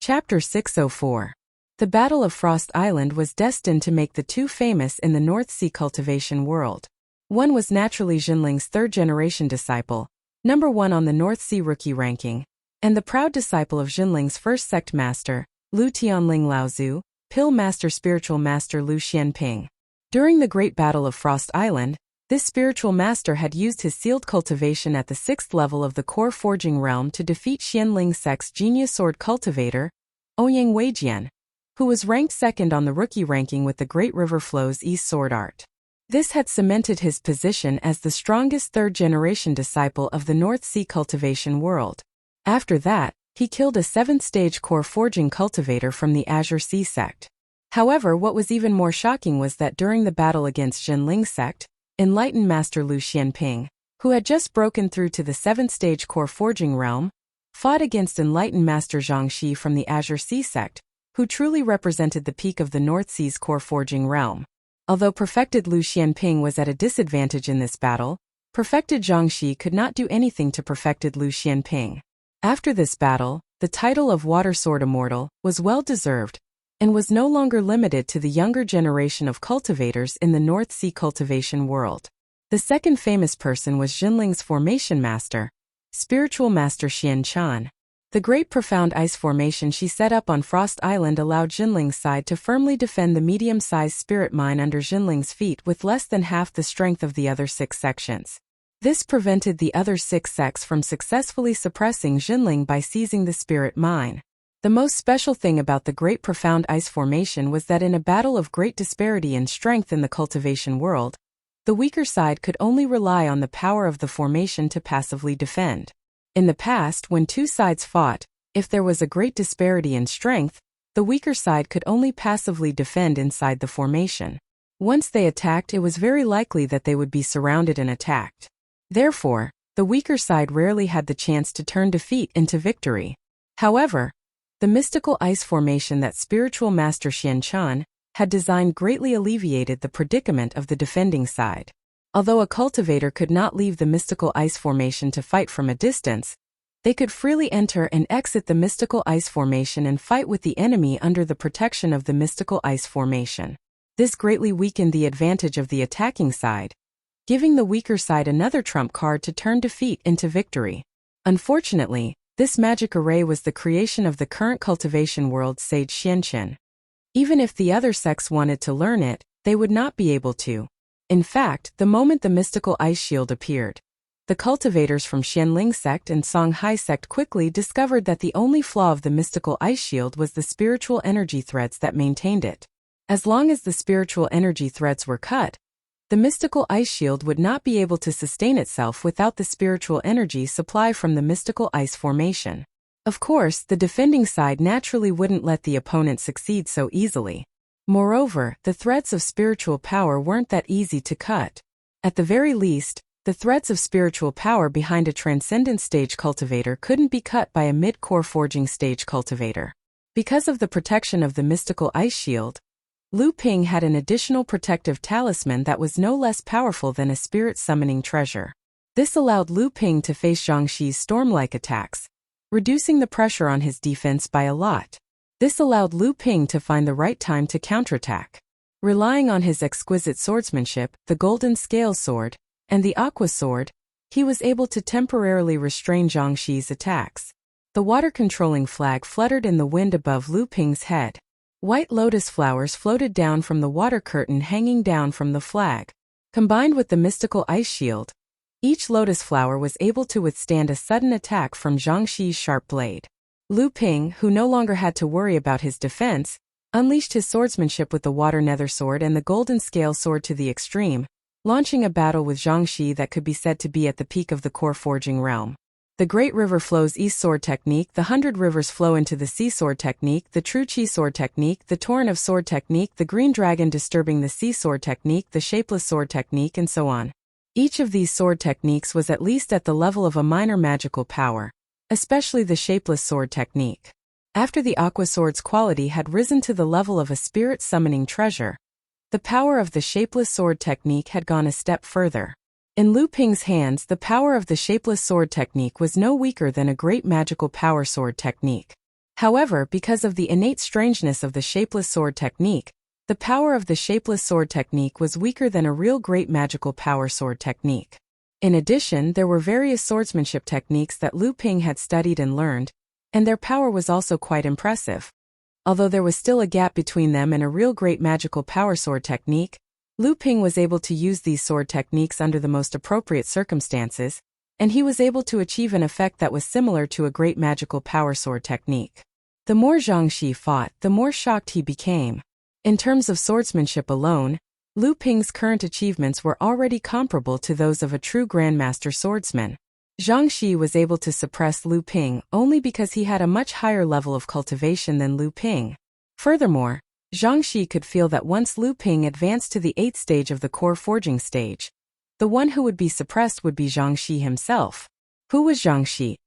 Chapter 604. The Battle of Frost Island was destined to make the two famous in the North Sea cultivation world. One was naturally Jinling's third-generation disciple, number 1 on the North Sea rookie ranking, and the proud disciple of Jinling's first sect master, Lu Tianling Laozu, Pill Master Spiritual Master Lu Xianping. During the Great Battle of Frost Island, this spiritual master had used his sealed cultivation at the 6th level of the core forging realm to defeat Xianling sect's genius sword cultivator, Ouyang Weijian, who was ranked second on the rookie ranking with the Great River Flow's East Sword Art. This had cemented his position as the strongest third-generation disciple of the North Sea cultivation world. After that, he killed a 7th-stage core forging cultivator from the Azure Sea sect. However, what was even more shocking was that during the battle against Jinling sect, Enlightened Master Lu Xianping, who had just broken through to the 7th-stage core forging realm, fought against Enlightened Master Zhangxi from the Azure Sea sect, who truly represented the peak of the North Sea's core forging realm. Although perfected Lu Xianping was at a disadvantage in this battle, perfected Zhangxi could not do anything to perfected Lu Xianping. After this battle, the title of Water Sword Immortal was well-deserved, and was no longer limited to the younger generation of cultivators in the North Sea cultivation world. The second famous person was Jinling's formation master, Spiritual Master Xian Chan. The great profound ice formation she set up on Frost Island allowed Jinling's side to firmly defend the medium-sized spirit mine under Jinling's feet with less than half the strength of the other 6 sections. This prevented the other 6 sects from successfully suppressing Jinling by seizing the spirit mine. The most special thing about the Great Profound Ice Formation was that in a battle of great disparity in strength in the cultivation world, the weaker side could only rely on the power of the formation to passively defend. In the past, when two sides fought, if there was a great disparity in strength, the weaker side could only passively defend inside the formation. Once they attacked, it was very likely that they would be surrounded and attacked. Therefore, the weaker side rarely had the chance to turn defeat into victory. However, the mystical ice formation that Spiritual Master Xian Chan had designed greatly alleviated the predicament of the defending side. Although a cultivator could not leave the mystical ice formation to fight from a distance, they could freely enter and exit the mystical ice formation and fight with the enemy under the protection of the mystical ice formation. This greatly weakened the advantage of the attacking side, giving the weaker side another trump card to turn defeat into victory. Unfortunately, this magic array was the creation of the current cultivation world's sage Xianchen. Even if the other sects wanted to learn it, they would not be able to. In fact, the moment the mystical ice shield appeared, the cultivators from Xianling sect and Songhai sect quickly discovered that the only flaw of the mystical ice shield was the spiritual energy threads that maintained it. As long as the spiritual energy threads were cut, the mystical ice shield would not be able to sustain itself without the spiritual energy supply from the mystical ice formation. Of course, the defending side naturally wouldn't let the opponent succeed so easily. Moreover, the threads of spiritual power weren't that easy to cut. At the very least, the threads of spiritual power behind a transcendent stage cultivator couldn't be cut by a mid-core forging stage cultivator. Because of the protection of the mystical ice shield, Lu Ping had an additional protective talisman that was no less powerful than a spirit summoning treasure. This allowed Lu Ping to face Zhangxi's storm-like attacks, reducing the pressure on his defense by a lot. This allowed Lu Ping to find the right time to counterattack. Relying on his exquisite swordsmanship, the golden scale sword, and the aqua sword, he was able to temporarily restrain Zhangxi's attacks. The water-controlling flag fluttered in the wind above Lu Ping's head. White lotus flowers floated down from the water curtain hanging down from the flag. Combined with the mystical ice shield, each lotus flower was able to withstand a sudden attack from Zhangxi's sharp blade. Lu Ping, who no longer had to worry about his defense, unleashed his swordsmanship with the water nether sword and the golden scale sword to the extreme, launching a battle with Zhangxi that could be said to be at the peak of the core forging realm. The Great River Flow's East Sword Technique, the 100 Rivers Flow into the Sea Sword Technique, the True Chi Sword Technique, the Torrent of Sword Technique, the Green Dragon Disturbing the Sea Sword Technique, the Shapeless Sword Technique, and so on. Each of these sword techniques was at least at the level of a minor magical power, especially the Shapeless Sword Technique. After the Aqua Sword's quality had risen to the level of a spirit summoning treasure, the power of the Shapeless Sword Technique had gone a step further. In Lu Ping's hands, the power of the Shapeless Sword Technique was no weaker than a great magical power sword technique. However, because of the innate strangeness of the shapeless sword technique, the power of the shapeless sword technique was weaker than a real great magical power sword technique. In addition, there were various swordsmanship techniques that Lu Ping had studied and learned, and their power was also quite impressive. Although there was still a gap between them and a real great magical power sword technique, Lu Ping was able to use these sword techniques under the most appropriate circumstances, and he was able to achieve an effect that was similar to a great magical power sword technique. The more Zhang Xi fought, the more shocked he became. In terms of swordsmanship alone, Lu Ping's current achievements were already comparable to those of a true grandmaster swordsman. Zhang Xi was able to suppress Lu Ping only because he had a much higher level of cultivation than Lu Ping. Furthermore, Zhang Xi could feel that once Lu Ping advanced to the 8th stage of the core forging stage, the one who would be suppressed would be Zhang Xi himself. Who was Zhang Xi?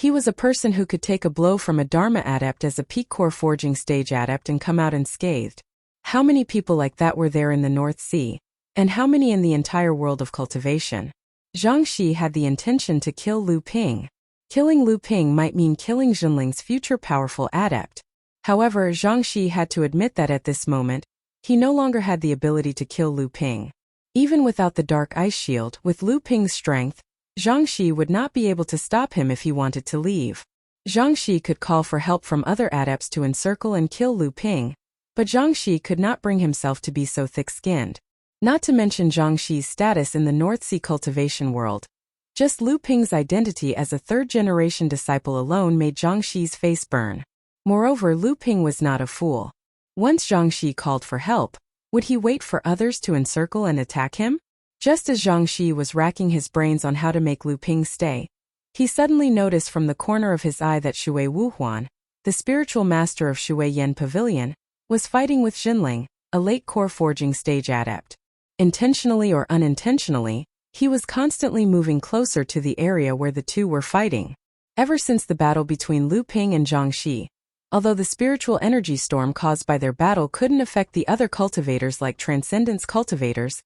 He was a person who could take a blow from a Dharma adept as a peak core forging stage adept and come out unscathed. How many people like that were there in the North Sea? And how many in the entire world of cultivation? Zhang Xi had the intention to kill Lu Ping. Killing Lu Ping might mean killing Jinling's future powerful adept. However, Zhang Xi had to admit that at this moment, he no longer had the ability to kill Lu Ping. Even without the Dark Ice Shield, with Lu Ping's strength, Zhang Xi would not be able to stop him if he wanted to leave. Zhang Xi could call for help from other adepts to encircle and kill Lu Ping, but Zhang Xi could not bring himself to be so thick-skinned. Not to mention Zhang Xi's status in the North Sea cultivation world. Just Lu Ping's identity as a third-generation disciple alone made Zhang Xi's face burn. Moreover, Lu Ping was not a fool. Once Zhang Xi called for help, would he wait for others to encircle and attack him? Just as Zhang Xi was racking his brains on how to make Lu Ping stay, he suddenly noticed from the corner of his eye that Shui Wuhuan, the spiritual master of Shui Yan Pavilion, was fighting with Jinling, a late core forging stage adept. Intentionally or unintentionally, he was constantly moving closer to the area where the two were fighting. Ever since the battle between Lu Ping and Zhang Xi, although the spiritual energy storm caused by their battle couldn't affect the other cultivators like Transcendence cultivators,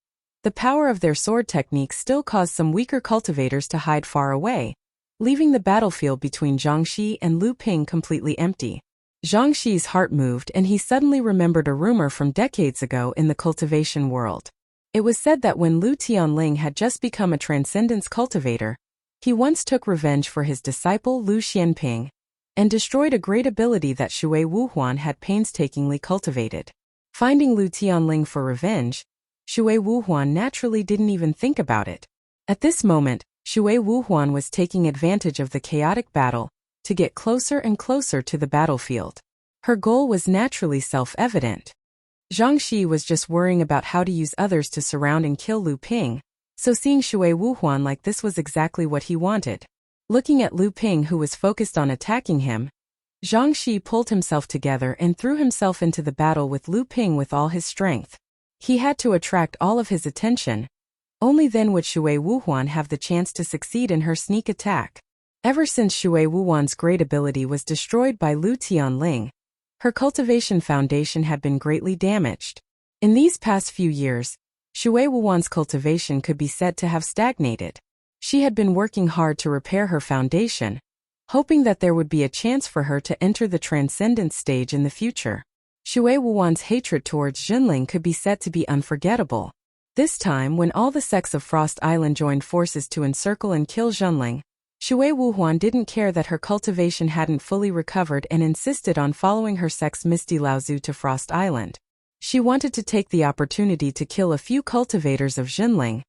the power of their sword techniques still caused some weaker cultivators to hide far away, leaving the battlefield between Zhang Xi and Lu Ping completely empty. Zhang Xi's heart moved and he suddenly remembered a rumor from decades ago in the cultivation world. It was said that when Lu Tianling had just become a Transcendence cultivator, he once took revenge for his disciple Lu Xianping, and destroyed a great ability that Shui Wuhuan had painstakingly cultivated. Finding Lu Tianling for revenge, Shui Wuhuan naturally didn't even think about it. At this moment, Shui Wuhuan was taking advantage of the chaotic battle to get closer and closer to the battlefield. Her goal was naturally self-evident. Zhang Xi was just worrying about how to use others to surround and kill Lu Ping, so seeing Shui Wuhuan like this was exactly what he wanted. Looking at Lu Ping who was focused on attacking him, Zhang Xi pulled himself together and threw himself into the battle with Lu Ping with all his strength. He had to attract all of his attention. Only then would Shui Wuhuan have the chance to succeed in her sneak attack. Ever since Shui Wuhuan's great ability was destroyed by Lu Tianling, her cultivation foundation had been greatly damaged. In these past few years, Shui Wuhuan's cultivation could be said to have stagnated. She had been working hard to repair her foundation, hoping that there would be a chance for her to enter the Transcendence stage in the future. Shui Wuhuan's hatred towards Jinling could be said to be unforgettable. This time, when all the sects of Frost Island joined forces to encircle and kill Jinling, Shui Wuhuan didn't care that her cultivation hadn't fully recovered and insisted on following her sect's Misty Laozu to Frost Island. She wanted to take the opportunity to kill a few cultivators of Jinling,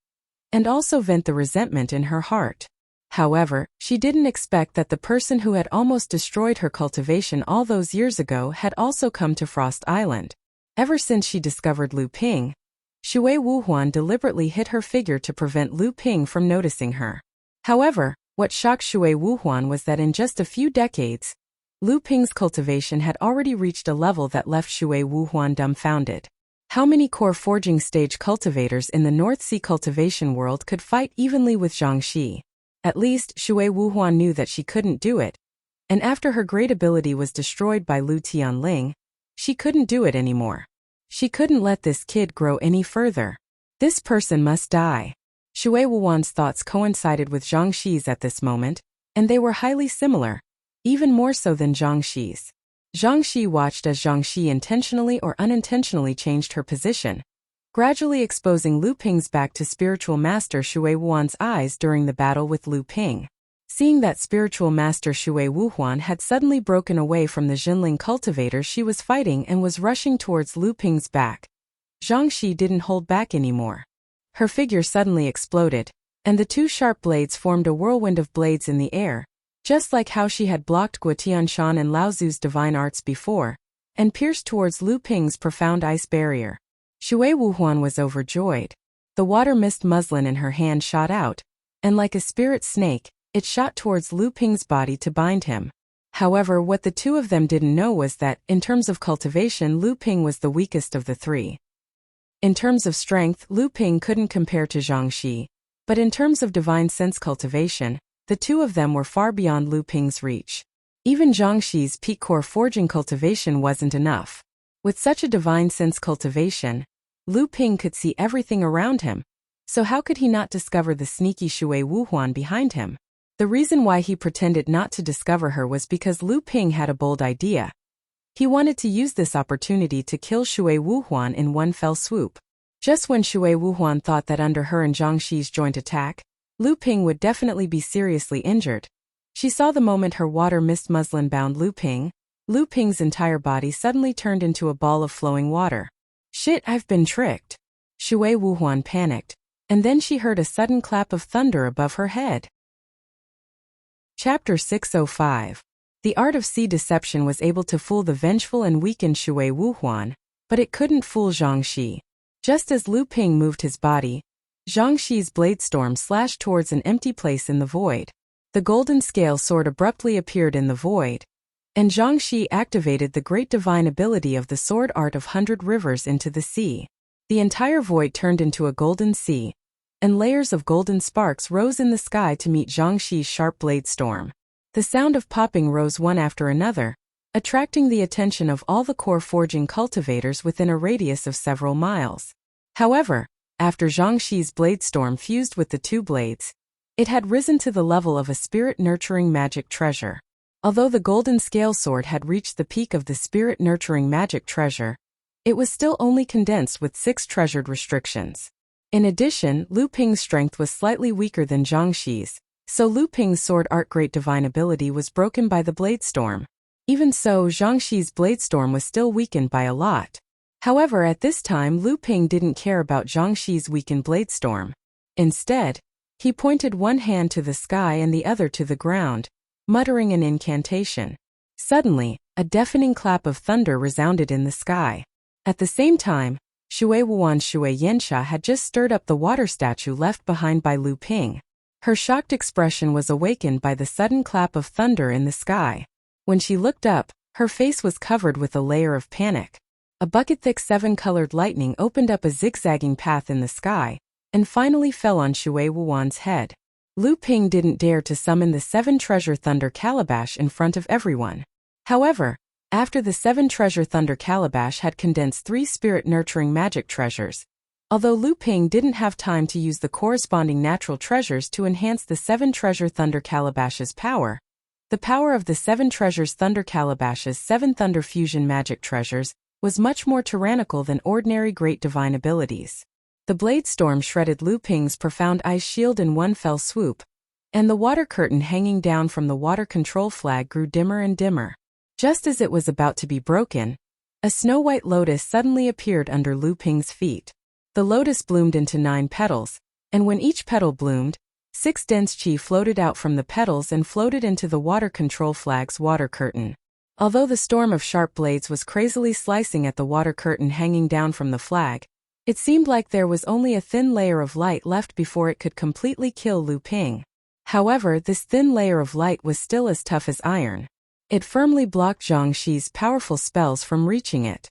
and also vent the resentment in her heart. However, she didn't expect that the person who had almost destroyed her cultivation all those years ago had also come to Frost Island. Ever since she discovered Lu Ping, Shui Wuhuan deliberately hid her figure to prevent Lu Ping from noticing her. However, what shocked Shui Wuhuan was that in just a few decades, Lu Ping's cultivation had already reached a level that left Shui Wuhuan dumbfounded. How many core forging stage cultivators in the North Sea cultivation world could fight evenly with Zhang Xi? At least, Shui Wuhuan knew that she couldn't do it. And after her great ability was destroyed by Lu Tianling, she couldn't do it anymore. She couldn't let this kid grow any further. This person must die. Shui Wuhuan's thoughts coincided with Zhang Xi's at this moment, and they were highly similar, even more so than Zhang Xi's. Zhang Xi watched as Zhang Xi intentionally or unintentionally changed her position, gradually exposing Lu Ping's back to spiritual master Shui Wuhuan's eyes during the battle with Lu Ping. Seeing that spiritual master Shui Wuhuan had suddenly broken away from the Jinling cultivator she was fighting and was rushing towards Lu Ping's back, Zhang Xi didn't hold back anymore. Her figure suddenly exploded, and the two sharp blades formed a whirlwind of blades in the air, just like how she had blocked Guo Tianshan and Lao Zu's divine arts before, and pierced towards Lu Ping's profound ice barrier. Shui Wuhuan was overjoyed. The water mist muslin in her hand shot out, and like a spirit snake, it shot towards Lu Ping's body to bind him. However, what the two of them didn't know was that, in terms of cultivation, Lu Ping was the weakest of the three. In terms of strength, Lu Ping couldn't compare to Zhang Xi, but in terms of divine sense cultivation, the two of them were far beyond Lu Ping's reach. Even Zhang Xi's peak core forging cultivation wasn't enough. With such a divine sense cultivation, Lu Ping could see everything around him, so how could he not discover the sneaky Shui Wuhuan behind him? The reason why he pretended not to discover her was because Lu Ping had a bold idea. He wanted to use this opportunity to kill Shui Wuhuan in one fell swoop. Just when Shui Wuhuan thought that under her and Zhang Xi's joint attack, Lu Ping would definitely be seriously injured, she saw the moment her water mist muslin bound Lu Ping's entire body suddenly turned into a ball of flowing water. Shit, I've been tricked. Shui Wuhuan panicked, and then she heard a sudden clap of thunder above her head. Chapter 605. The art of sea deception was able to fool the vengeful and weakened Shui Wuhuan, but it couldn't fool Zhang Xi. Just as Lu Ping moved his body, Zhang Xi's blade storm slashed towards an empty place in the void. The golden scale sword abruptly appeared in the void, and Zhang Xi activated the great divine ability of the sword art of 100 rivers into the sea. The entire void turned into a golden sea, and layers of golden sparks rose in the sky to meet Zhang Xi's sharp blade storm. The sound of popping rose one after another, attracting the attention of all the core forging cultivators within a radius of several miles. However, after Zhang Xi's blade storm fused with the two blades, it had risen to the level of a spirit-nurturing magic treasure. Although the golden scale sword had reached the peak of the spirit-nurturing magic treasure, it was still only condensed with 6 treasured restrictions. In addition, Lu Ping's strength was slightly weaker than Zhang Xi's, so Lu Ping's sword art great divine ability was broken by the blade storm. Even so, Zhang Xi's blade storm was still weakened by a lot. However, at this time Lu Ping didn't care about Zhang Xi's weakened blade storm. Instead, he pointed one hand to the sky and the other to the ground, muttering an incantation. Suddenly, a deafening clap of thunder resounded in the sky. At the same time, Shui Wuhuan's Shui Yensha had just stirred up the water statue left behind by Lu Ping. Her shocked expression was awakened by the sudden clap of thunder in the sky. When she looked up, her face was covered with a layer of panic. A bucket-thick 7-colored lightning opened up a zigzagging path in the sky, and finally fell on Shui Wuhuan's head. Lu Ping didn't dare to summon the 7-treasure thunder calabash in front of everyone. However, after the 7-treasure thunder calabash had condensed 3 spirit-nurturing magic treasures, although Lu Ping didn't have time to use the corresponding natural treasures to enhance the 7-treasure thunder calabash's power, the power of the 7 treasures thunder calabash's 7 thunder fusion magic treasures was much more tyrannical than ordinary great divine abilities. The blade storm shredded Lu Ping's profound ice shield in one fell swoop, and the water curtain hanging down from the water control flag grew dimmer and dimmer. Just as it was about to be broken, a snow-white lotus suddenly appeared under Lu Ping's feet. The lotus bloomed into 9 petals, and when each petal bloomed, 6 dense qi floated out from the petals and floated into the water control flag's water curtain. Although the storm of sharp blades was crazily slicing at the water curtain hanging down from the flag, it seemed like there was only a thin layer of light left before it could completely kill Lu Ping. However, this thin layer of light was still as tough as iron. It firmly blocked Zhang Xi's powerful spells from reaching it.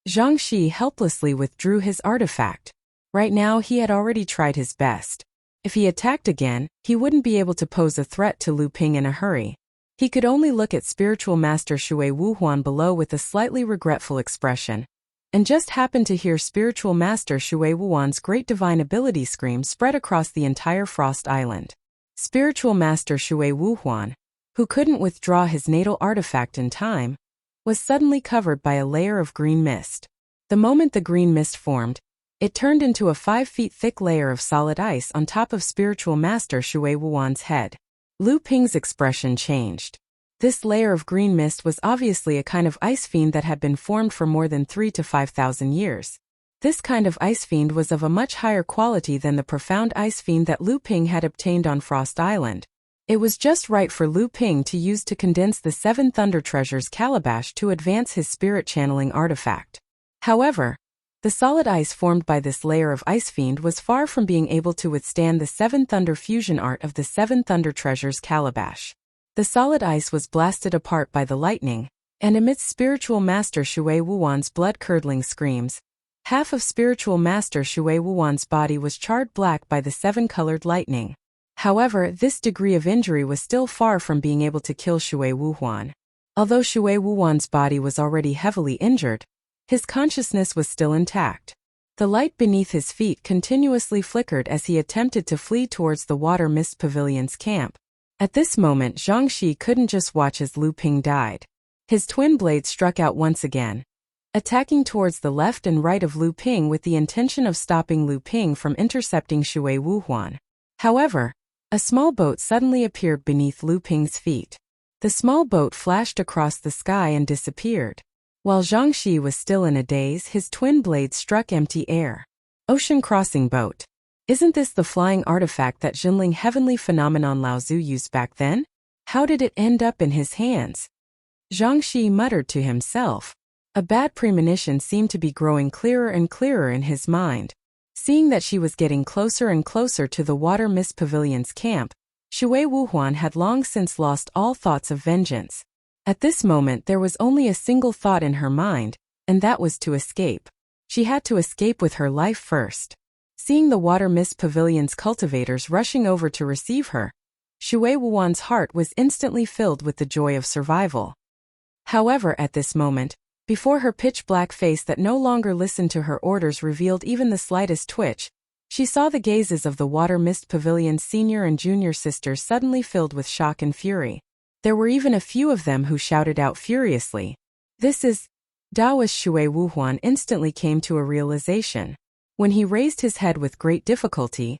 Zhang Xi helplessly withdrew his artifact. Right now he had already tried his best. If he attacked again, he wouldn't be able to pose a threat to Lu Ping in a hurry. He could only look at spiritual master Shui Wuhuan below with a slightly regretful expression, and just happened to hear spiritual master Shui Wuhuan's great divine ability scream spread across the entire Frost Island. Spiritual master Shui Wuhuan, who couldn't withdraw his natal artifact in time, was suddenly covered by a layer of green mist. The moment the green mist formed, it turned into a 5 feet thick layer of solid ice on top of spiritual master Shui Wuhuan's head. Lu Ping's expression changed. This layer of green mist was obviously a kind of ice fiend that had been formed for more than 3,000 to 5,000 years. This kind of ice fiend was of a much higher quality than the profound ice fiend that Lu Ping had obtained on Frost Island. It was just right for Lu Ping to use to condense the 7 Thunder Treasures calabash to advance his spirit channeling artifact. However, the solid ice formed by this layer of ice fiend was far from being able to withstand the 7 Thunder fusion art of the 7 Thunder Treasures calabash. The solid ice was blasted apart by the lightning, and amidst spiritual master Shui Wuhuan's blood-curdling screams, half of spiritual master Shui Wuhuan's body was charred black by the 7-colored lightning. However, this degree of injury was still far from being able to kill Shui Wuhuan. Although Shui Wuhuan's body was already heavily injured, his consciousness was still intact. The light beneath his feet continuously flickered as he attempted to flee towards the Water Mist Pavilion's camp. At this moment, Zhang Shi couldn't just watch as Lu Ping died. His twin blades struck out once again, attacking towards the left and right of Lu Ping with the intention of stopping Lu Ping from intercepting Shui Wuhuan. However, a small boat suddenly appeared beneath Lu Ping's feet. The small boat flashed across the sky and disappeared. While Zhang Shi was still in a daze, his twin blades struck empty air. Ocean crossing boat. Isn't this the flying artifact that Jinling heavenly phenomenon Lao Zu used back then? How did it end up in his hands? Zhang Shi muttered to himself. A bad premonition seemed to be growing clearer and clearer in his mind. Seeing that she was getting closer and closer to the Water Mist Pavilion's camp, Shui Wuhuan had long since lost all thoughts of vengeance. At this moment there was only a single thought in her mind, and that was to escape. She had to escape with her life first. Seeing the Water Mist Pavilion's cultivators rushing over to receive her, Shui Wuhuan's heart was instantly filled with the joy of survival. However, at this moment, before her pitch-black face that no longer listened to her orders revealed even the slightest twitch, she saw the gazes of the Water Mist Pavilion's senior and junior sisters suddenly filled with shock and fury. There were even a few of them who shouted out furiously, "This is..." Daoist Shui Wuhuan instantly came to a realization. When he raised his head with great difficulty,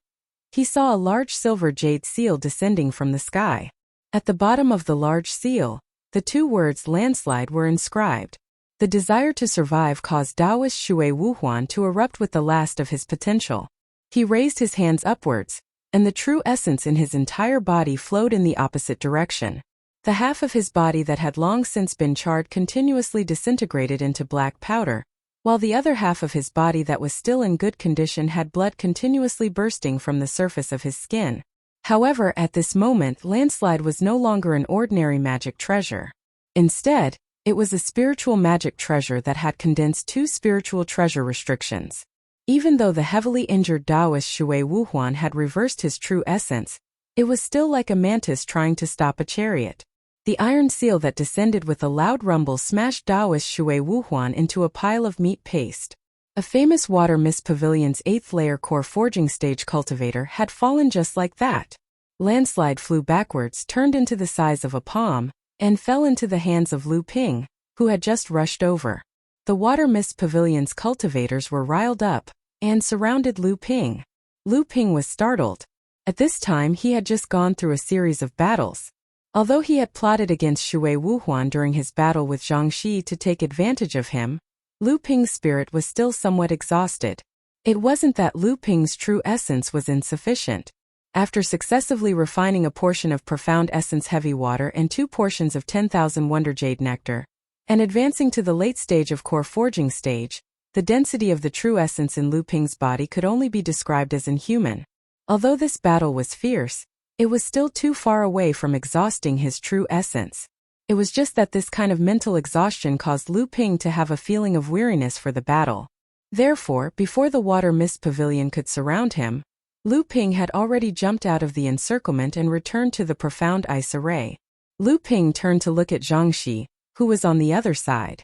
he saw a large silver jade seal descending from the sky. At the bottom of the large seal, the 2 words landslide were inscribed. The desire to survive caused Daoist Shui Wuhuan to erupt with the last of his potential. He raised his hands upwards, and the true essence in his entire body flowed in the opposite direction. The half of his body that had long since been charred continuously disintegrated into black powder, while the other half of his body that was still in good condition had blood continuously bursting from the surface of his skin. However, at this moment, landslide was no longer an ordinary magic treasure. Instead, it was a spiritual magic treasure that had condensed 2 spiritual treasure restrictions. Even though the heavily injured Daoist Shui Wuhuan had reversed his true essence, it was still like a mantis trying to stop a chariot. The iron seal that descended with a loud rumble smashed Daoist Shui Wuhuan into a pile of meat paste. A famous Water Mist Pavilion's 8th layer core forging stage cultivator had fallen just like that. Landslide flew backwards, turned into the size of a palm, and fell into the hands of Lu Ping, who had just rushed over. The Water Mist Pavilion's cultivators were riled up and surrounded Lu Ping. Lu Ping was startled. At this time he had just gone through a series of battles. Although he had plotted against Shui Wuhuan during his battle with Zhang Shi to take advantage of him, Lu Ping's spirit was still somewhat exhausted. It wasn't that Lu Ping's true essence was insufficient. After successively refining a portion of Profound Essence Heavy Water and 2 portions of 10,000 Wonder Jade Nectar, and advancing to the late stage of Core Forging stage, the density of the true essence in Lu Ping's body could only be described as inhuman. Although this battle was fierce, it was still too far away from exhausting his true essence. It was just that this kind of mental exhaustion caused Lu Ping to have a feeling of weariness for the battle. Therefore, before the Water Mist Pavilion could surround him, Lu Ping had already jumped out of the encirclement and returned to the Profound Ice Array. Lu Ping turned to look at Zhang Shi, who was on the other side.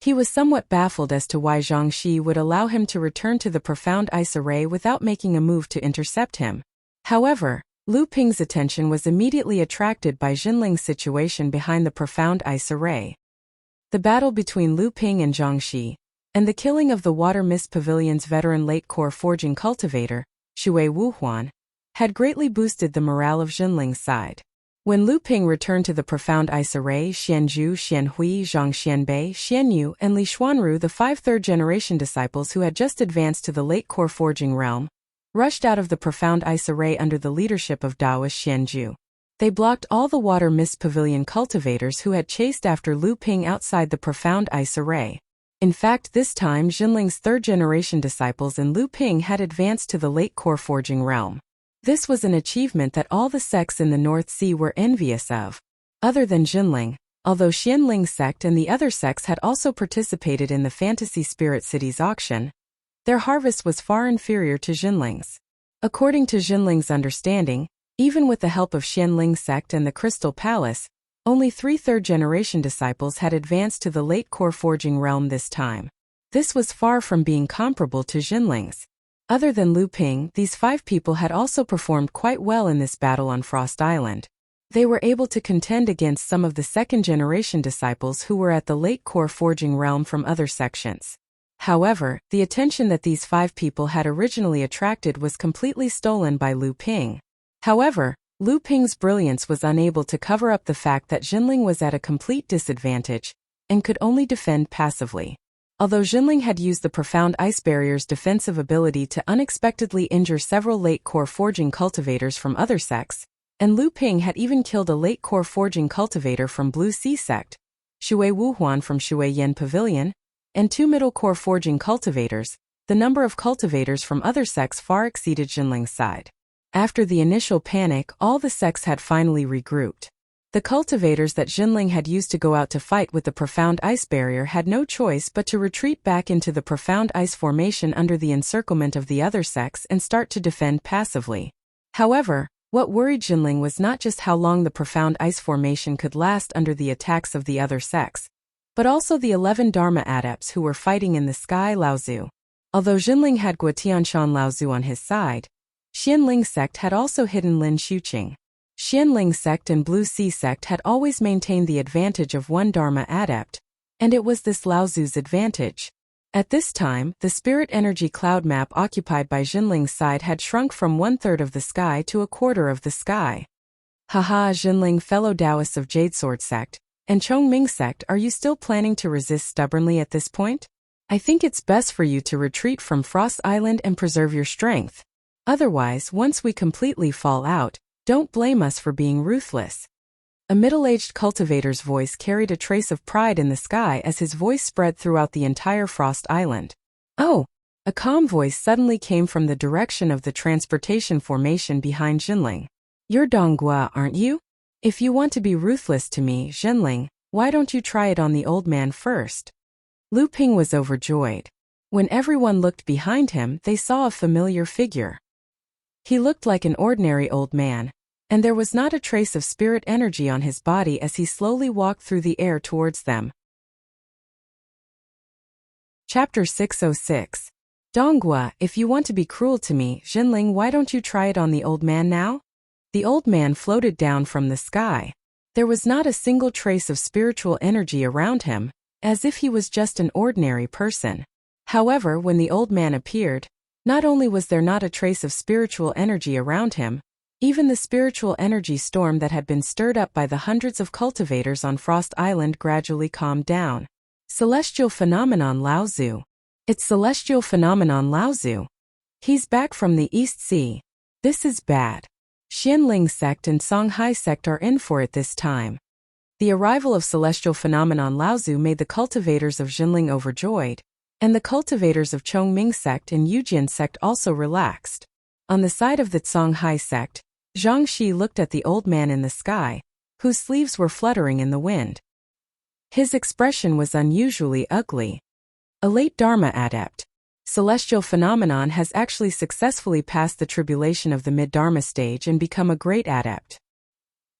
He was somewhat baffled as to why Zhang Shi would allow him to return to the Profound Ice Array without making a move to intercept him. However, Lu Ping's attention was immediately attracted by Jinling's situation behind the Profound Ice Array. the battle between Lu Ping and Zhang Shi, and the killing of the Water Mist Pavilion's veteran late-core forging cultivator, Shui Wuhuan, had greatly boosted the morale of Jinling's side. When Lu Ping returned to the Profound Ice Array, Xianzhu, Xianhui, Zhang Xianbei, Xianyu, and Li Xuanru, the 5 third-generation disciples who had just advanced to the late-core forging realm, rushed out of the Profound Ice Array under the leadership of Daoist Xianzhu. They blocked all the Water Mist Pavilion cultivators who had chased after Lu Ping outside the Profound Ice Array. In fact, this time Jinling's third-generation disciples and Lu Ping had advanced to the late-core forging realm. This was an achievement that all the sects in the North Sea were envious of. Other than Jinling, although Xianling's sect and the other sects had also participated in the Fantasy Spirit Cities auction, their harvest was far inferior to Jinling's. According to Jinling's understanding, even with the help of Xianling's sect and the Crystal Palace, only 3 third-generation disciples had advanced to the late-core forging realm this time. This was far from being comparable to Jinling's. Other than Lu Ping, these 5 people had also performed quite well in this battle on Frost Island. They were able to contend against some of the second-generation disciples who were at the late-core forging realm from other sections. However, the attention that these 5 people had originally attracted was completely stolen by Lu Ping. However, Lu Ping's brilliance was unable to cover up the fact that Jinling was at a complete disadvantage and could only defend passively. Although Jinling had used the Profound Ice Barrier's defensive ability to unexpectedly injure several late-core forging cultivators from other sects, and Lu Ping had even killed a late-core forging cultivator from Blue Sea sect, Shui Wuhuan from Shui Yen Pavilion, and 2 middle-core forging cultivators, the number of cultivators from other sects far exceeded Jinling's side. After the initial panic, all the sects had finally regrouped. The cultivators that Jinling had used to go out to fight with the Profound Ice Barrier had no choice but to retreat back into the Profound Ice Formation under the encirclement of the other sects and start to defend passively. However, what worried Jinling was not just how long the Profound Ice Formation could last under the attacks of the other sects, but also the 11 Dharma adepts who were fighting in the sky Laozu. Although Jinling had Guotianshan Laozu on his side, Xianling's sect had also hidden Lin Xuqing. Xianling's sect and Blue Sea sect had always maintained the advantage of 1 Dharma adept, and it was this Laozu's advantage. At this time, the spirit energy cloud map occupied by Jinling's side had shrunk from 1/3 of the sky to 1/4 of the sky. Haha, Jinling, fellow Taoists of Jadesword sect, and Chongming sect, are you still planning to resist stubbornly at this point? I think it's best for you to retreat from Frost Island and preserve your strength. Otherwise, once we completely fall out, don't blame us for being ruthless. A middle-aged cultivator's voice carried a trace of pride in the sky as his voice spread throughout the entire Frost Island. Oh! A calm voice suddenly came from the direction of the transportation formation behind Jinling. You're Donghua, aren't you? If you want to be ruthless to me, Jinling, why don't you try it on the old man first? Lu Ping was overjoyed. When everyone looked behind him, they saw a familiar figure. He looked like an ordinary old man, and there was not a trace of spirit energy on his body as he slowly walked through the air towards them. Chapter 606. Donghua, if you want to be cruel to me, Jinling, why don't you try it on the old man now? The old man floated down from the sky. There was not a single trace of spiritual energy around him, as if he was just an ordinary person. However, when the old man appeared, not only was there not a trace of spiritual energy around him, even the spiritual energy storm that had been stirred up by the hundreds of cultivators on Frost Island gradually calmed down. Celestial Phenomenon Laozu. It's Celestial Phenomenon Laozu. He's back from the East Sea. This is bad. Xianling sect and Songhai sect are in for it this time. The arrival of Celestial Phenomenon Laozu made the cultivators of Jinling overjoyed, and the cultivators of Chongming sect and Yujian sect also relaxed. On the side of the Songhai sect, Zhang Shi looked at the old man in the sky, whose sleeves were fluttering in the wind. His expression was unusually ugly. A late Dharma adept. Celestial Phenomenon has actually successfully passed the tribulation of the mid-Dharma stage and become a great adept.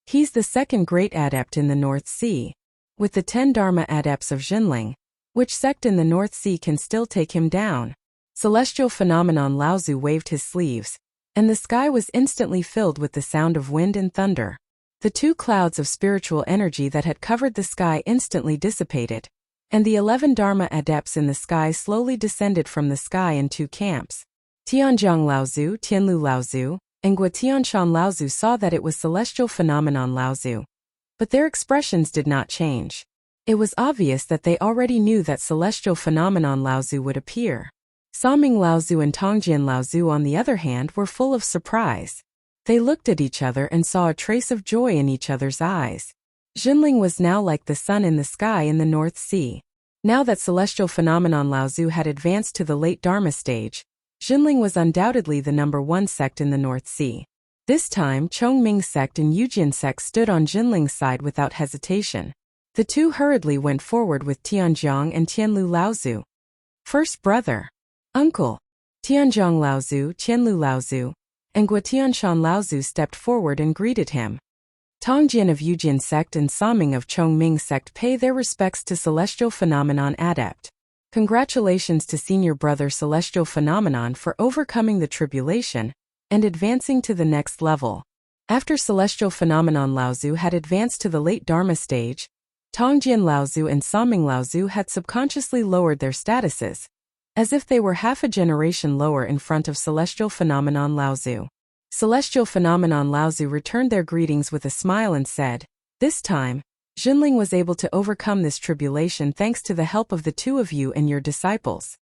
He's the second great adept in the North Sea. With the 10 Dharma adepts of Jinling, which sect in the North Sea can still take him down? Celestial Phenomenon Laozu waved his sleeves, and the sky was instantly filled with the sound of wind and thunder. The 2 clouds of spiritual energy that had covered the sky instantly dissipated, and the 11 Dharma adepts in the sky slowly descended from the sky in two camps. Tianjiang Laozu, Tianlu Laozu, and Guotianshan Laozu saw that it was celestial phenomenon Laozu. But their expressions did not change. It was obvious that they already knew that celestial phenomenon Laozu would appear. Saming Laozu and Tongjian Laozu, on the other hand, were full of surprise. They looked at each other and saw a trace of joy in each other's eyes. Jinling was now like the sun in the sky in the North Sea. Now that celestial phenomenon Laozu had advanced to the late Dharma stage, Jinling was undoubtedly the #1 sect in the North Sea. This time, Chongming sect and Yujian sect stood on Jinling's side without hesitation. The two hurriedly went forward with Tianjiang and Tianlu Laozu. First brother, uncle, Tianjiang Laozu, Tianlu Laozu, and Guotianshan Laozu stepped forward and greeted him. Tongjian of Yujian sect and Saming of Chongming sect pay their respects to Celestial Phenomenon Adept. Congratulations to senior brother Celestial Phenomenon for overcoming the tribulation and advancing to the next level. After Celestial Phenomenon Laozu had advanced to the late Dharma stage, Tongjian Laozu and Saming Laozu had subconsciously lowered their statuses, as if they were half a generation lower in front of Celestial Phenomenon Laozu. Celestial Phenomenon Laozu returned their greetings with a smile and said, "This time, Jinling was able to overcome this tribulation thanks to the help of the two of you and your disciples.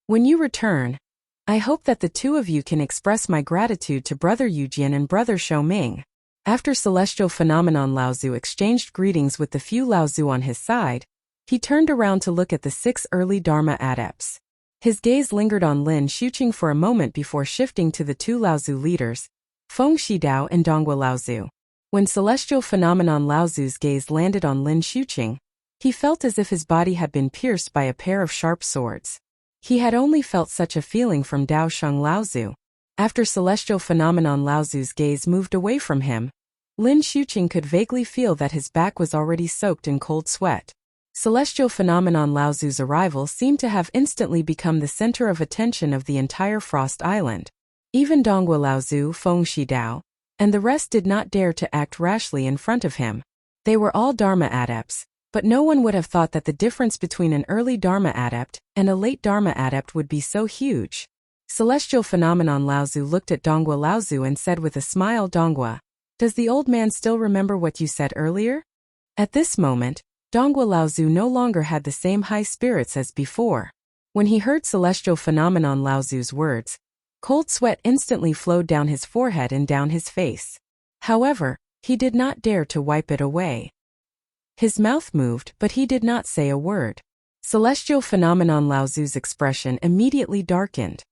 When you return, I hope that the two of you can express my gratitude to Brother Yujian and Brother Shouming." After Celestial Phenomenon Laozu exchanged greetings with the few Laozu on his side, he turned around to look at the 6 early Dharma adepts. His gaze lingered on Lin Xuqing for a moment before shifting to the 2 Laozu leaders, Feng Shidao and Donghua Laozu. When Celestial Phenomenon Laozu's gaze landed on Lin Xuqing, he felt as if his body had been pierced by a pair of sharp swords. He had only felt such a feeling from Dao Sheng Laozu. After Celestial Phenomenon Laozu's gaze moved away from him, Lin Xuqing could vaguely feel that his back was already soaked in cold sweat. Celestial Phenomenon Laozu's arrival seemed to have instantly become the center of attention of the entire Frost Island. Even Donghua Laozu, Feng Shidao, and the rest did not dare to act rashly in front of him. They were all Dharma adepts, but no one would have thought that the difference between an early Dharma adept and a late Dharma adept would be so huge. Celestial Phenomenon Laozu looked at Donghua Laozu and said with a smile, "Donghua, does the old man still remember what you said earlier?" At this moment, Donghua Laozu no longer had the same high spirits as before. When he heard Celestial Phenomenon Laozu's words, cold sweat instantly flowed down his forehead and down his face. However, he did not dare to wipe it away. His mouth moved, but he did not say a word. Celestial Phenomenon Laozu's expression immediately darkened.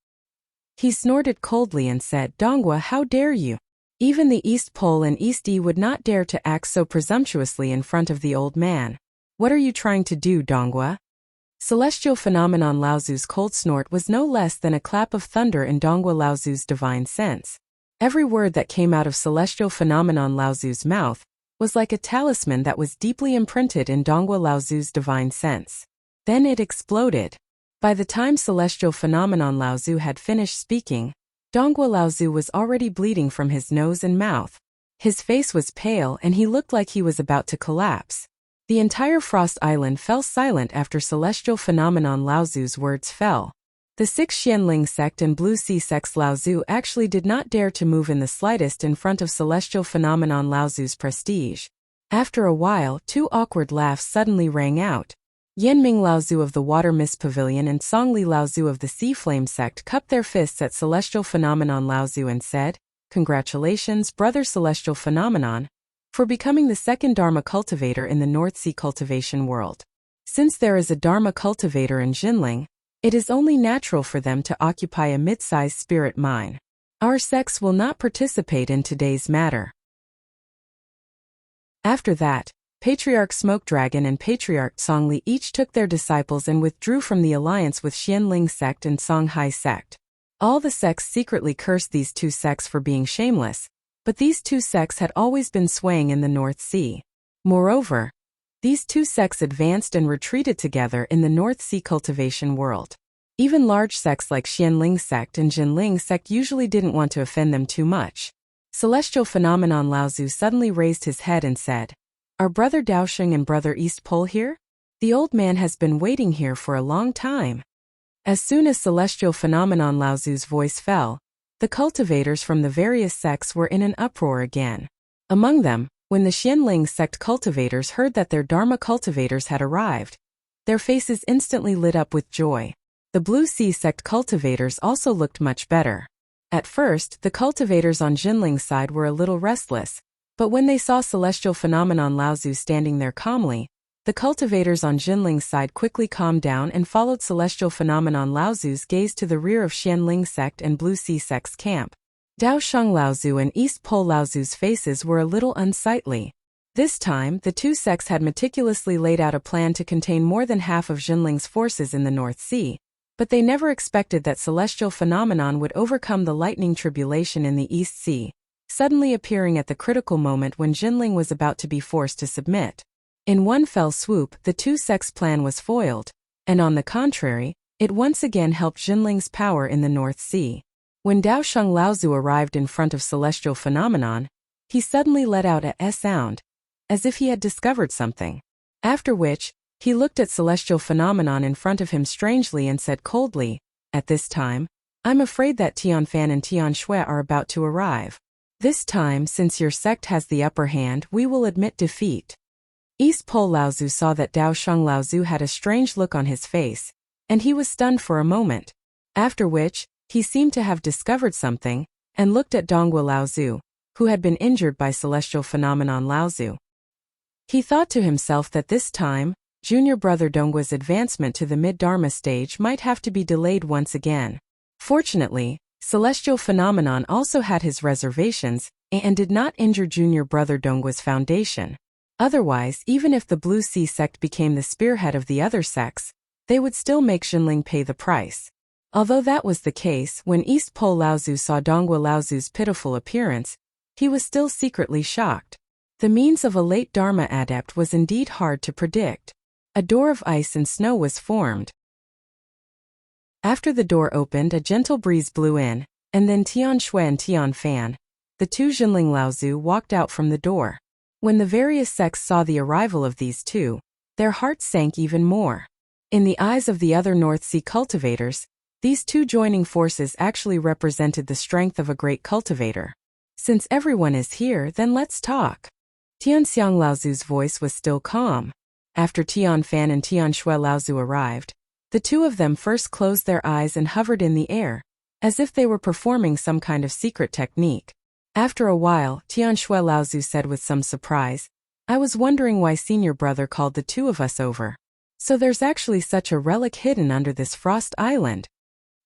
He snorted coldly and said, "Donghua, how dare you? Even the East Pole and East E would not dare to act so presumptuously in front of the old man. What are you trying to do, Donghua?" Celestial Phenomenon Laozu's cold snort was no less than a clap of thunder in Donghua Laozu's divine sense. Every word that came out of Celestial Phenomenon Laozu's mouth was like a talisman that was deeply imprinted in Donghua Laozu's divine sense. Then it exploded. By the time Celestial Phenomenon Laozu had finished speaking, Donghua Laozu was already bleeding from his nose and mouth. His face was pale and he looked like he was about to collapse. The entire Frost Island fell silent after Celestial Phenomenon Laozu's words fell. The 6 Xianling sect and Blue Sea sect's Laozu actually did not dare to move in the slightest in front of Celestial Phenomenon Laozu's prestige. After a while, 2 awkward laughs suddenly rang out. Yanming Laozu of the Water Mist Pavilion and Songli Laozu of the Sea Flame sect cupped their fists at Celestial Phenomenon Laozu and said, "Congratulations, Brother Celestial Phenomenon, for becoming the 2nd Dharma cultivator in the North Sea cultivation world. Since there is a Dharma cultivator in Jinling, it is only natural for them to occupy a mid-sized spirit mine. Our sects will not participate in today's matter." After that, Patriarch Smoke Dragon and Patriarch Songli each took their disciples and withdrew from the alliance with Xianling sect and Songhai sect. All the sects secretly cursed these 2 sects for being shameless, but these 2 sects had always been swaying in the North Sea. Moreover, these 2 sects advanced and retreated together in the North Sea cultivation world. Even large sects like Xianling sect and Jinling sect usually didn't want to offend them too much. Celestial Phenomenon Laozu suddenly raised his head and said, "Are Brother Daosheng and Brother East Pole here?" The old man has been waiting here for a long time. As soon as celestial phenomenon Laozu's voice fell, the cultivators from the various sects were in an uproar again. Among them, when the Xianling sect cultivators heard that their Dharma cultivators had arrived, their faces instantly lit up with joy. The Blue Sea sect cultivators also looked much better. At first, the cultivators on Jinling's side were a little restless, but when they saw celestial phenomenon Laozu standing there calmly, the cultivators on Jinling's side quickly calmed down and followed celestial phenomenon Laozu's gaze to the rear of Xianling sect and Blue Sea sect's camp. Daosheng Laozu and East Pole Laozu's faces were a little unsightly. This time, the two sects had meticulously laid out a plan to contain more than half of Jinling's forces in the North Sea, but they never expected that celestial phenomenon would overcome the lightning tribulation in the East Sea, suddenly appearing at the critical moment when Jinling was about to be forced to submit. In one fell swoop, the two sects' plan was foiled, and on the contrary, it once again helped Jinling's power in the North Sea. When Daosheng Laozu arrived in front of celestial phenomenon, he suddenly let out a sound, as if he had discovered something. After which, he looked at celestial phenomenon in front of him strangely and said coldly, "At this time, I'm afraid that Tianfan and Tianshui are about to arrive. This time, since your sect has the upper hand, we will admit defeat." East Pole Laozu saw that Daosheng Laozu had a strange look on his face, and he was stunned for a moment. After which, he seemed to have discovered something, and looked at Donghua Laozu, who had been injured by celestial phenomenon Laozu. He thought to himself that this time, junior brother Donghua's advancement to the mid-Dharma stage might have to be delayed once again. Fortunately, celestial phenomenon also had his reservations, and did not injure junior brother Donghua's foundation. Otherwise, even if the Blue Sea sect became the spearhead of the other sects, they would still make Jinling pay the price. Although that was the case, when East Pole Laozu saw Donghua Laozu's pitiful appearance, he was still secretly shocked. The means of a late Dharma adept was indeed hard to predict. A door of ice and snow was formed. After the door opened, a gentle breeze blew in, and then Tianshui and Tianfan, the two Jinling Laozu, walked out from the door. When the various sects saw the arrival of these two, their hearts sank even more. In the eyes of the other North Sea cultivators, these two joining forces actually represented the strength of a great cultivator. "Since everyone is here, then let's talk." Tianxiang Laozu's voice was still calm. After Tianfan and Tianshui Laozu arrived, the two of them first closed their eyes and hovered in the air, as if they were performing some kind of secret technique. After a while, Tianshui Laozu said with some surprise, "I was wondering why senior brother called the two of us over. So there's actually such a relic hidden under this frost island."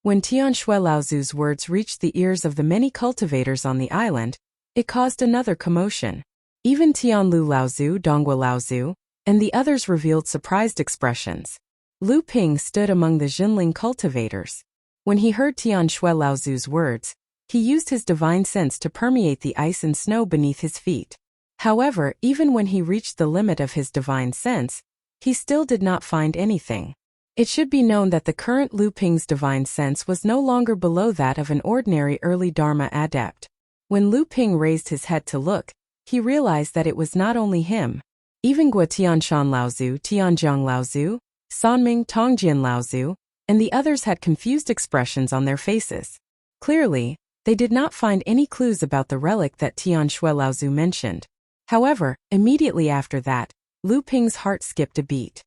When Tianshui Laozu's words reached the ears of the many cultivators on the island, it caused another commotion. Even Tianlu Laozu, Donghua Laozu, and the others revealed surprised expressions. Lu Ping stood among the Jinling cultivators. When he heard Tianshui Laozu's words, he used his divine sense to permeate the ice and snow beneath his feet. However, even when he reached the limit of his divine sense, he still did not find anything. It should be known that the current Lu Ping's divine sense was no longer below that of an ordinary early Dharma adept. When Lu Ping raised his head to look, he realized that it was not only him. Even Gua Tianshan Laozu, Tianjiang Laozu, Sanming Tongjian Laozu, and the others had confused expressions on their faces. Clearly, they did not find any clues about the relic that Tianshui Laozu mentioned. However, immediately after that, Lu Ping's heart skipped a beat.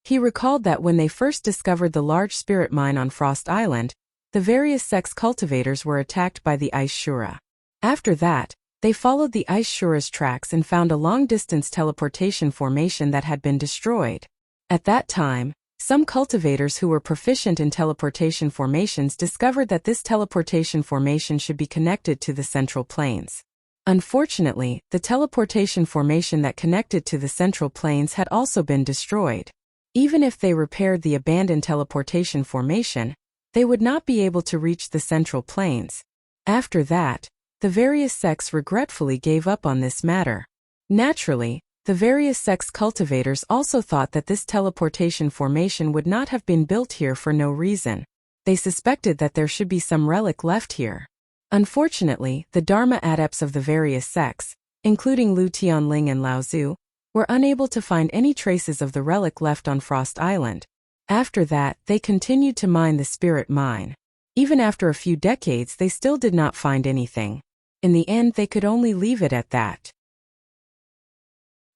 He recalled that when they first discovered the large spirit mine on Frost Island, the various sects cultivators were attacked by the Ice Shura. After that, they followed the Ice Shura's tracks and found a long-distance teleportation formation that had been destroyed. At that time, some cultivators who were proficient in teleportation formations discovered that this teleportation formation should be connected to the central plains. Unfortunately, the teleportation formation that connected to the central plains had also been destroyed. Even if they repaired the abandoned teleportation formation, they would not be able to reach the central plains. After that, the various sects regretfully gave up on this matter. Naturally, the various sects cultivators also thought that this teleportation formation would not have been built here for no reason. They suspected that there should be some relic left here. Unfortunately, the Dharma adepts of the various sects, including Lu Tianling and Laozu, were unable to find any traces of the relic left on Frost Island. After that, they continued to mine the spirit mine. Even after a few decades, they still did not find anything. In the end, they could only leave it at that.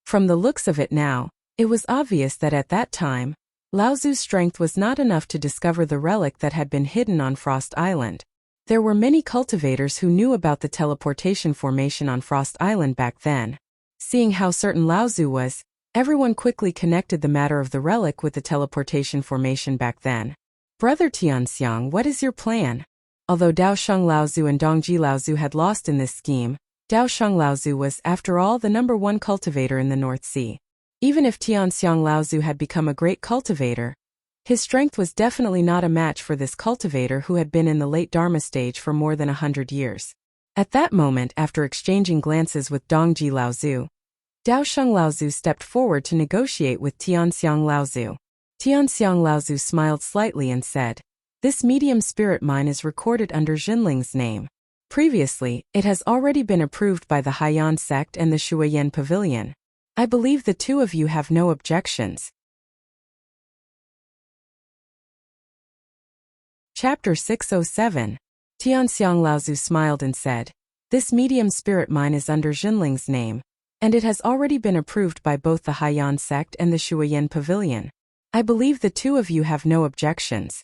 From the looks of it now, it was obvious that at that time, Laozu's strength was not enough to discover the relic that had been hidden on Frost Island. There were many cultivators who knew about the teleportation formation on Frost Island back then. Seeing how certain Laozu was, everyone quickly connected the matter of the relic with the teleportation formation back then. Brother Tianxiang, what is your plan? Although Daosheng Laozu and Dongji Laozu had lost in this scheme, Daosheng Laozu was, after all, the #1 cultivator in the North Sea. Even if Tianxiang Laozu had become a great cultivator, his strength was definitely not a match for this cultivator who had been in the late Dharma stage for more than 100 years. At that moment, after exchanging glances with Dongji Laozu, Daosheng Laozu stepped forward to negotiate with Tianxiang Laozu. Tianxiang Laozu smiled slightly and said, "This medium spirit mine is recorded under Jinling's name. Previously, it has already been approved by the Haiyan sect and the Shuoyan Pavilion. I believe the two of you have no objections." Chapter 607. Tianxiang Laozu smiled and said, "This medium spirit mine is under Jinling's name, and it has already been approved by both the Haiyan sect and the Shuoyan Pavilion. I believe the two of you have no objections."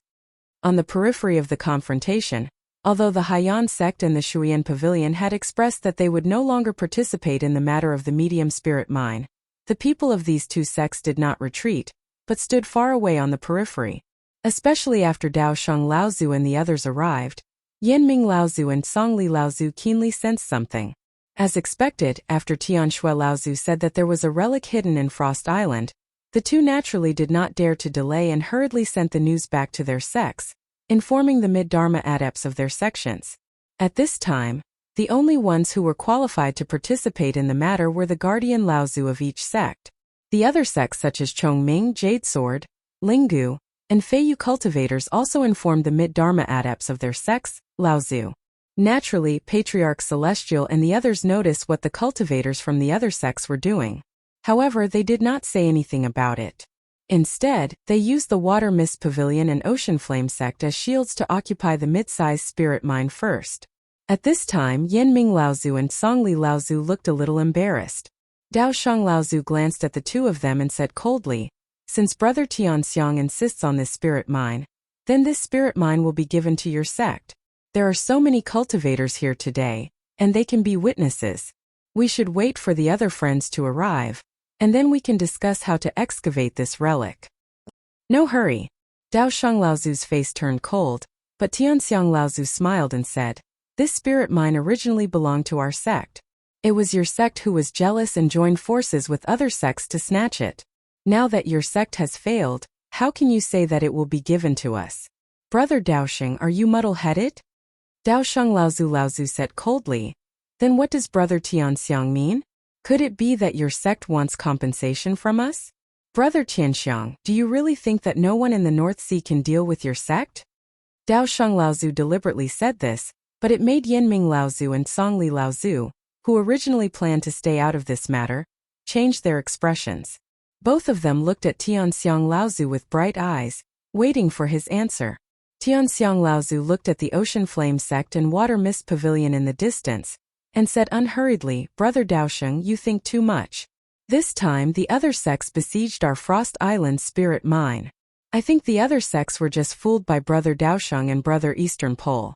On the periphery of the confrontation, although the Haiyan sect and the Shuoyan Pavilion had expressed that they would no longer participate in the matter of the medium spirit mine, the people of these two sects did not retreat, but stood far away on the periphery. Especially after Daosheng Laozu and the others arrived, Yanming Laozu and Songli Laozu keenly sensed something. As expected, after Tianshui Laozu said that there was a relic hidden in Frost Island, the two naturally did not dare to delay and hurriedly sent the news back to their sects, informing the mid-Dharma adepts of their sections. At this time, the only ones who were qualified to participate in the matter were the guardian Laozu of each sect. The other sects such as Chongming, Jade Sword, Linggu, and Feiyu cultivators also informed the mid-Dharma adepts of their sects, Laozu. Naturally, Patriarch Celestial and the others noticed what the cultivators from the other sects were doing. However, they did not say anything about it. Instead, they used the Water Mist Pavilion and Ocean Flame sect as shields to occupy the mid-sized spirit mine first. At this time, Yanming Laozu and Songli Laozu looked a little embarrassed. Daosheng Laozu glanced at the two of them and said coldly, "Since Brother Tianxiang insists on this spirit mine, then this spirit mine will be given to your sect. There are so many cultivators here today, and they can be witnesses. We should wait for the other friends to arrive, and then we can discuss how to excavate this relic." "No hurry." Daosheng Laozu's face turned cold, but Tianxiang Laozu smiled and said, "This spirit mine originally belonged to our sect. It was your sect who was jealous and joined forces with other sects to snatch it. Now that your sect has failed, how can you say that it will be given to us? Brother Daosheng, are you muddle-headed?" Daosheng Laozu said coldly, "Then what does Brother Tianxiang mean? Could it be that your sect wants compensation from us? Brother Tianxiang, do you really think that no one in the North Sea can deal with your sect?" Daosheng Laozu deliberately said this, but it made Yanming Laozu and Songli Laozu, who originally planned to stay out of this matter, change their expressions. Both of them looked at Tianxiang Laozu with bright eyes, waiting for his answer. Tianxiang Laozu looked at the Ocean Flame sect and Water Mist Pavilion in the distance, and said unhurriedly, "Brother Daosheng, you think too much. This time the other sects besieged our Frost Island spirit mine. I think the other sects were just fooled by Brother Daosheng and Brother Eastern Pole.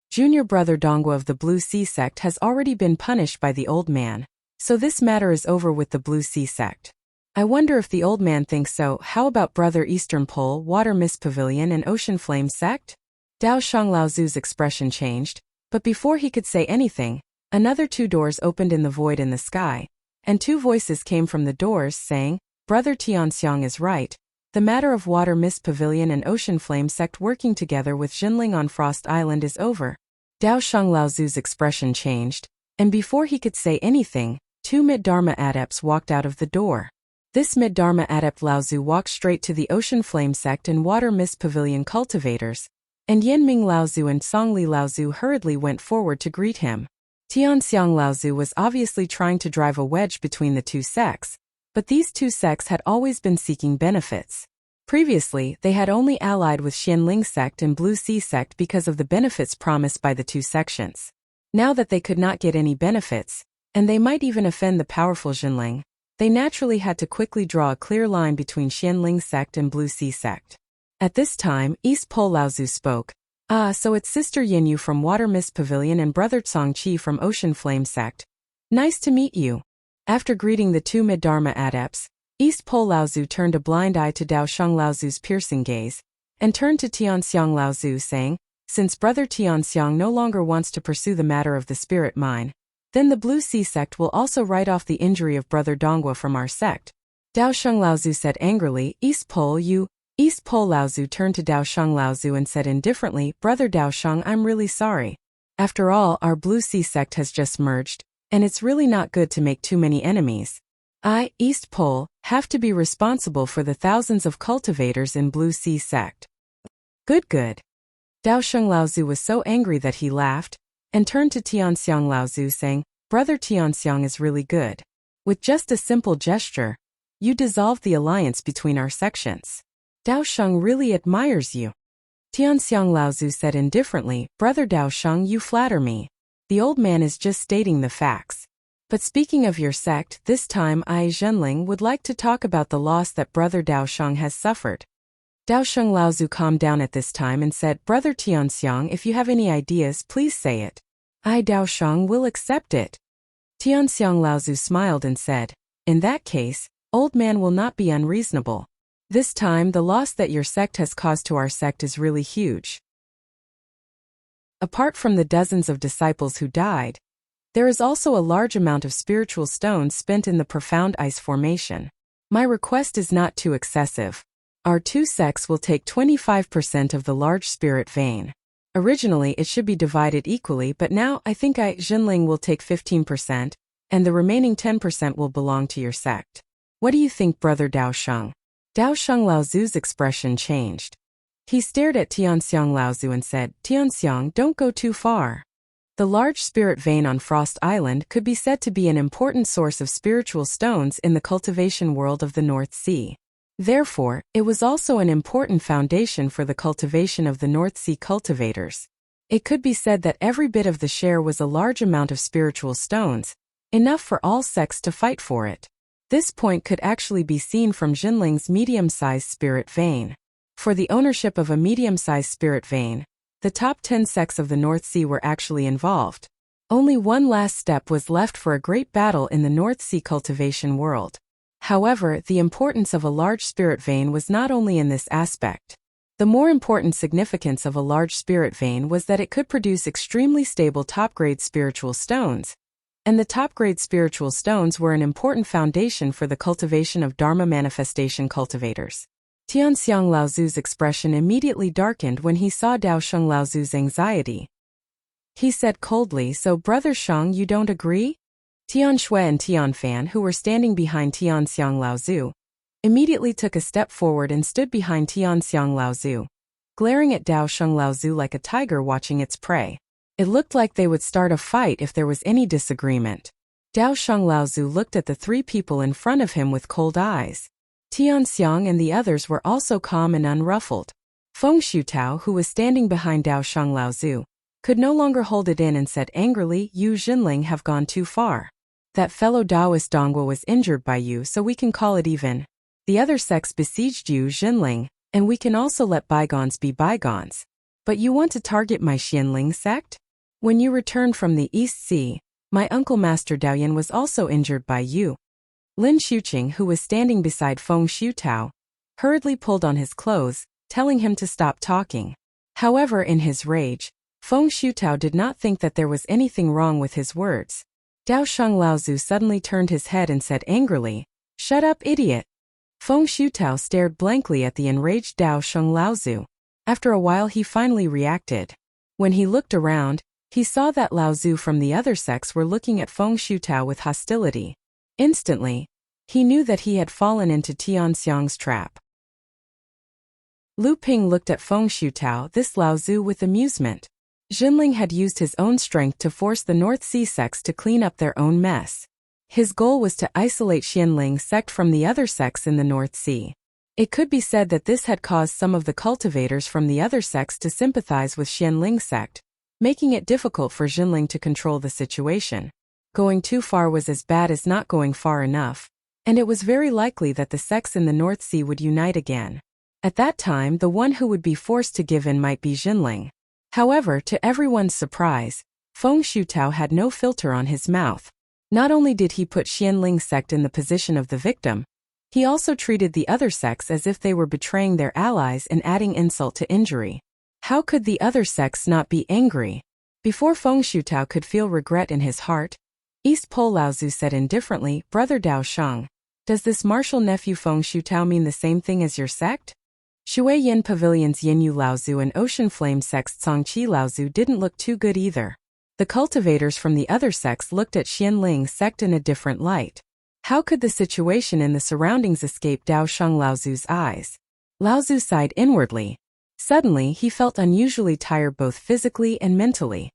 Junior Brother Dongwa of the Blue Sea sect has already been punished by the old man, so this matter is over with the Blue Sea sect. I wonder if the old man thinks so. How about Brother Eastern Pole, Water Mist Pavilion and Ocean Flame sect?" Daosheng Laozu's expression changed, but before he could say anything, another two doors opened in the void in the sky, and two voices came from the doors saying, "Brother Tianxiang is right. The matter of Water Mist Pavilion and Ocean Flame sect working together with Jinling on Frost Island is over." Daosheng Laozu's expression changed, and before he could say anything, two mid-Dharma adepts walked out of the door. This mid-Dharma adept Laozu walked straight to the Ocean Flame sect and Water Mist Pavilion cultivators, and Yanming Laozu and Songli Laozu hurriedly went forward to greet him. Tianxiang Laozu was obviously trying to drive a wedge between the two sects, but these two sects had always been seeking benefits. Previously, they had only allied with Xianling sect and Blue Sea sect because of the benefits promised by the two sections. Now that they could not get any benefits, and they might even offend the powerful Jinling, they naturally had to quickly draw a clear line between Xianling sect and Blue Sea sect. At this time, East Pole Laozu spoke. "Ah, so it's Sister Yinyu from Water Mist Pavilion and Brother Tsong Qi from Ocean Flame sect. Nice to meet you." After greeting the two mid-dharma adepts, East Pole Laozu turned a blind eye to Dao Sheng Laozu's piercing gaze, and turned to Tianxiang Laozu saying, "Since Brother Tianxiang no longer wants to pursue the matter of the spirit mine, then the Blue Sea sect will also write off the injury of Brother Donghua from our sect." Dao Sheng Laozu said angrily, East Pole Laozu turned to Dao Sheng Laozu and said indifferently, "Brother Dao Sheng, I'm really sorry. After all, our Blue Sea sect has just merged, and it's really not good to make too many enemies. I, East Pole, have to be responsible for the thousands of cultivators in Blue Sea sect." Good. Dao Sheng Laozu was so angry that he laughed, and turned to Tianxiang Laozu saying, "Brother Tianxiang is really good. With just a simple gesture, you dissolved the alliance between our sections. Dao Sheng really admires you." Tianxiang Laozu said indifferently, "Brother Dao Sheng, you flatter me. The old man is just stating the facts. But speaking of your sect, this time I, Zhenling, would like to talk about the loss that Brother Dao Sheng has suffered." Dao Sheng Laozu calmed down at this time and said, "Brother Tianxiang, if you have any ideas, please say it. I, Dao Sheng, will accept it." Tianxiang Laozu smiled and said, "In that case, old man will not be unreasonable. This time the loss that your sect has caused to our sect is really huge. Apart from the dozens of disciples who died, there is also a large amount of spiritual stones spent in the profound ice formation. My request is not too excessive. Our two sects will take 25% of the large spirit vein. Originally it should be divided equally, but now I think I, Jinling, will take 15%, and the remaining 10% will belong to your sect. What do you think, Brother Dao Sheng?" Dao Sheng Laozu's expression changed. He stared at Tianxiang Laozu and said, "Tianxiang, don't go too far. The large spirit vein on Frost Island could be said to be an important source of spiritual stones in the cultivation world of the North Sea. Therefore, it was also an important foundation for the cultivation of the North Sea cultivators. It could be said that every bit of the share was a large amount of spiritual stones, enough for all sects to fight for it. This point could actually be seen from Jinling's medium-sized spirit vein. For the ownership of a medium-sized spirit vein, the top 10 sects of the North Sea were actually involved. Only one last step was left for a great battle in the North Sea cultivation world. However, the importance of a large spirit vein was not only in this aspect. The more important significance of a large spirit vein was that it could produce extremely stable top-grade spiritual stones, and the top-grade spiritual stones were an important foundation for the cultivation of Dharma manifestation cultivators. Tianxiang Laozu's expression immediately darkened when he saw Dao Sheng Laozu's anxiety. He said coldly, "So Brother Sheng, you don't agree?" Tian Shui and Tian Fan, who were standing behind Tianxiang Laozu, immediately took a step forward and stood behind Tianxiang Laozu, glaring at Dao Sheng Laozu like a tiger watching its prey. It looked like they would start a fight if there was any disagreement. Dao Sheng Laozu looked at the three people in front of him with cold eyes. Tianxiang and the others were also calm and unruffled. Feng Shutao, who was standing behind Dao Sheng Laozu, could no longer hold it in and said angrily, "You Jinling have gone too far. That fellow Taoist Donghua was injured by you, so we can call it even. The other sects besieged you, Jinling, and we can also let bygones be bygones. But you want to target my Xianling sect? When you returned from the East Sea, my uncle Master Daoyan was also injured by you." Lin Xuqing, who was standing beside Feng Shutao, hurriedly pulled on his clothes, telling him to stop talking. However, in his rage, Feng Shutao did not think that there was anything wrong with his words. Dao Sheng Laozu suddenly turned his head and said angrily, "Shut up, idiot." Feng Shutao stared blankly at the enraged Dao Sheng Laozu. After a while he finally reacted. When he looked around, he saw that Laozu from the other sects were looking at Feng Shutao with hostility. Instantly, he knew that he had fallen into Tianxiang's trap. Lu Ping looked at Feng Shutao, this Laozu, with amusement. Jinling had used his own strength to force the North Sea sects to clean up their own mess. His goal was to isolate Xianling sect from the other sects in the North Sea. It could be said that this had caused some of the cultivators from the other sects to sympathize with Xianling sect, making it difficult for Jinling to control the situation. Going too far was as bad as not going far enough, and it was very likely that the sects in the North Sea would unite again. At that time, the one who would be forced to give in might be Jinling. However, to everyone's surprise, Feng Shutao had no filter on his mouth. Not only did he put Xianling sect in the position of the victim, he also treated the other sects as if they were betraying their allies and adding insult to injury. How could the other sects not be angry? Before Feng Shutao could feel regret in his heart, East Pole Laozu said indifferently, "Brother Dao Sheng, does this martial nephew Feng Shutao mean the same thing as your sect?" Shui Yin Pavilion's Yinyu Laozu and Ocean Flame sect's Congqi Laozu didn't look too good either. The cultivators from the other sects looked at Xianling sect in a different light. How could the situation in the surroundings escape Dao Sheng Laozu's eyes? Laozu sighed inwardly. Suddenly, he felt unusually tired both physically and mentally.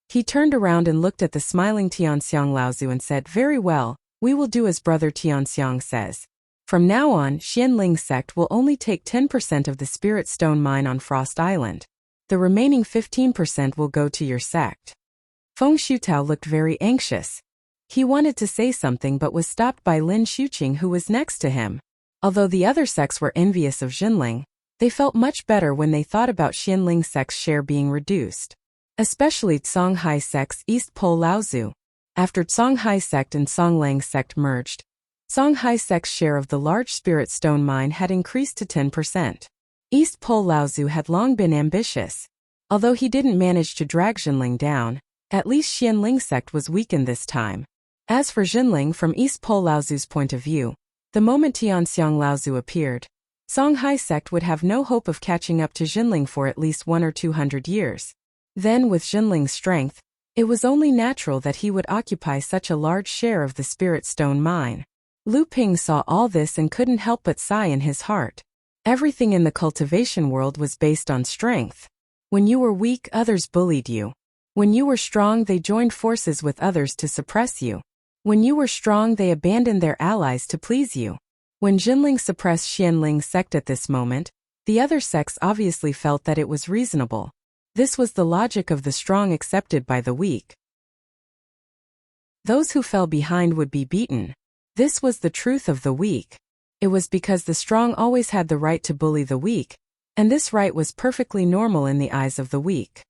He turned around and looked at the smiling Tianxiang Laozu and said, "Very well, we will do as Brother Tianxiang says. From now on, Xianling sect will only take 10% of the Spirit Stone mine on Frost Island. The remaining 15% will go to your sect." Feng Shutao looked very anxious. He wanted to say something but was stopped by Lin Xuqing, who was next to him. Although the other sects were envious of Jinling, they felt much better when they thought about Xianling sect's share being reduced. Especially Songhai sect's East Pole Laozu. After Songhai sect and Songlang sect merged, Songhai sect's share of the large Spirit Stone mine had increased to 10%. East Pole Laozu had long been ambitious. Although he didn't manage to drag Jinling down, at least Xianling sect was weakened this time. As for Jinling, from East Pole Laozu's point of view, the moment Tianxiang Laozu appeared, Songhai sect would have no hope of catching up to Jinling for at least 100 or 200 years. Then, with Jinling's strength, it was only natural that he would occupy such a large share of the Spirit Stone mine. Lu Ping saw all this and couldn't help but sigh in his heart. Everything in the cultivation world was based on strength. When you were weak, others bullied you. When you were strong, they joined forces with others to suppress you. When you were strong, they abandoned their allies to please you. When Jinling suppressed Xianling sect at this moment, the other sects obviously felt that it was reasonable. This was the logic of the strong accepted by the weak. Those who fell behind would be beaten. This was the truth of the weak. It was because the strong always had the right to bully the weak, and this right was perfectly normal in the eyes of the weak.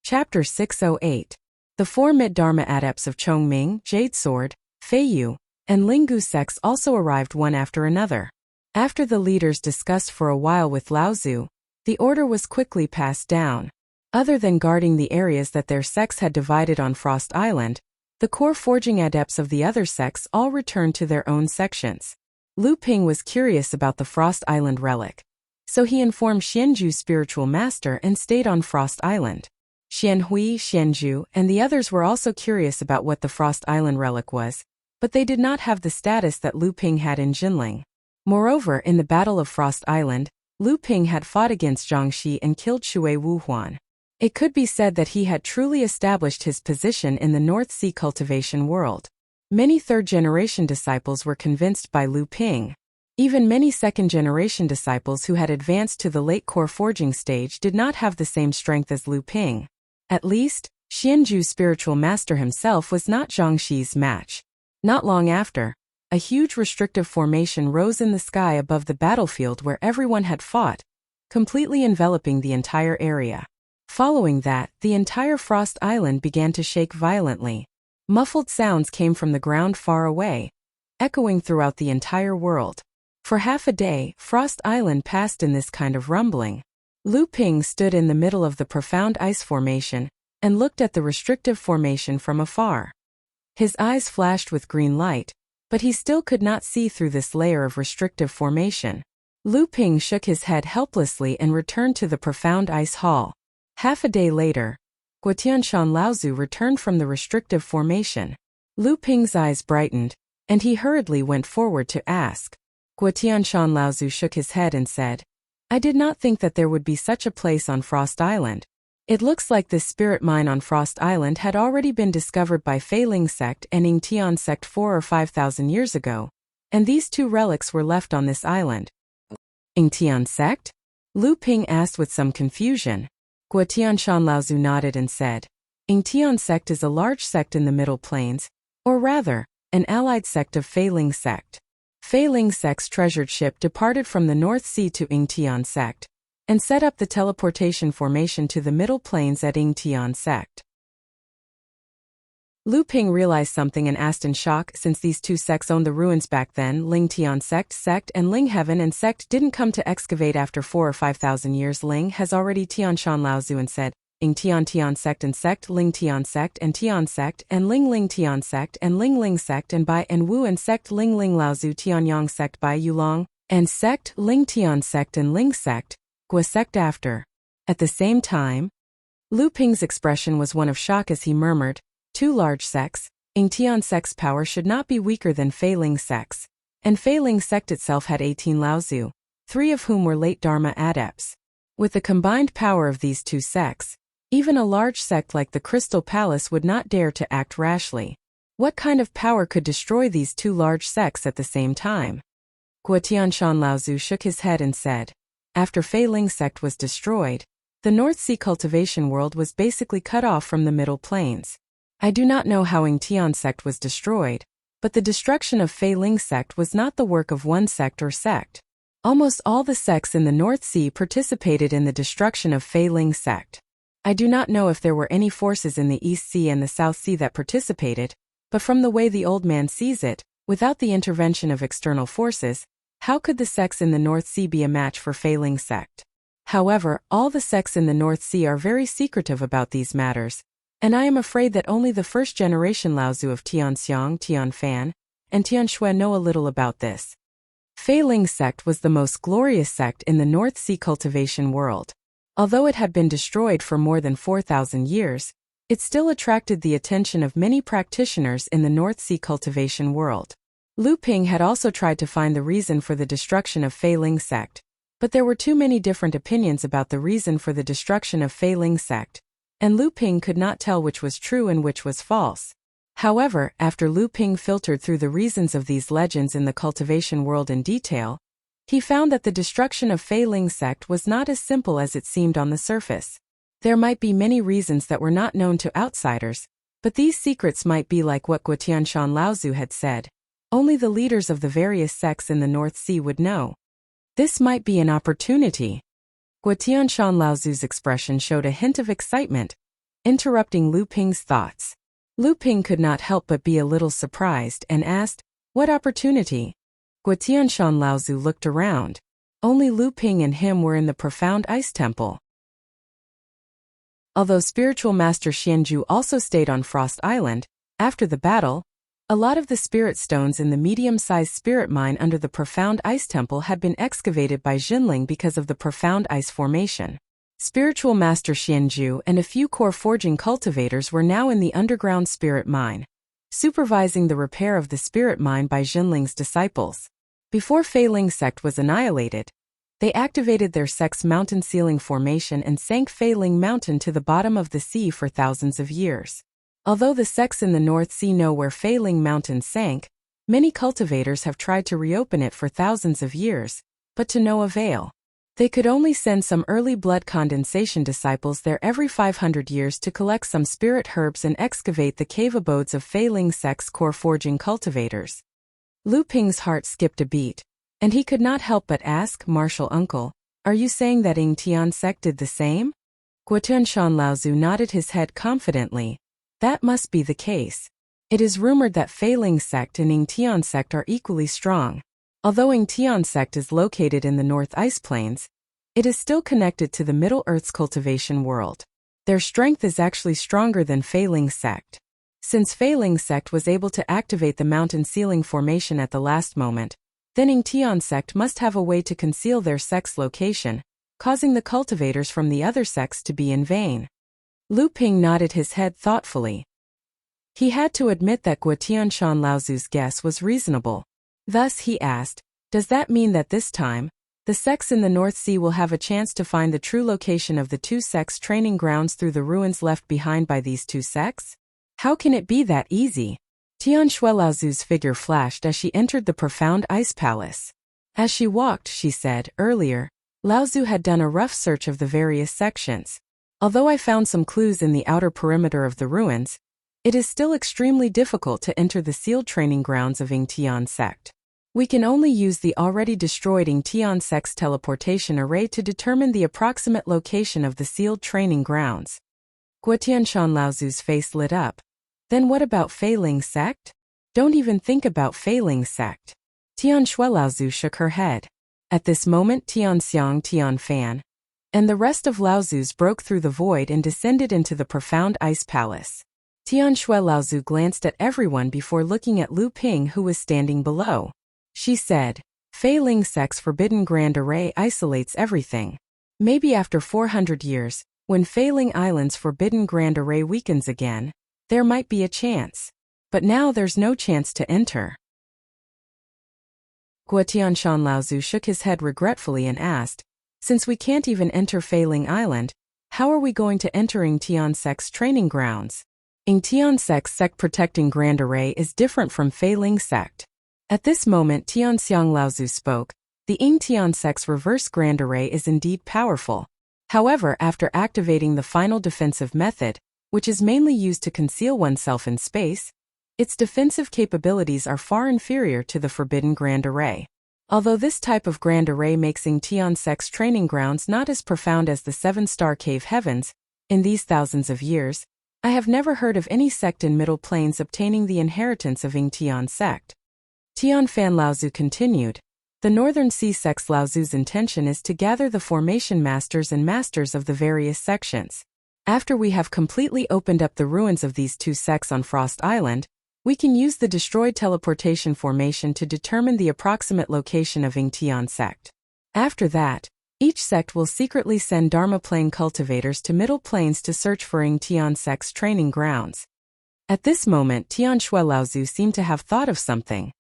Chapter 608. The four mid-Dharma adepts of Chongming, Jade Sword, Feiyu, and Linggu sects also arrived one after another. After the leaders discussed for a while with Laozu, the order was quickly passed down. Other than guarding the areas that their sects had divided on Frost Island, the core forging adepts of the other sects all returned to their own sections. Lu Ping was curious about the Frost Island relic, so he informed Xianju's spiritual master and stayed on Frost Island. Xianhui, Xianju, and the others were also curious about what the Frost Island relic was, but they did not have the status that Lu Ping had in Jinling. Moreover, in the Battle of Frost Island, Lu Ping had fought against Zhangxi and killed Shui Wuhuan. It could be said that he had truly established his position in the North Sea cultivation world. Many third-generation disciples were convinced by Lu Ping. Even many second-generation disciples who had advanced to the late core forging stage did not have the same strength as Lu Ping. At least, Xianju's spiritual master himself was not Zhangxi's match. Not long after, a huge restrictive formation rose in the sky above the battlefield where everyone had fought, completely enveloping the entire area. Following that, the entire Frost Island began to shake violently. Muffled sounds came from the ground far away, echoing throughout the entire world. For half a day, Frost Island passed in this kind of rumbling. Lu Ping stood in the middle of the profound ice formation and looked at the restrictive formation from afar. His eyes flashed with green light, but he still could not see through this layer of restrictive formation. Lu Ping shook his head helplessly and returned to the profound ice hall. Half a day later, Guotianshan Laozu returned from the restrictive formation. Lu Ping's eyes brightened, and he hurriedly went forward to ask. Guotianshan Laozu shook his head and said, I did not think that there would be such a place on Frost Island. It looks like this spirit mine on Frost Island had already been discovered by Fei Ling sect and Ying Tian sect 4 or 5,000 years ago, and these two relics were left on this island. Ying Tian sect? Lu Ping asked with some confusion. Guo Tianshan Laozu nodded and said, Ying Tian sect is a large sect in the Middle Plains, or rather, an allied sect of Fei Ling sect. Fei Ling sect's treasured ship departed from the North Sea to Ying Tian sect, and set up the teleportation formation to the Middle Plains at Ying Tian sect. Lu Ping realized something and asked in shock, since these two sects owned the ruins back then. Ling Tian sect and Ling Heaven and sect didn't come to excavate after 4 or 5,000 years. Ling has already Tianshan Laozu and said, Ying Tian sect and sect, Ling Tian sect and Ling Tian sect and Ling sect and Bai and Wu and sect Ling Laozu Tianyang sect Bai Yulong, and sect Ling Tian sect and Ling sect, Gua sect after. At the same time, Lu Ping's expression was one of shock as he murmured, two large sects, Ying Tian sect's power should not be weaker than Fei Ling sect's, and Fei Ling sect itself had 18 Laozu, 3 of whom were late Dharma adepts. With the combined power of these two sects, even a large sect like the Crystal Palace would not dare to act rashly. What kind of power could destroy these two large sects at the same time? Guo Tianshan Laozu shook his head and said, after Fei Ling sect was destroyed, the North Sea cultivation world was basically cut off from the Middle Plains. I do not know how Ying Tian sect was destroyed, but the destruction of Fei Ling sect was not the work of one sect or sect. Almost all the sects in the North Sea participated in the destruction of Fei Ling sect. I do not know if there were any forces in the East Sea and the South Sea that participated, but from the way the old man sees it, without the intervention of external forces, how could the sects in the North Sea be a match for Fei Ling sect? However, all the sects in the North Sea are very secretive about these matters, and I am afraid that only the first generation Laozu of Tianxiang, Tianfan, and Tianshui know a little about this. Fei Ling sect was the most glorious sect in the North Sea cultivation world. Although it had been destroyed for more than 4,000 years, it still attracted the attention of many practitioners in the North Sea cultivation world. Lu Ping had also tried to find the reason for the destruction of Fei Ling sect, but there were too many different opinions about the reason for the destruction of Fei Ling sect, and Lu Ping could not tell which was true and which was false. However, after Lu Ping filtered through the reasons of these legends in the cultivation world in detail, he found that the destruction of Fei Ling sect was not as simple as it seemed on the surface. There might be many reasons that were not known to outsiders, but these secrets might be like what Guo Tianshan Laozu had said. Only the leaders of the various sects in the North Sea would know. This might be an opportunity. Guo Tianshan Laozu's expression showed a hint of excitement, interrupting Lu Ping's thoughts. Lu Ping could not help but be a little surprised and asked, what opportunity? Guo Tianshan Laozu looked around. Only Lu Ping and him were in the profound ice temple. Although spiritual master Xianju also stayed on Frost Island, after the battle, a lot of the spirit stones in the medium-sized spirit mine under the profound ice temple had been excavated by Jinling because of the profound ice formation. Spiritual master Xianju and a few core forging cultivators were now in the underground spirit mine, supervising the repair of the spirit mine by Jinling's disciples. Before Fei Ling sect was annihilated, they activated their sect's mountain ceiling formation and sank Fei Ling Mountain to the bottom of the sea for thousands of years. Although the sects in the North Sea know where Fei Ling Mountain sank, many cultivators have tried to reopen it for thousands of years, but to no avail. They could only send some early blood condensation disciples there every 500 years to collect some spirit herbs and excavate the cave abodes of Fei Ling sect's core forging cultivators. Lu Ping's heart skipped a beat, and he could not help but ask, Martial Uncle, are you saying that Ying Tian sect did the same? Guo Tianshan Laozu nodded his head confidently. That must be the case. It is rumored that Fei Ling sect and Ying Tian sect are equally strong. Although Ying Tian sect is located in the North Ice Plains, it is still connected to the Middle Earth's cultivation world. Their strength is actually stronger than Fei Ling sect. Since Fei Ling sect was able to activate the mountain ceiling formation at the last moment, then Ying Tian sect must have a way to conceal their sect's location, causing the cultivators from the other sects to be in vain. Lu Ping nodded his head thoughtfully. He had to admit that Guo Tianshan Laozu's guess was reasonable. Thus he asked, does that mean that this time, The sects in the North Sea will have a chance to find the true location of the two sects' training grounds through the ruins left behind by these two sects? How can it be that easy? Tian Shui Laozu's figure flashed as she entered the profound ice palace. As she walked, she said, earlier, Laozu had done a rough search of the various sections. Although I found some clues in the outer perimeter of the ruins, it is still extremely difficult to enter the sealed training grounds of Yingtian sect. We can only use the already destroyed Yingtian sect's teleportation array to determine the approximate location of the sealed training grounds. Guotianshan Laozu's face lit up. Then what about Fei Ling sect? Don't even think about Fei Ling sect. Tian Shui Laozu shook her head. At this moment Tian Xiang, Tian Fan, and the rest of Laozus broke through the void and descended into the profound ice palace. Tian Shui Laozu glanced at everyone before looking at Lu Ping, who was standing below. She said, Fei Ling sect's forbidden grand array isolates everything. Maybe after 400 years, when Fei Ling Island's forbidden grand array weakens again, there might be a chance. But now there's no chance to enter. Guotianshan Laozu shook his head regretfully and asked, since we can't even enter Fei Ling Island, how are we going to enter Yingtian sect's training grounds? Yingtian sect's sect-protecting grand array is different from Fei Ling sect. At this moment Tian Xiang Laozu spoke. The Yingtian sect's reverse grand array is indeed powerful. However, after activating the final defensive method, which is mainly used to conceal oneself in space, its defensive capabilities are far inferior to the forbidden grand array. Although this type of grand array makes Yingtian sect's training grounds not as profound as the seven-star cave heavens, in these thousands of years, I have never heard of any sect in Middle Plains obtaining the inheritance of Yingtian sect. Tian Fan Laozu continued, the Northern Sea sect's Laozu's intention is to gather the formation masters and masters of the various sections. After we have completely opened up the ruins of these two sects on Frost Island, we can use the destroyed teleportation formation to determine the approximate location of Yingtian sect. After that, each sect will secretly send Dharma Plane cultivators to Middle Plains to search for Yingtian sect's training grounds. At this moment Tian Shui Laozu seemed to have thought of something.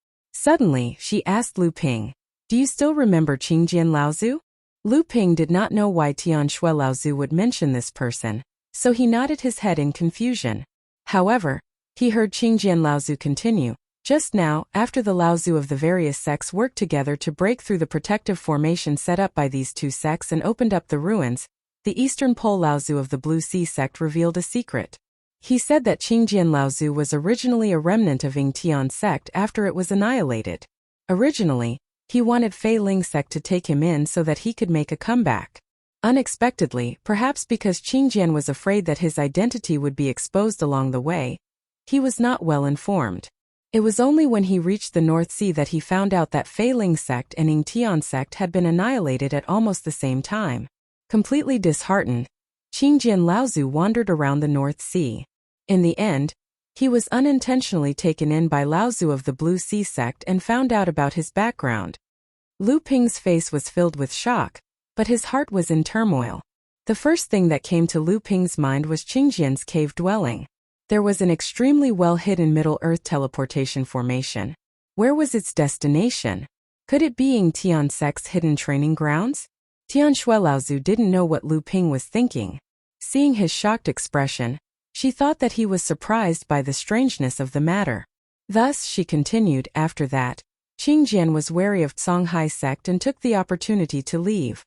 Suddenly, she asked Lu Ping, do you still remember Qingjian Laozu? Lu Ping did not know why Tian Shui Laozu would mention this person, so he nodded his head in confusion. However, he heard Qingjian Laozu continue, just now, after the Laozu of the various sects worked together to break through the protective formation set up by these two sects and opened up the ruins, the Eastern Pole Laozu of the Blue Sea sect revealed a secret. He said that Qingjian Laozu was originally a remnant of Yingtian sect after it was annihilated. Originally, he wanted Fei Ling sect to take him in so that he could make a comeback. Unexpectedly, perhaps because Qingjian was afraid that his identity would be exposed along the way, he was not well informed. It was only when he reached the North Sea that he found out that Fei Ling sect and Yingtian sect had been annihilated at almost the same time. Completely disheartened, Qingjian Laozu wandered around the North Sea. In the end, he was unintentionally taken in by Laozu of the Blue Sea sect and found out about his background. Lu Ping's face was filled with shock, but his heart was in turmoil. The first thing that came to Lu Ping's mind was Qingjian's cave dwelling. There was an extremely well-hidden Middle-earth teleportation formation. Where was its destination? Could it be Yingtian sect's hidden training grounds? Tian Shui Laozu didn't know what Lu Ping was thinking. Seeing his shocked expression, she thought that he was surprised by the strangeness of the matter. Thus, she continued, after that, Qingjian was wary of Songhai sect and took the opportunity to leave.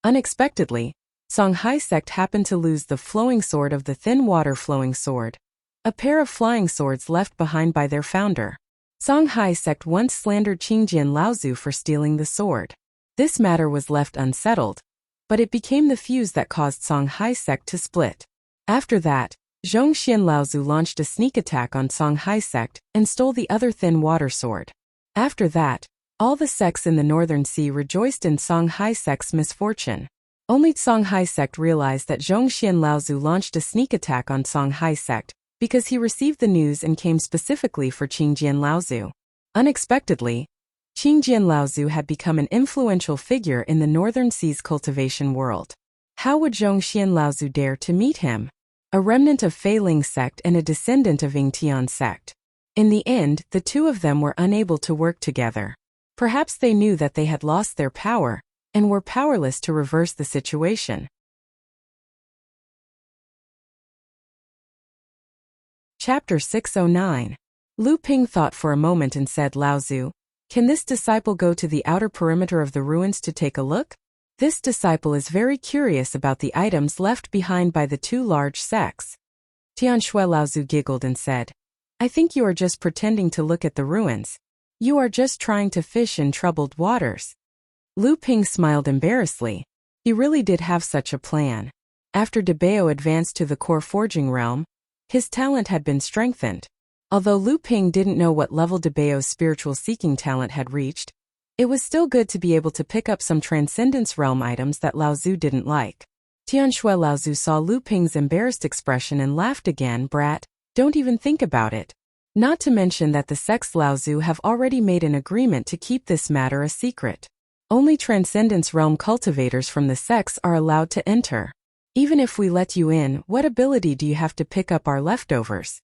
Unexpectedly, Songhai sect happened to lose the flowing sword of the thin water flowing sword, a pair of flying swords left behind by their founder. Songhai sect once slandered Qingjian Laozu for stealing the sword. This matter was left unsettled, but it became the fuse that caused Songhai sect to split. After that, Zhongxian Laozu launched a sneak attack on Songhai sect and stole the other thin water sword. After that, all the sects in the Northern Sea rejoiced in Songhai sect's misfortune. Only Songhai sect realized that Zhongxian Laozu launched a sneak attack on Songhai sect because he received the news and came specifically for Qingjian Laozu. Unexpectedly, Qingjian Laozu had become an influential figure in the Northern Sea's cultivation world. How would Zhongxian Laozu dare to meet him? A remnant of Fei Ling sect and a descendant of Yingtian sect. In the end, the two of them were unable to work together. Perhaps they knew that they had lost their power and were powerless to reverse the situation. Chapter 609. Lu Ping thought for a moment and said, Lao Zu, can this disciple go to the outer perimeter of the ruins to take a look? This disciple is very curious about the items left behind by the two large sects. Tianshui Lao Zu giggled and said, I think you are just pretending to look at the ruins. You are just trying to fish in troubled waters. Lu Ping smiled embarrassedly. He really did have such a plan. After Debao advanced to the core forging realm, his talent had been strengthened. Although Lu Ping didn't know what level Debao's spiritual seeking talent had reached, it was still good to be able to pick up some Transcendence Realm items that Lao Zu didn't like. Tianshui Lao Zu saw Lu Ping's embarrassed expression and laughed again. Brat, don't even think about it. Not to mention that the sects Lao Zu have already made an agreement to keep this matter a secret. Only Transcendence Realm cultivators from the sects are allowed to enter. Even if we let you in, what ability do you have to pick up our leftovers?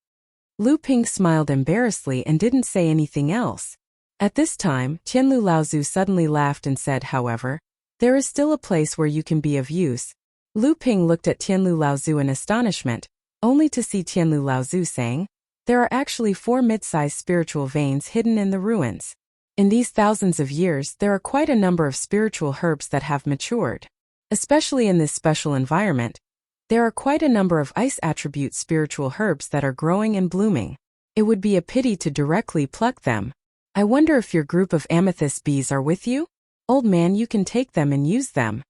Lu Ping smiled embarrassedly and didn't say anything else. At this time, Tianlu Laozu suddenly laughed and said, however, there is still a place where you can be of use. Lu Ping looked at Tianlu Laozu in astonishment, only to see Tianlu Laozu saying, there are actually 4 mid-sized spiritual veins hidden in the ruins. In these thousands of years, there are quite a number of spiritual herbs that have matured. Especially in this special environment, there are quite a number of ice attribute spiritual herbs that are growing and blooming. It would be a pity to directly pluck them. I wonder if your group of amethyst bees are with you? Old man, you can take them and use them.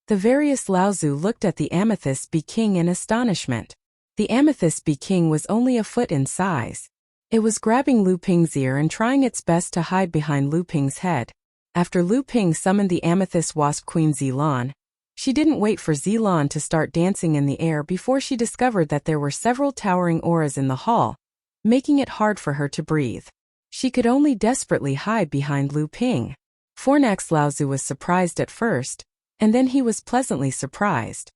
The various Laozu looked at the amethyst bee king in astonishment. The amethyst bee king was only a foot in size. It was grabbing Lu Ping's ear and trying its best to hide behind Lu Ping's head. After Lu Ping summoned the amethyst wasp queen Zilan, she didn't wait for Zilan to start dancing in the air before she discovered that there were several towering auras in the hall, making it hard for her to breathe. She could only desperately hide behind Lu Ping. Fornax Laozu was surprised at first, and then he was pleasantly surprised.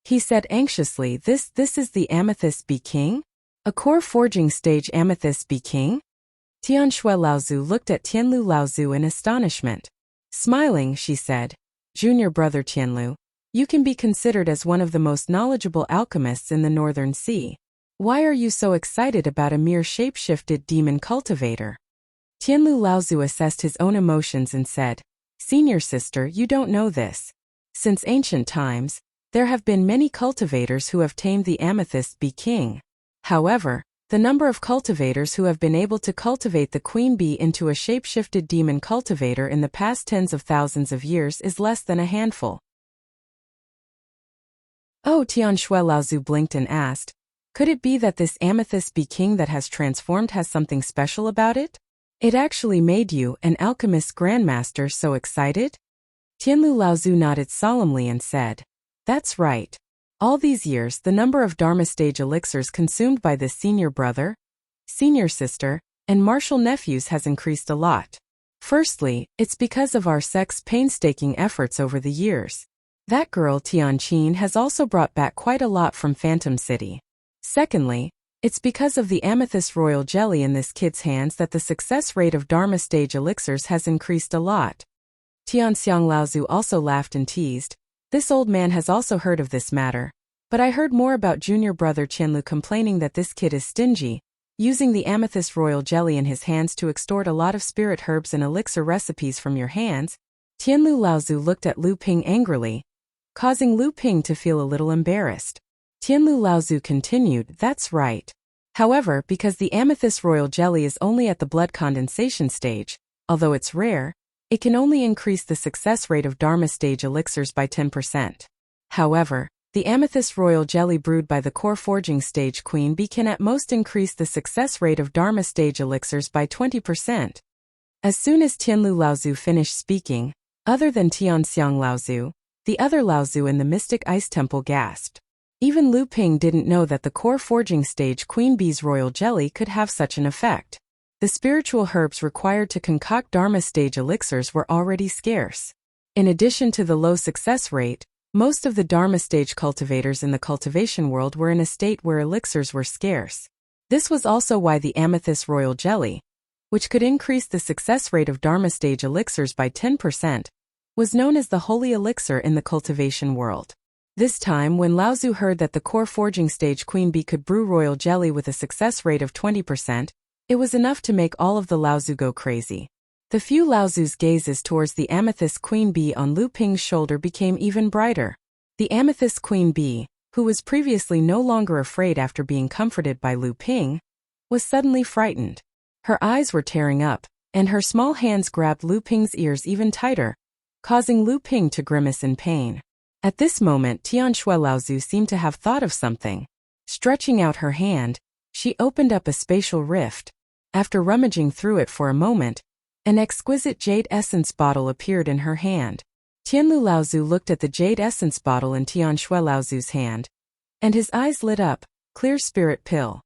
He said anxiously, This is the amethyst bee king? A core forging stage amethyst bee king? Tianshui Laozu looked at Tianlu Laozu in astonishment. Smiling, she said, Junior brother Tianlu, you can be considered as one of the most knowledgeable alchemists in the Northern Sea. Why are you so excited about a mere shape-shifted demon cultivator? Tianlu Laozu assessed his own emotions and said, Senior sister, you don't know this. Since ancient times, there have been many cultivators who have tamed the amethyst bee king. However, the number of cultivators who have been able to cultivate the queen bee into a shape-shifted demon cultivator in the past tens of thousands of years is less than a handful. Oh, Tianshui Laozu blinked and asked, could it be that this amethyst bee king that has transformed has something special about it? It actually made you, an alchemist grandmaster, so excited? Tianlu Laozu nodded solemnly and said, that's right. All these years, the number of Dharma stage elixirs consumed by this senior brother, senior sister, and martial nephews has increased a lot. Firstly, it's because of our sect's painstaking efforts over the years. That girl Tianqin has also brought back quite a lot from Phantom City. Secondly, it's because of the amethyst royal jelly in this kid's hands that the success rate of Dharma stage elixirs has increased a lot. Tianxiang Laozu also laughed and teased, this old man has also heard of this matter, but I heard more about junior brother Tianlu complaining that this kid is stingy, using the amethyst royal jelly in his hands to extort a lot of spirit herbs and elixir recipes from your hands. Tianlu Laozu looked at Lu Ping angrily, causing Lu Ping to feel a little embarrassed. Tianlu Laozu continued, that's right. However, because the amethyst royal jelly is only at the blood condensation stage, although it's rare, it can only increase the success rate of Dharma stage elixirs by 10%. However, the amethyst royal jelly brewed by the core forging stage queen bee can at most increase the success rate of Dharma stage elixirs by 20%. As soon as Tianlu Laozu finished speaking, other than Tianxiang Laozu, the other Laozu in the Mystic Ice Temple gasped. Even Lu Ping didn't know that the core forging stage queen bee's royal jelly could have such an effect. The spiritual herbs required to concoct Dharma stage elixirs were already scarce. In addition to the low success rate, most of the Dharma stage cultivators in the cultivation world were in a state where elixirs were scarce. This was also why the amethyst royal jelly, which could increase the success rate of Dharma stage elixirs by 10%, was known as the holy elixir in the cultivation world. This time, when Laozu heard that the core forging stage queen bee could brew royal jelly with a success rate of 20%, it was enough to make all of the Laozu go crazy. The few Laozu's gazes towards the amethyst queen bee on Lu Ping's shoulder became even brighter. The amethyst queen bee, who was previously no longer afraid after being comforted by Lu Ping, was suddenly frightened. Her eyes were tearing up, and her small hands grabbed Lu Ping's ears even tighter, causing Lu Ping to grimace in pain. At this moment, Tianshui Laozu seemed to have thought of something. Stretching out her hand, she opened up a spatial rift. After rummaging through it for a moment, an exquisite jade essence bottle appeared in her hand. Tianlu Laozu looked at the jade essence bottle in Tianshui Laozu's hand, and his eyes lit up. Clear spirit pill.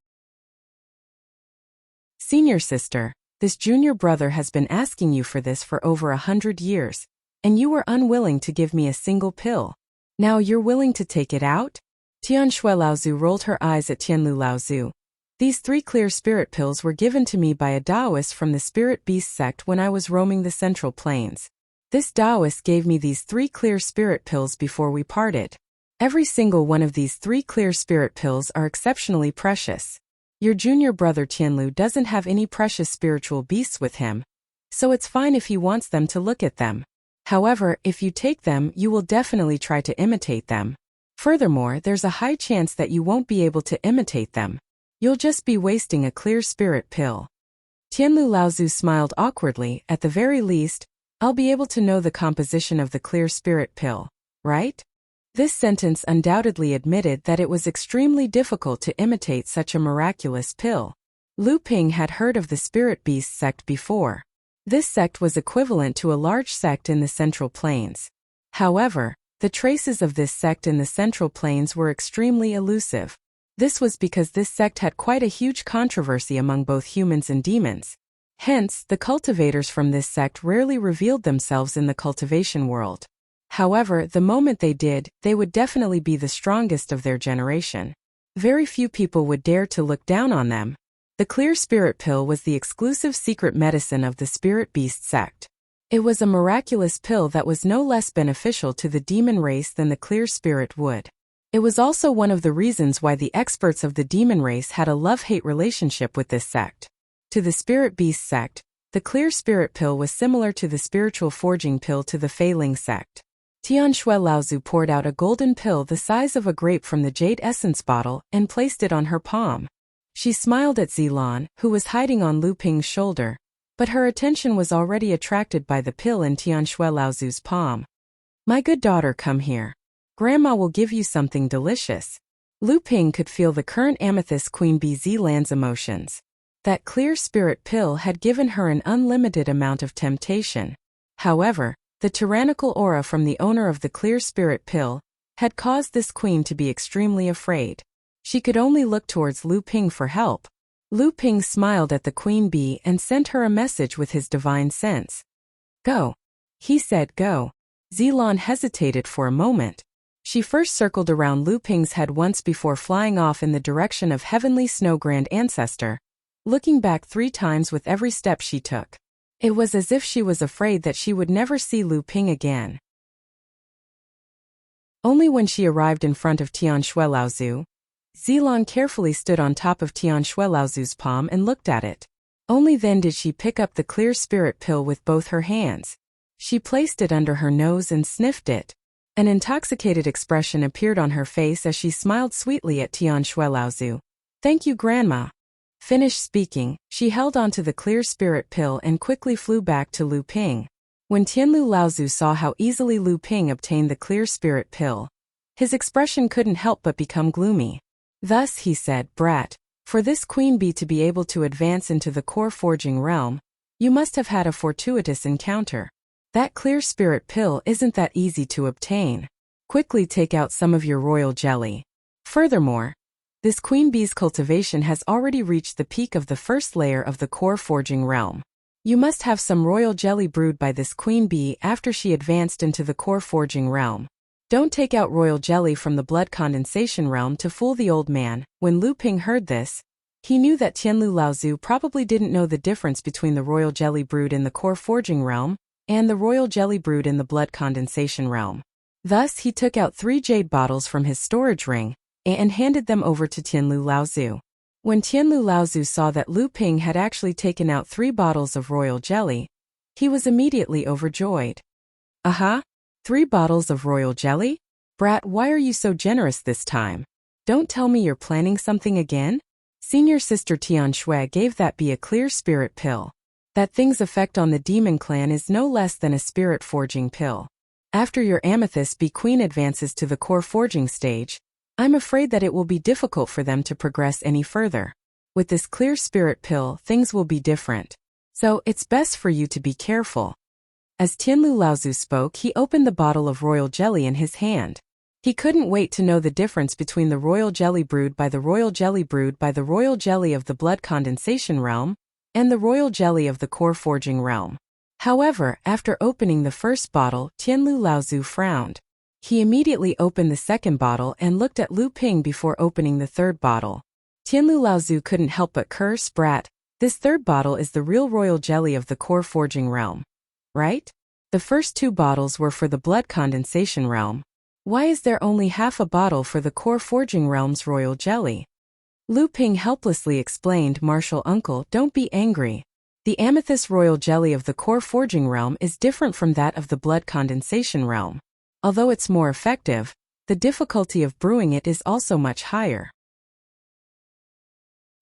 Senior sister, this junior brother has been asking you for this for over 100 years, and you were unwilling to give me a single pill. Now you're willing to take it out? Tianshui Laozu rolled her eyes at Tianlu Laozu. These 3 clear spirit pills were given to me by a Taoist from the Spirit Beast sect when I was roaming the Central Plains. This Taoist gave me these 3 clear spirit pills before we parted. Every single one of these 3 clear spirit pills are exceptionally precious. Your junior brother Tianlu doesn't have any precious spiritual beasts with him, so it's fine if he wants them to look at them. However, if you take them, you will definitely try to imitate them. Furthermore, there's a high chance that you won't be able to imitate them. You'll just be wasting a clear spirit pill. Tianlu Laozu smiled awkwardly. At the very least, I'll be able to know the composition of the clear spirit pill, right? This sentence undoubtedly admitted that it was extremely difficult to imitate such a miraculous pill. Lu Ping had heard of the Spirit Beast sect before. This sect was equivalent to a large sect in the Central Plains. However, the traces of this sect in the Central Plains were extremely elusive. This was because this sect had quite a huge controversy among both humans and demons. Hence, the cultivators from this sect rarely revealed themselves in the cultivation world. However, the moment they did, they would definitely be the strongest of their generation. Very few people would dare to look down on them. The clear spirit pill was the exclusive secret medicine of the Spirit Beast sect. It was a miraculous pill that was no less beneficial to the demon race than the clear spirit would. It was also one of the reasons why the experts of the demon race had a love-hate relationship with this sect. To the Spirit Beast sect, the clear spirit pill was similar to the spiritual forging pill to the Feiling sect. Tianshui Laozu poured out a golden pill the size of a grape from the jade essence bottle and placed it on her palm. She smiled at Zilan, who was hiding on Lu Ping's shoulder, but her attention was already attracted by the pill in Tianshui Laozu's palm. My good daughter, come here. Grandma will give you something delicious. Lu Ping could feel the current amethyst queen bee Zilan's emotions. That clear spirit pill had given her an unlimited amount of temptation. However, the tyrannical aura from the owner of the clear spirit pill had caused this queen to be extremely afraid. She could only look towards Lu Ping for help. Lu Ping smiled at the queen bee and sent her a message with his divine sense. Go. He said go. Zilan hesitated for a moment. She first circled around Lu Ping's head once before flying off in the direction of Heavenly Snow Grand Ancestor, looking back 3 times with every step she took. It was as if she was afraid that she would never see Lu Ping again. Only when she arrived in front of Tianshui Laozu, Zilan carefully stood on top of Tianshui Laozu's palm and looked at it. Only then did she pick up the clear spirit pill with both her hands. She placed it under her nose and sniffed it. An intoxicated expression appeared on her face as she smiled sweetly at Tianshui Laozu. Thank you, Grandma. Finished speaking, she held onto the clear spirit pill and quickly flew back to Lu Ping. When Tianlu Laozu saw how easily Lu Ping obtained the clear spirit pill, his expression couldn't help but become gloomy. Thus he said, Brat, for this queen bee to be able to advance into the core forging realm, you must have had a fortuitous encounter. That clear spirit pill isn't that easy to obtain. Quickly take out some of your royal jelly. Furthermore, this queen bee's cultivation has already reached the peak of the first layer of the core forging realm. You must have some royal jelly brewed by this queen bee after she advanced into the core forging realm. Don't take out royal jelly from the blood condensation realm to fool the old man. When Lu Ping heard this, He knew that Tianlu Laozu probably didn't know the difference between the royal jelly brewed in the core forging realm and the royal jelly brewed in the blood condensation realm. Thus, he took out 3 jade bottles from his storage ring and handed them over to Tianlu Laozu. When Tianlu Laozu saw that Lu Ping had actually taken out 3 bottles of royal jelly, he was immediately overjoyed. Aha! 3 bottles of royal jelly? Brat, why are you so generous this time? Don't tell me you're planning something again? Senior Sister Tian Shui gave that bee a clear spirit pill. That thing's effect on the demon clan is no less than a spirit forging pill. After your amethyst bee queen advances to the core forging stage, I'm afraid that it will be difficult for them to progress any further. With this clear spirit pill, things will be different. So, it's best for you to be careful. As Tianlu Laozu spoke, he opened the bottle of royal jelly in his hand. He couldn't wait to know the difference between the royal jelly brewed by the royal jelly brewed by the royal jelly of the blood condensation realm and the royal jelly of the core forging realm. However, after opening the first bottle, Tianlu Laozu frowned. He immediately opened the second bottle and looked at Lu Ping before opening the third bottle. Tianlu Laozu couldn't help but curse, "Brat, this third bottle is the real royal jelly of the core forging realm. Right? The first 2 bottles were for the blood condensation realm. Why is there only half a bottle for the core forging realm's royal jelly?" Lu Ping helplessly explained, "Martial uncle, don't be angry. The amethyst royal jelly of the core forging realm is different from that of the blood condensation realm. Although it's more effective, the difficulty of brewing it is also much higher."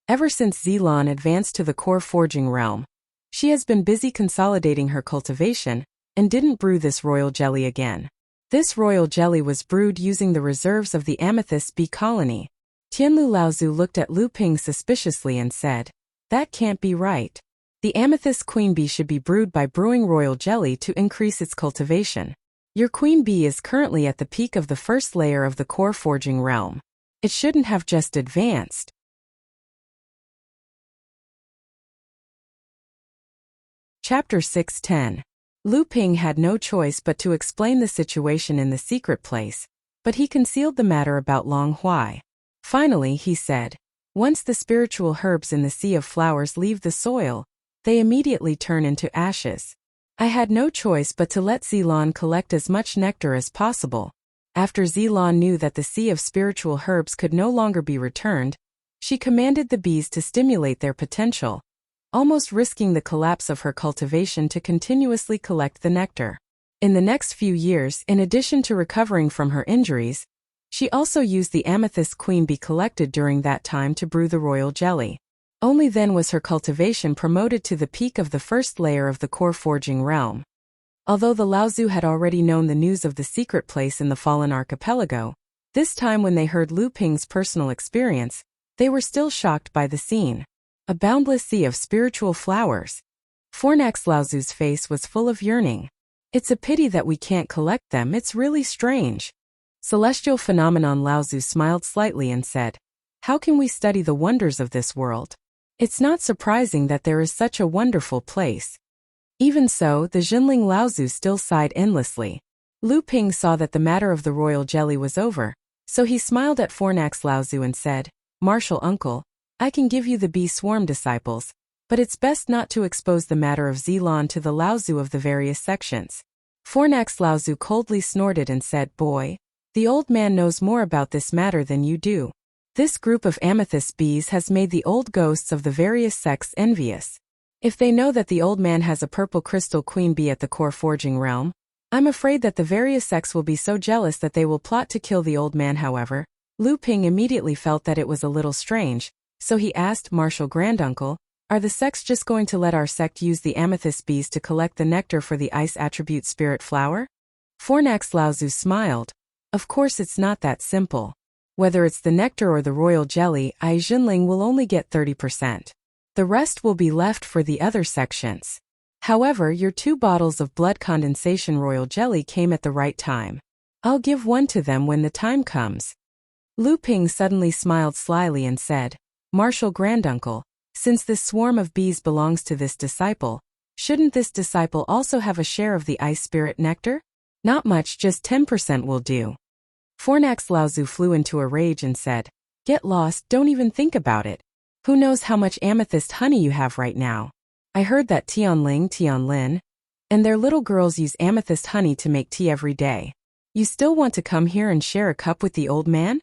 Ever since Zilan advanced to the core forging realm, she has been busy consolidating her cultivation and didn't brew this royal jelly again. This royal jelly was brewed using the reserves of the amethyst bee colony. Tianlu Laozu looked at Lu Ping suspiciously and said, "That can't be right. The amethyst queen bee should be brewed by brewing royal jelly to increase its cultivation. Your queen bee is currently at the peak of the first layer of the core forging realm. It shouldn't have just advanced." Chapter 610. Lu Ping had no choice but to explain the situation in the secret place, but he concealed the matter about Long Huai. Finally, he said, "Once the spiritual herbs in the sea of flowers leave the soil, they immediately turn into ashes. I had no choice but to let Zilan collect as much nectar as possible." After Zilan knew that the sea of spiritual herbs could no longer be returned, she commanded the bees to stimulate their potential, almost risking the collapse of her cultivation to continuously collect the nectar. In the next few years, in addition to recovering from her injuries, she also used the amethyst queen bee collected during that time to brew the royal jelly. Only then was her cultivation promoted to the peak of the first layer of the core forging realm. Although the Laozu had already known the news of the secret place in the Fallen Archipelago, this time when they heard Lu Ping's personal experience, they were still shocked by the scene. A boundless sea of spiritual flowers. Fornax Laozu's face was full of yearning. "It's a pity that we can't collect them, it's really strange." Celestial Phenomenon Laozu smiled slightly and said, "How can we study the wonders of this world? It's not surprising that there is such a wonderful place." Even so, the Jinling Laozu still sighed endlessly. Lu Ping saw that the matter of the royal jelly was over, so he smiled at Fornax Laozu and said, "Martial uncle, I can give you the bee swarm disciples, but it's best not to expose the matter of Zilan to the Laozu of the various sections." Fornax Laozu coldly snorted and said, "Boy, the old man knows more about this matter than you do. This group of amethyst bees has made the old ghosts of the various sects envious. If they know that the old man has a purple crystal queen bee at the core forging realm, I'm afraid that the various sects will be so jealous that they will plot to kill the old man." However, Lu Ping immediately felt that it was a little strange, so he asked, "Martial Granduncle, are the sects just going to let our sect use the amethyst bees to collect the nectar for the ice attribute spirit flower?" Fornax Laozu smiled. "Of course it's not that simple. Whether it's the nectar or the royal jelly, I Jinling will only get 30%. The rest will be left for the other sections. However, your 2 bottles of blood condensation royal jelly came at the right time. I'll give one to them when the time comes." Lu Ping suddenly smiled slyly and said, "Martial Granduncle, since this swarm of bees belongs to this disciple, shouldn't this disciple also have a share of the ice spirit nectar? Not much, just 10% will do." Fornax Laozu flew into a rage and said, "Get lost, don't even think about it. Who knows how much amethyst honey you have right now? I heard that Tianlin, and their little girls use amethyst honey to make tea every day. You still want to come here and share a cup with the old man?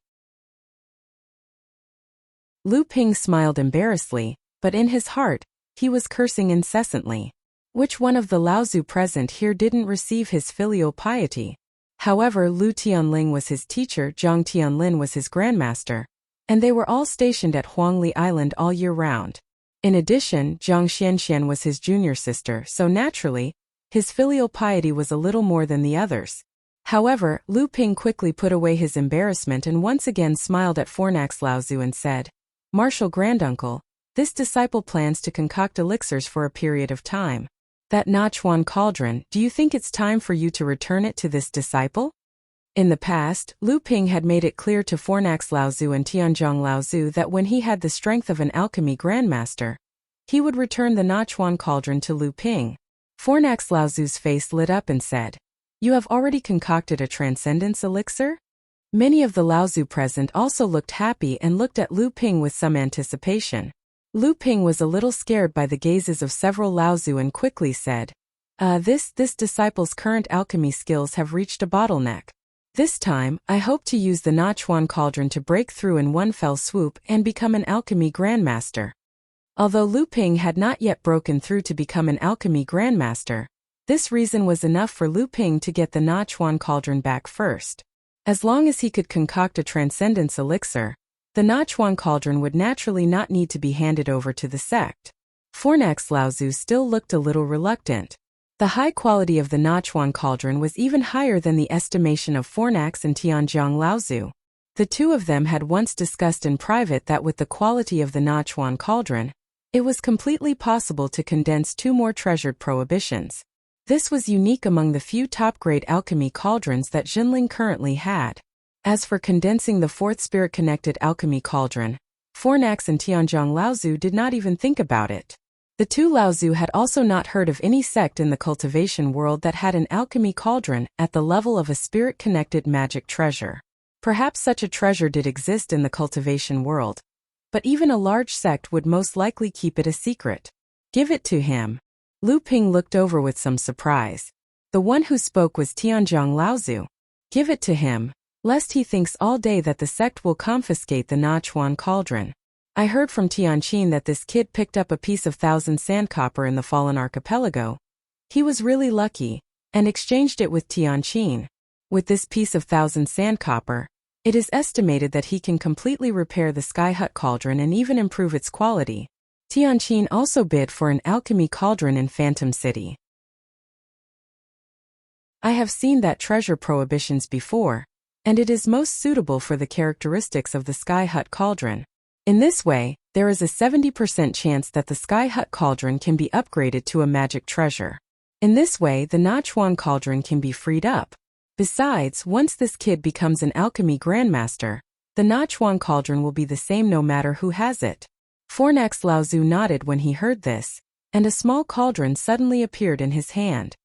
Lu Ping smiled embarrassedly, but in his heart, he was cursing incessantly. Which one of the Laozu present here didn't receive his filial piety? However, Lu Tianling was his teacher, Zhang Tianlin was his grandmaster, and they were all stationed at Huangli Island all year round. In addition, Zhang Xianxian was his junior sister, so naturally, his filial piety was a little more than the others. However, Lu Ping quickly put away his embarrassment and once again smiled at Fornax Laozu and said, "Martial granduncle, this disciple plans to concoct elixirs for a period of time. That Nachuan cauldron, do you think it's time for you to return it to this disciple?" In the past, Lu Ping had made it clear to Fornax Laozu and Tianzhong Laozu that when he had the strength of an alchemy grandmaster, he would return the Nachuan cauldron to Lu Ping. Fornax Laozu's face lit up and said, "You have already concocted a transcendence elixir?" Many of the Laozu present also looked happy and looked at Lu Ping with some anticipation. Lu Ping was a little scared by the gazes of several Laozu and quickly said, This disciple's current alchemy skills have reached a bottleneck. This time, I hope to use the Nachuan cauldron to break through in one fell swoop and become an alchemy grandmaster." Although Lu Ping had not yet broken through to become an alchemy grandmaster, this reason was enough for Lu Ping to get the Nachuan cauldron back first. As long as he could concoct a transcendence elixir, the Nachuan cauldron would naturally not need to be handed over to the sect. Fornax Laozu still looked a little reluctant. The high quality of the Nachuan cauldron was even higher than the estimation of Fornax and Tianzhong Laozu. The two of them had once discussed in private that with the quality of the Nachuan cauldron, it was completely possible to condense two more treasured prohibitions. This was unique among the few top-grade alchemy cauldrons that Jinling currently had. As for condensing the fourth spirit-connected alchemy cauldron, Fornax and Tianzhong Laozu did not even think about it. The two Laozu had also not heard of any sect in the cultivation world that had an alchemy cauldron at the level of a spirit-connected magic treasure. Perhaps such a treasure did exist in the cultivation world, but even a large sect would most likely keep it a secret. "Give it to him." Lu Ping looked over with some surprise. The one who spoke was Tianzhong Laozu. "Give it to him, lest he thinks all day that the sect will confiscate the Nachuan cauldron. I heard from Tianqin that this kid picked up a piece of 1,000 sandcopper in the Fallen Archipelago. He was really lucky, and exchanged it with Tianqin. With this piece of 1,000 sandcopper, it is estimated that he can completely repair the Sky Hut cauldron and even improve its quality." Tianqin also bid for an alchemy cauldron in Phantom City. I have seen that treasure prohibitions before, and it is most suitable for the characteristics of the Sky Hut cauldron. In this way, there is a 70% chance that the Sky Hut cauldron can be upgraded to a magic treasure. In this way, the Nachuan cauldron can be freed up. Besides, once this kid becomes an alchemy grandmaster, the Nachuan cauldron will be the same no matter who has it. Fornax Laozu nodded when he heard this, and a small cauldron suddenly appeared in his hand.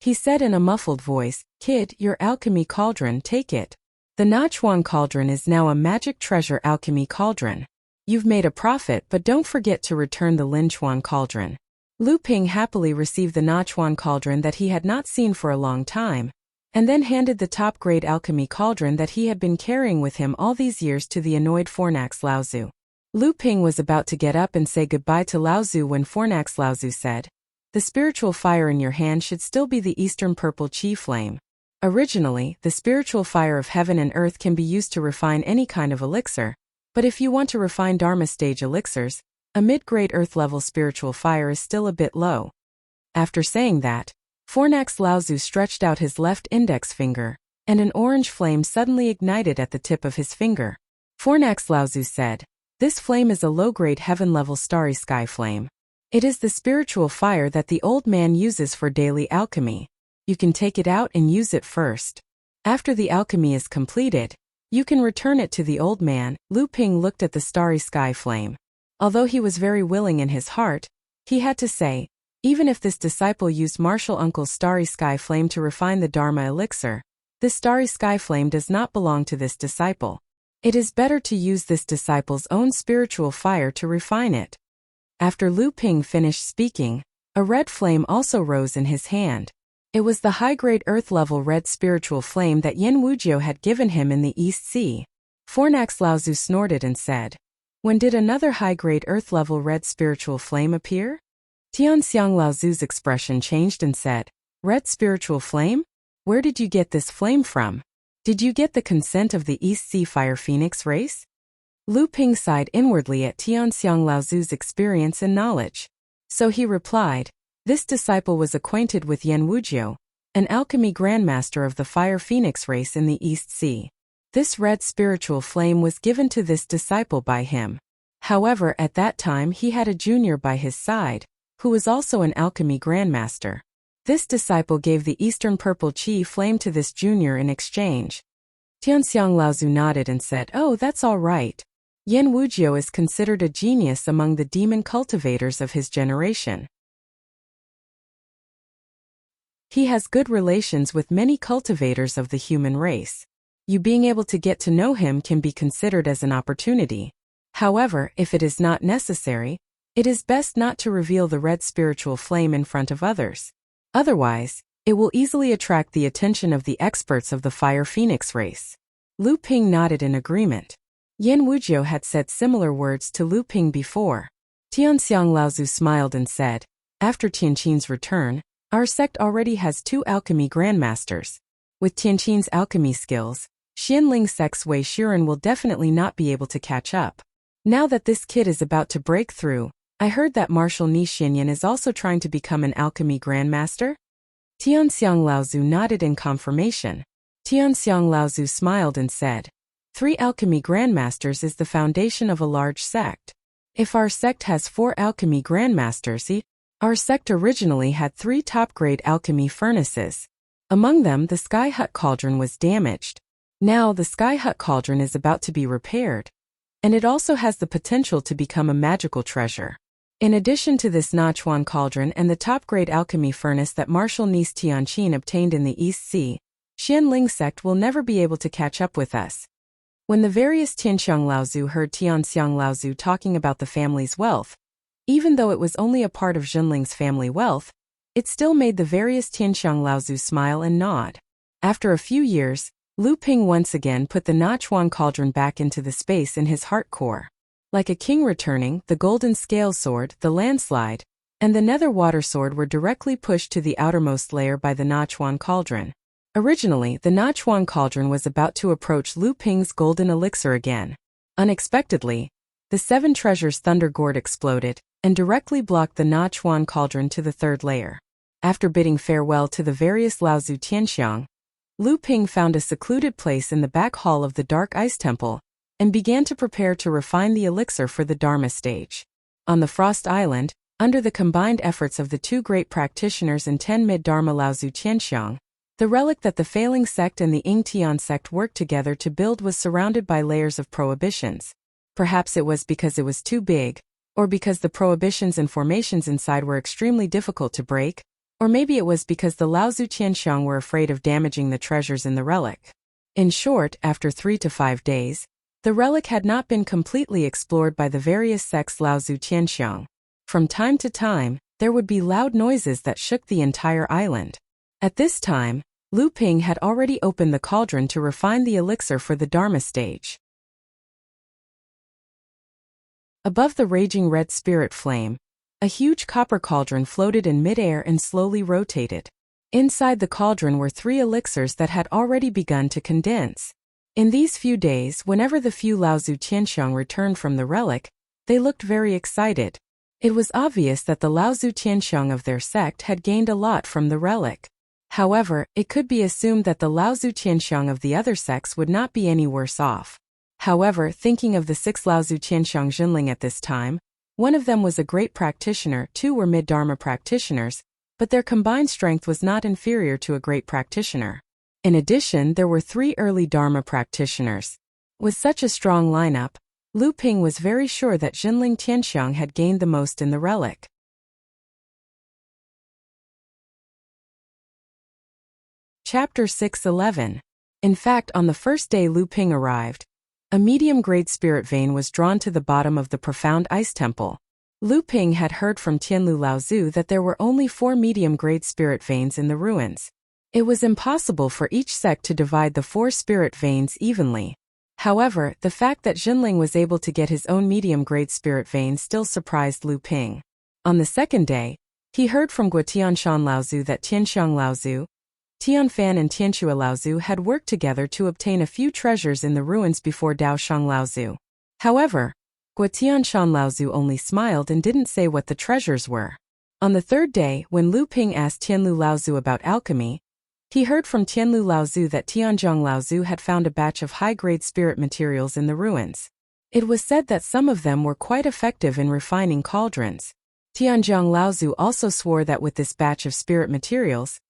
He said in a muffled voice, "Kid, your alchemy cauldron, take it. The Nachuan cauldron is now a magic treasure alchemy cauldron. You've made a profit, but don't forget to return the Linchuan cauldron." Lu Ping happily received the Nachuan cauldron that he had not seen for a long time, and then handed the top-grade alchemy cauldron that he had been carrying with him all these years to the annoyed Fornax Laozu. Lu Ping was about to get up and say goodbye to Laozu when Fornax Laozu said, "The spiritual fire in your hand should still be the Eastern Purple Chi Flame. Originally, the spiritual fire of heaven and earth can be used to refine any kind of elixir, but if you want to refine Dharma stage elixirs, a mid-grade earth-level spiritual fire is still a bit low." After saying that, Fornax Laozu stretched out his left index finger, and an orange flame suddenly ignited at the tip of his finger. Fornax Laozu said, "This flame is a low-grade heaven-level starry sky flame. It is the spiritual fire that the old man uses for daily alchemy. You can take it out and use it first. After the alchemy is completed, you can return it to the old man." Lu Ping looked at the starry sky flame. Although he was very willing in his heart, he had to say, even if this disciple used Martial Uncle's starry sky flame to refine the Dharma elixir, this starry sky flame does not belong to this disciple. It is better to use this disciple's own spiritual fire to refine it. After Lu Ping finished speaking, a red flame also rose in his hand. It was the high-grade earth-level red spiritual flame that Yin Wujiu had given him in the East Sea. Fornax Laozu snorted and said, "When did another high-grade earth-level red spiritual flame appear?" Tianxiang Laozu's expression changed and said, "Red spiritual flame? Where did you get this flame from? Did you get the consent of the East Sea Fire Phoenix race?" Lu Ping sighed inwardly at Tianxiang Laozu's experience and knowledge. So he replied, "This disciple was acquainted with Yin Wujiu, an alchemy grandmaster of the Fire Phoenix race in the East Sea. This red spiritual flame was given to this disciple by him. However, at that time he had a junior by his side, who was also an alchemy grandmaster. This disciple gave the Eastern Purple Qi flame to this junior in exchange." Tianxiang Laozu nodded and said, "Oh, that's all right. Yin Wujiu is considered a genius among the demon cultivators of his generation. He has good relations with many cultivators of the human race. You being able to get to know him can be considered as an opportunity. However, if it is not necessary, it is best not to reveal the red spiritual flame in front of others. Otherwise, it will easily attract the attention of the experts of the Fire Phoenix race." Lu Ping nodded in agreement. Yin Wujiu had said similar words to Lu Ping before. Tianxiang Laozu smiled and said, "After Tianqin's return, our sect already has 2 alchemy grandmasters. With Tianqin's alchemy skills, Xianling sect's Wei Shiren will definitely not be able to catch up. Now that this kid is about to break through, I heard that Marshal Ni Xinyan is also trying to become an alchemy grandmaster?" Tianxiang Laozu nodded in confirmation. Tianxiang Laozu smiled and said, 3 alchemy grandmasters is the foundation of a large sect. If our sect has 4 alchemy grandmasters, our sect originally had 3 top-grade alchemy furnaces. Among them, the Sky Hut Cauldron was damaged. Now the Sky Hut Cauldron is about to be repaired, and it also has the potential to become a magical treasure. In addition to this Nachuan Cauldron and the top-grade alchemy furnace that Marshal Nice Tianqin obtained in the East Sea, Xianling sect will never be able to catch up with us. When the various Tianxiang Laozu heard Tianxiang Laozu talking about the family's wealth, even though it was only a part of Xianling's family wealth, it still made the various Tianxiang Laozu smile and nod. After a few years, Lu Ping once again put the Nachuan Cauldron back into the space in his heart core. Like a king returning, the golden scale sword, the landslide, and the nether water sword were directly pushed to the outermost layer by the Nachuan Cauldron. Originally, the Nachuan Cauldron was about to approach Lu Ping's golden elixir again. Unexpectedly, the 7 treasures Thunder Gourd exploded and directly blocked the Nachuan Cauldron to the 3rd layer. After bidding farewell to the various Laozu Tianxiang, Lu Ping found a secluded place in the back hall of the Dark Ice Temple and began to prepare to refine the elixir for the Dharma stage. On the Frost Island, under the combined efforts of the 2 great practitioners and 10 mid-Dharma Laozu Tianxiang, the relic that the failing sect and the Yingtian sect worked together to build was surrounded by layers of prohibitions. Perhaps it was because it was too big, or because the prohibitions and formations inside were extremely difficult to break, or maybe it was because the Laozu Tianxiang were afraid of damaging the treasures in the relic. In short, after 3 to 5 days, the relic had not been completely explored by the various sects Laozu Tianxiang. From time to time, there would be loud noises that shook the entire island. At this time, Lu Ping had already opened the cauldron to refine the elixir for the Dharma stage. Above the raging red spirit flame, a huge copper cauldron floated in midair and slowly rotated. Inside the cauldron were 3 elixirs that had already begun to condense. In these few days, whenever the few Laozu Tianxiang returned from the relic, they looked very excited. It was obvious that the Laozu Tianxiang of their sect had gained a lot from the relic. However, it could be assumed that the Laozu Tianxiang of the other sects would not be any worse off. However, thinking of the 6 Laozu Tianxiang Jinling at this time, one of them was a great practitioner, 2 were mid-Dharma practitioners, but their combined strength was not inferior to a great practitioner. In addition, there were 3 early Dharma practitioners. With such a strong lineup, Lu Ping was very sure that Jinling Tianxiang had gained the most in the relic. Chapter 611. In fact, on the first day Lu Ping arrived, A medium-grade spirit vein was drawn to the bottom of the profound ice temple. Lu Ping had heard from Tianlu Laozu that there were only 4 medium-grade spirit veins in the ruins. It was impossible for each sect to divide the 4 spirit veins evenly. However, the fact that Jinling was able to get his own medium-grade spirit vein still surprised Lu Ping. On the second day, he heard from Guotianshan Laozu that Tianxiang Laozu, Tianfan and Tianxue Laozu had worked together to obtain a few treasures in the ruins before Daoshang Laozu. However, Guotianshan Laozu only smiled and didn't say what the treasures were. On the third day, when Lu Ping asked Tianlu Laozu about alchemy, he heard from Tianlu Laozu that Tianzhong Laozu had found a batch of high-grade spirit materials in the ruins. It was said that some of them were quite effective in refining cauldrons. Tianzhong Laozu also swore that with this batch of spirit materials,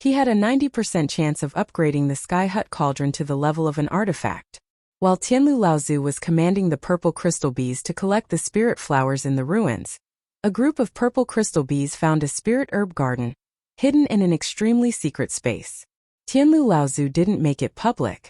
he had a 90% chance of upgrading the Sky Hut cauldron to the level of an artifact. While Tianlu Laozu was commanding the purple crystal bees to collect the spirit flowers in the ruins, a group of purple crystal bees found a spirit herb garden, hidden in an extremely secret space. Tianlu Laozu didn't make it public.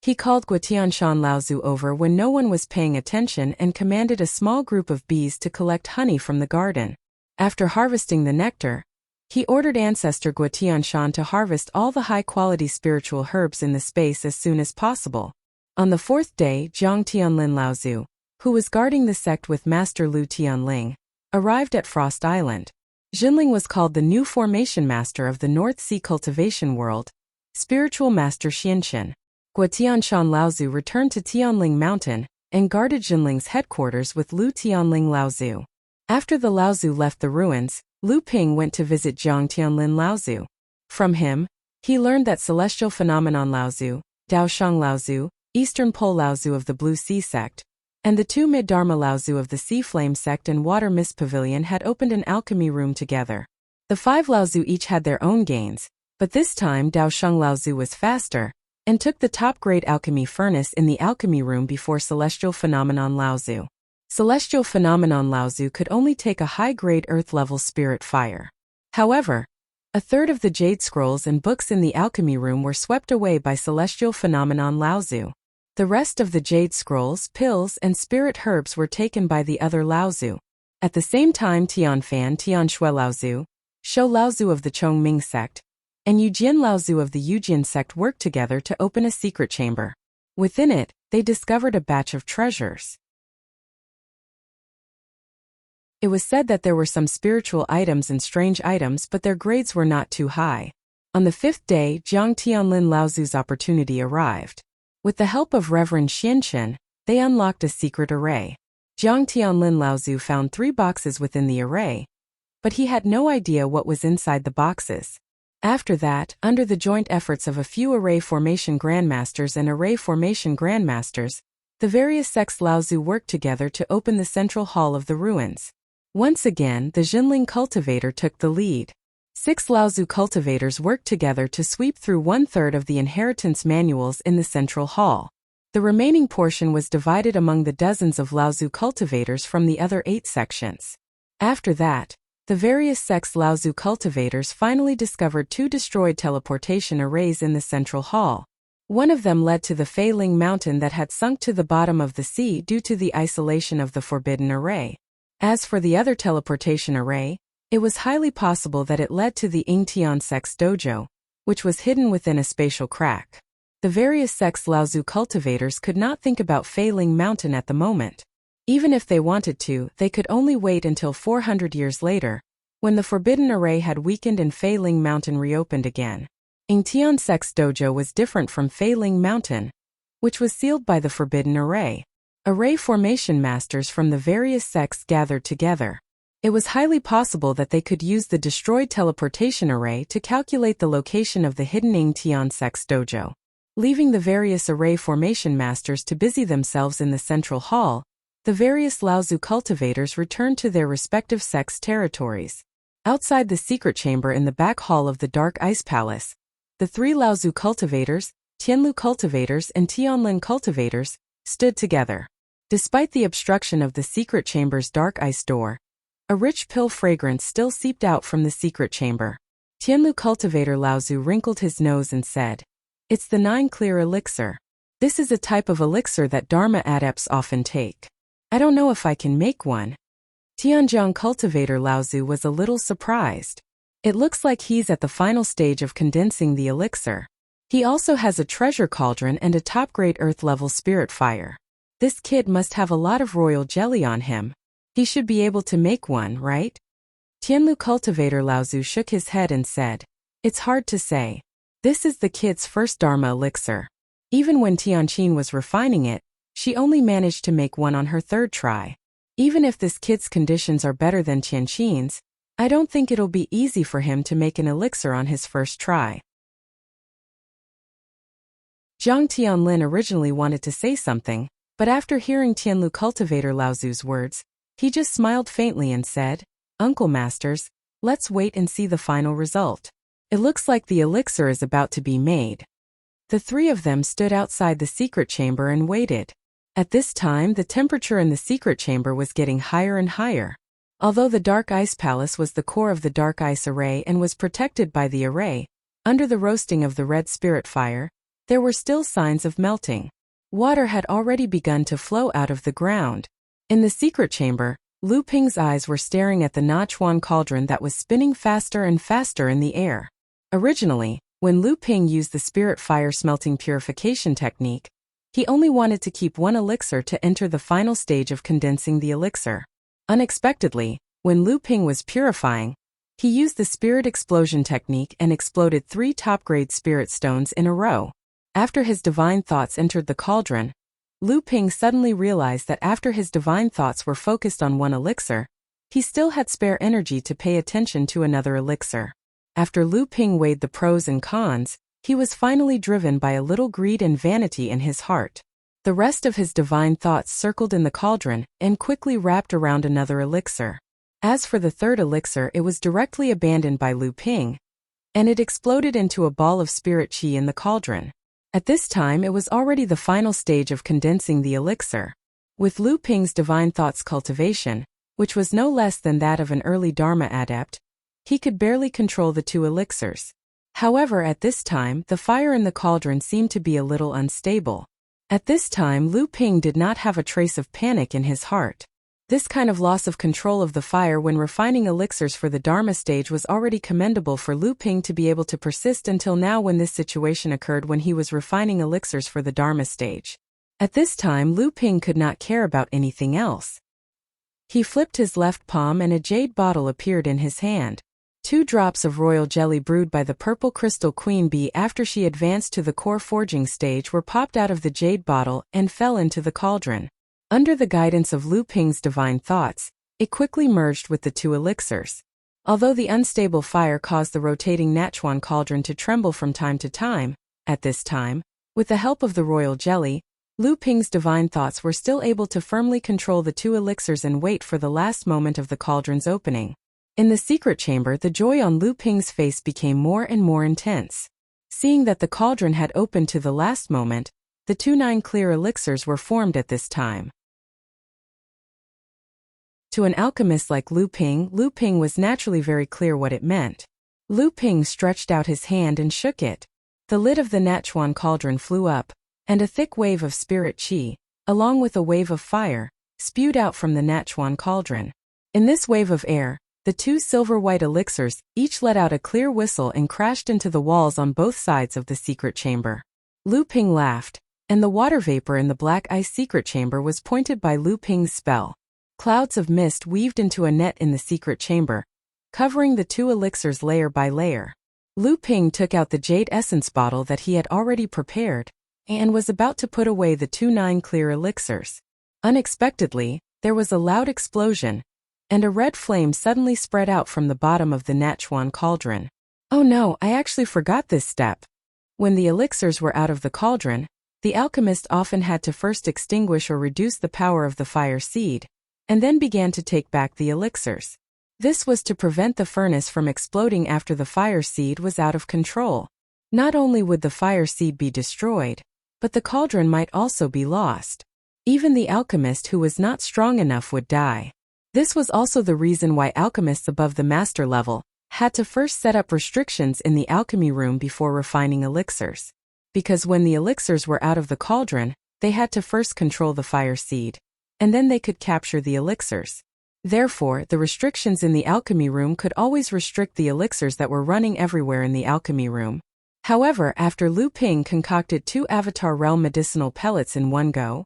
He called Guotianshan Laozu over when no one was paying attention and commanded a small group of bees to collect honey from the garden. After harvesting the nectar, he ordered ancestor Guotianshan to harvest all the high-quality spiritual herbs in the space as soon as possible. On the fourth day, Zhang Tianlin Laozu, who was guarding the sect with Master Lu Tianling, arrived at Frost Island. Jinling was called the new formation master of the North Sea cultivation world, spiritual master Xianxian. Guotianshan Laozu returned to Tianling Mountain and guarded Jinling's headquarters with Lu Tianling Laozu. After the Laozu left the ruins, Lu Ping went to visit Zhang Tianlin Laozu. From him, he learned that Celestial Phenomenon Laozu, Daoshang Laozu, Eastern Pole Laozu of the Blue Sea sect, and the 2 Mid-Dharma Laozu of the Sea Flame sect and Water Mist Pavilion had opened an alchemy room together. The 5 Laozu each had their own gains, but this time Daoshang Laozu was faster, and took the top-grade alchemy furnace in the alchemy room before Celestial Phenomenon Laozu. Celestial Phenomenon Laozu could only take a high-grade earth-level spirit fire. However, a third of the jade scrolls and books in the alchemy room were swept away by Celestial Phenomenon Laozu. The rest of the jade scrolls, pills, and spirit herbs were taken by the other Laozu. At the same time, Tianfan, Tianxue Laozu, Shou Laozu of the Chongming sect, and Yujian Laozu of the Yujian sect worked together to open a secret chamber. Within it, they discovered a batch of treasures. It was said that there were some spiritual items and strange items, but their grades were not too high. On the 5th day, Zhang Tianlin Laozu's opportunity arrived. With the help of Reverend Xianxian, they unlocked a secret array. Zhang Tianlin Laozu found 3 boxes within the array, but he had no idea what was inside the boxes. After that, under the joint efforts of a few array formation grandmasters and array formation grandmasters, the various sects Laozu worked together to open the central hall of the ruins. Once again, the Jinling cultivator took the lead. 6 Laozu cultivators worked together to sweep through 1/3 of the inheritance manuals in the central hall. The remaining portion was divided among the dozens of Laozu cultivators from the other 8 sections. After that, the various sects Laozu cultivators finally discovered 2 destroyed teleportation arrays in the central hall. One of them led to the Fei Ling mountain that had sunk to the bottom of the sea due to the isolation of the forbidden array. As for the other teleportation array, it was highly possible that it led to the Yingtian sect's dojo, which was hidden within a spatial crack. The various sects Laozu cultivators could not think about Fei Ling Mountain at the moment. Even if they wanted to, they could only wait until 400 years later, when the forbidden array had weakened and Fei Ling Mountain reopened again. Yingtian sect's dojo was different from Fei Ling Mountain, which was sealed by the forbidden array. Array formation masters from the various sects gathered together. It was highly possible that they could use the destroyed teleportation array to calculate the location of the hidden Yingtian sect's dojo. Leaving the various array formation masters to busy themselves in the central hall, the various Laozu cultivators returned to their respective sects' territories. Outside the secret chamber in the back hall of the Dark Ice Palace, the 3 Laozu cultivators, Tianlu cultivators and Tianlin cultivators, stood together. Despite the obstruction of the secret chamber's dark ice door, a rich pill fragrance still seeped out from the secret chamber. Tianlu cultivator Laozu wrinkled his nose and said, "It's the 9 clear elixir." This is a type of elixir that Dharma adepts often take. I don't know if I can make one. Tianjiang cultivator Laozu was a little surprised. It looks like he's at the final stage of condensing the elixir. He also has a treasure cauldron and a top-grade earth-level spirit fire. This kid must have a lot of royal jelly on him. He should be able to make one, right? Tianlu cultivator Laozu shook his head and said, "It's hard to say. This is the kid's first Dharma elixir. Even when Tianqin was refining it, she only managed to make one on her third try. Even if this kid's conditions are better than Tianqin's, I don't think it'll be easy for him to make an elixir on his first try." Zhang Tianlin originally wanted to say something, but after hearing Tianlu cultivator Laozu's words, he just smiled faintly and said, "Uncle Masters, let's wait and see the final result. It looks like the elixir is about to be made." The three of them stood outside the secret chamber and waited. At this time, the temperature in the secret chamber was getting higher and higher. Although the Dark Ice Palace was the core of the Dark Ice Array and was protected by the array, under the roasting of the red spirit fire, there were still signs of melting. Water had already begun to flow out of the ground. In the secret chamber, Lu Ping's eyes were staring at the Nachuan cauldron that was spinning faster and faster in the air. Originally, when Lu Ping used the spirit fire smelting purification technique, he only wanted to keep one elixir to enter the final stage of condensing the elixir. Unexpectedly, when Lu Ping was purifying, he used the spirit explosion technique and exploded 3 top-grade spirit stones in a row. After his divine thoughts entered the cauldron, Lu Ping suddenly realized that after his divine thoughts were focused on one elixir, he still had spare energy to pay attention to another elixir. After Lu Ping weighed the pros and cons, he was finally driven by a little greed and vanity in his heart. The rest of his divine thoughts circled in the cauldron and quickly wrapped around another elixir. As for the third elixir, it was directly abandoned by Lu Ping, and it exploded into a ball of spirit chi in the cauldron. At this time, it was already the final stage of condensing the elixir. With Lu Ping's divine thoughts cultivation, which was no less than that of an early Dharma adept, he could barely control the 2 elixirs. However, at this time, the fire in the cauldron seemed to be a little unstable. At this time, Lu Ping did not have a trace of panic in his heart. This kind of loss of control of the fire when refining elixirs for the Dharma stage was already commendable for Lu Ping to be able to persist until now when this situation occurred when he was refining elixirs for the Dharma stage. At this time, Lu Ping could not care about anything else. He flipped his left palm and a jade bottle appeared in his hand. 2 drops of royal jelly brewed by the purple crystal queen bee after she advanced to the core forging stage were popped out of the jade bottle and fell into the cauldron. Under the guidance of Lu Ping's divine thoughts, it quickly merged with the 2 elixirs. Although the unstable fire caused the rotating Nachuan cauldron to tremble from time to time, at this time, with the help of the royal jelly, Lu Ping's divine thoughts were still able to firmly control the 2 elixirs and wait for the last moment of the cauldron's opening. In the secret chamber, the joy on Lu Ping's face became more and more intense. Seeing that the cauldron had opened to the last moment, the 2 9-clear elixirs were formed at this time. To an alchemist like Lu Ping was naturally very clear what it meant. Lu Ping stretched out his hand and shook it. The lid of the Nachuan cauldron flew up, and a thick wave of spirit chi, along with a wave of fire, spewed out from the Nachuan cauldron. In this wave of air, the 2 silver-white elixirs each let out a clear whistle and crashed into the walls on both sides of the secret chamber. Lu Ping laughed, and the water vapor in the black ice secret chamber was pointed by Lu Ping's spell. Clouds of mist weaved into a net in the secret chamber, covering the 2 elixirs layer by layer. Lu Ping took out the jade essence bottle that he had already prepared, and was about to put away the 2 9-clear elixirs. Unexpectedly, there was a loud explosion, and a red flame suddenly spread out from the bottom of the Nachuan cauldron. Oh no, I actually forgot this step. When the elixirs were out of the cauldron, the alchemist often had to first extinguish or reduce the power of the fire seed, and then began to take back the elixirs. This was to prevent the furnace from exploding after the fire seed was out of control. Not only would the fire seed be destroyed, but the cauldron might also be lost. Even the alchemist who was not strong enough would die. This was also the reason why alchemists above the master level had to first set up restrictions in the alchemy room before refining elixirs. because when the elixirs were out of the cauldron, they had to first control the fire seed. And then they could capture the elixirs. Therefore, the restrictions in the alchemy room could always restrict the elixirs that were running everywhere in the alchemy room. However, after Lu Ping concocted 2 Avatar Realm medicinal pellets in one go,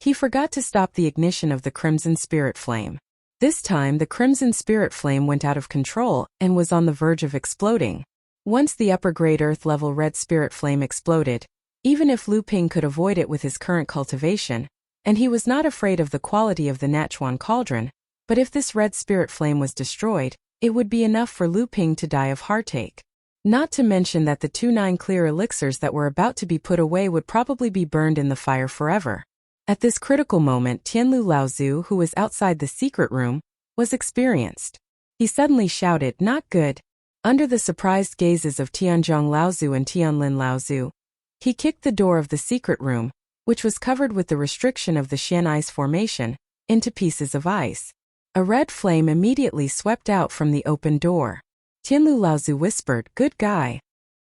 he forgot to stop the ignition of the Crimson Spirit Flame. This time the Crimson Spirit Flame went out of control and was on the verge of exploding. Once the upper-grade Earth-level Red Spirit Flame exploded, even if Lu Ping could avoid it with his current cultivation, and he was not afraid of the quality of the Nachuan Cauldron, but if this Red Spirit Flame was destroyed, it would be enough for Lu Ping to die of heartache. Not to mention that the 2 9 clear elixirs that were about to be put away would probably be burned in the fire forever. At this critical moment, Tianlu Laozu, who was outside the secret room, was experienced. He suddenly shouted, "Not good!" Under the surprised gazes of Tianzhong Laozu and Tianlin Laozu, he kicked the door of the secret room, which was covered with the restriction of the Xian Ice Formation, into pieces of ice. A red flame immediately swept out from the open door. Tianlu Laozu whispered, "Good guy."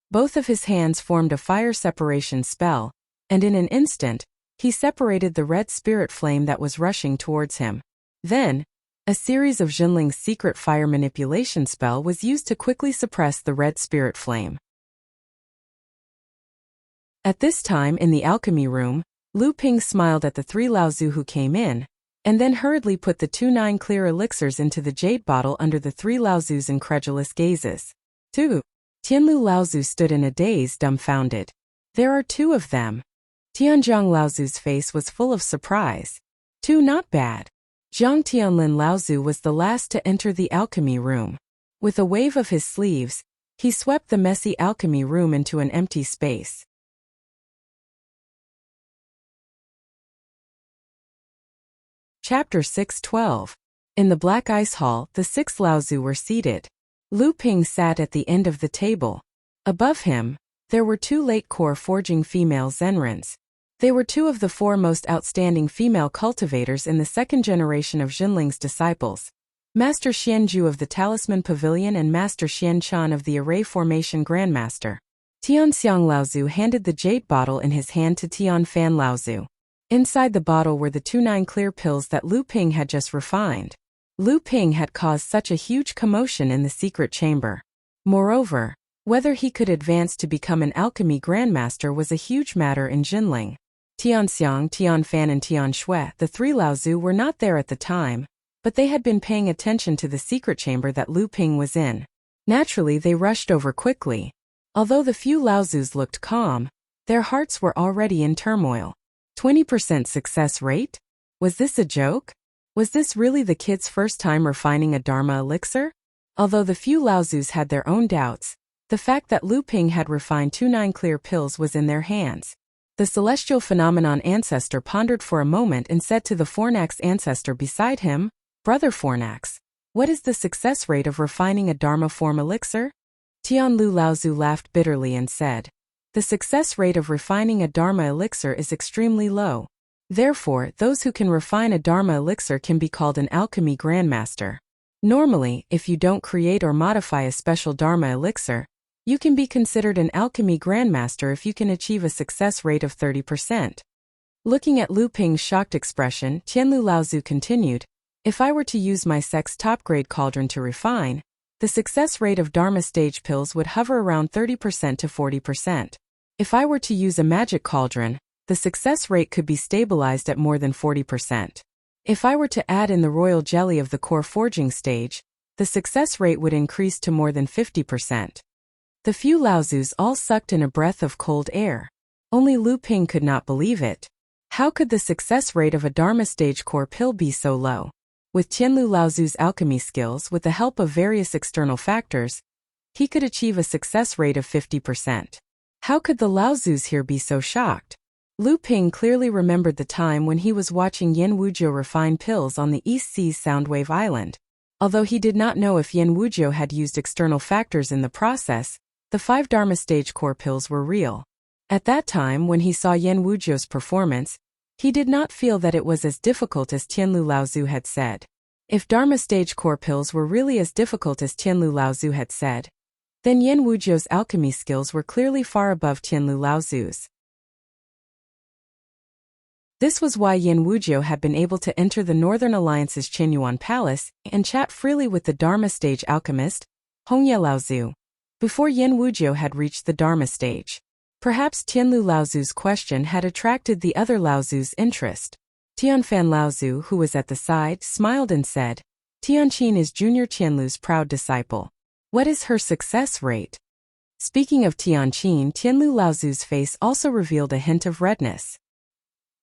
Both of his hands formed a fire separation spell, and in an instant, he separated the red spirit flame that was rushing towards him. Then, a series of Jinling's secret fire manipulation spell was used to quickly suppress the red spirit flame. At this time in the alchemy room, Lu Ping smiled at the 3 Laozu who came in, and then hurriedly put the 2 9 clear elixirs into the jade bottle under the 3 Laozu's incredulous gazes. 2. Tianlu Laozu stood in a daze, dumbfounded. "There are 2 of them." Tianzhong Laozu's face was full of surprise. 2, not bad. Zhang Tianlin Laozu was the last to enter the alchemy room. With a wave of his sleeves, he swept the messy alchemy room into an empty space. Chapter 6:12. In the Black Ice Hall, the 6 Laozu were seated. Lu Ping sat at the end of the table. Above him, there were 2 late-core forging female Zenrins. They were 2 of the 4 most outstanding female cultivators in the 2nd generation of Jinling's disciples. Master Xianju of the Talisman Pavilion and Master Xian Chan of the Array Formation Grandmaster. Tianxiang Laozu handed the jade bottle in his hand to Tian Fan Laozu. Inside the bottle were the 2 9 clear pills that Lu Ping had just refined. Lu Ping had caused such a huge commotion in the secret chamber. Moreover, whether he could advance to become an alchemy grandmaster was a huge matter in Jinling. Tianxiang, Tian Fan and Tian Shui, the 3 Laozu, were not there at the time, but they had been paying attention to the secret chamber that Lu Ping was in. Naturally, they rushed over quickly. Although the few Laozus looked calm, their hearts were already in turmoil. 20% success rate? Was this a joke? Was this really the kid's first time refining a Dharma elixir? Although the few Laozus had their own doubts, the fact that Lu Ping had refined 2 9 clear pills was in their hands. The celestial phenomenon ancestor pondered for a moment and said to the Fornax ancestor beside him, "Brother Fornax, what is the success rate of refining a Dharma form elixir?" Tianlu Laozu laughed bitterly and said, "The success rate of refining a Dharma elixir is extremely low. Therefore, those who can refine a Dharma elixir can be called an alchemy grandmaster. Normally, if you don't create or modify a special Dharma elixir, you can be considered an alchemy grandmaster if you can achieve a success rate of 30%. Looking at Lu Ping's shocked expression, Tianlu Laozu continued, "If I were to use my sect's top-grade cauldron to refine, the success rate of Dharma stage pills would hover around 30% to 40%. If I were to use a magic cauldron, the success rate could be stabilized at more than 40%. If I were to add in the royal jelly of the core forging stage, the success rate would increase to more than 50%. The few Laozus all sucked in a breath of cold air. Only Lu Ping could not believe it. How could the success rate of a Dharma stage core pill be so low? With Tianlu Laozu's alchemy skills, with the help of various external factors, he could achieve a success rate of 50%. How could the Laozus here be so shocked? Lu Ping clearly remembered the time when he was watching Yen Wuzhou refine pills on the East Sea's Soundwave Island. Although he did not know if Yen Wuzhou had used external factors in the process, the 5 Dharma stage core pills were real. At that time, when he saw Yen Wuzhou's performance, he did not feel that it was as difficult as Tianlu Laozu had said. If Dharma stage core pills were really as difficult as Tianlu Laozu had said, then Yan Wuzhou's alchemy skills were clearly far above Tianlu Laozu's. This was why Yan Wuzhou had been able to enter the Northern Alliance's Qinyuan Palace and chat freely with the Dharma stage alchemist, Hongye Laozu, before Yan Wuzhou had reached the Dharma stage. Perhaps Tianlu Laozu's question had attracted the other Laozu's interest. Tianfan Laozu, who was at the side, smiled and said, Tianqin is Junior Tianlu's proud disciple. What is her success rate? Speaking of Tianqin, Tianlu Laozu's face also revealed a hint of redness.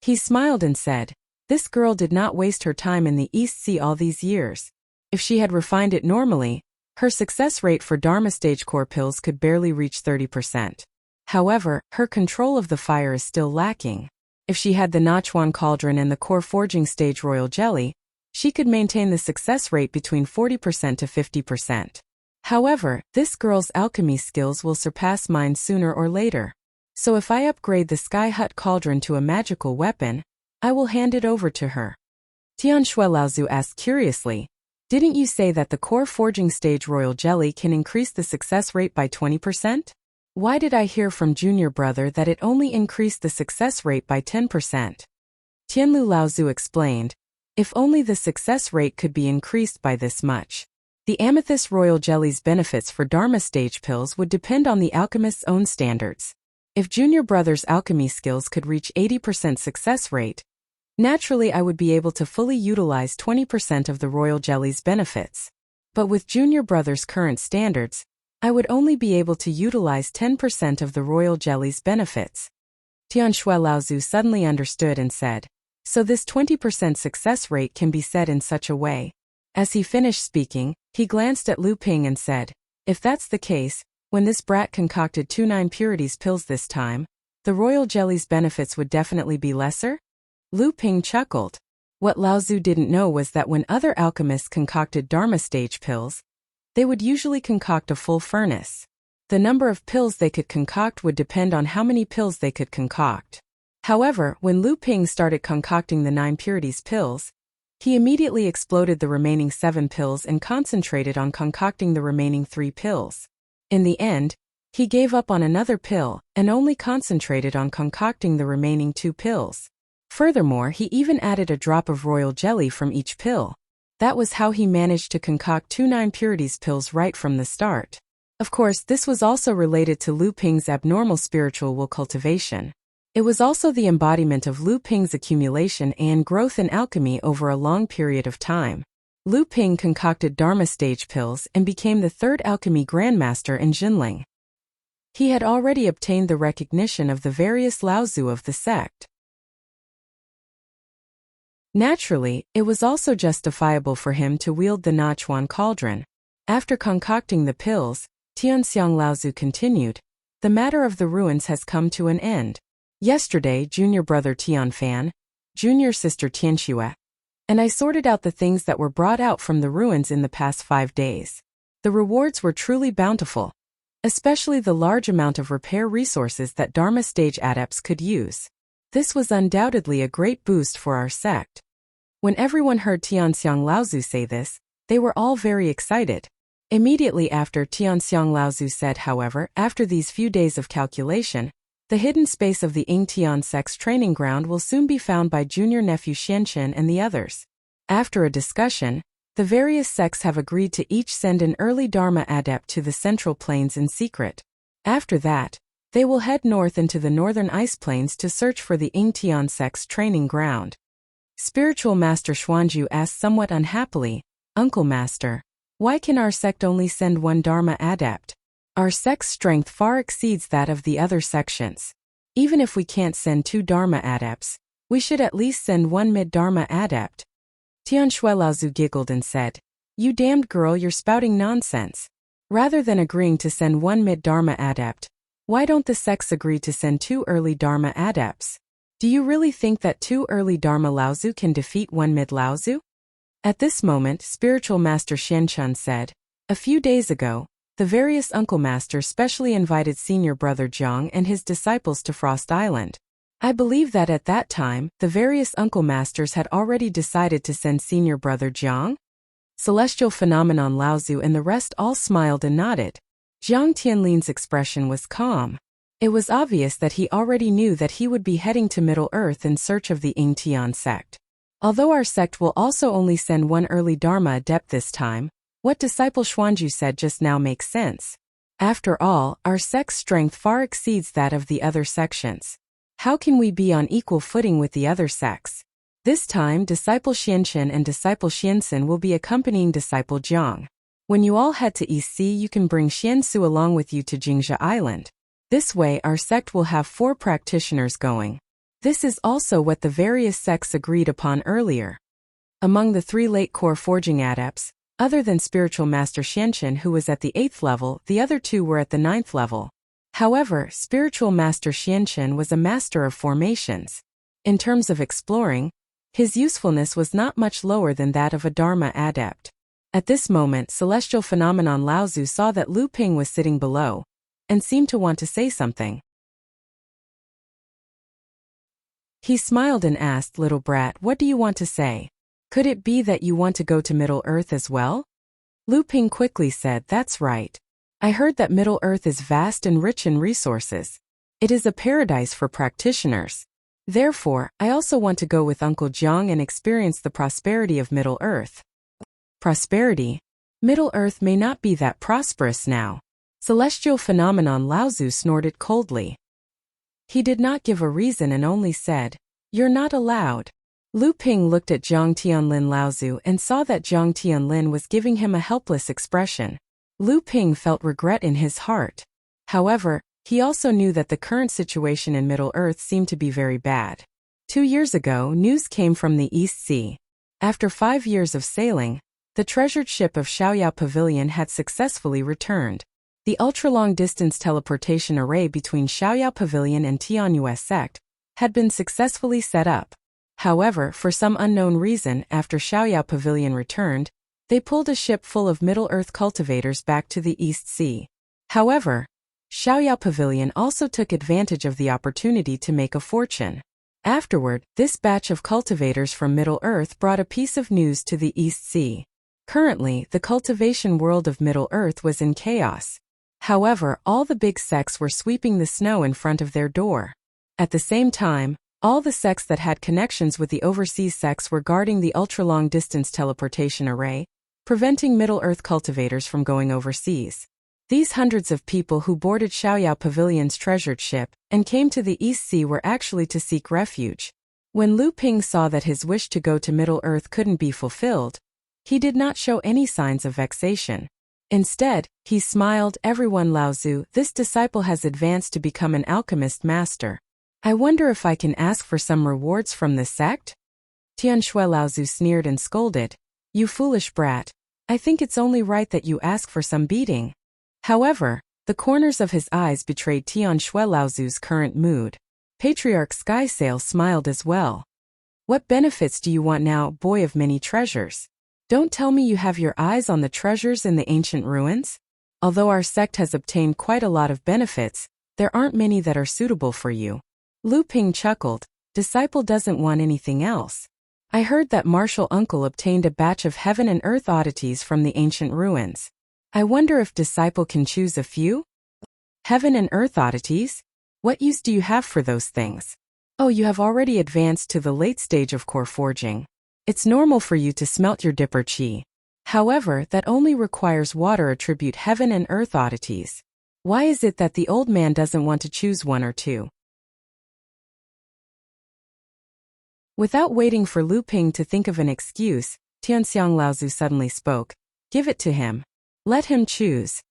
He smiled and said, this girl did not waste her time in the East Sea all these years. If she had refined it normally, her success rate for Dharma stage core pills could barely reach 30%. However, her control of the fire is still lacking. If she had the Nachuan cauldron and the core forging stage royal jelly, she could maintain the success rate between 40% to 50%. However, this girl's alchemy skills will surpass mine sooner or later. So if I upgrade the Sky Hut cauldron to a magical weapon, I will hand it over to her. Tianxue Laozu asked curiously, didn't you say that the core forging stage royal jelly can increase the success rate by 20%? Why did I hear from junior brother that it only increased the success rate by 10%? Tianlu Laozu explained, if only the success rate could be increased by this much. The amethyst royal jelly's benefits for Dharma stage pills would depend on the alchemist's own standards. If junior brother's alchemy skills could reach 80% success rate, naturally I would be able to fully utilize 20% of the royal jelly's benefits. But with junior brother's current standards, I would only be able to utilize 10% of the royal jelly's benefits. Tianxue Laozu suddenly understood and said, so this 20% success rate can be set in such a way. As he finished speaking, he glanced at Lu Ping and said, if that's the case, when this brat concocted 2 9 purities pills this time, the royal jelly's benefits would definitely be lesser? Lu Ping chuckled. What Laozu didn't know was that when other alchemists concocted Dharma stage pills, they would usually concoct a full furnace. The number of pills they could concoct would depend on how many pills they could concoct. However, when Lu Ping started concocting the 9 purities pills, he immediately exploded the remaining 7 pills and concentrated on concocting the remaining 3 pills. In the end, he gave up on another pill and only concentrated on concocting the remaining 2 pills. Furthermore, he even added a drop of royal jelly from each pill. That was how he managed to concoct 2 9 purities pills right from the start. Of course, this was also related to Lu Ping's abnormal spiritual will cultivation. It was also the embodiment of Lu Ping's accumulation and growth in alchemy over a long period of time. Lu Ping concocted Dharma stage pills and became the 3rd alchemy grandmaster in Jinling. He had already obtained the recognition of the various Laozu of the sect. Naturally, it was also justifiable for him to wield the Nachuan cauldron. After concocting the pills, Tianxiang Laozu continued, the matter of the ruins has come to an end. Yesterday, junior brother Tianfan, junior sister Tianxue, and I sorted out the things that were brought out from the ruins in the past 5 days. The rewards were truly bountiful, especially the large amount of repair resources that Dharma stage adepts could use. This was undoubtedly a great boost for our sect. When everyone heard Tianxiang Laozu say this, they were all very excited. Immediately after Tianxiang Laozu said, however, after these few days of calculation, the hidden space of the Yingtian sect's training ground will soon be found by junior nephew Xianchen and the others. After a discussion, the various sects have agreed to each send an early Dharma adept to the Central Plains in secret. After that, they will head north into the Northern Ice Plains to search for the Yingtian sect's training ground. Spiritual Master Xuanju asked somewhat unhappily, Uncle Master, why can our sect only send 1 Dharma adept? Our sect's strength far exceeds that of the other sections. Even if we can't send 2 Dharma adepts, we should at least send 1 mid-Dharma adept. Tianxue Laozu giggled and said, you damned girl, you're spouting nonsense. Rather than agreeing to send 1 mid-Dharma adept, why don't the sects agree to send 2 early Dharma adepts? Do you really think that 2 early Dharma Laozu can defeat 1 mid-Laozu? At this moment, Spiritual Master Xianchun said, a few days ago, the various uncle masters specially invited senior brother Jiang and his disciples to Frost Island. I believe that at that time, the various uncle masters had already decided to send senior brother Jiang. Celestial Phenomenon Laozu and the rest all smiled and nodded. Jiang Tianlin's expression was calm. It was obvious that he already knew that he would be heading to Middle-earth in search of the Ying Tian sect. Although our sect will also only send one early Dharma adept this time, what disciple Xuanju said just now makes sense. After all, our sect's strength far exceeds that of the other sections. How can we be on equal footing with the other sects? This time, disciple Xianchen and disciple Xianxin will be accompanying disciple Jiang. When you all head to East Sea, you can bring Xiansu along with you to Jingzha Island. This way, our sect will have 4 practitioners going. This is also what the various sects agreed upon earlier. Among the 3 late core forging adepts, other than spiritual master Xianchen who was at the 8th level, the other 2 were at the 9th level. However, spiritual master Xianchen was a master of formations. In terms of exploring, his usefulness was not much lower than that of a Dharma adept. At this moment, celestial phenomenon Laozu saw that Lu Ping was sitting below, and seemed to want to say something. He smiled and asked, "Little brat, what do you want to say? Could it be that you want to go to Middle-earth as well?" Lu Ping quickly said, "That's right. I heard that Middle-earth is vast and rich in resources. It is a paradise for practitioners. Therefore, I also want to go with Uncle Jiang and experience the prosperity of Middle-earth." Prosperity? Middle-earth may not be that prosperous now. Celestial phenomenon Laozu snorted coldly. He did not give a reason and only said, "You're not allowed." Lu Ping looked at Jiang Tianlin Laozu and saw that Jiang Tianlin was giving him a helpless expression. Lu Ping felt regret in his heart. However, he also knew that the current situation in Middle-earth seemed to be very bad. 2 years ago, news came from the East Sea. After 5 years of sailing, the treasured ship of Xiaoyao Pavilion had successfully returned. The ultra-long-distance teleportation array between Xiaoyao Pavilion and Tianyue sect had been successfully set up. However, for some unknown reason, after Xiaoyao Pavilion returned, they pulled a ship full of Middle-earth cultivators back to the East Sea. However, Xiaoyao Pavilion also took advantage of the opportunity to make a fortune. Afterward, this batch of cultivators from Middle-earth brought a piece of news to the East Sea. Currently, the cultivation world of Middle-earth was in chaos. However, all the big sects were sweeping the snow in front of their door. At the same time, all the sects that had connections with the overseas sects were guarding the ultra-long-distance teleportation array, preventing Middle-earth cultivators from going overseas. These hundreds of people who boarded Xiaoyao Pavilion's treasured ship and came to the East Sea were actually to seek refuge. When Lu Ping saw that his wish to go to Middle-earth couldn't be fulfilled, he did not show any signs of vexation. Instead, he smiled, "Everyone Laozu, this disciple has advanced to become an alchemist master. I wonder if I can ask for some rewards from this sect?" Tianxue Laozu sneered and scolded, "You foolish brat. I think it's only right that you ask for some beating." However, the corners of his eyes betrayed Tianxue Laozu's current mood. Patriarch Skysail smiled as well. "What benefits do you want now, boy of many treasures? Don't tell me you have your eyes on the treasures in the ancient ruins? Although our sect has obtained quite a lot of benefits, there aren't many that are suitable for you." Lu Ping chuckled, "Disciple doesn't want anything else. I heard that martial uncle obtained a batch of heaven and earth oddities from the ancient ruins. I wonder if disciple can choose a few? Heaven and earth oddities? What use do you have for those things? Oh, you have already advanced to the late stage of core forging. It's normal for you to smelt your dipper chi. However, that only requires water attribute heaven and earth oddities. Why is it that the old man doesn't want to choose one or two?" Without waiting for Lu Ping to think of an excuse, Tianxiang Laozu suddenly spoke, "Give it to him. Let him choose."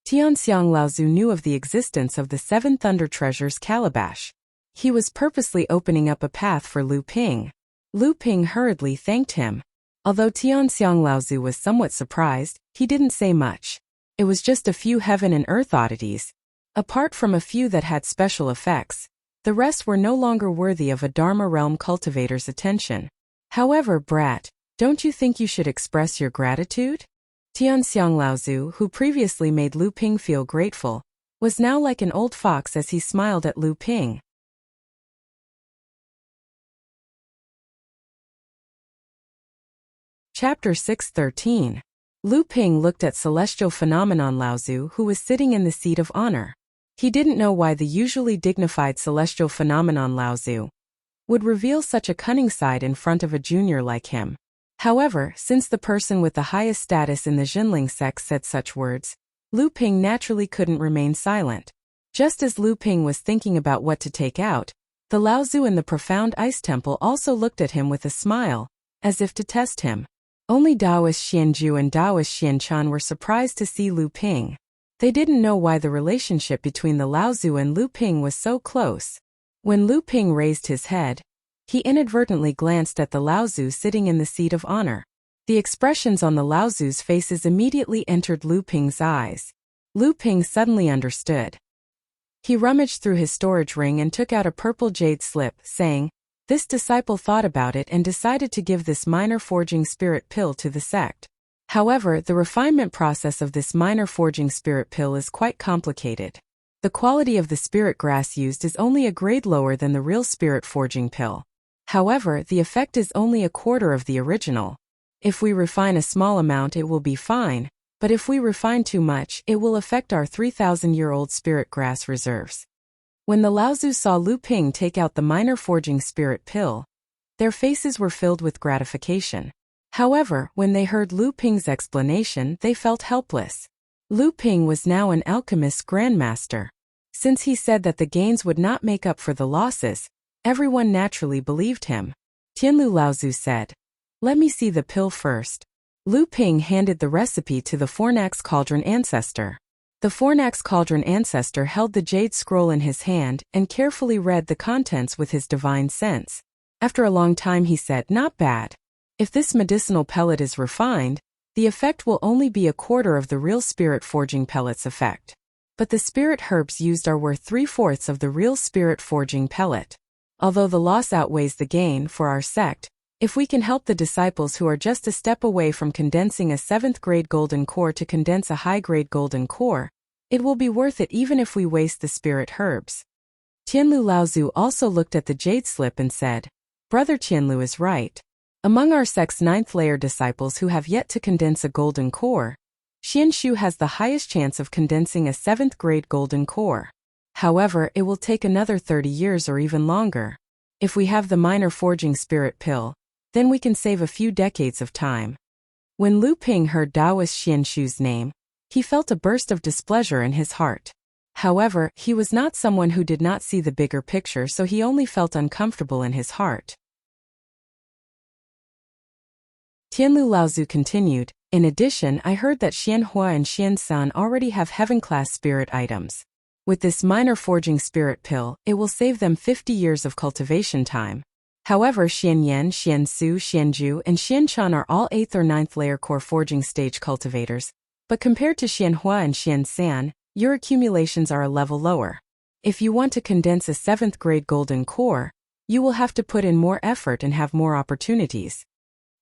Tianxiang Laozu knew of the existence of the 7 Thunder Treasures calabash. He was purposely opening up a path for Lu Ping. Lu Ping hurriedly thanked him. Although Tianxiang Laozu was somewhat surprised, he didn't say much. It was just a few heaven and earth oddities. Apart from a few that had special effects, the rest were no longer worthy of a Dharma realm cultivator's attention. However, brat, don't you think you should express your gratitude? Tianxiang Laozu, who previously made Lu Ping feel grateful, was now like an old fox as he smiled at Lu Ping. Chapter 6:13. Lu Ping looked at celestial phenomenon Laozu, who was sitting in the seat of honor. He didn't know why the usually dignified celestial phenomenon Laozu would reveal such a cunning side in front of a junior like him. However, since the person with the highest status in the Jinling sect said such words, Lu Ping naturally couldn't remain silent. Just as Lu Ping was thinking about what to take out, the Laozu in the profound ice temple also looked at him with a smile, as if to test him. Only Taoist Xianju and Taoist Xianchan were surprised to see Lu Ping. They didn't know why the relationship between the Laozu and Lu Ping was so close. When Lu Ping raised his head, he inadvertently glanced at the Laozu sitting in the seat of honor. The expressions on the Laozu's faces immediately entered Lu Ping's eyes. Lu Ping suddenly understood. He rummaged through his storage ring and took out a purple jade slip, saying, "This disciple thought about it and decided to give this minor forging spirit pill to the sect. However, the refinement process of this minor forging spirit pill is quite complicated. The quality of the spirit grass used is only a grade lower than the real spirit forging pill. However, the effect is only a quarter of the original. If we refine a small amount, it will be fine, but if we refine too much, it will affect our 3,000-year-old spirit grass reserves." When the Laozu saw Lu Ping take out the minor forging spirit pill, their faces were filled with gratification. However, when they heard Lu Ping's explanation, they felt helpless. Lu Ping was now an alchemist grandmaster. Since he said that the gains would not make up for the losses, everyone naturally believed him. Tianlu Laozu said, "Let me see the pill first." Lu Ping handed the recipe to the Fornax Cauldron ancestor. The Fornax Cauldron ancestor held the jade scroll in his hand and carefully read the contents with his divine sense. After a long time he said, "Not bad. If this medicinal pellet is refined, the effect will only be a quarter of the real spirit forging pellet's effect. But the spirit herbs used are worth 3/4 of the real spirit forging pellet. Although the loss outweighs the gain for our sect, if we can help the disciples who are just a step away from condensing a 7th-grade golden core to condense a high-grade golden core, it will be worth it even if we waste the spirit herbs." Tianlu Laozu also looked at the jade slip and said, "Brother Tianlu is right. Among our sect's 9th-layer disciples who have yet to condense a golden core, Xianshu has the highest chance of condensing a 7th-grade golden core. However, it will take another 30 years or even longer. If we have the minor forging spirit pill, then we can save a few decades of time." When Lu Ping heard Taoist Xianshu's name, he felt a burst of displeasure in his heart. However, he was not someone who did not see the bigger picture, so he only felt uncomfortable in his heart. Tianlu Laozu continued, "In addition, I heard that Xianhua and Xiansan already have heaven-class spirit items. With this minor forging spirit pill, it will save them 50 years of cultivation time. However, Xianyan, Xiansu, Xianju, and Xianchan are all 8th or 9th layer core forging stage cultivators, but compared to Xianhua and Xiansan, your accumulations are a level lower. If you want to condense a 7th-grade golden core, you will have to put in more effort and have more opportunities."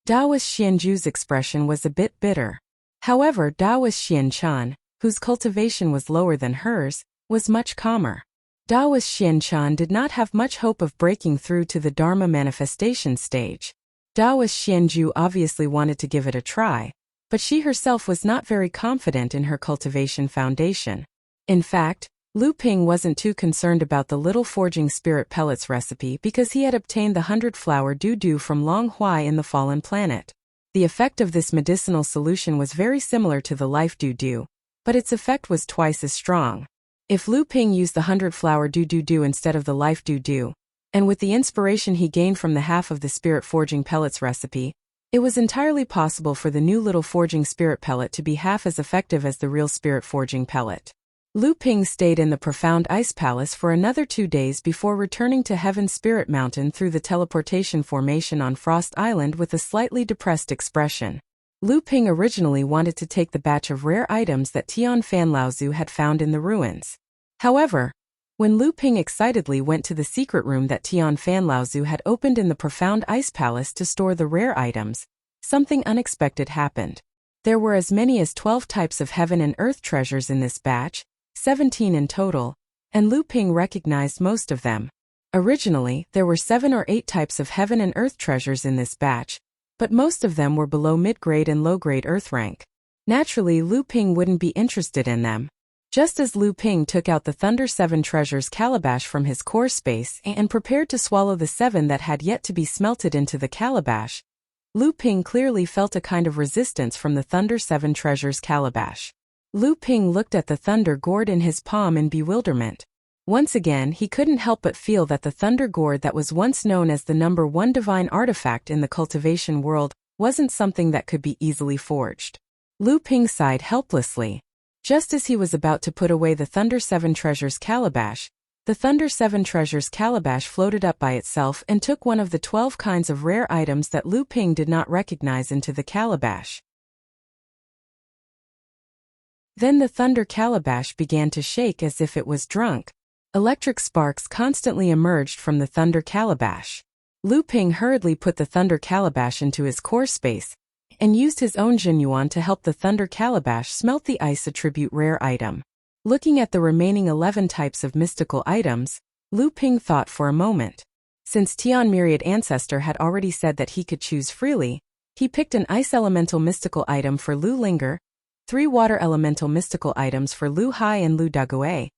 Taoist Xianju's expression was a bit bitter. However, Taoist Xianchan, whose cultivation was lower than hers, was much calmer. Taoist Xianchan did not have much hope of breaking through to the Dharma manifestation stage. Taoist Xianju obviously wanted to give it a try, but she herself was not very confident in her cultivation foundation. In fact, Lu Ping wasn't too concerned about the little forging spirit pellets recipe because he had obtained the 100-flower doo-doo from Long Huai in the Fallen Planet. The effect of this medicinal solution was very similar to the life doo-doo, but its effect was twice as strong. If Lu Ping used the 100-flower doo-doo instead of the life doo-doo, and with the inspiration he gained from the half of the spirit forging pellets recipe, it was entirely possible for the new little forging spirit pellet to be half as effective as the real spirit forging pellet. Lu Ping stayed in the profound ice palace for another 2 days before returning to Heaven Spirit Mountain through the teleportation formation on Frost Island with a slightly depressed expression. Lu Ping originally wanted to take the batch of rare items that Tian Fan Laozu had found in the ruins. However, when Lu Ping excitedly went to the secret room that Tian Fan Laozu had opened in the profound ice palace to store the rare items, something unexpected happened. There were as many as 12 types of heaven and earth treasures in this batch, 17 in total, and Lu Ping recognized most of them. Originally, there were 7 or 8 types of heaven and earth treasures in this batch, but most of them were below mid-grade and low-grade earth rank. Naturally, Lu Ping wouldn't be interested in them. Just as Lu Ping took out the Thunder 7 Treasures calabash from his core space and prepared to swallow the 7 that had yet to be smelted into the calabash, Lu Ping clearly felt a kind of resistance from the Thunder 7 Treasures calabash. Lu Ping looked at the thunder gourd in his palm in bewilderment. Once again, he couldn't help but feel that the thunder gourd that was once known as the number 1 divine artifact in the cultivation world wasn't something that could be easily forged. Lu Ping sighed helplessly. Just as he was about to put away the Thunder 7 Treasures calabash, the Thunder 7 Treasures calabash floated up by itself and took one of the 12 kinds of rare items that Lu Ping did not recognize into the calabash. Then the thunder calabash began to shake as if it was drunk. Electric sparks constantly emerged from the thunder calabash. Lu Ping hurriedly put the thunder calabash into his core space and used his own Jinyuan to help the thunder calabash smelt the ice attribute rare item. Looking at the remaining 11 types of mystical items, Lu Ping thought for a moment. Since Tian Myriad Ancestor had already said that he could choose freely, he picked an ice elemental mystical item for Lu Linger, 3 water elemental mystical items for Lu Hai and Lu Dagui,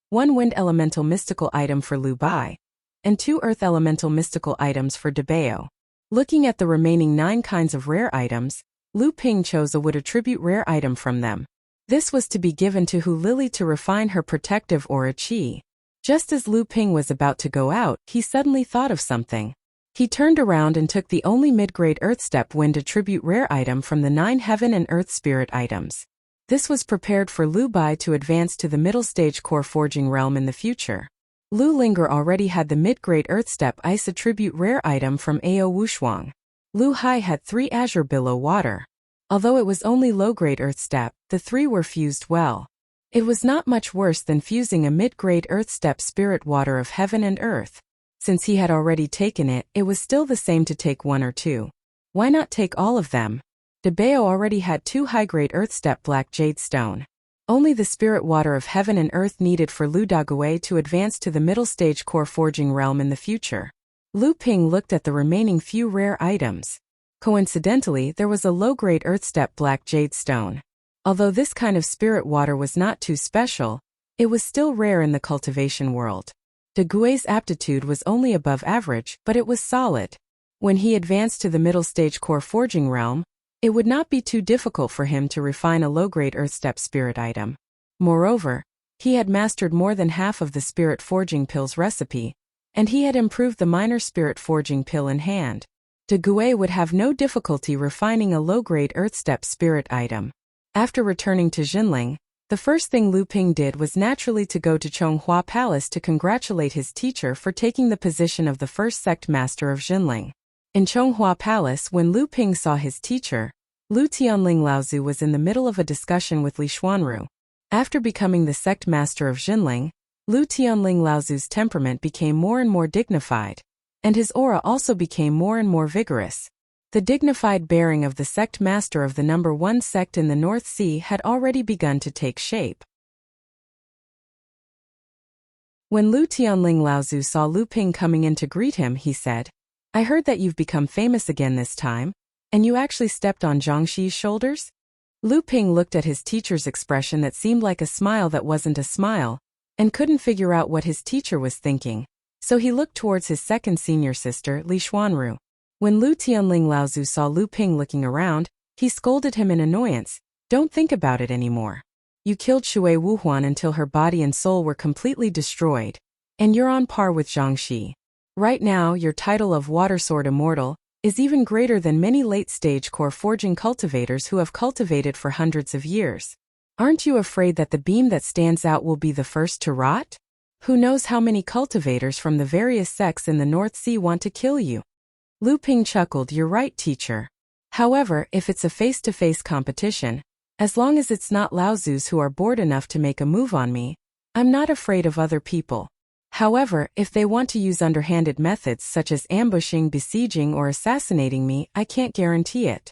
1 wind elemental mystical item for Lu Bai, and 2 earth elemental mystical items for Debao. Looking at the remaining 9 kinds of rare items, Lu Ping chose a wood attribute rare item from them. This was to be given to Hu Lily to refine her protective aura qi. Just as Lu Ping was about to go out, he suddenly thought of something. He turned around and took the only mid-grade Earth Step Wind attribute rare item from the 9 Heaven and Earth Spirit items. This was prepared for Lu Bai to advance to the middle stage core forging realm in the future. Lu Linger already had the mid-grade Earth Step Ice attribute rare item from Ao Wushuang. Lu Hai had 3 Azure Billow Water. Although it was only low-grade Earth Step, the 3 were fused well. It was not much worse than fusing a mid-grade Earth Step Spirit Water of Heaven and Earth. Since he had already taken it, it was still the same to take 1 or 2. Why not take all of them? Debao already had 2 high-grade Earth Step Black Jade Stone. Only the Spirit Water of Heaven and Earth needed for Lu Dagui to advance to the middle stage core forging realm in the future. Lu Ping looked at the remaining few rare items. Coincidentally, there was a low-grade Earth Step Black Jade Stone. Although this kind of spirit water was not too special, it was still rare in the cultivation world. Dagui's aptitude was only above average, but it was solid. When he advanced to the middle stage core forging realm, it would not be too difficult for him to refine a low-grade Earth Step spirit item. Moreover, he had mastered more than half of the spirit forging pill's recipe, and he had improved the minor spirit forging pill in hand. Dagui would have no difficulty refining a low-grade Earth Step spirit item. After returning to Jinling, the first thing Lu Ping did was naturally to go to Chonghua Palace to congratulate his teacher for taking the position of the first sect master of Jinling. In Chonghua Palace, when Lu Ping saw his teacher, Lu Tianling Laozu was in the middle of a discussion with Li Xuanru. After becoming the sect master of Jinling, Lu Tianling Laozu's temperament became more and more dignified, and his aura also became more and more vigorous. The dignified bearing of the sect master of the number 1 sect in the North Sea had already begun to take shape. When Lu Tianling Laozu saw Lu Ping coming in to greet him, he said, "I heard that you've become famous again this time, and you actually stepped on Zhangxi's shoulders?" Lu Ping looked at his teacher's expression that seemed like a smile that wasn't a smile, and couldn't figure out what his teacher was thinking, so he looked towards his second senior sister, Li Xuanru. When Lu Tianling Laozu saw Lu Ping looking around, he scolded him in annoyance, "Don't think about it anymore. You killed Shui Wuhuan until her body and soul were completely destroyed, and you're on par with Zhangxi. Right now, your title of Water Sword Immortal is even greater than many late-stage core forging cultivators who have cultivated for hundreds of years. Aren't you afraid that the beam that stands out will be the first to rot? Who knows how many cultivators from the various sects in the North Sea want to kill you?" Lu Ping chuckled, "You're right, teacher. However, if it's a face-to-face competition, as long as it's not Laozus who are bored enough to make a move on me, I'm not afraid of other people. However, if they want to use underhanded methods such as ambushing, besieging, or assassinating me, I can't guarantee it."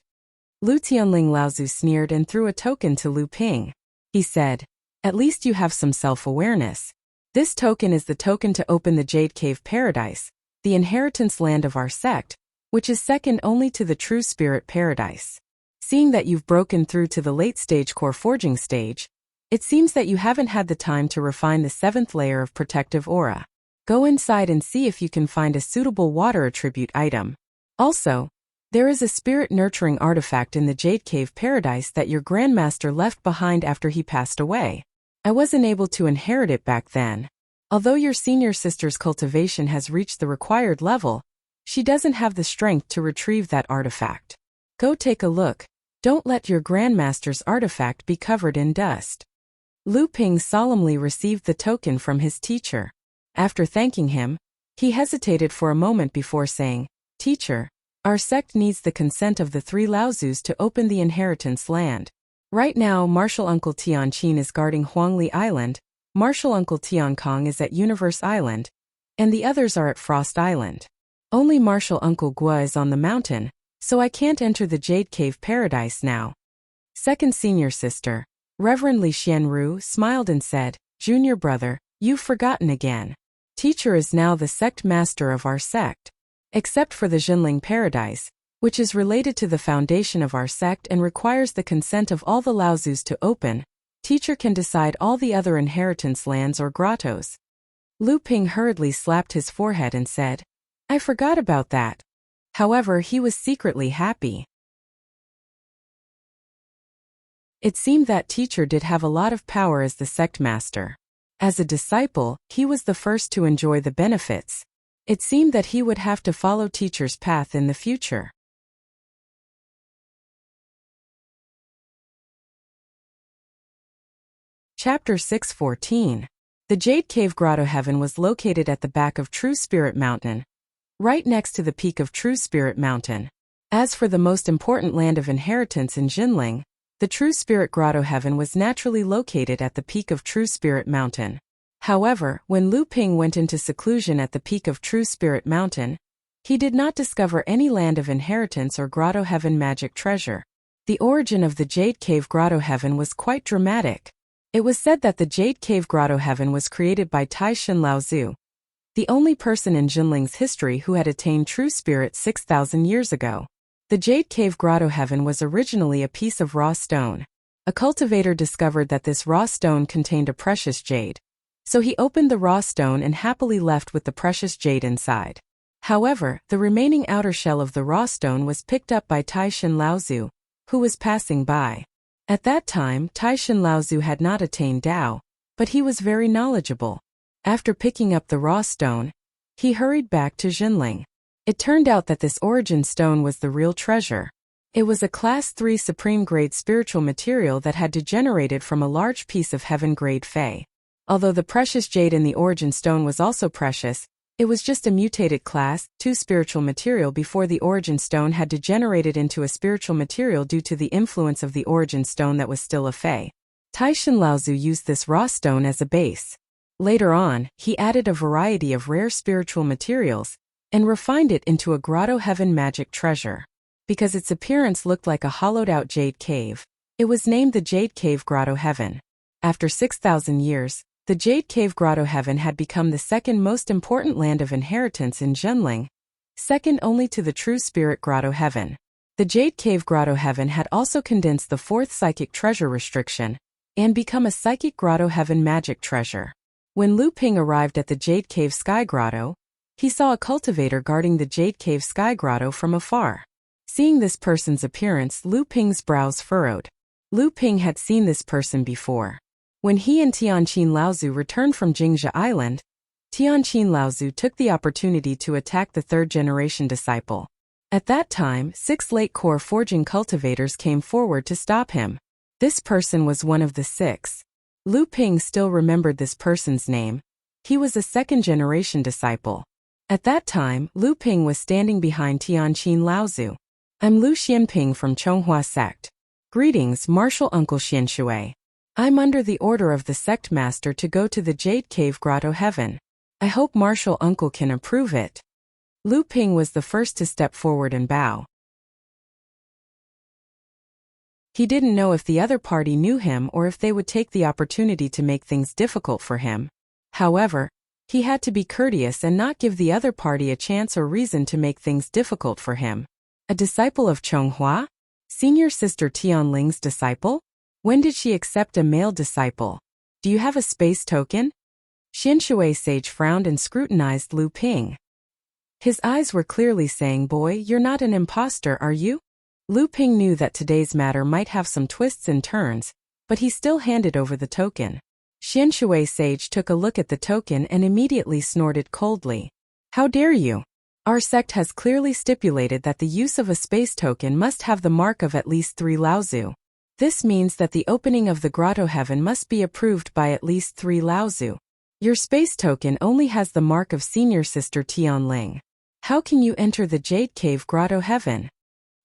Lu Tianling Laozu sneered and threw a token to Lu Ping. He said, "At least you have some self-awareness. This token is the token to open the Jade Cave Paradise, the inheritance land of our sect, which is second only to the True Spirit Paradise. Seeing that you've broken through to the late-stage core forging stage, it seems that you haven't had the time to refine the 7th layer of protective aura. Go inside and see if you can find a suitable water attribute item. Also, there is a spirit-nurturing artifact in the Jade Cave Paradise that your grandmaster left behind after he passed away. I wasn't able to inherit it back then. Although your senior sister's cultivation has reached the required level, she doesn't have the strength to retrieve that artifact. Go take a look. Don't let your grandmaster's artifact be covered in dust. Lu Ping solemnly received the token from his teacher. After thanking him, he hesitated for a moment before saying, "Teacher, our sect needs the consent of the 3 Laozus to open the inheritance land. Right now, Martial Uncle Tianqin is guarding Huangli Island, Martial Uncle Tiankong is at Universe Island, and the others are at Frost Island. Only Martial Uncle Gua is on the mountain, so I can't enter the Jade Cave Paradise now." Second senior sister, Reverend Li Xianru, smiled and said, "Junior brother, you've forgotten again. Teacher is now the sect master of our sect. Except for the Jinling Paradise, which is related to the foundation of our sect and requires the consent of all the Laozus to open, teacher can decide all the other inheritance lands or grottos." Lu Ping hurriedly slapped his forehead and said, "I forgot about that." However, he was secretly happy. It seemed that teacher did have a lot of power as the sect master. As a disciple, he was the first to enjoy the benefits. It seemed that he would have to follow teacher's path in the future. Chapter 6:14. The Jade Cave Grotto Heaven was located at the back of True Spirit Mountain, right next to the peak of True Spirit Mountain. As for the most important land of inheritance in Jinling, the True Spirit Grotto Heaven was naturally located at the peak of True Spirit Mountain. However, when Lu Ping went into seclusion at the peak of True Spirit Mountain, he did not discover any land of inheritance or Grotto Heaven magic treasure. The origin of the Jade Cave Grotto Heaven was quite dramatic. It was said that the Jade Cave Grotto Heaven was created by Taishan Laozu, the only person in Jinling's history who had attained true spirit 6,000 years ago. The Jade Cave Grotto Heaven was originally a piece of raw stone. A cultivator discovered that this raw stone contained a precious jade. So he opened the raw stone and happily left with the precious jade inside. However, the remaining outer shell of the raw stone was picked up by Taishan Laozu, who was passing by. At that time, Taishan Laozu had not attained Tao, but he was very knowledgeable. After picking up the raw stone, he hurried back to Jinling. It turned out that this origin stone was the real treasure. It was a Class 3 supreme-grade spiritual material that had degenerated from a large piece of heaven-grade Fey. Although the precious jade in the origin stone was also precious, it was just a mutated Class 2 spiritual material before the origin stone had degenerated into a spiritual material due to the influence of the origin stone that was still a Fey. Taishan Laozu used this raw stone as a base. Later on, he added a variety of rare spiritual materials and refined it into a Grotto Heaven magic treasure. Because its appearance looked like a hollowed-out jade cave, it was named the Jade Cave Grotto Heaven. After 6,000 years, the Jade Cave Grotto Heaven had become the second most important land of inheritance in Jinling, second only to the True Spirit Grotto Heaven. The Jade Cave Grotto Heaven had also condensed the 4th psychic treasure restriction and become a Psychic Grotto Heaven magic treasure. When Lu Ping arrived at the Jade Cave Sky Grotto, he saw a cultivator guarding the Jade Cave Sky Grotto from afar. Seeing this person's appearance, Lu Ping's brows furrowed. Lu Ping had seen this person before. When he and Tianqin Laozu returned from Jingzhi Island, Tianqin Laozu took the opportunity to attack the 3rd-generation disciple. At that time, 6 late core forging cultivators came forward to stop him. This person was one of the 6. Lu Ping still remembered this person's name. He was a 2nd-generation disciple. At that time, Lu Ping was standing behind Tianqin Laozu. "I'm Lu Xianping from Chonghua Sect. Greetings, Martial Uncle Xianshui. I'm under the order of the sect master to go to the Jade Cave Grotto Heaven. I hope Martial Uncle can approve it." Lu Ping was the first to step forward and bow. He didn't know if the other party knew him or if they would take the opportunity to make things difficult for him. However, he had to be courteous and not give the other party a chance or reason to make things difficult for him. A disciple of Chonghua? Senior Sister Tianling's disciple? When did she accept a male disciple? Do you have a space token? Xianshui sage frowned and scrutinized Lu Ping. His eyes were clearly saying, "Boy, you're not an imposter, are you?" Lu Ping knew that today's matter might have some twists and turns, but he still handed over the token. Xianshui sage took a look at the token and immediately snorted coldly. "How dare you? Our sect has clearly stipulated that the use of a space token must have the mark of at least 3 Laozu. This means that the opening of the grotto heaven must be approved by at least 3 Laozu. Your space token only has the mark of Senior Sister Tianling. How can you enter the Jade Cave grotto heaven?"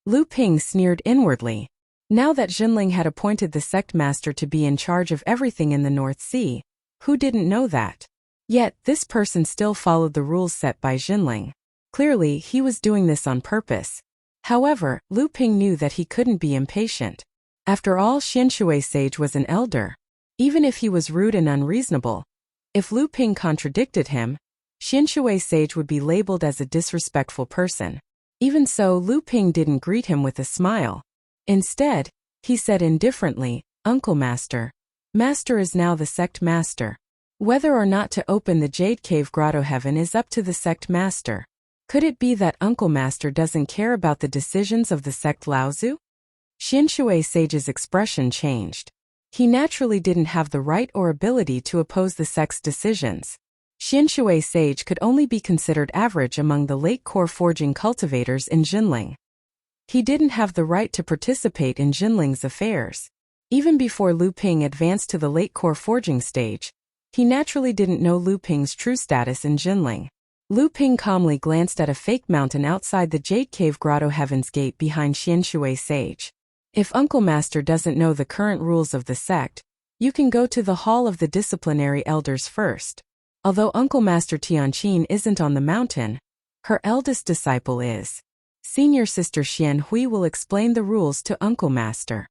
Lu Ping sneered inwardly. Now that Jinling had appointed the sect master to be in charge of everything in the North Sea, who didn't know that? Yet, this person still followed the rules set by Jinling. Clearly, he was doing this on purpose. However, Lu Ping knew that he couldn't be impatient. After all, Xianshui sage was an elder. Even if he was rude and unreasonable, if Lu Ping contradicted him, Xianshui sage would be labeled as a disrespectful person. Even so, Lu Ping didn't greet him with a smile. Instead, he said indifferently, "Uncle Master. Master is now the sect master. Whether or not to open the Jade Cave grotto heaven is up to the sect master. Could it be that Uncle Master doesn't care about the decisions of the sect Laozu?" Xianshui sage's expression changed. He naturally didn't have the right or ability to oppose the sect's decisions. Xianshui sage could only be considered average among the late core forging cultivators in Jinling. He didn't have the right to participate in Jinling's affairs. Even before Lu Ping advanced to the late core forging stage, he naturally didn't know Lu Ping's true status in Jinling. Lu Ping calmly glanced at a fake mountain outside the Jade Cave Grotto Heaven's gate behind Xianshui sage. "If Uncle Master doesn't know the current rules of the sect, you can go to the Hall of the Disciplinary Elders first. Although Uncle Master Tianqin isn't on the mountain, her eldest disciple is. Senior Sister Xian Hui will explain the rules to Uncle Master."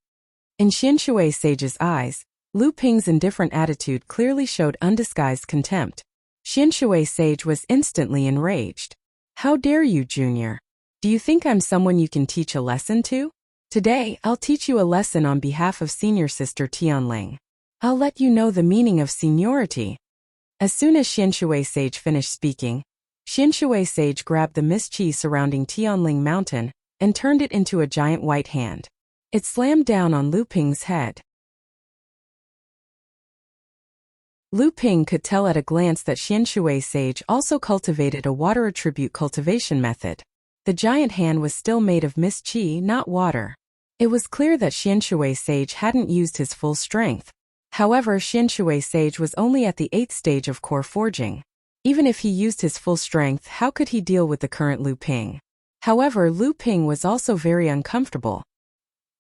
In Xianshui sage's eyes, Lu Ping's indifferent attitude clearly showed undisguised contempt. Xianshui sage was instantly enraged. "How dare you, Junior? Do you think I'm someone you can teach a lesson to? Today, I'll teach you a lesson on behalf of Senior Sister Tianling. I'll let you know the meaning of seniority." As soon as Xianshui sage finished speaking, Xianshui sage grabbed the mist qi surrounding Tianling Mountain and turned it into a giant white hand. It slammed down on Lu Ping's head. Lu Ping could tell at a glance that Xianshui sage also cultivated a water attribute cultivation method. The giant hand was still made of mist qi, not water. It was clear that Xianshui sage hadn't used his full strength. However, Xianshui sage was only at the 8th stage of core forging. Even if he used his full strength, how could he deal with the current Lu Ping? However, Lu Ping was also very uncomfortable.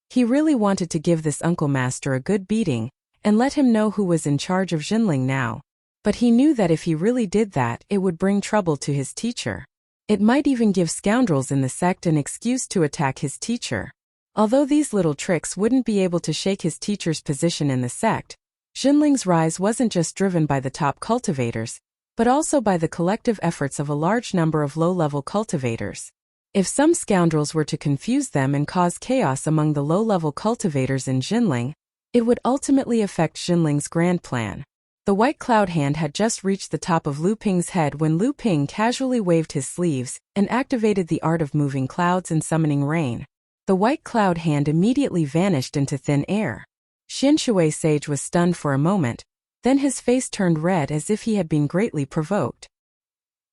He really wanted to give this Uncle Master a good beating and let him know who was in charge of Jinling now. But he knew that if he really did that, it would bring trouble to his teacher. It might even give scoundrels in the sect an excuse to attack his teacher. Although these little tricks wouldn't be able to shake his teacher's position in the sect, Jinling's rise wasn't just driven by the top cultivators, but also by the collective efforts of a large number of low-level cultivators. If some scoundrels were to confuse them and cause chaos among the low-level cultivators in Jinling, it would ultimately affect Jinling's grand plan. The white cloud hand had just reached the top of Lu Ping's head when Lu Ping casually waved his sleeves and activated the art of moving clouds and summoning rain. The white cloud hand immediately vanished into thin air. Xianshui sage was stunned for a moment, then his face turned red as if he had been greatly provoked.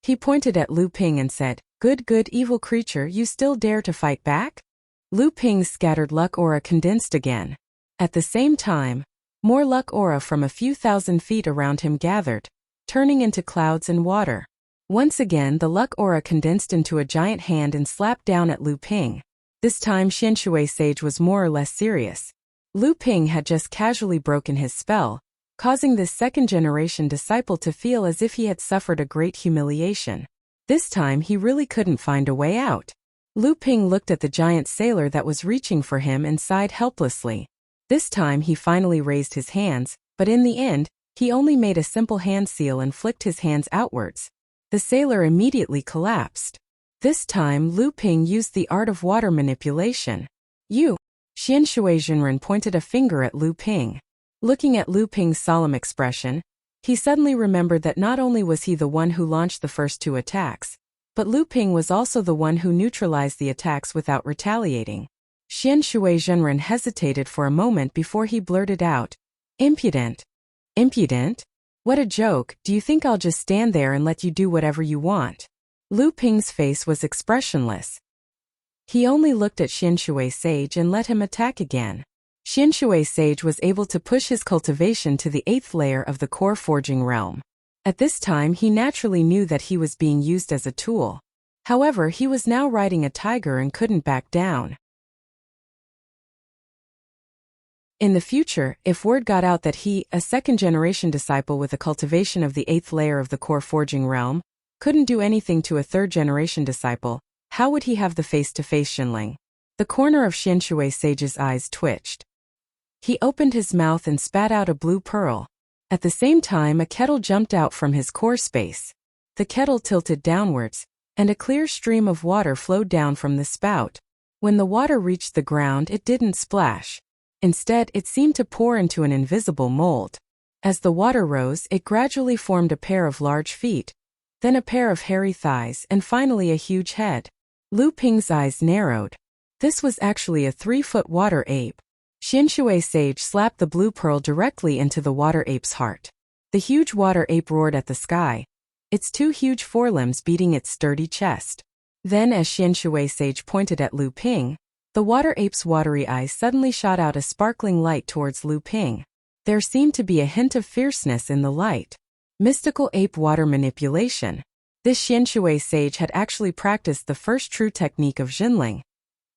He pointed at Lu Ping and said, Good evil creature, you still dare to fight back?" Lu Ping's scattered luck aura condensed again. At the same time, more luck aura from a few thousand feet around him gathered, turning into clouds and water. Once again, the luck aura condensed into a giant hand and slapped down at Lu Ping. This time Xianshui sage was more or less serious. Lu Ping had just casually broken his spell, causing this second-generation disciple to feel as if he had suffered a great humiliation. This time he really couldn't find a way out. Lu Ping looked at the giant sailor that was reaching for him and sighed helplessly. This time he finally raised his hands, but in the end, he only made a simple hand seal and flicked his hands outwards. The sailor immediately collapsed. This time Lu Ping used the art of water manipulation. "You, Xianshui Jinren pointed a finger at Lu Ping. Looking at Lu Ping's solemn expression, he suddenly remembered that not only was he the one who launched the first 2 attacks, but Lu Ping was also the one who neutralized the attacks without retaliating. Xianshui Jinren hesitated for a moment before he blurted out, "Impudent." "Impudent? What a joke, do you think I'll just stand there and let you do whatever you want?" Lu Ping's face was expressionless. He only looked at Xianshui Sage and let him attack again. Xianshui Sage was able to push his cultivation to the 8th layer of the core forging realm. At this time he naturally knew that he was being used as a tool. However, he was now riding a tiger and couldn't back down. In the future, if word got out that he, a second-generation disciple with a cultivation of the 8th layer of the core forging realm, couldn't do anything to a third-generation disciple, how would he have the face-to-face Xinling? The corner of Xianshui Sage's eyes twitched. He opened his mouth and spat out a blue pearl. At the same time, a kettle jumped out from his core space. The kettle tilted downwards, and a clear stream of water flowed down from the spout. When the water reached the ground, it didn't splash. Instead, it seemed to pour into an invisible mold. As the water rose, it gradually formed a pair of large feet, then a pair of hairy thighs, and finally a huge head. Lu Ping's eyes narrowed. This was actually a 3-foot water ape. Xianshui Sage slapped the blue pearl directly into the water ape's heart. The huge water ape roared at the sky, its 2 huge forelimbs beating its sturdy chest. Then, as Xianshui Sage pointed at Lu Ping, the water ape's watery eyes suddenly shot out a sparkling light towards Lu Ping. There seemed to be a hint of fierceness in the light. Mystical ape water manipulation. This Xianshui Sage had actually practiced the first true technique of Jinling,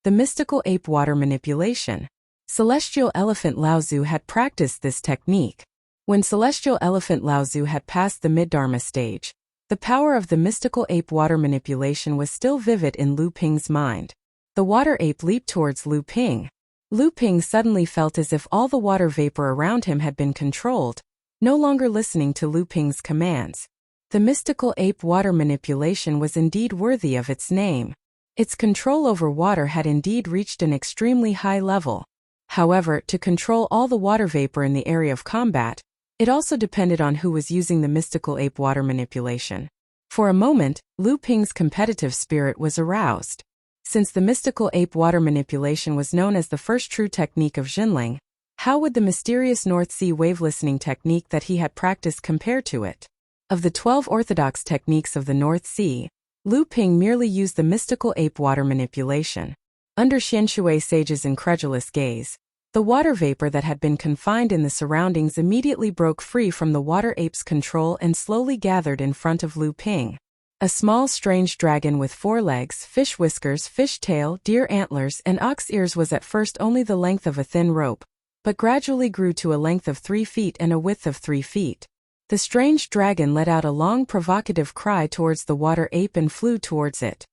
the mystical ape water manipulation. Celestial Elephant Laozu had practiced this technique. When Celestial Elephant Laozu had passed the mid-dharma stage, the power of the mystical ape water manipulation was still vivid in Lu Ping's mind. The water ape leaped towards Lu Ping. Lu Ping suddenly felt as if all the water vapor around him had been controlled, no longer listening to Lu Ping's commands. The mystical ape water manipulation was indeed worthy of its name. Its control over water had indeed reached an extremely high level. However, to control all the water vapor in the area of combat, it also depended on who was using the mystical ape water manipulation. For a moment, Lu Ping's competitive spirit was aroused. Since the mystical ape water manipulation was known as the first true technique of Jinling, how would the mysterious North Sea wave listening technique that he had practiced compare to it? Of the 12 orthodox techniques of the North Sea, Lu Ping merely used the mystical ape water manipulation. Under Xianshui Sage's incredulous gaze, the water vapor that had been confined in the surroundings immediately broke free from the water ape's control and slowly gathered in front of Lu Ping. A small strange dragon with 4 legs, fish whiskers, fish tail, deer antlers, and ox ears was at first only the length of a thin rope, but gradually grew to a length of 3 feet and a width of 3 feet. The strange dragon let out a long provocative cry towards the water ape and flew towards it.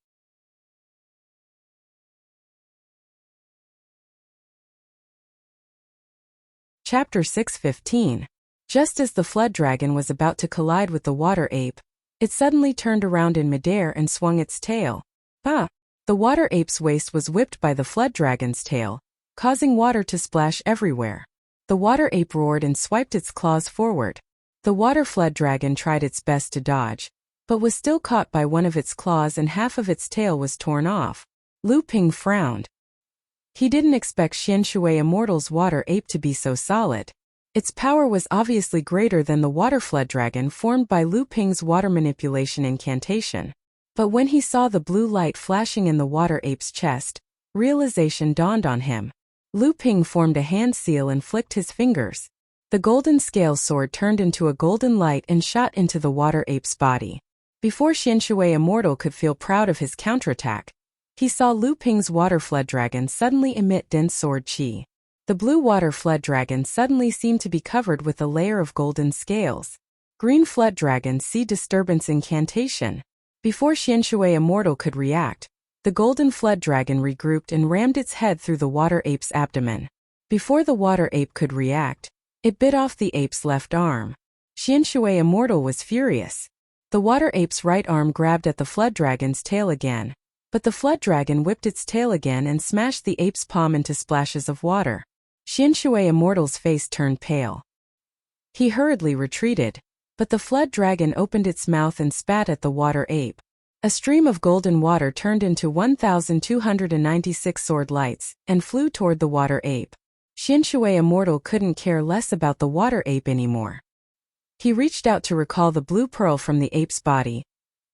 Chapter 6:15. Just as the flood dragon was about to collide with the water ape, it suddenly turned around in midair and swung its tail. Bah! The water ape's waist was whipped by the flood dragon's tail, causing water to splash everywhere. The water ape roared and swiped its claws forward. The water flood dragon tried its best to dodge, but was still caught by one of its claws and half of its tail was torn off. Lu Ping frowned. He didn't expect Xianshui Immortal's water ape to be so solid. Its power was obviously greater than the water flood dragon formed by Lu Ping's water manipulation incantation. But when he saw the blue light flashing in the water ape's chest, realization dawned on him. Lu Ping formed a hand seal and flicked his fingers. The golden scale sword turned into a golden light and shot into the water ape's body. Before Xianshui Immortal could feel proud of his counterattack, he saw Lu Ping's water flood dragon suddenly emit dense sword qi. The blue water flood dragon suddenly seemed to be covered with a layer of golden scales. Green flood dragon see disturbance incantation. Before Xianshui Immortal could react, the golden flood dragon regrouped and rammed its head through the water ape's abdomen. Before the water ape could react, it bit off the ape's left arm. Xianshui Immortal was furious. The water ape's right arm grabbed at the flood dragon's tail again, But the flood dragon whipped its tail again and smashed the ape's palm into splashes of water. Xianshui Immortal's face turned pale. He hurriedly retreated, but the flood dragon opened its mouth and spat at the water ape. A stream of golden water turned into 1,296 sword lights and flew toward the water ape. Xianshui Immortal couldn't care less about the water ape anymore. He reached out to recall the blue pearl from the ape's body,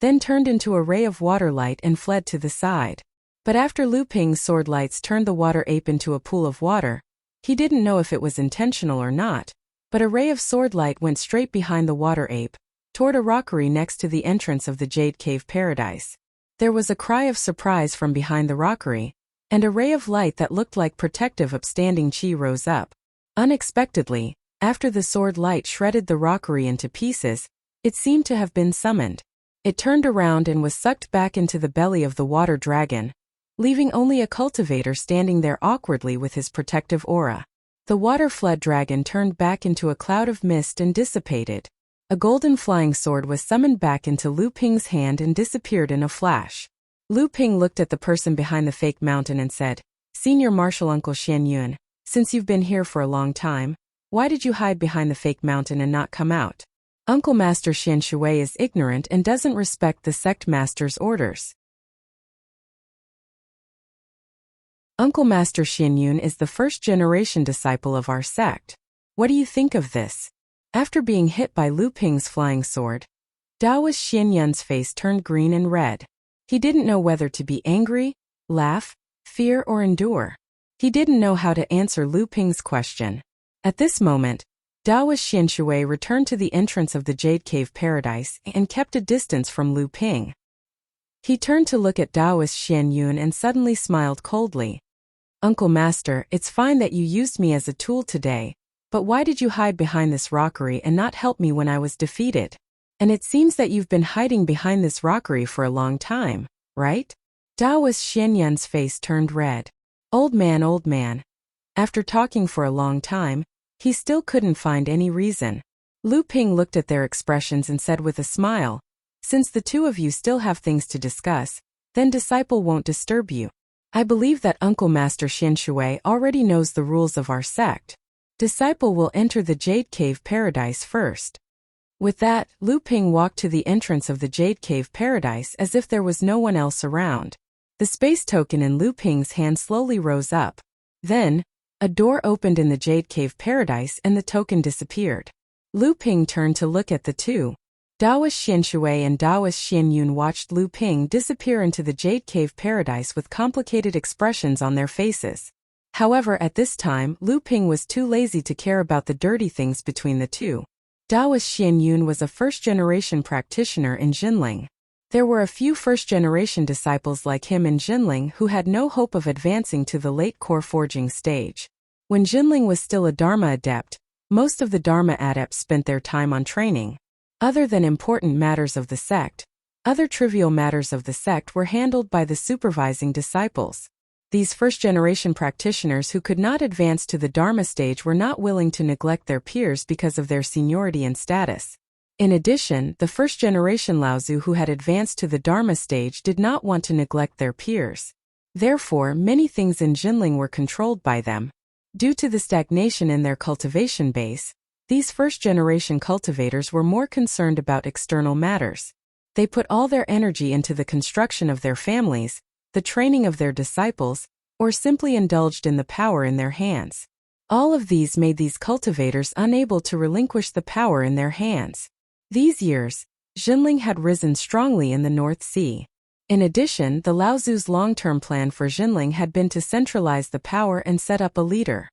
then turned into a ray of water light and fled to the side. But after Lu Ping's sword lights turned the water ape into a pool of water, he didn't know if it was intentional or not, but a ray of sword light went straight behind the water ape, toward a rockery next to the entrance of the Jade Cave Paradise. There was a cry of surprise from behind the rockery, and a ray of light that looked like protective upstanding chi rose up. Unexpectedly, after the sword light shredded the rockery into pieces, it seemed to have been summoned. It turned around and was sucked back into the belly of the water dragon, leaving only a cultivator standing there awkwardly with his protective aura. The water flood dragon turned back into a cloud of mist and dissipated. A golden flying sword was summoned back into Lu Ping's hand and disappeared in a flash. Lu Ping looked at the person behind the fake mountain and said, "Senior Marshal Uncle Xian Yun, since you've been here for a long time, why did you hide behind the fake mountain and not come out? Uncle Master Xianshui is ignorant and doesn't respect the sect master's orders." Uncle Master Xianyun is the first-generation disciple of our sect. What do you think of this? After being hit by Lu Ping's flying sword, Daoist Xianyun's face turned green and red. He didn't know whether to be angry, laugh, fear or endure. He didn't know how to answer Lu Ping's question. At this moment, Daoist Xianshui returned to the entrance of the Jade Cave Paradise and kept a distance from Lu Ping. He turned to look at Daoist Xianyun and suddenly smiled coldly. "Uncle Master, it's fine that you used me as a tool today, but why did you hide behind this rockery and not help me when I was defeated? And it seems that you've been hiding behind this rockery for a long time, right?" Daoist Xianyun's face turned red. Old man. After talking for a long time, he still couldn't find any reason. Lu Ping looked at their expressions and said with a smile, "Since the two of you still have things to discuss, then disciple won't disturb you. I believe that Uncle Master Xianshui already knows the rules of our sect. Disciple will enter the Jade Cave Paradise first." With that, Lu Ping walked to the entrance of the Jade Cave Paradise as if there was no one else around. The space token in Lu Ping's hand slowly rose up. Then, a door opened in the Jade Cave Paradise and the token disappeared. Lu Ping turned to look at the two. Daoist Xianshui and Daoist Xianyun watched Lu Ping disappear into the Jade Cave Paradise with complicated expressions on their faces. However, at this time, Lu Ping was too lazy to care about the dirty things between the two. Daoist Xianyun was a first-generation practitioner in Jinling. There were a few first-generation disciples like him in Jinling who had no hope of advancing to the late core forging stage. When Jinling was still a Dharma adept, most of the Dharma adepts spent their time on training. Other than important matters of the sect, other trivial matters of the sect were handled by the supervising disciples. These first-generation practitioners who could not advance to the Dharma stage were not willing to neglect their peers because of their seniority and status. In addition, the first-generation Laozu who had advanced to the Dharma stage did not want to neglect their peers. Therefore, many things in Jinling were controlled by them. Due to the stagnation in their cultivation base, these first-generation cultivators were more concerned about external matters. They put all their energy into the construction of their families, the training of their disciples, or simply indulged in the power in their hands. All of these made these cultivators unable to relinquish the power in their hands. These years, Jinling had risen strongly in the North Sea. In addition, the Laozu's long-term plan for Jinling had been to centralize the power and set up a leader.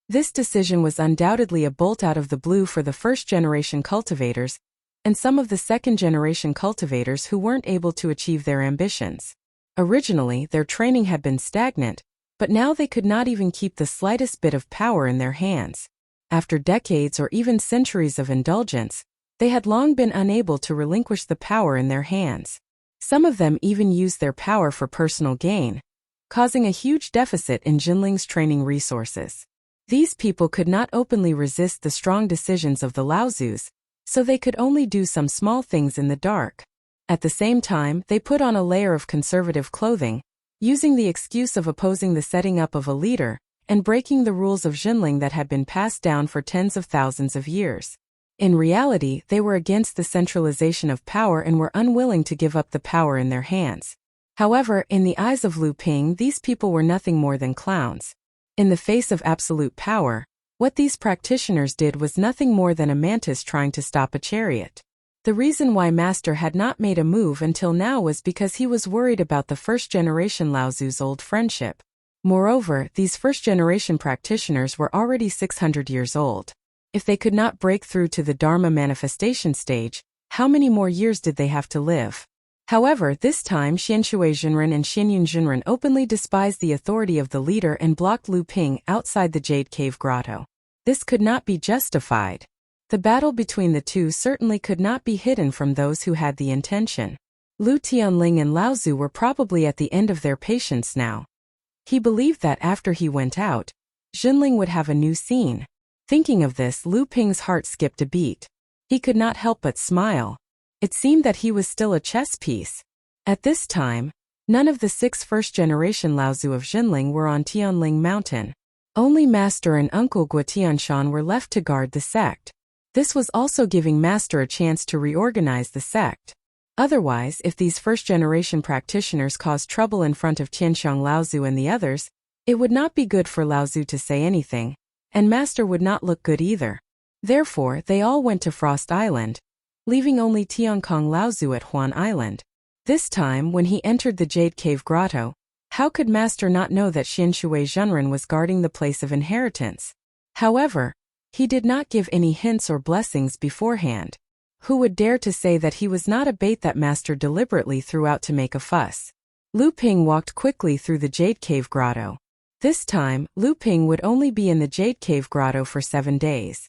This decision was undoubtedly a bolt out of the blue for the first-generation cultivators and some of the second-generation cultivators who weren't able to achieve their ambitions. Originally, their training had been stagnant, but now they could not even keep the slightest bit of power in their hands. After decades or even centuries of indulgence, they had long been unable to relinquish the power in their hands. Some of them even used their power for personal gain, causing a huge deficit in Jinling's training resources. These people could not openly resist the strong decisions of the Laozus, so they could only do some small things in the dark. At the same time, they put on a layer of conservative clothing, using the excuse of opposing the setting up of a leader and breaking the rules of Jinling that had been passed down for tens of thousands of years. In reality, they were against the centralization of power and were unwilling to give up the power in their hands. However, in the eyes of Lu Ping, these people were nothing more than clowns. In the face of absolute power, what these practitioners did was nothing more than a mantis trying to stop a chariot. The reason why Master had not made a move until now was because he was worried about the first-generation Laozu's old friendship. Moreover, these first-generation practitioners were already 600 years old. If they could not break through to the Dharma manifestation stage, how many more years did they have to live? However, this time Xianshui Jinren and Xianyun Jinren openly despised the authority of the leader and blocked Lu Ping outside the Jade Cave Grotto. This could not be justified. The battle between the two certainly could not be hidden from those who had the intention. Lu Tianling and Laozu were probably at the end of their patience now. He believed that after he went out, Jinling would have a new scene. Thinking of this, Lu Ping's heart skipped a beat. He could not help but smile. It seemed that he was still a chess piece. At this time, none of the 6 first-generation Laozu of Jinling were on Tianling Mountain. Only Master and Uncle Gua Tianshan were left to guard the sect. This was also giving Master a chance to reorganize the sect. Otherwise, if these first-generation practitioners caused trouble in front of Tianxiang Laozu and the others, it would not be good for Laozu to say anything, and Master would not look good either. Therefore, they all went to Frost Island, leaving only Tiankong Laozu at Huan Island. This time, when he entered the Jade Cave Grotto, how could Master not know that Xianshui Zhenren was guarding the place of inheritance? However, he did not give any hints or blessings beforehand. Who would dare to say that he was not a bait that Master deliberately threw out to make a fuss? Lu Ping walked quickly through the Jade Cave Grotto. This time, Lu Ping would only be in the Jade Cave Grotto for 7 days.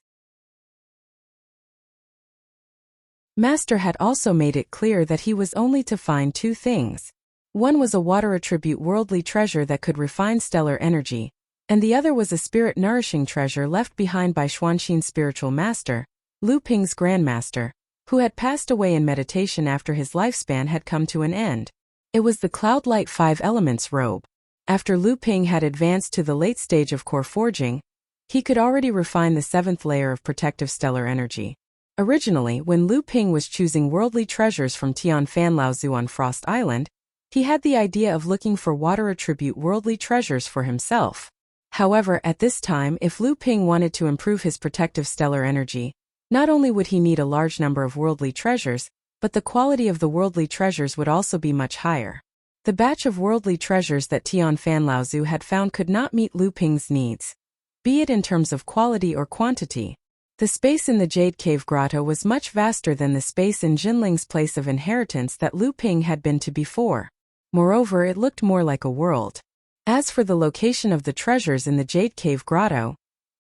Master had also made it clear that he was only to find 2 things. One was a water attribute worldly treasure that could refine stellar energy, and the other was a spirit-nourishing treasure left behind by Xuanxin's spiritual master, Lu Ping's grandmaster, who had passed away in meditation after his lifespan had come to an end. It was the Cloudlight 5 Elements robe. After Lu Ping had advanced to the late stage of core forging, he could already refine the 7th layer of protective stellar energy. Originally, when Lu Ping was choosing worldly treasures from Tian Fan Laozu on Frost Island, he had the idea of looking for water attribute worldly treasures for himself. However, at this time, if Lu Ping wanted to improve his protective stellar energy, not only would he need a large number of worldly treasures, but the quality of the worldly treasures would also be much higher. The batch of worldly treasures that Tian Fan Laozu had found could not meet Lu Ping's needs, be it in terms of quality or quantity. The space in the Jade Cave Grotto was much vaster than the space in Jinling's place of inheritance that Lu Ping had been to before. Moreover, it looked more like a world. As for the location of the treasures in the Jade Cave Grotto,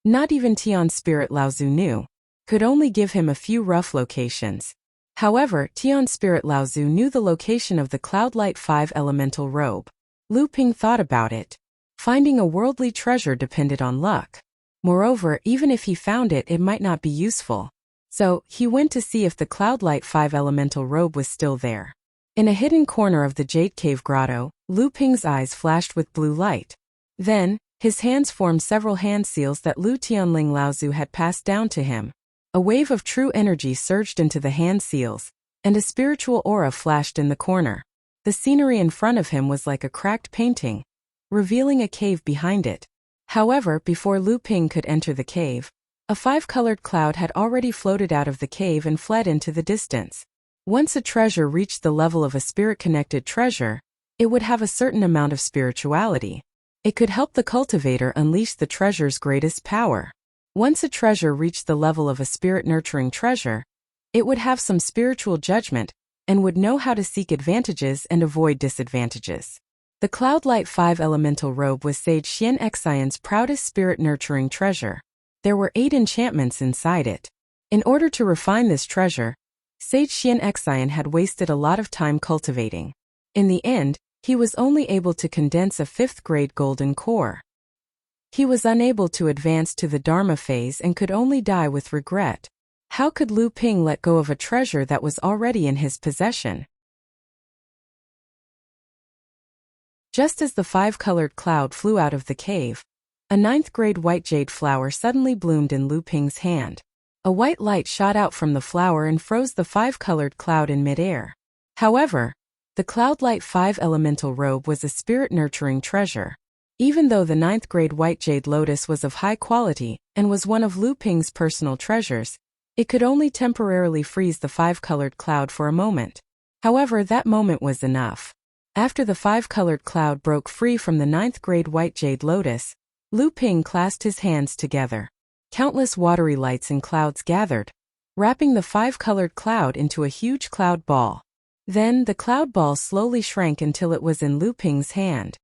not even Tian's spirit Laozu knew, could only give him a few rough locations. However, Tian's spirit Laozu knew the location of the Cloudlight 5 Elemental robe. Lu Ping thought about it. Finding a worldly treasure depended on luck. Moreover, even if he found it, it might not be useful. So, he went to see if the Cloudlight 5 Elemental robe was still there. In a hidden corner of the Jade Cave Grotto, Lu Ping's eyes flashed with blue light. Then, his hands formed several hand seals that Lu Tianling Laozu had passed down to him. A wave of true energy surged into the hand seals, and a spiritual aura flashed in the corner. The scenery in front of him was like a cracked painting, revealing a cave behind it. However, before Lu Ping could enter the cave, a 5-colored cloud had already floated out of the cave and fled into the distance. Once a treasure reached the level of a spirit-connected treasure, it would have a certain amount of spirituality. It could help the cultivator unleash the treasure's greatest power. Once a treasure reached the level of a spirit-nurturing treasure, it would have some spiritual judgment and would know how to seek advantages and avoid disadvantages. The Cloudlight 5 Elemental robe was Sage Xian Xian's proudest spirit-nurturing treasure. There were 8 enchantments inside it. In order to refine this treasure, Sage Xian Xian had wasted a lot of time cultivating. In the end, he was only able to condense a 5th-grade golden core. He was unable to advance to the Dharma phase and could only die with regret. How could Lu Ping let go of a treasure that was already in his possession? Just as the five-colored cloud flew out of the cave, a ninth-grade white jade flower suddenly bloomed in Lu Ping's hand. A white light shot out from the flower and froze the five-colored cloud in midair. However, the cloud-light five-elemental robe was a spirit-nurturing treasure. Even though the ninth-grade white jade lotus was of high quality and was one of Lu Ping's personal treasures, it could only temporarily freeze the five-colored cloud for a moment. However, that moment was enough. After the five-colored cloud broke free from the ninth-grade white jade lotus, Lu Ping clasped his hands together. Countless watery lights and clouds gathered, wrapping the five-colored cloud into a huge cloud ball. Then, the cloud ball slowly shrank until it was in Lu Ping's hand.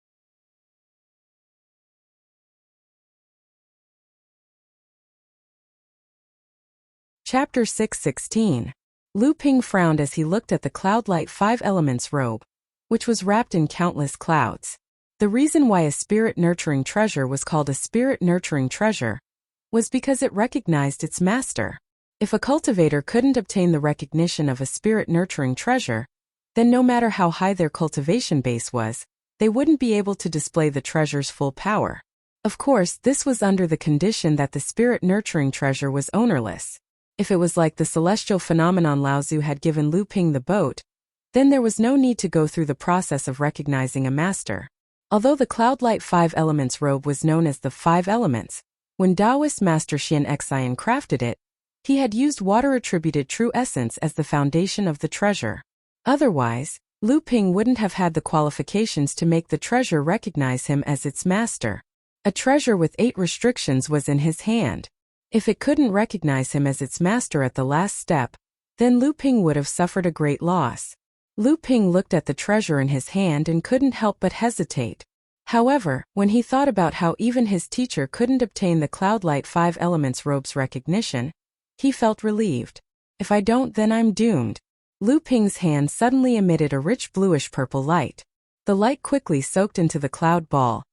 Chapter 6:16. Lu Ping frowned as he looked at the cloud-light five elements robe, which was wrapped in countless clouds. The reason why a spirit-nurturing treasure was called a spirit-nurturing treasure was because it recognized its master. If a cultivator couldn't obtain the recognition of a spirit-nurturing treasure, then no matter how high their cultivation base was, they wouldn't be able to display the treasure's full power. Of course, this was under the condition that the spirit-nurturing treasure was ownerless. If it was like the celestial phenomenon Lao Tzu had given Lu Ping the boat, then there was no need to go through the process of recognizing a master. Although the cloud-light five elements robe was known as the five elements, when Taoist master Xian Xian crafted it, he had used water-attributed true essence as the foundation of the treasure. Otherwise, Lu Ping wouldn't have had the qualifications to make the treasure recognize him as its master. A treasure with 8 restrictions was in his hand. If it couldn't recognize him as its master at the last step, then Lu Ping would have suffered a great loss. Lu Ping looked at the treasure in his hand and couldn't help but hesitate. However, when he thought about how even his teacher couldn't obtain the cloud-light five elements robe's recognition, he felt relieved. If I don't, then I'm doomed. Lu Ping's hand suddenly emitted a rich bluish-purple light. The light quickly soaked into the cloud ball,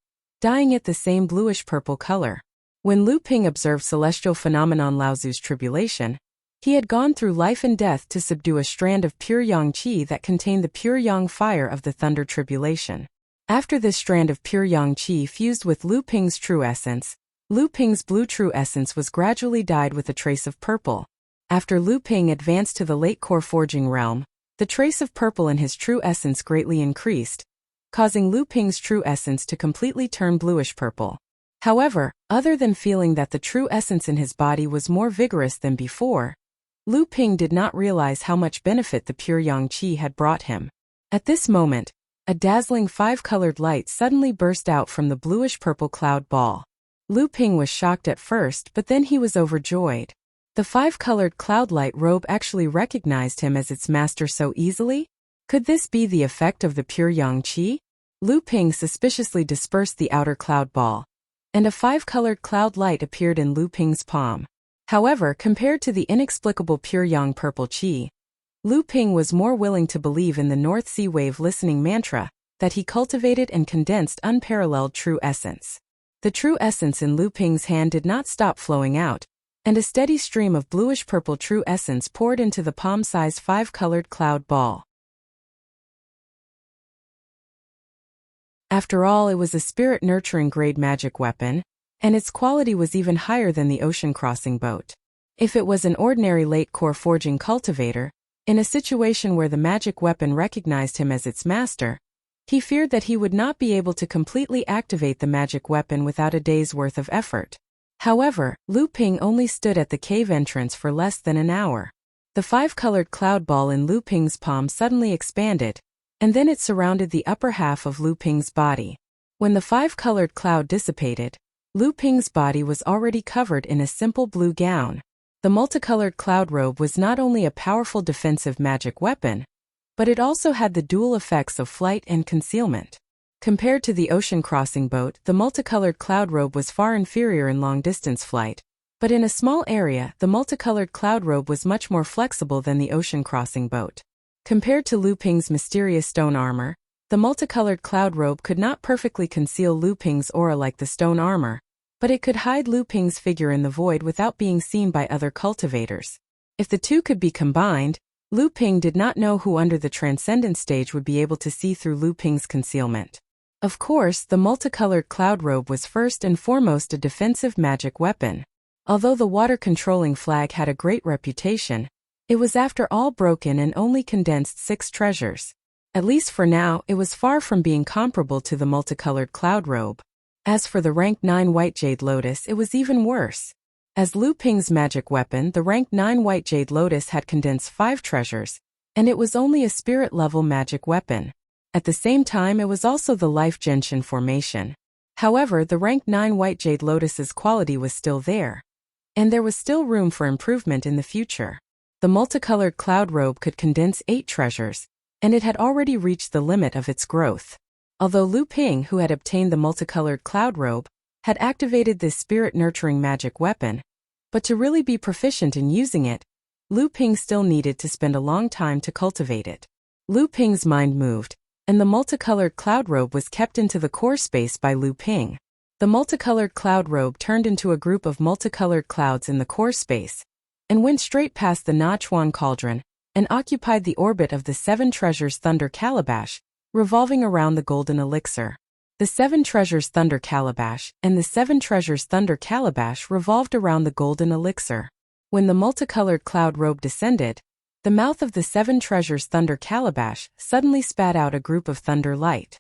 dyeing it the same bluish-purple color. When Lu Ping observed celestial phenomenon Lao Tzu's tribulation, he had gone through life and death to subdue a strand of pure yang qi that contained the pure yang fire of the thunder tribulation. After this strand of pure yang qi fused with Lu Ping's true essence, Lu Ping's blue true essence was gradually dyed with a trace of purple. After Lu Ping advanced to the late core forging realm, the trace of purple in his true essence greatly increased, causing Lu Ping's true essence to completely turn bluish purple. However, other than feeling that the true essence in his body was more vigorous than before, Lu Ping did not realize how much benefit the pure yang qi had brought him. At this moment, a dazzling five-colored light suddenly burst out from the bluish-purple cloud ball. Lu Ping was shocked at first, but then he was overjoyed. The five-colored cloud-light robe actually recognized him as its master so easily? Could this be the effect of the pure yang qi? Lu Ping suspiciously dispersed the outer cloud ball, and a five-colored cloud light appeared in Lu Ping's palm. However, compared to the inexplicable pure yang purple qi, Lu Ping was more willing to believe in the North Sea Wave listening mantra that he cultivated and condensed unparalleled true essence. The true essence in Lu Ping's hand did not stop flowing out, and a steady stream of bluish-purple true essence poured into the palm-sized five-colored cloud ball. After all, it was a spirit-nurturing grade magic weapon, and its quality was even higher than the ocean crossing boat. If it was an ordinary late core forging cultivator, in a situation where the magic weapon recognized him as its master, he feared that he would not be able to completely activate the magic weapon without a day's worth of effort. However, Lu Ping only stood at the cave entrance for less than an hour. The five-colored cloud ball in Lu Ping's palm suddenly expanded, and then it surrounded the upper half of Lu Ping's body. When the five-colored cloud dissipated, Lu Ping's body was already covered in a simple blue gown. The multicolored cloud robe was not only a powerful defensive magic weapon, but it also had the dual effects of flight and concealment. Compared to the ocean crossing boat, the multicolored cloud robe was far inferior in long-distance flight, but in a small area, the multicolored cloud robe was much more flexible than the ocean crossing boat. Compared to Lu Ping's mysterious stone armor, the multicolored cloud robe could not perfectly conceal Lu Ping's aura like the stone armor, but it could hide Lu Ping's figure in the void without being seen by other cultivators. If the two could be combined, Lu Ping did not know who under the transcendent stage would be able to see through Lu Ping's concealment. Of course, the multicolored cloud robe was first and foremost a defensive magic weapon. Although the water-controlling flag had a great reputation, it was after all broken and only condensed 6 treasures. At least for now, it was far from being comparable to the multicolored cloud robe. As for the rank 9 white jade lotus, it was even worse. As Lu Ping's magic weapon, the rank 9 white jade lotus had condensed 5 treasures, and it was only a spirit-level magic weapon. At the same time, it was also the life gentian formation. However, the rank 9 white jade lotus's quality was still there, and there was still room for improvement in the future. The multicolored cloud robe could condense 8 treasures, and it had already reached the limit of its growth. Although Lu Ping, who had obtained the multicolored cloud robe, had activated this spirit-nurturing magic weapon, but to really be proficient in using it, Lu Ping still needed to spend a long time to cultivate it. Lu Ping's mind moved, and the multicolored cloud robe was kept into the core space by Lu Ping. The multicolored cloud robe turned into a group of multicolored clouds in the core space, and went straight past the Na Chuan cauldron, and occupied the orbit of the 7 treasures thunder calabash, revolving around the golden elixir. The 7 treasures thunder calabash and the 7 treasures thunder calabash revolved around the golden elixir. When the multicolored cloud robe descended, the mouth of the 7 treasures thunder calabash suddenly spat out a group of thunder light.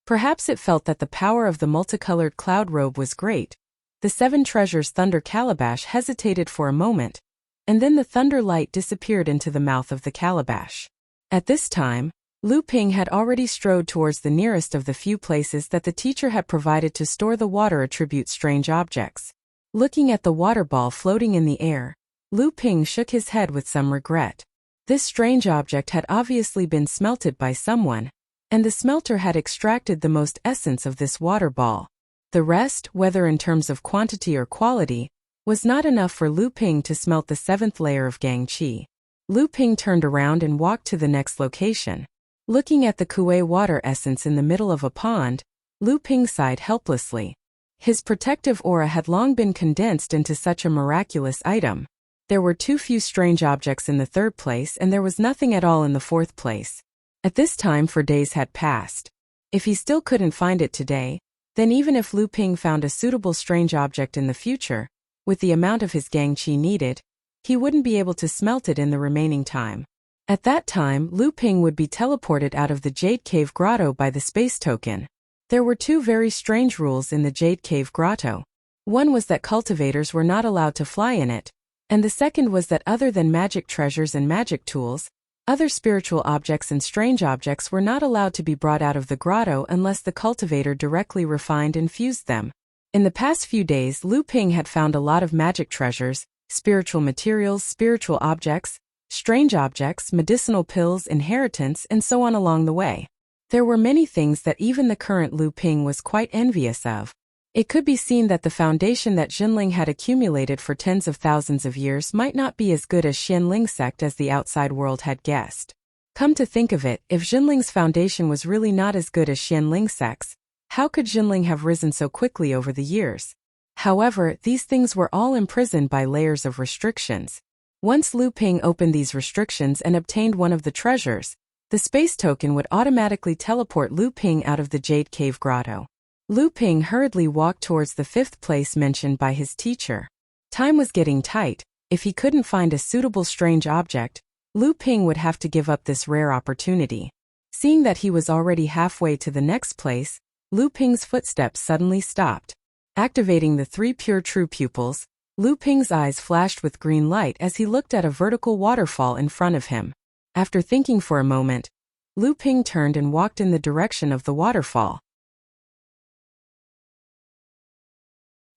Perhaps it felt that the power of the multicolored cloud robe was great. The 7 treasures thunder calabash hesitated for a moment, and then the thunder light disappeared into the mouth of the calabash. At this time, Lu Ping had already strode towards the nearest of the few places that the teacher had provided to store the water attribute strange objects. Looking at the water ball floating in the air, Lu Ping shook his head with some regret. This strange object had obviously been smelted by someone, and the smelter had extracted the most essence of this water ball. The rest, whether in terms of quantity or quality, was not enough for Lu Ping to smelt the 7th layer of Gang Qi. Lu Ping turned around and walked to the next location. Looking at the Kuei water essence in the middle of a pond, Lu Ping sighed helplessly. His protective aura had long been condensed into such a miraculous item. There were too few strange objects in the 3rd place, and there was nothing at all in the 4th place. At this time, for days had passed. If he still couldn't find it today, then even if Lu Ping found a suitable strange object in the future, with the amount of his Gang Qi needed, he wouldn't be able to smelt it in the remaining time. At that time, Lu Ping would be teleported out of the Jade Cave Grotto by the space token. There were 2 very strange rules in the Jade Cave Grotto. One was that cultivators were not allowed to fly in it, and the second was that other than magic treasures and magic tools, other spiritual objects and strange objects were not allowed to be brought out of the grotto unless the cultivator directly refined and fused them. In the past few days, Lu Ping had found a lot of magic treasures, spiritual materials, spiritual objects, strange objects, medicinal pills, inheritance, and so on along the way. There were many things that even the current Lu Ping was quite envious of. It could be seen that the foundation that Jinling had accumulated for tens of thousands of years might not be as good as Xianling sect as the outside world had guessed. Come to think of it, if Jinling's foundation was really not as good as Xianling sect's, how could Jinling have risen so quickly over the years? However, these things were all imprisoned by layers of restrictions. Once Lu Ping opened these restrictions and obtained one of the treasures, the space token would automatically teleport Lu Ping out of the Jade Cave Grotto. Lu Ping hurriedly walked towards the 5th place mentioned by his teacher. Time was getting tight. If he couldn't find a suitable strange object, Lu Ping would have to give up this rare opportunity. Seeing that he was already halfway to the next place, Lu Ping's footsteps suddenly stopped. Activating the 3 pure true pupils, Lu Ping's eyes flashed with green light as he looked at a vertical waterfall in front of him. After thinking for a moment, Lu Ping turned and walked in the direction of the waterfall.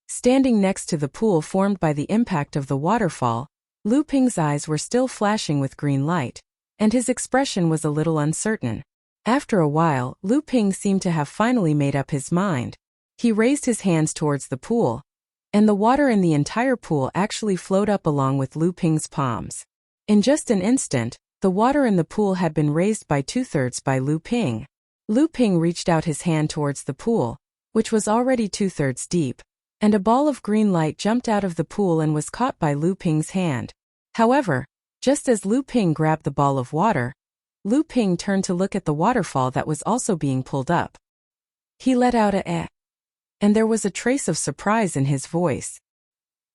Standing next to the pool formed by the impact of the waterfall, Lu Ping's eyes were still flashing with green light, and his expression was a little uncertain. After a while, Lu Ping seemed to have finally made up his mind. He raised his hands towards the pool, and the water in the entire pool actually flowed up along with Lu Ping's palms. In just an instant, the water in the pool had been raised by 2/3 by Lu Ping. Lu Ping reached out his hand towards the pool, which was already 2/3 deep, and a ball of green light jumped out of the pool and was caught by Lu Ping's hand. However, just as Lu Ping grabbed the ball of water, Lu Ping turned to look at the waterfall that was also being pulled up. He let out a "eh," and there was a trace of surprise in his voice.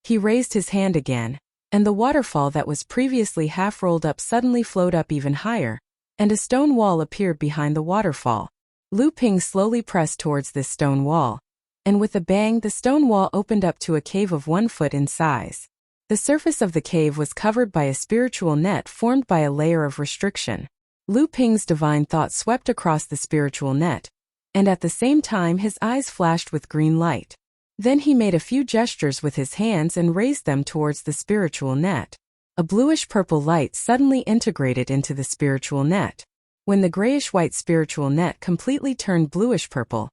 He raised his hand again, and the waterfall that was previously half rolled up suddenly flowed up even higher, and a stone wall appeared behind the waterfall. Lu Ping slowly pressed towards this stone wall, and with a bang the stone wall opened up to a cave of 1 foot in size. The surface of the cave was covered by a spiritual net formed by a layer of restriction. Lu Ping's divine thought swept across the spiritual net, and at the same time his eyes flashed with green light. Then he made a few gestures with his hands and raised them towards the spiritual net. A bluish-purple light suddenly integrated into the spiritual net. When the grayish-white spiritual net completely turned bluish-purple,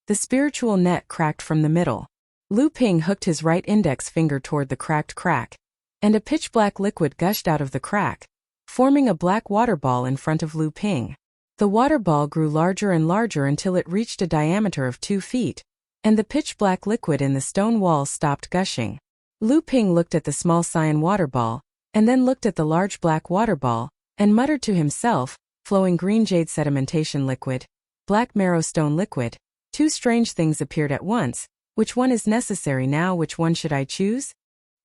the spiritual net cracked from the middle. Lu Ping hooked his right index finger toward the cracked crack, and a pitch-black liquid gushed out of the crack, forming a black water ball in front of Lu Ping. The water ball grew larger and larger until it reached a diameter of 2 feet, and the pitch-black liquid in the stone wall stopped gushing. Lu Ping looked at the small cyan water ball, and then looked at the large black water ball, and muttered to himself, "Flowing green jade sedimentation liquid, black marrow stone liquid." Two strange things appeared at once. Which one is necessary now? Which one should I choose?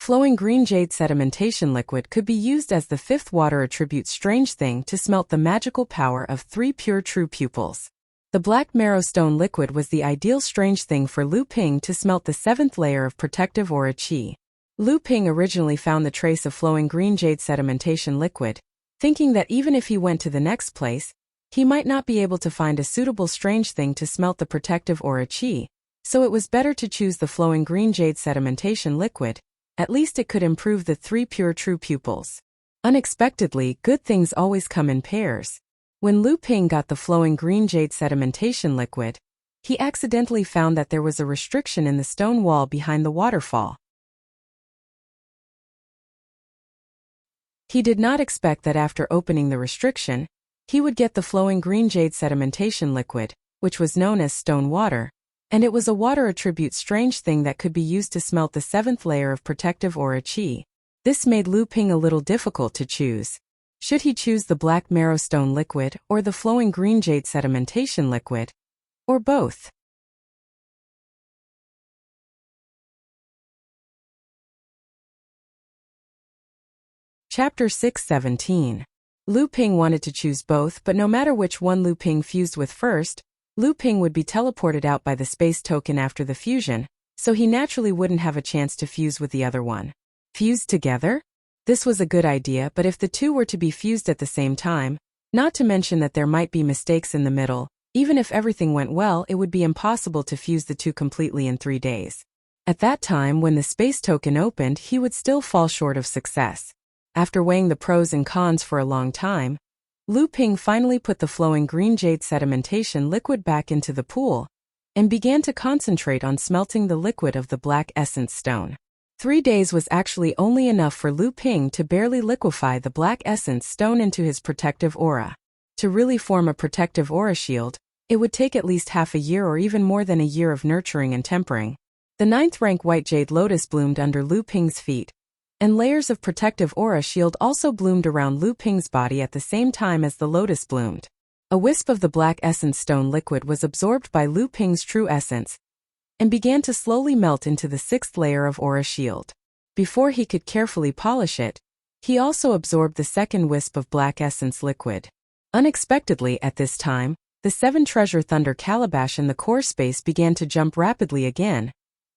Flowing green jade sedimentation liquid could be used as the 5th water attribute strange thing to smelt the magical power of 3 pure true pupils. The black marrow stone liquid was the ideal strange thing for Lu Ping to smelt the 7th layer of protective aura chi. Lu Ping originally found the trace of flowing green jade sedimentation liquid, thinking that even if he went to the next place, he might not be able to find a suitable strange thing to smelt the protective aura chi, so it was better to choose the flowing green jade sedimentation liquid. At least it could improve the 3 pure true pupils. Unexpectedly, good things always come in pairs. When Lu Ping got the flowing green jade sedimentation liquid, he accidentally found that there was a restriction in the stone wall behind the waterfall. He did not expect that after opening the restriction, he would get the flowing green jade sedimentation liquid, which was known as stone water, and it was a water attribute strange thing that could be used to smelt the 7th layer of protective aura chi. This made Lu Ping a little difficult to choose. Should he choose the black marrow stone liquid or the flowing green jade sedimentation liquid? Or both? Chapter 6:17. Lu Ping wanted to choose both, but no matter which one Lu Ping fused with first, Lu Ping would be teleported out by the space token after the fusion, so he naturally wouldn't have a chance to fuse with the other one. Fused together? This was a good idea, but if the two were to be fused at the same time, not to mention that there might be mistakes in the middle, even if everything went well, it would be impossible to fuse the two completely in 3 days. At that time, when the space token opened, he would still fall short of success. After weighing the pros and cons for a long time, Lu Ping finally put the flowing green jade sedimentation liquid back into the pool, and began to concentrate on smelting the liquid of the black essence stone. 3 days was actually only enough for Lu Ping to barely liquefy the black essence stone into his protective aura. To really form a protective aura shield, it would take at least half a year or even more than a year of nurturing and tempering. The 9th rank white jade lotus bloomed under Lu Ping's feet, and layers of protective aura shield also bloomed around Lu Ping's body at the same time as the lotus bloomed. A wisp of the black essence stone liquid was absorbed by Lu Ping's true essence, and began to slowly melt into the 6th layer of aura shield. Before he could carefully polish it, he also absorbed the 2nd wisp of black essence liquid. Unexpectedly at this time, the 7 treasure thunder calabash in the core space began to jump rapidly again,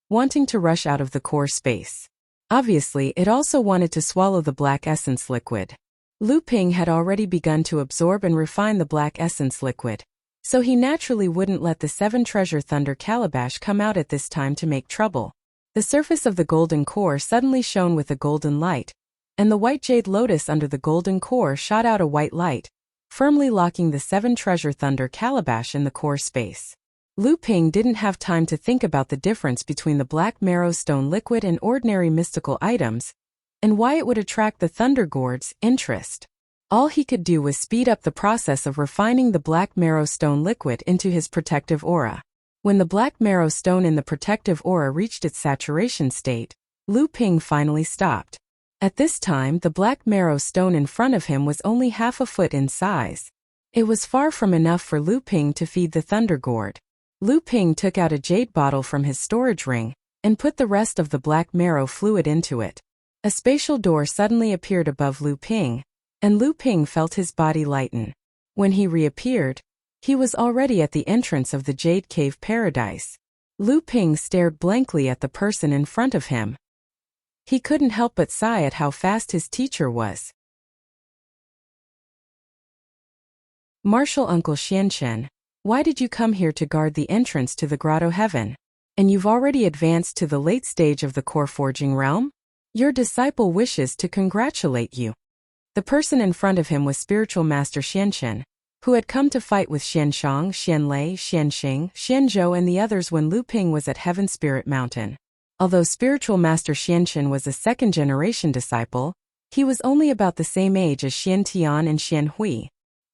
wanting to rush out of the core space. Obviously, it also wanted to swallow the black essence liquid. Lu Ping had already begun to absorb and refine the black essence liquid, so he naturally wouldn't let the 7 treasure thunder calabash come out at this time to make trouble. The surface of the golden core suddenly shone with a golden light, and the white jade lotus under the golden core shot out a white light, firmly locking the 7 treasure thunder calabash in the core space. Lu Ping didn't have time to think about the difference between the black marrow stone liquid and ordinary mystical items, and why it would attract the Thunder Gourd's interest. All he could do was speed up the process of refining the black marrow stone liquid into his protective aura. When the black marrow stone in the protective aura reached its saturation state, Lu Ping finally stopped. At this time, the black marrow stone in front of him was only half a foot in size. It was far from enough for Lu Ping to feed the Thunder Gourd. Lu Ping took out a jade bottle from his storage ring and put the rest of the black marrow fluid into it. A spatial door suddenly appeared above Lu Ping, and Lu Ping felt his body lighten. When he reappeared, he was already at the entrance of the Jade Cave Paradise. Lu Ping stared blankly at the person in front of him. He couldn't help but sigh at how fast his teacher was. Martial Uncle Xianchen, why did you come here to guard the entrance to the Grotto Heaven? And you've already advanced to the late stage of the core forging realm? Your disciple wishes to congratulate you. The person in front of him was Spiritual Master Xianchen, who had come to fight with Xianshang, Xianlei, Xianxing, Xianzhou and the others when Lu Ping was at Heaven Spirit Mountain. Although Spiritual Master Xianchen was a second-generation disciple, he was only about the same age as Xian Tian and Xian Hui.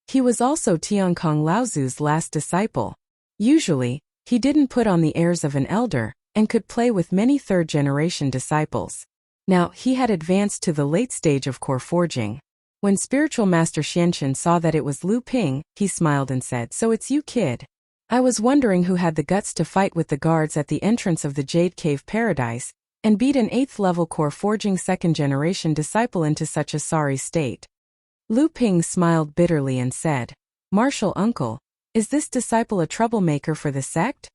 He was also Tiankong Laozu's last disciple. Usually, he didn't put on the airs of an elder and could play with many third-generation disciples. Now, he had advanced to the late stage of core forging. When Spiritual Master Xianchen saw that it was Lu Ping, he smiled and said, "So it's you, kid. I was wondering who had the guts to fight with the guards at the entrance of the Jade Cave Paradise and beat an 8th-level core forging second-generation disciple into such a sorry state." Lu Ping smiled bitterly and said, "Martial Uncle, is this disciple a troublemaker for the sect?"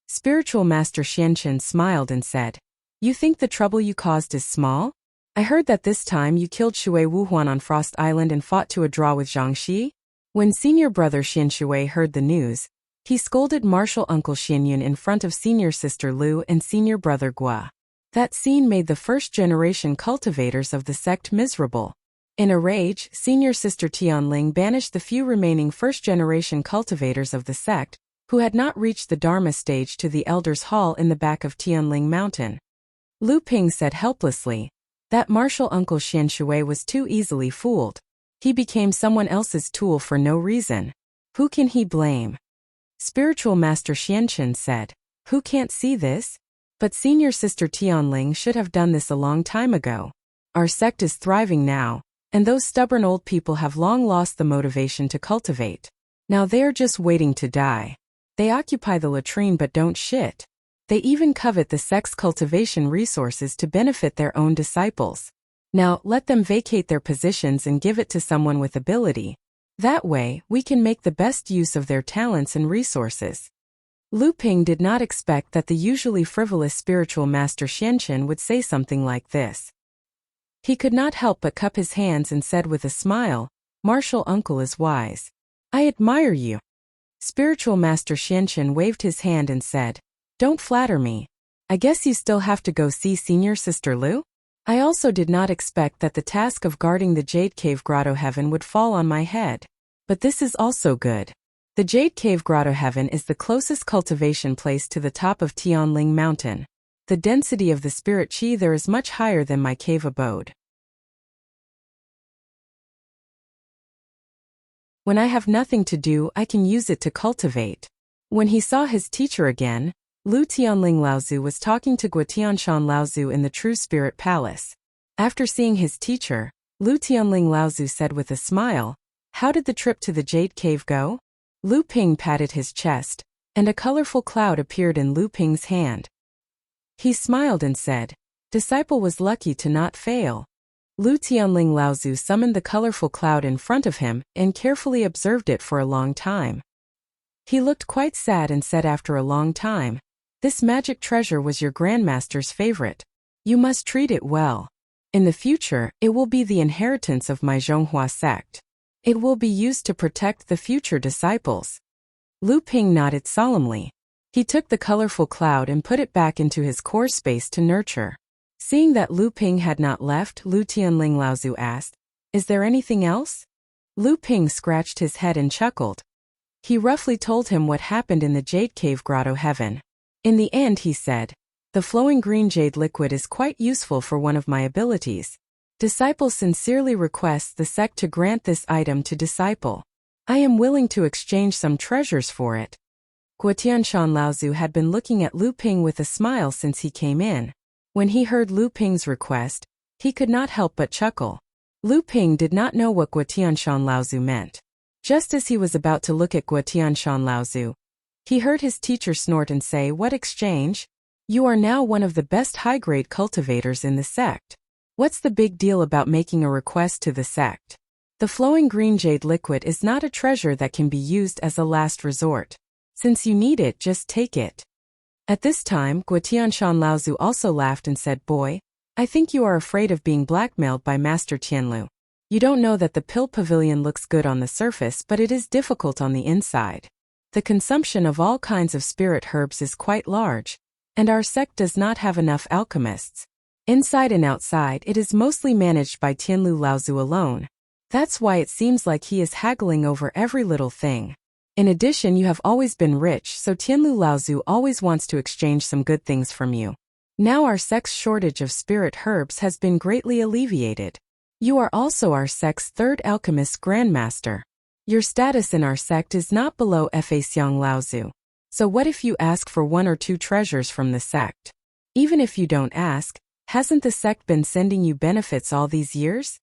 Spiritual Master Xianchen smiled and said, "You think the trouble you caused is small? I heard that this time you killed Shui Wuhuan on Frost Island and fought to a draw with Zhang Xi." When senior brother Xian Shui heard the news, he scolded Martial Uncle Xianyun in front of senior sister Lu and senior brother Gua. That scene made the first-generation cultivators of the sect miserable. In a rage, senior sister Tianling banished the few remaining first-generation cultivators of the sect, who had not reached the Dharma stage, to the Elders' Hall in the back of Tianling Mountain. Lu Ping said helplessly, that Martial Uncle Xian Shui was too easily fooled. He became someone else's tool for no reason. Who can he blame? Spiritual Master Xianchen said, "Who can't see this? But senior sister Tianling should have done this a long time ago. Our sect is thriving now, and those stubborn old people have long lost the motivation to cultivate. Now they're just waiting to die. They occupy the latrine but don't shit. They even covet the sect's cultivation resources to benefit their own disciples. Now let them vacate their positions and give it to someone with ability. That way, we can make the best use of their talents and resources." Lu Ping did not expect that the usually frivolous Spiritual Master Xianchen would say something like this. He could not help but cup his hands and said with a smile, "Martial Uncle is wise. I admire you." Spiritual Master Xianchen waved his hand and said, "Don't flatter me. I guess you still have to go see senior sister Lu? I also did not expect that the task of guarding the Jade Cave Grotto Heaven would fall on my head. But this is also good. The Jade Cave Grotto Heaven is the closest cultivation place to the top of Tianling Mountain. The density of the spirit qi there is much higher than my cave abode. When I have nothing to do, I can use it to cultivate." When he saw his teacher again, Lu Tianling Laozu was talking to Guotianshan Laozu in the True Spirit Palace. After seeing his teacher, Lu Tianling Laozu said with a smile, "How did the trip to the Jade Cave go?" Lu Ping patted his chest, and a colorful cloud appeared in Lu Ping's hand. He smiled and said, "Disciple was lucky to not fail." Lu Tianling Laozu summoned the colorful cloud in front of him and carefully observed it for a long time. He looked quite sad and said after a long time, "This magic treasure was your grandmaster's favorite. You must treat it well. In the future, it will be the inheritance of my Zhonghua sect. It will be used to protect the future disciples." Lu Ping nodded solemnly. He took the colorful cloud and put it back into his core space to nurture. Seeing that Lu Ping had not left, Lu Tianling Laozu asked, "Is there anything else?" Lu Ping scratched his head and chuckled. He roughly told him what happened in the Jade Cave Grotto Heaven. In the end he said, "The flowing green jade liquid is quite useful for one of my abilities. Disciple sincerely requests the sect to grant this item to disciple. I am willing to exchange some treasures for it." Guotianshan Laozu had been looking at Lu Ping with a smile since he came in. When he heard Lu Ping's request, he could not help but chuckle. Lu Ping did not know what Guotianshan Laozu meant. Just as he was about to look at Guotianshan Laozu, he heard his teacher snort and say, "What exchange? You are now one of the best high-grade cultivators in the sect. What's the big deal about making a request to the sect? The flowing green jade liquid is not a treasure that can be used as a last resort. Since you need it, just take it." At this time, Guotianshan Laozu also laughed and said, "Boy, I think you are afraid of being blackmailed by Master Tianlu. You don't know that the pill pavilion looks good on the surface, but it is difficult on the inside. The consumption of all kinds of spirit herbs is quite large, and our sect does not have enough alchemists. Inside and outside, it is mostly managed by Tianlu Laozu alone. That's why it seems like he is haggling over every little thing. In addition, you have always been rich, so Tianlu Laozu always wants to exchange some good things from you. Now our sect's shortage of spirit herbs has been greatly alleviated. You are also our sect's third alchemist grandmaster. Your status in our sect is not below Fa Xiang Laozu. So what if you ask for 1 or 2 treasures from the sect? Even if you don't ask, hasn't the sect been sending you benefits all these years?"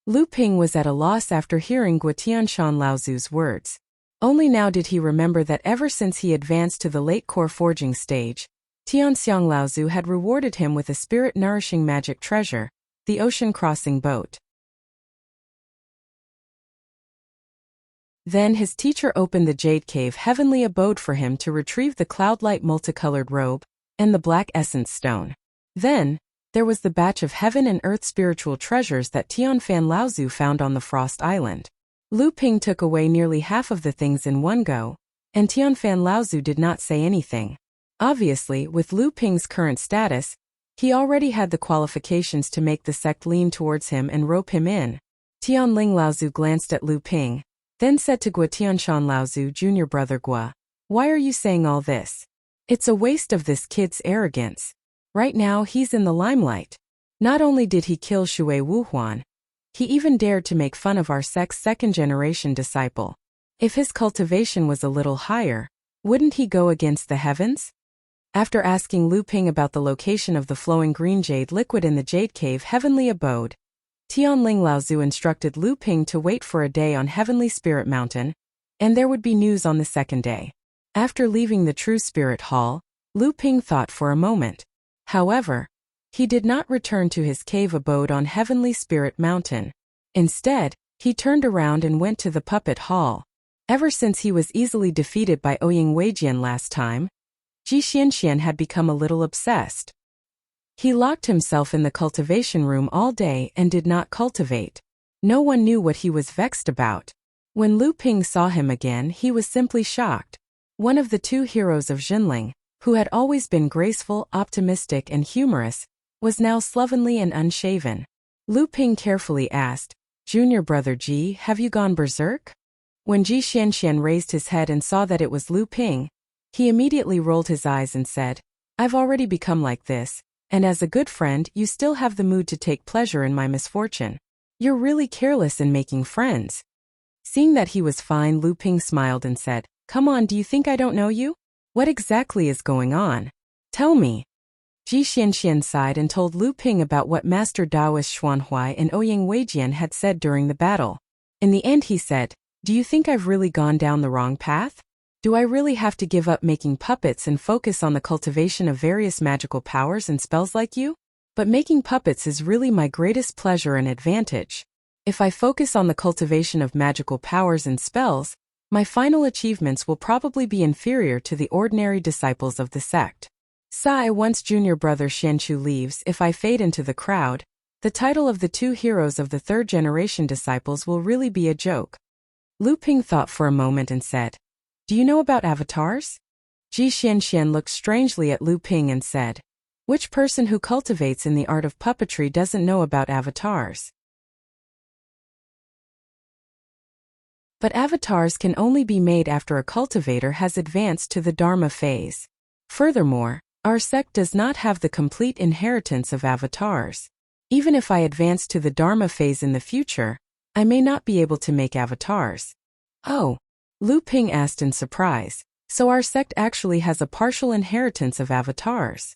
Lu Ping was at a loss after hearing Guotianshan Laozu's words. Only now did he remember that ever since he advanced to the late core forging stage, Tianxiang Laozu had rewarded him with a spirit-nourishing magic treasure, the ocean-crossing boat. Then his teacher opened the jade cave heavenly abode for him to retrieve the cloud-light multicolored robe and the black essence stone. Then, there was the batch of heaven and earth spiritual treasures that Tianfan Laozu found on the Frost Island. Lu Ping took away nearly half of the things in one go, and Tianfan Laozu did not say anything. Obviously, with Lu Ping's current status, he already had the qualifications to make the sect lean towards him and rope him in. Tianling Laozu glanced at Lu Ping, then said to Guotianshan Laozu, "Junior brother Gua, why are you saying all this? It's a waste of this kid's arrogance. Right now he's in the limelight. Not only did he kill Shui Wuhuan, he even dared to make fun of our sect's second-generation disciple. If his cultivation was a little higher, wouldn't he go against the heavens?" After asking Lu Ping about the location of the flowing green jade liquid in the jade cave heavenly abode, Tianling Laozu instructed Lu Ping to wait for a day on Heavenly Spirit Mountain, and there would be news on the second day. After leaving the True Spirit Hall, Lu Ping thought for a moment. However, he did not return to his cave abode on Heavenly Spirit Mountain. Instead, he turned around and went to the Puppet Hall. Ever since he was easily defeated by Ouying Weijian last time, Ji Xianxian had become a little obsessed. He locked himself in the cultivation room all day and did not cultivate. No one knew what he was vexed about. When Lu Ping saw him again, he was simply shocked. One of the 2 heroes of Jinling, who had always been graceful, optimistic, and humorous, was now slovenly and unshaven. Lu Ping carefully asked, "Junior brother Ji, have you gone berserk?" When Ji Xianxian raised his head and saw that it was Lu Ping, he immediately rolled his eyes and said, "I've already become like this, and as a good friend, you still have the mood to take pleasure in my misfortune. You're really careless in making friends." Seeing that he was fine, Lu Ping smiled and said, "Come on, do you think I don't know you? What exactly is going on? Tell me." Ji Xianxian sighed and told Lu Ping about what Master Daoist Xuanhuai and Ouying Weijian had said during the battle. In the end he said, "Do you think I've really gone down the wrong path? Do I really have to give up making puppets and focus on the cultivation of various magical powers and spells like you? But making puppets is really my greatest pleasure and advantage. If I focus on the cultivation of magical powers and spells, my final achievements will probably be inferior to the ordinary disciples of the sect. Sigh, once junior brother Xianchu leaves, if I fade into the crowd, the title of the 2 heroes of the 3rd generation disciples will really be a joke." Lu Ping thought for a moment and said, "Do you know about avatars?" Ji Xianxian looked strangely at Lu Ping and said, "Which person who cultivates in the art of puppetry doesn't know about avatars?" But avatars can only be made after a cultivator has advanced to the Dharma phase. Furthermore, our sect does not have the complete inheritance of avatars. Even if I advance to the Dharma phase in the future, I may not be able to make avatars. "Oh," Lu Ping asked in surprise, So our sect actually has a partial inheritance of avatars.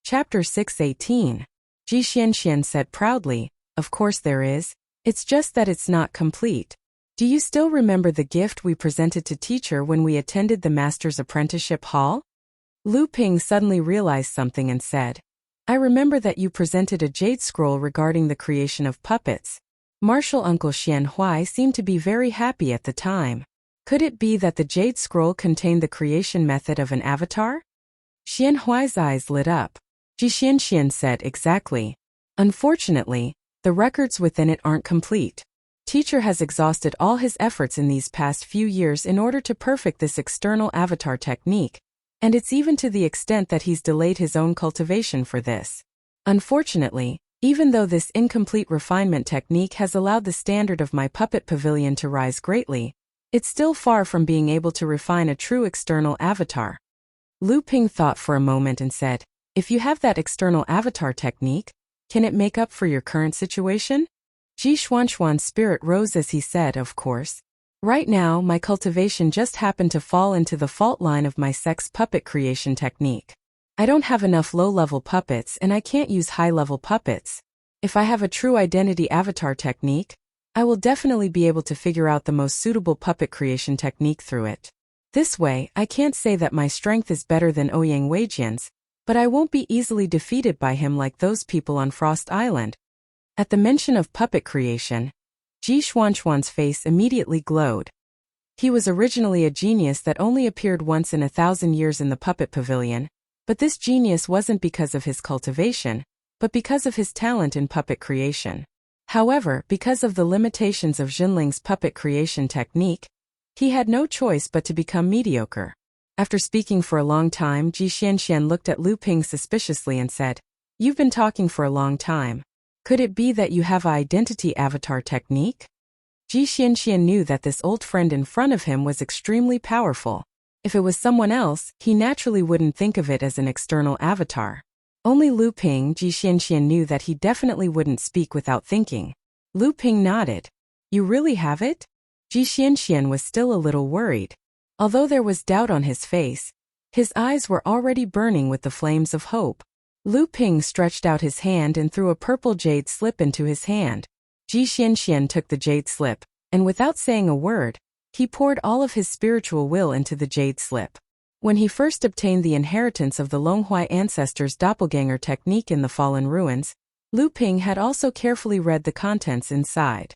Chapter 6:18. Ji Xianxian said proudly, "Of course there is. It's just that it's not complete. Do you still remember the gift we presented to teacher when we attended the Master's Apprenticeship Hall?" Lu Ping suddenly realized something and said, "I remember that you presented a jade scroll regarding the creation of puppets. Martial Uncle Xian Huai seemed to be very happy at the time. Could it be that the jade scroll contained the creation method of an avatar?" Xian Huai's eyes lit up. Ji Xianxian said, "Exactly. Unfortunately, the records within it aren't complete. Teacher has exhausted all his efforts in these past few years in order to perfect this external avatar technique, and it's even to the extent that he's delayed his own cultivation for this. Unfortunately, even though this incomplete refinement technique has allowed the standard of my puppet pavilion to rise greatly, it's still far from being able to refine a true external avatar." Lu Ping thought for a moment and said, "If you have that external avatar technique, can it make up for your current situation?" Ji Xuanxuan's spirit rose as he said, "Of course. Right now, my cultivation just happened to fall into the fault line of my sex puppet creation technique. I don't have enough low-level puppets and I can't use high-level puppets. If I have a true identity avatar technique, I will definitely be able to figure out the most suitable puppet creation technique through it. This way, I can't say that my strength is better than Ouyang Weijian's, but I won't be easily defeated by him like those people on Frost Island." At the mention of puppet creation, Ji Xuanxuan's face immediately glowed. He was originally a genius that only appeared once in 1,000 years in the puppet pavilion, but this genius wasn't because of his cultivation, but because of his talent in puppet creation. However, because of the limitations of Jinling's puppet creation technique, he had no choice but to become mediocre. After speaking for a long time, Ji Xianxian looked at Lu Ping suspiciously and said, "You've been talking for a long time. Could it be that you have an identity avatar technique?" Ji Xianxian knew that this old friend in front of him was extremely powerful. If it was someone else, he naturally wouldn't think of it as an external avatar. Only Lu Ping, Ji Xianxian knew that he definitely wouldn't speak without thinking. Lu Ping nodded. "You really have it?" Ji Xianxian was still a little worried. Although there was doubt on his face, his eyes were already burning with the flames of hope. Lu Ping stretched out his hand and threw a purple jade slip into his hand. Ji Xianxian took the jade slip, and without saying a word, he poured all of his spiritual will into the jade slip. When he first obtained the inheritance of the Longhuai ancestors' doppelganger technique in the Fallen Ruins, Lu Ping had also carefully read the contents inside.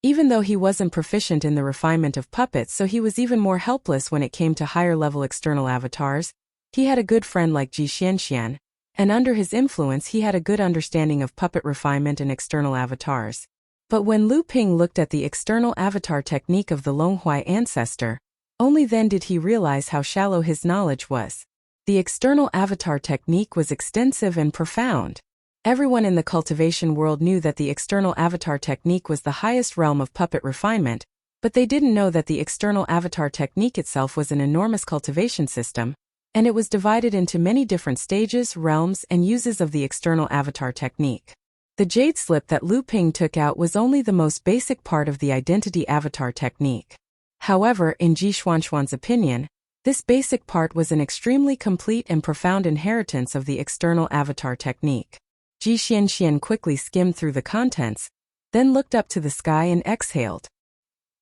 Even though he wasn't proficient in the refinement of puppets, so he was even more helpless when it came to higher-level external avatars, he had a good friend like Ji Xianxian, and under his influence he had a good understanding of puppet refinement and external avatars. But when Lu Ping looked at the external avatar technique of the Longhuai ancestor, only then did he realize how shallow his knowledge was. The external avatar technique was extensive and profound. Everyone in the cultivation world knew that the external avatar technique was the highest realm of puppet refinement, but they didn't know that the external avatar technique itself was an enormous cultivation system, and it was divided into many different stages, realms, and uses of the external avatar technique. The jade slip that Lu Ping took out was only the most basic part of the identity avatar technique. However, in Ji Xuanxuan's opinion, this basic part was an extremely complete and profound inheritance of the external avatar technique. Ji Xianxian quickly skimmed through the contents, then looked up to the sky and exhaled.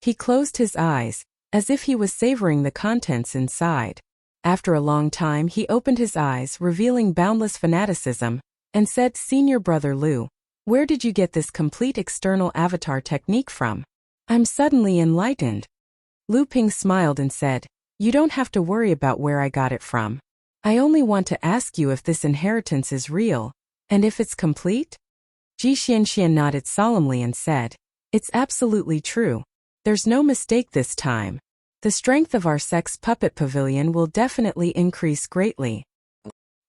He closed his eyes, as if he was savoring the contents inside. After a long time he opened his eyes, revealing boundless fanaticism, and said, "Senior brother Lu, where did you get this complete external avatar technique from? I'm suddenly enlightened." Lu Ping smiled and said, "You don't have to worry about where I got it from. I only want to ask you if this inheritance is real. And if it's complete?" Ji Xianxian nodded solemnly and said, "It's absolutely true. There's no mistake this time. The strength of our sex puppet pavilion will definitely increase greatly."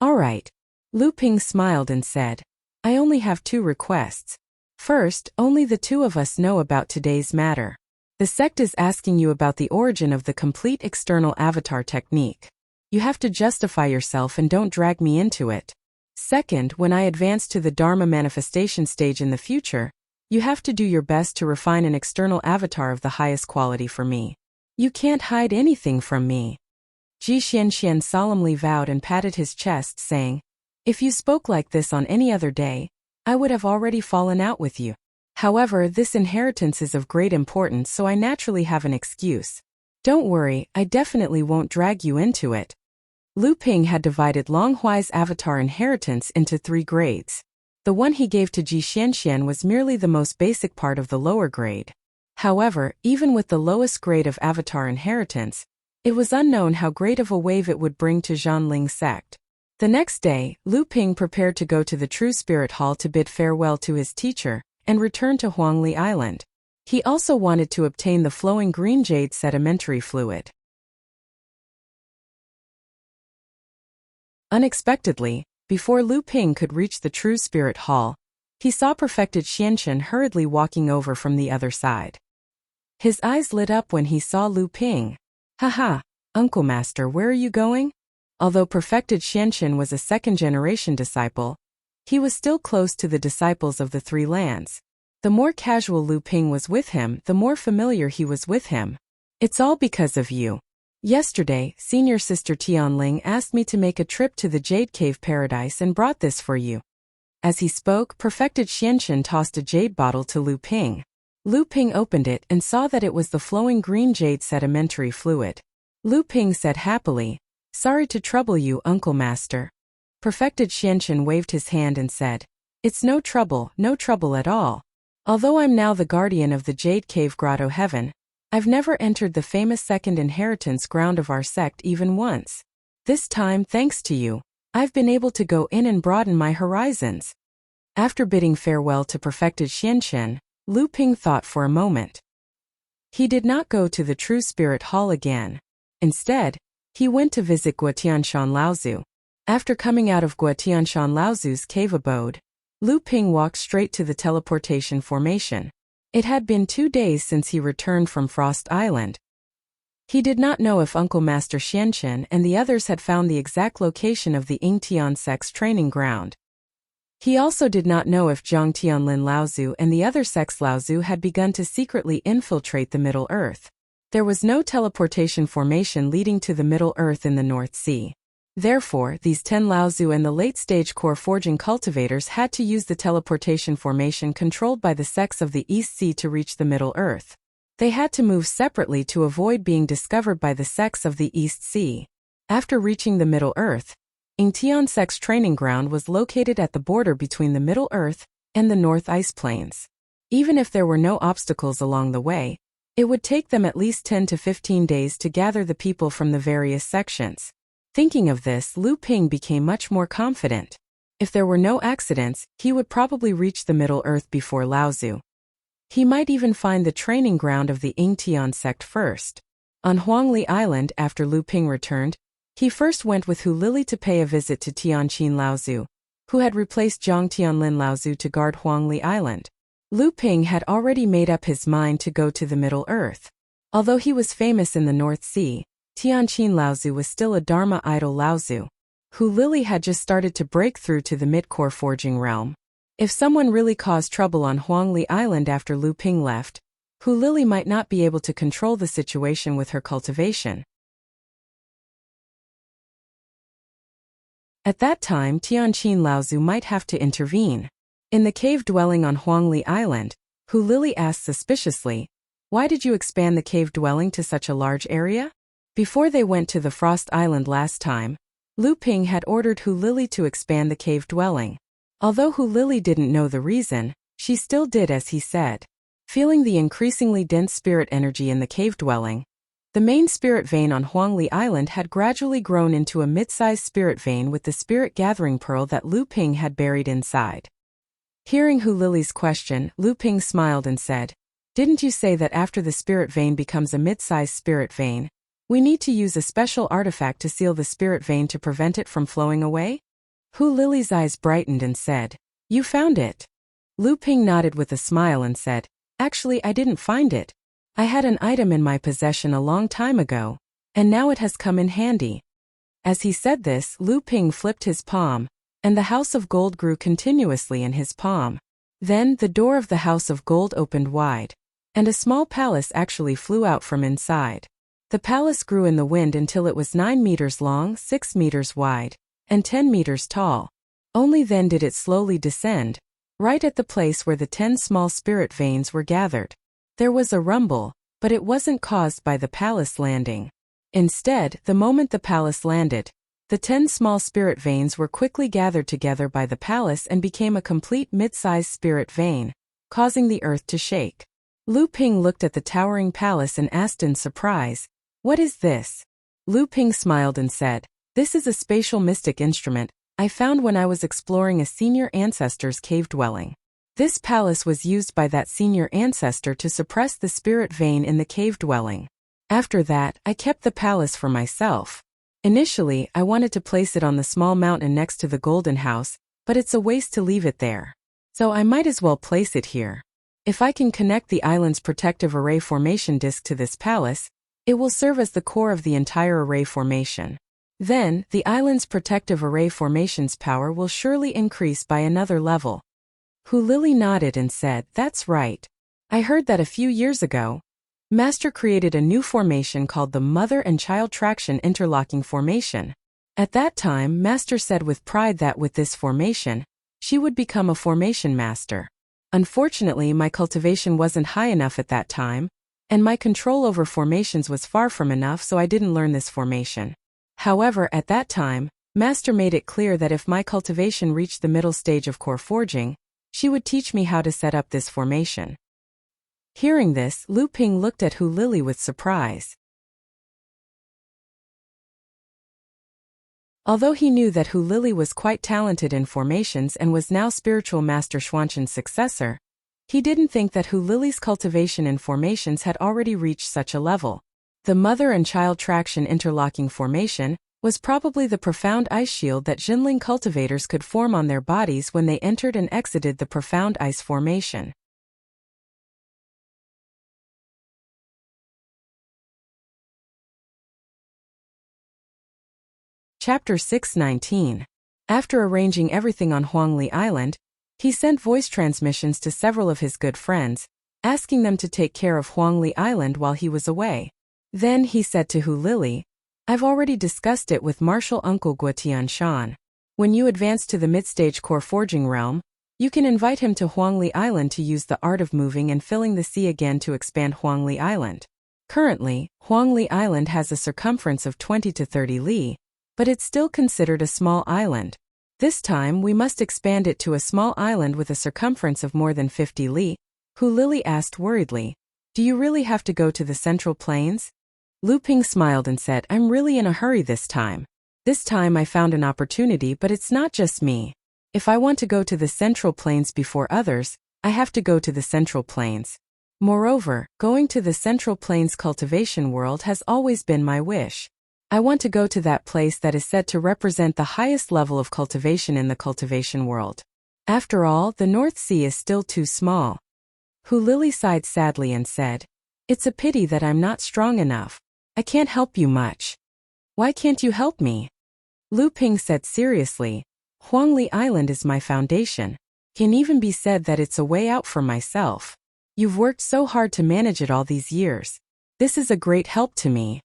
"All right." Lu Ping smiled and said, "I only have 2 requests. First, only the 2 of us know about today's matter. The sect is asking you about the origin of the complete external avatar technique. You have to justify yourself and don't drag me into it. Second, when I advance to the Dharma manifestation stage in the future, you have to do your best to refine an external avatar of the highest quality for me. You can't hide anything from me. Ji Xianxian solemnly vowed and patted his chest, saying, "If you spoke like this on any other day, I would have already fallen out with you. However, this inheritance is of great importance, so I naturally have an excuse. Don't worry, I definitely won't drag you into it." Lu Ping had divided Long Huai's avatar inheritance into 3 grades. The one he gave to Ji Xianxian was merely the most basic part of the lower grade. However, even with the lowest grade of avatar inheritance, it was unknown how great of a wave it would bring to Zhanling's sect. The next day, Lu Ping prepared to go to the True Spirit Hall to bid farewell to his teacher and return to Huangli Island. He also wanted to obtain the flowing green jade sedimentary fluid. Unexpectedly, before Lu Ping could reach the True Spirit Hall, he saw perfected Xianchen hurriedly walking over from the other side. His eyes lit up when he saw Lu Ping. "Haha, Uncle Master, where are you going?" Although perfected Xianchen was a second-generation disciple, he was still close to the disciples of the 3 lands. The more casual Lu Ping was with him, the more familiar he was with him. "It's all because of you. Yesterday, Senior Sister Tianling asked me to make a trip to the Jade Cave Paradise and brought this for you." As he spoke, perfected Xianchen tossed a jade bottle to Lu Ping. Lu Ping opened it and saw that it was the flowing green jade sedimentary fluid. Lu Ping said happily, "Sorry to trouble you, Uncle Master." Perfected Xianchen waved his hand and said, "It's no trouble at all. Although I'm now the guardian of the Jade Cave Grotto Heaven, I've never entered the famous second inheritance ground of our sect even once. This time, thanks to you, I've been able to go in and broaden my horizons." After bidding farewell to perfected Xianchen, Lu Ping thought for a moment. He did not go to the True Spirit Hall again. Instead, he went to visit Guotianshan Laozu. After coming out of Guotianshan Laozu's cave abode, Lu Ping walked straight to the teleportation formation. It had been 2 days since he returned from Frost Island. He did not know if Uncle Master Xianchen and the others had found the exact location of the Yingtian sect's training ground. He also did not know if Zhang Tianlin Laozu and the other sect's Laozu had begun to secretly infiltrate the Middle Earth. There was no teleportation formation leading to the Middle Earth in the North Sea. Therefore, these 10 Laozu and the late-stage core forging cultivators had to use the teleportation formation controlled by the sects of the East Sea to reach the Middle Earth. They had to move separately to avoid being discovered by the sects of the East Sea. After reaching the Middle Earth, Yingtian sect's training ground was located at the border between the Middle Earth and the North Ice Plains. Even if there were no obstacles along the way, it would take them at least 10 to 15 days to gather the people from the various sections. Thinking of this, Lu Ping became much more confident. If there were no accidents, he would probably reach the Middle Earth before Laozu. He might even find the training ground of the Yingtian sect first. On Huangli Island, after Lu Ping returned, he first went with Hu Lili to pay a visit to Tianqin Laozu, who had replaced Zhang Tianlin Laozu to guard Huangli Island. Lu Ping had already made up his mind to go to the Middle Earth. Although he was famous in the North Sea, Tianqin Laozu was still a Dharma idol Laozu. Hu Lili had just started to break through to the mid-core forging realm. If someone really caused trouble on Huangli Island after Lu Ping left, Hu Lili might not be able to control the situation with her cultivation. At that time, Tianqin Laozu might have to intervene. In the cave dwelling on Huangli Island, Hu Lili asked suspiciously, "Why did you expand the cave dwelling to such a large area?" Before they went to the Frost Island last time, Lu Ping had ordered Hu Lili to expand the cave dwelling. Although Hu Lili didn't know the reason, she still did as he said. Feeling the increasingly dense spirit energy in the cave dwelling, the main spirit vein on Huangli Island had gradually grown into a mid-sized spirit vein with the spirit gathering pearl that Lu Ping had buried inside. Hearing Hu Lili's question, Lu Ping smiled and said, "Didn't you say that after the spirit vein becomes a mid-sized spirit vein, we need to use a special artifact to seal the spirit vein to prevent it from flowing away?" Hu Lili's eyes brightened and said, "You found it." Lu Ping nodded with a smile and said, "Actually, I didn't find it. I had an item in my possession a long time ago, and now it has come in handy." As he said this, Lu Ping flipped his palm, and the house of gold grew continuously in his palm. Then the door of the house of gold opened wide, and a small palace actually flew out from inside. The palace grew in the wind until it was 9 meters long, 6 meters wide, and 10 meters tall. Only then did it slowly descend, right at the place where the 10 small spirit veins were gathered. There was a rumble, but it wasn't caused by the palace landing. Instead, the moment the palace landed, the 10 small spirit veins were quickly gathered together by the palace and became a complete mid-sized spirit vein, causing the earth to shake. Lu Ping looked at the towering palace and asked in surprise, "What is this?" Lu Ping smiled and said, "This is a spatial mystic instrument I found when I was exploring a senior ancestor's cave dwelling. This palace was used by that senior ancestor to suppress the spirit vein in the cave dwelling. After that, I kept the palace for myself. Initially, I wanted to place it on the small mountain next to the golden house, but it's a waste to leave it there. So I might as well place it here. If I can connect the island's protective array formation disk to this palace, it will serve as the core of the entire array formation. Then, the island's protective array formation's power will surely increase by another level." Hu Lili nodded and said, "That's right. I heard that a few years ago, Master created a new formation called the Mother and Child Traction Interlocking Formation. At that time, Master said with pride that with this formation, she would become a formation master. Unfortunately, my cultivation wasn't high enough at that time, and my control over formations was far from enough, so I didn't learn this formation. However, at that time, Master made it clear that if my cultivation reached the middle stage of core forging, she would teach me how to set up this formation." Hearing this, Lu Ping looked at Hu Lili with surprise. Although he knew that Hu Lili was quite talented in formations and was now spiritual master Xuanzhen's successor, he didn't think that Hu Lili's cultivation in formations had already reached such a level. The Mother and Child Traction Interlocking Formation was probably the profound ice shield that Jinling cultivators could form on their bodies when they entered and exited the profound ice formation. Chapter 619. After arranging everything on Huangli Island, he sent voice transmissions to several of his good friends, asking them to take care of Huangli Island while he was away. Then he said to Hu Lili, "I've already discussed it with Martial Uncle Guotian Shan. When you advance to the mid-stage core forging realm, you can invite him to Huangli Island to use the art of moving and filling the sea again to expand Huangli Island. Currently, Huangli Island has a circumference of 20 to 30 li, but it's still considered a small island. This time we must expand it to a small island with a circumference of more than 50 li." Hu Lili asked worriedly, "Do you really have to go to the Central Plains?" Lu Ping smiled and said, "I'm really in a hurry this time. This time I found an opportunity, but it's not just me. If I want to go to the Central Plains before others, I have to go to the Central Plains. Moreover, going to the Central Plains cultivation world has always been my wish. I want to go to that place that is said to represent the highest level of cultivation in the cultivation world. After all, the North Sea is still too small." Hu Lili sighed sadly and said, "It's a pity that I'm not strong enough. I can't help you much." "Why can't you help me?" Lu Ping said seriously, "Huangli Island is my foundation. Can even be said that it's a way out for myself. You've worked so hard to manage it all these years. This is a great help to me."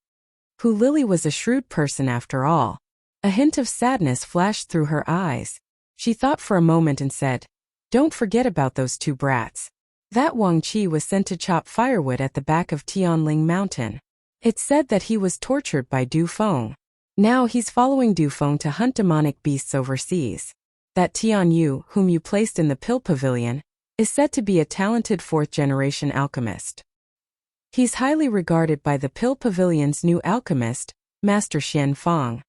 Hu Lili was a shrewd person after all. A hint of sadness flashed through her eyes. She thought for a moment and said, "Don't forget about those 2 brats. That Wang Qi was sent to chop firewood at the back of Tianling Mountain. It's said that he was tortured by Du Feng. Now he's following Du Feng to hunt demonic beasts overseas. That Tian Yu, whom you placed in the Pill Pavilion, is said to be a talented 4th-generation alchemist. He's highly regarded by the Pill Pavilion's new alchemist, Master Xian Fang."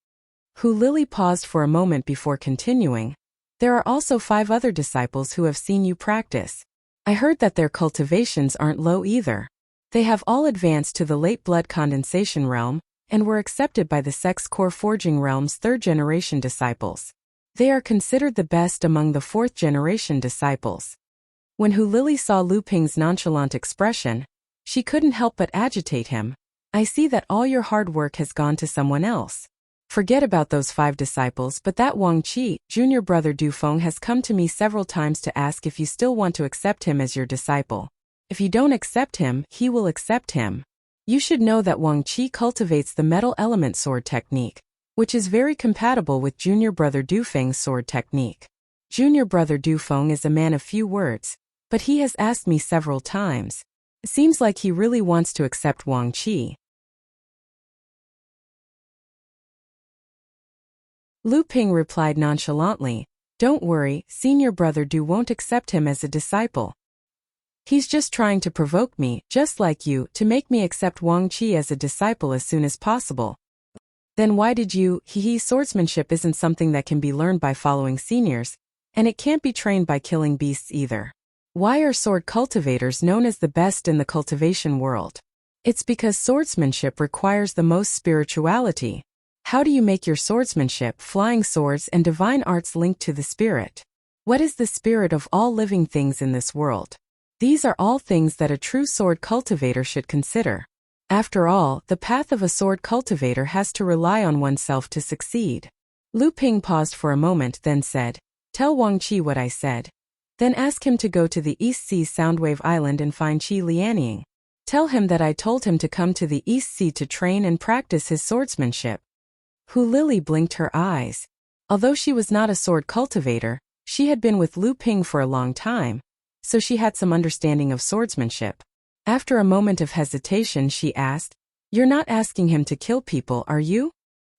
Hu Lili paused for a moment before continuing. "There are also 5 other disciples who have seen you practice. I heard that their cultivations aren't low either. They have all advanced to the late blood condensation realm, and were accepted by the Sex Core Forging realm's 3rd-generation disciples. They are considered the best among the 4th-generation disciples." When Hu Lili saw Lu Ping's nonchalant expression, she couldn't help but agitate him. "I see that all your hard work has gone to someone else. Forget about those 5 disciples, but that Wang Qi, junior brother Dufeng, has come to me several times to ask if you still want to accept him as your disciple. If you don't accept him, he will accept him. You should know that Wang Qi cultivates the metal element sword technique, which is very compatible with junior brother Dufeng's sword technique. Junior brother Dufeng is a man of few words, but he has asked me several times. It seems like he really wants to accept Wang Qi. Lu Ping replied nonchalantly, "Don't worry, senior brother Du won't accept him as a disciple. He's just trying to provoke me, just like you, to make me accept Wang Qi as a disciple as soon as possible." Then why did you? Swordsmanship isn't something that can be learned by following seniors, and it can't be trained by killing beasts either. Why are sword cultivators known as the best in the cultivation world? It's because swordsmanship requires the most spirituality. How do you make your swordsmanship, flying swords, and divine arts linked to the spirit? What is the spirit of all living things in this world? These are all things that a true sword cultivator should consider. After all, the path of a sword cultivator has to rely on oneself to succeed. Lu Ping paused for a moment, then said, "Tell Wang Qi what I said. Then ask him to go to the East Sea Soundwave Island and find Qi Lianying. Tell him that I told him to come to the East Sea to train and practice his swordsmanship." Hu Lili blinked her eyes. Although she was not a sword cultivator, she had been with Lu Ping for a long time, so she had some understanding of swordsmanship. After a moment of hesitation, she asked, "You're not asking him to kill people, are you?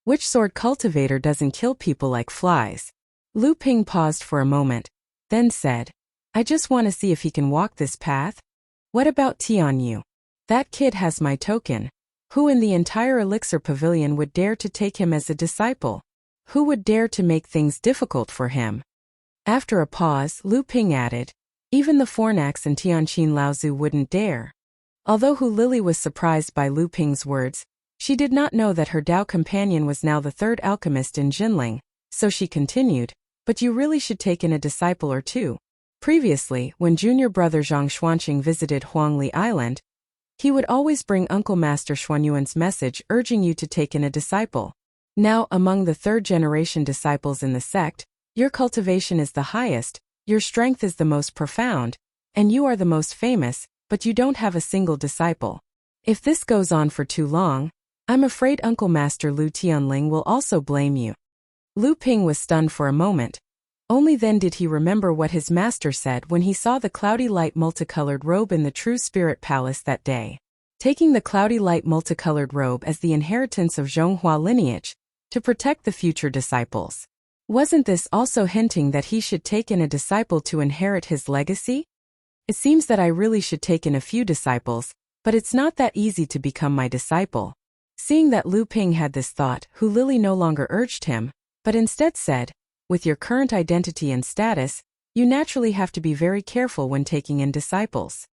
Which sword cultivator doesn't kill people like flies?" Lu Ping paused for a moment, then said, "I just want to see if he can walk this path. What about Tianyu? That kid has my token. Who in the entire Elixir Pavilion would dare to take him as a disciple? Who would dare to make things difficult for him?" After a pause, Lu Ping added, "Even the Fornax and Tianqin Laozu wouldn't dare." Although Hu Lili was surprised by Lu Ping's words, she did not know that her Dao companion was now the 3rd alchemist in Jinling, so she continued, "But you really should take in a disciple or two." Previously, when junior brother Zhang Xuanqing visited Huangli Island, he would always bring Uncle Master Xuanyuan's message urging you to take in a disciple. Now, among the 3rd-generation disciples in the sect, your cultivation is the highest, your strength is the most profound, and you are the most famous, but you don't have a single disciple. If this goes on for too long, I'm afraid Uncle Master Lu Tianling will also blame you." Lu Ping was stunned for a moment. Only then did he remember what his master said when he saw the cloudy light multicolored robe in the True Spirit Palace that day. Taking the cloudy light multicolored robe as the inheritance of Zhonghua lineage, to protect the future disciples. Wasn't this also hinting that he should take in a disciple to inherit his legacy? It seems that I really should take in a few disciples, but it's not that easy to become my disciple. Seeing that Lu Ping had this thought, Hu Lili no longer urged him, but instead said, "With your current identity and status, you naturally have to be very careful when taking in disciples."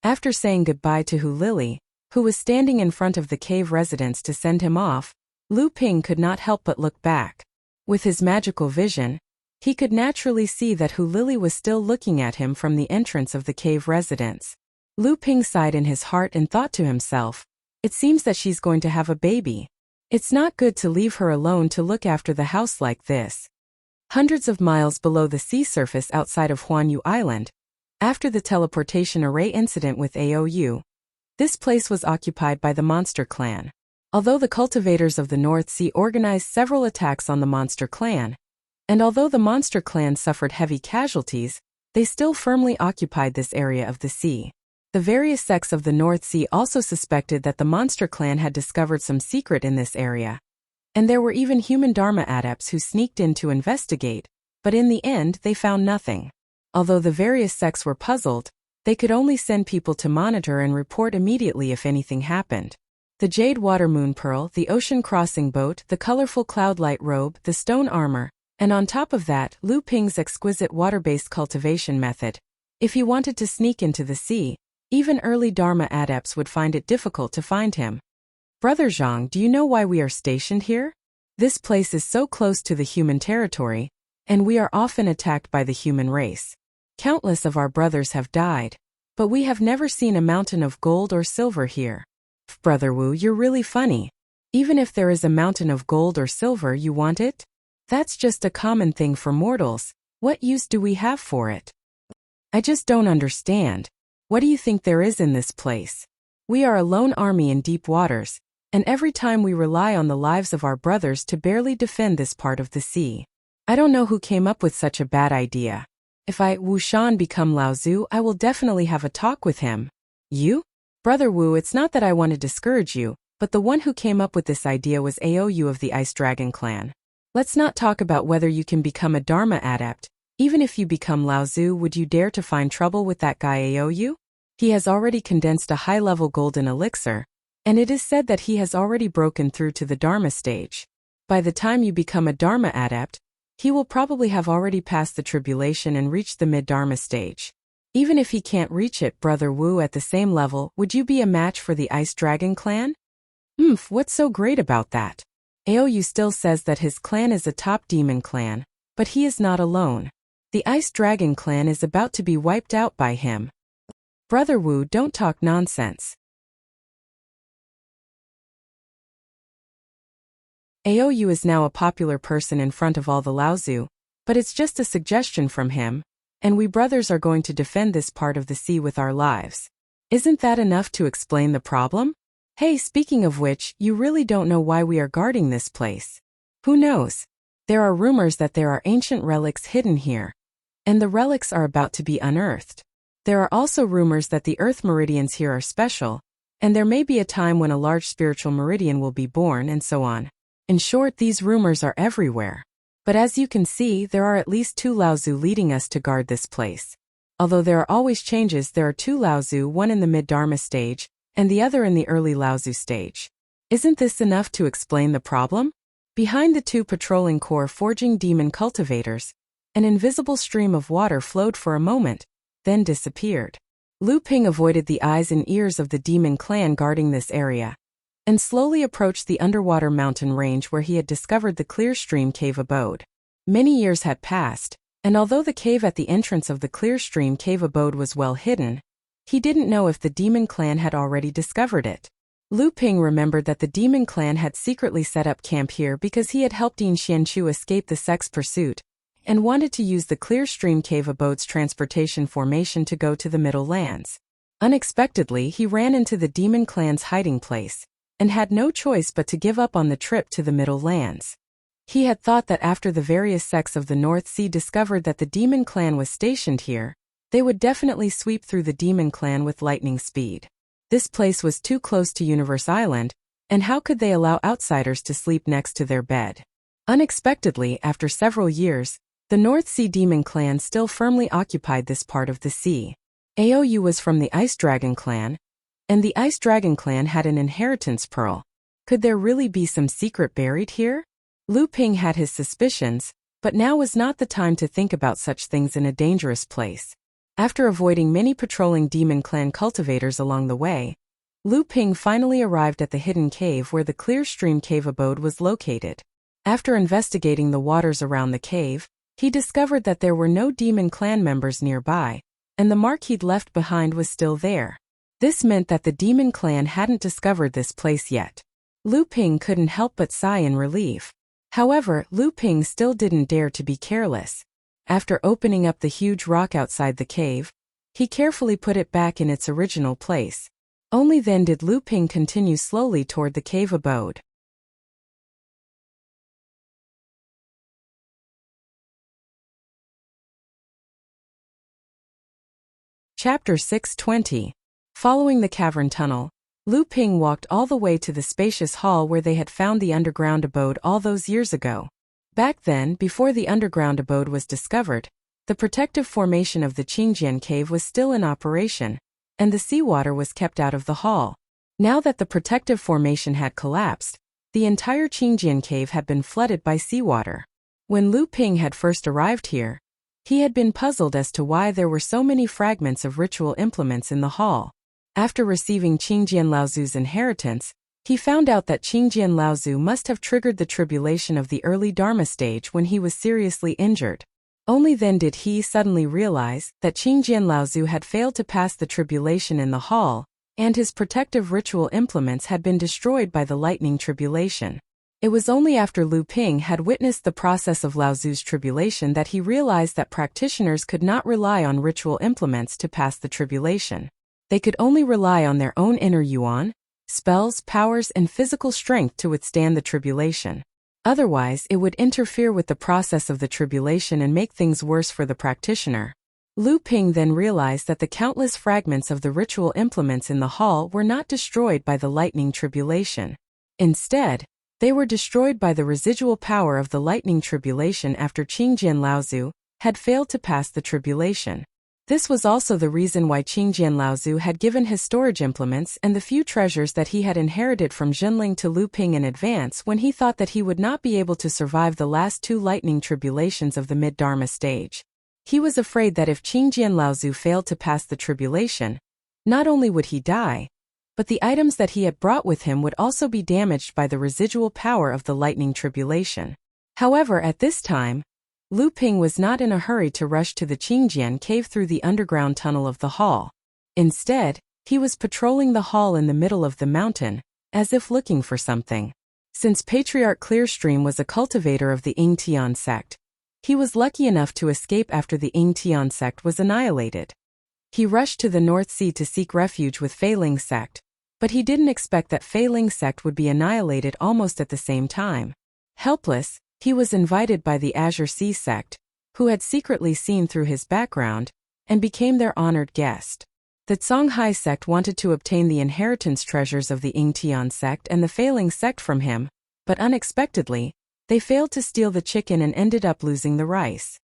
After saying goodbye to Hu Lili, who was standing in front of the cave residence to send him off, Lu Ping could not help but look back. With his magical vision, he could naturally see that Hu Lili was still looking at him from the entrance of the cave residence. Lu Ping sighed in his heart and thought to himself, "It seems that she's going to have a baby. It's not good to leave her alone to look after the house like this." Hundreds of miles below the sea surface outside of Huanyu Island, after the teleportation array incident with AOU, this place was occupied by the Monster Clan. Although the cultivators of the North Sea organized several attacks on the Monster Clan, and although the Monster Clan suffered heavy casualties, they still firmly occupied this area of the sea. The various sects of the North Sea also suspected that the Monster Clan had discovered some secret in this area. And there were even human Dharma adepts who sneaked in to investigate, but in the end they found nothing. Although the various sects were puzzled, they could only send people to monitor and report immediately if anything happened. The Jade Water Moon Pearl, the Ocean Crossing Boat, the colorful Cloudlight Robe, the Stone Armor, and on top of that, Lu Ping's exquisite water-based cultivation method. If he wanted to sneak into the sea, even early Dharma adepts would find it difficult to find him. "Brother Zhang, do you know why we are stationed here? This place is so close to the human territory, and we are often attacked by the human race. Countless of our brothers have died, but we have never seen a mountain of gold or silver here. Brother Wu, you're really funny. Even if there is a mountain of gold or silver, you want it? That's just a common thing for mortals. What use do we have for it? I just don't understand. What do you think there is in this place? We are a lone army in deep waters, and every time we rely on the lives of our brothers to barely defend this part of the sea. I don't know who came up with such a bad idea. If Wu Shan, become Lao Zu, I will definitely have a talk with him. You? Brother Wu, it's not that I want to discourage you, but the one who came up with this idea was Aou of the Ice Dragon clan. Let's not talk about whether you can become a Dharma adept. Even if you become Lao Zu, would you dare to find trouble with that guy Aou? He has already condensed a high-level golden elixir, and it is said that he has already broken through to the Dharma stage. By the time you become a Dharma adept, he will probably have already passed the tribulation and reached the mid-Dharma stage. Even if he can't reach it, Brother Wu, at the same level, would you be a match for the Ice Dragon clan? What's so great about that? Aou still says that his clan is a top demon clan, but he is not alone. The Ice Dragon clan is about to be wiped out by him. Brother Wu, don't talk nonsense. Aou is now a popular person in front of all the Lao Zu, but it's just a suggestion from him, and we brothers are going to defend this part of the sea with our lives. Isn't that enough to explain the problem? Hey, speaking of which, you really don't know why we are guarding this place. Who knows? There are rumors that there are ancient relics hidden here, and the relics are about to be unearthed. There are also rumors that the earth meridians here are special, and there may be a time when a large spiritual meridian will be born, and so on. In short, these rumors are everywhere. But as you can see, there are at least 2 Lao Zu leading us to guard this place. Although there are always changes, there are 2 Lao Zu, one in the mid-Dharma stage, and the other in the early Lao Zu stage. Isn't this enough to explain the problem? Behind the 2 patrolling core forging demon cultivators, an invisible stream of water flowed for a moment, then disappeared. Lu Ping avoided the eyes and ears of the demon clan guarding this area, and slowly approached the underwater mountain range where he had discovered the clear stream cave abode. Many years had passed, and although the cave at the entrance of the clear stream cave abode was well hidden, he didn't know if the demon clan had already discovered it. Lu Ping remembered that the demon clan had secretly set up camp here because he had helped Yin Xianchu escape the sex pursuit, and wanted to use the clear stream cave abode's transportation formation to go to the Middle Lands. Unexpectedly, he ran into the demon clan's hiding place, and had no choice but to give up on the trip to the Middle Lands. He had thought that after the various sects of the North Sea discovered that the demon clan was stationed here, they would definitely sweep through the demon clan with lightning speed. This place was too close to Universe Island, and how could they allow outsiders to sleep next to their bed? Unexpectedly, after several years, the North Sea Demon Clan still firmly occupied this part of the sea. Aou was from the Ice Dragon clan, and the Ice Dragon clan had an inheritance pearl. Could there really be some secret buried here? Lu Ping had his suspicions, but now was not the time to think about such things in a dangerous place. After avoiding many patrolling Demon Clan cultivators along the way, Lu Ping finally arrived at the hidden cave where the clear stream cave abode was located. After investigating the waters around the cave, he discovered that there were no Demon Clan members nearby, and the mark he'd left behind was still there. This meant that the Demon Clan hadn't discovered this place yet. Lu Ping couldn't help but sigh in relief. However, Lu Ping still didn't dare to be careless. After opening up the huge rock outside the cave, he carefully put it back in its original place. Only then did Lu Ping continue slowly toward the cave abode. Chapter 620. Following the cavern tunnel, Lu Ping walked all the way to the spacious hall where they had found the underground abode all those years ago. Back then, before the underground abode was discovered, the protective formation of the Qingjian cave was still in operation, and the seawater was kept out of the hall. Now that the protective formation had collapsed, the entire Qingjian cave had been flooded by seawater. When Lu Ping had first arrived here, he had been puzzled as to why there were so many fragments of ritual implements in the hall. After receiving Qingjian Laozu's inheritance, he found out that Qingjian Laozu must have triggered the tribulation of the early Dharma stage when he was seriously injured. Only then did he suddenly realize that Qingjian Laozu had failed to pass the tribulation in the hall, and his protective ritual implements had been destroyed by the lightning tribulation. It was only after Lu Ping had witnessed the process of Lao Zu's tribulation that he realized that practitioners could not rely on ritual implements to pass the tribulation. They could only rely on their own inner yuan, spells, powers, and physical strength to withstand the tribulation. Otherwise, it would interfere with the process of the tribulation and make things worse for the practitioner. Lu Ping then realized that the countless fragments of the ritual implements in the hall were not destroyed by the lightning tribulation. Instead, they were destroyed by the residual power of the lightning tribulation after Qingjian Laozu had failed to pass the tribulation. This was also the reason why Qingjian Laozu had given his storage implements and the few treasures that he had inherited from Jinling to Lu Ping in advance when he thought that he would not be able to survive the last 2 lightning tribulations of the mid-Dharma stage. He was afraid that if Qingjian Laozu failed to pass the tribulation, not only would he die, but the items that he had brought with him would also be damaged by the residual power of the lightning tribulation. However, at this time, Lu Ping was not in a hurry to rush to the Qingjian cave through the underground tunnel of the hall. Instead, he was patrolling the hall in the middle of the mountain, as if looking for something. Since Patriarch Clearstream was a cultivator of the Yingtian sect, he was lucky enough to escape after the Yingtian sect was annihilated. He rushed to the North Sea to seek refuge with Fei Ling sect, but he didn't expect that Fei Ling sect would be annihilated almost at the same time. Helpless, he was invited by the Azure Sea sect, who had secretly seen through his background, and became their honored guest. The Songhai sect wanted to obtain the inheritance treasures of the Yingtian sect and the Fei Ling sect from him, but unexpectedly, they failed to steal the chicken and ended up losing the rice.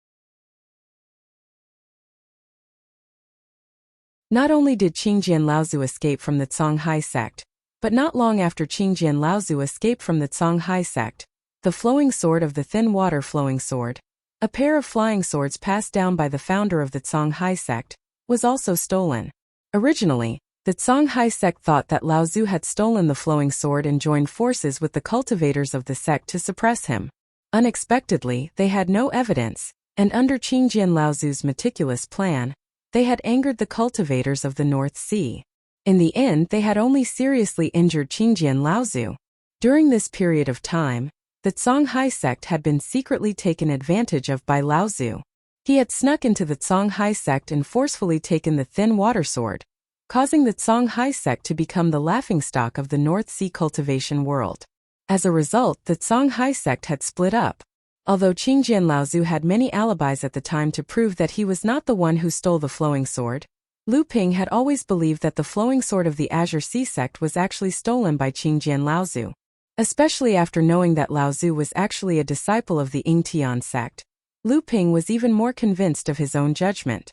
Not only did Qingjian Laozu escape from the Songhai sect, but not long after Qingjian Laozu escaped from the Songhai sect, the flowing sword of the thin water flowing sword, a pair of flying swords passed down by the founder of the Songhai sect, was also stolen. Originally, the Songhai sect thought that Laozu had stolen the flowing sword and joined forces with the cultivators of the sect to suppress him. Unexpectedly, they had no evidence, and under Qingjian Laozu's meticulous plan, they had angered the cultivators of the North Sea. In the end, they had only seriously injured Qingjian Laozu. During this period of time, the Songhai sect had been secretly taken advantage of by Laozu. He had snuck into the Songhai sect and forcefully taken the thin water sword, causing the Songhai sect to become the laughingstock of the North Sea cultivation world. As a result, the Songhai sect had split up. Although Qingjian Laozu had many alibis at the time to prove that he was not the one who stole the flowing sword, Lu Ping had always believed that the flowing sword of the Azure Sea sect was actually stolen by Qingjian Laozu. Especially after knowing that Laozu was actually a disciple of the Yingtian sect, Lu Ping was even more convinced of his own judgment.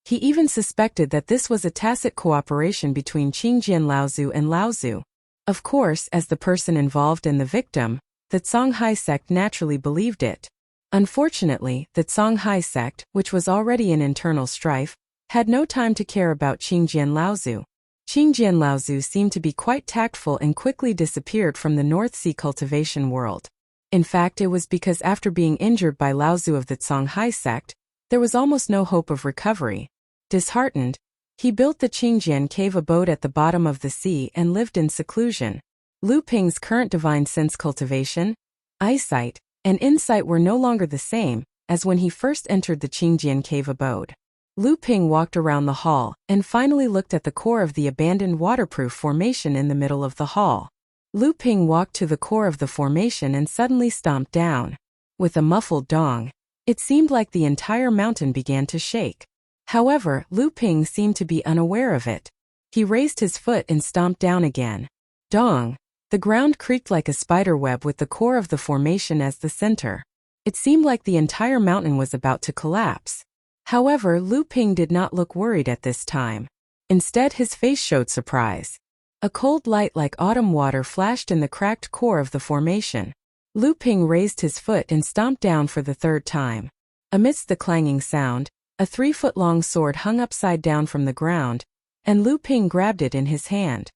He even suspected that this was a tacit cooperation between Qingjian Laozu and Laozu. Of course, as the person involved and the victim, the Songhai sect naturally believed it. Unfortunately, the Songhai sect, which was already in internal strife, had no time to care about Qingjian Laozu. Qingjian Laozu seemed to be quite tactful and quickly disappeared from the North Sea cultivation world. In fact, it was because after being injured by Laozu of the Songhai sect, there was almost no hope of recovery. Disheartened, he built the Qingjian cave abode at the bottom of the sea and lived in seclusion. Lu Ping's current divine sense cultivation, eyesight, and insight were no longer the same as when he first entered the Qingjian cave abode. Lu Ping walked around the hall and finally looked at the core of the abandoned waterproof formation in the middle of the hall. Lu Ping walked to the core of the formation and suddenly stomped down. With a muffled dong, it seemed like the entire mountain began to shake. However, Lu Ping seemed to be unaware of it. He raised his foot and stomped down again. Dong! The ground creaked like a spider web with the core of the formation as the center. It seemed like the entire mountain was about to collapse. However, Lu Ping did not look worried at this time. Instead, his face showed surprise. A cold light like autumn water flashed in the cracked core of the formation. Lu Ping raised his foot and stomped down for the third time. Amidst the clanging sound, a 3-foot-long sword hung upside down from the ground, and Lu Ping grabbed it in his hand.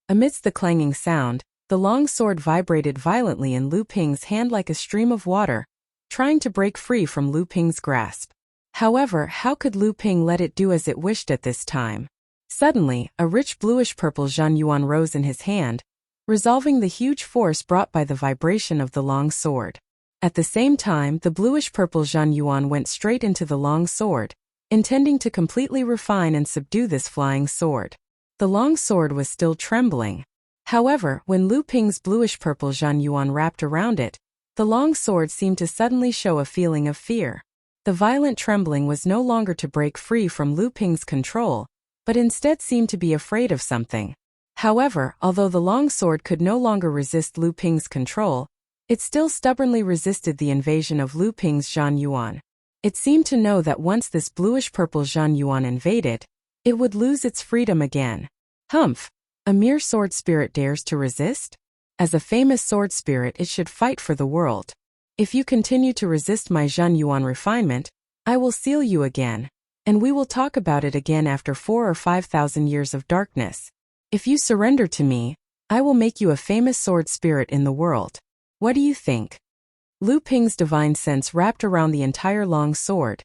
Amidst the clanging sound, the long sword vibrated violently in Lu Ping's hand like a stream of water, trying to break free from Lu Ping's grasp. However, how could Lu Ping let it do as it wished at this time? Suddenly, a rich bluish-purple Zhanyuan rose in his hand, resolving the huge force brought by the vibration of the long sword. At the same time, the bluish-purple Zhanyuan went straight into the long sword, intending to completely refine and subdue this flying sword. The long sword was still trembling. However, when Lu Ping's bluish-purple Zhanyuan wrapped around it, the long sword seemed to suddenly show a feeling of fear. The violent trembling was no longer to break free from Lu Ping's control, but instead seemed to be afraid of something. However, although the long sword could no longer resist Lu Ping's control, it still stubbornly resisted the invasion of Lu Ping's Zhanyuan. It seemed to know that once this bluish-purple Zhanyuan invaded, it would lose its freedom again. Humph! A mere sword spirit dares to resist? As a famous sword spirit, it should fight for the world. If you continue to resist my Zhanyuan refinement, I will seal you again, and we will talk about it again after 4,000 or 5,000 years of darkness. If you surrender to me, I will make you a famous sword spirit in the world. What do you think? Lu Ping's divine sense wrapped around the entire long sword,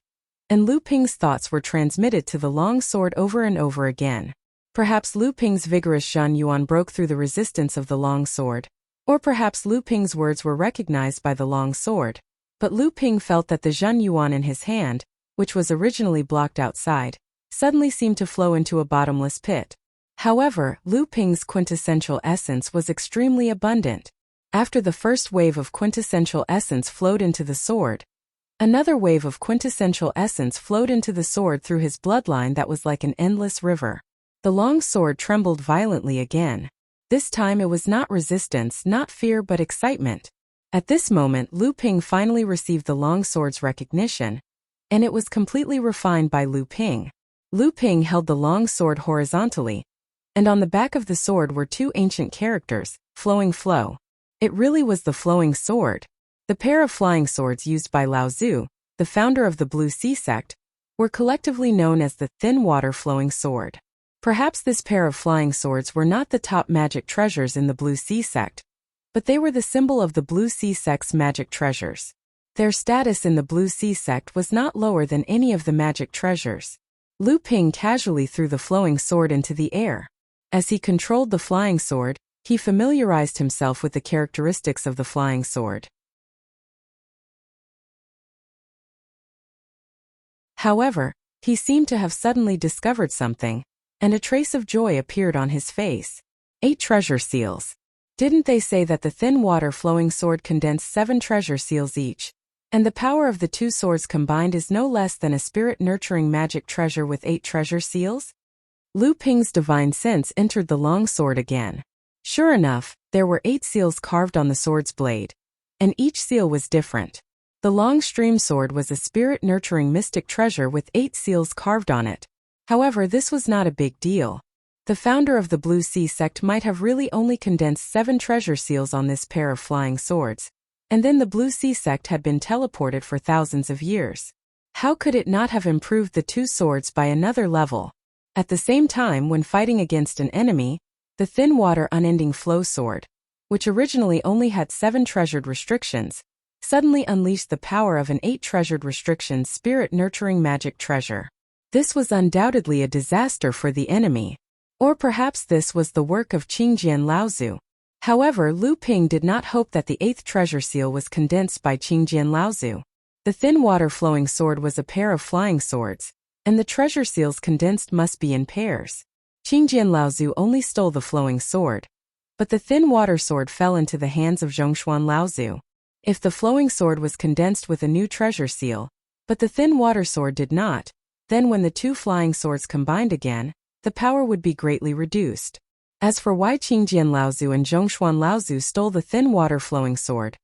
and Lu Ping's thoughts were transmitted to the long sword over and over again. Perhaps Lu Ping's vigorous Zhanyuan broke through the resistance of the long sword, or perhaps Lu Ping's words were recognized by the long sword, but Lu Ping felt that the Zhanyuan in his hand, which was originally blocked outside, suddenly seemed to flow into a bottomless pit. However, Lu Ping's quintessential essence was extremely abundant. After the first wave of quintessential essence flowed into the sword, another wave of quintessential essence flowed into the sword through his bloodline that was like an endless river. The long sword trembled violently again. This time it was not resistance, not fear, but excitement. At this moment, Lu Ping finally received the long sword's recognition, and it was completely refined by Lu Ping. Lu Ping held the long sword horizontally, and on the back of the sword were two ancient characters, flowing flow. It really was the flowing sword. The pair of flying swords used by Lao Tzu, the founder of the Blue Sea sect, were collectively known as the thin water flowing sword. Perhaps this pair of flying swords were not the top magic treasures in the Blue Sea sect, but they were the symbol of the Blue Sea sect's magic treasures. Their status in the Blue Sea sect was not lower than any of the magic treasures. Lu Ping casually threw the flowing sword into the air. As he controlled the flying sword, he familiarized himself with the characteristics of the flying sword. However, he seemed to have suddenly discovered something, and a trace of joy appeared on his face. 8 treasure seals. Didn't they say that the thin water flowing sword condensed 7 treasure seals each? And the power of the 2 swords combined is no less than a spirit-nurturing magic treasure with 8 treasure seals? Lu Ping's divine sense entered the long sword again. Sure enough, there were 8 seals carved on the sword's blade, and each seal was different. The long stream sword was a spirit-nurturing mystic treasure with 8 seals carved on it. However, this was not a big deal. The founder of the Blue Sea sect might have really only condensed 7 treasure seals on this pair of flying swords, and then the Blue Sea sect had been teleported for thousands of years. How could it not have improved the 2 swords by another level? At the same time, when fighting against an enemy, the thin water unending flow sword, which originally only had 7 treasured restrictions, suddenly unleashed the power of an 8 treasured restriction spirit-nurturing magic treasure. This was undoubtedly a disaster for the enemy. Or perhaps this was the work of Qingjian Laozu. However, Lu Ping did not hope that the 8th treasure seal was condensed by Qingjian Laozu. The thin water flowing sword was a pair of flying swords, and the treasure seals condensed must be in pairs. Qingjian Laozu only stole the flowing sword, but the thin water sword fell into the hands of Zhongshuan Laozu. If the flowing sword was condensed with a new treasure seal, but the thin water sword did not, then when the 2 flying swords combined again, the power would be greatly reduced. As for why Qingjian Laozu and Zhongshuan Laozu stole the thin water flowing sword,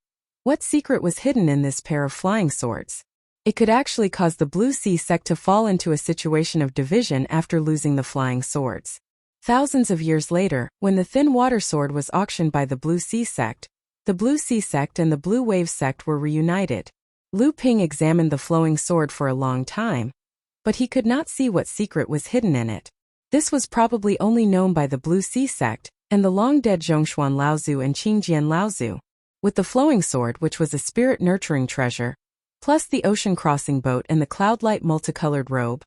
what secret was hidden in this pair of flying swords? It could actually cause the Blue Sea sect to fall into a situation of division after losing the flying swords. Thousands of years later, when the thin water sword was auctioned by the Blue Sea sect, the Blue Sea sect and the Blue Wave sect were reunited. Lu Ping examined the flowing sword for a long time, but he could not see what secret was hidden in it. This was probably only known by the Blue Sea sect and the long-dead Zhongshuan Laozu and Qingjian Laozu. With the flowing sword, which was a spirit-nurturing treasure, plus the ocean crossing boat and the cloud-light multicolored robe,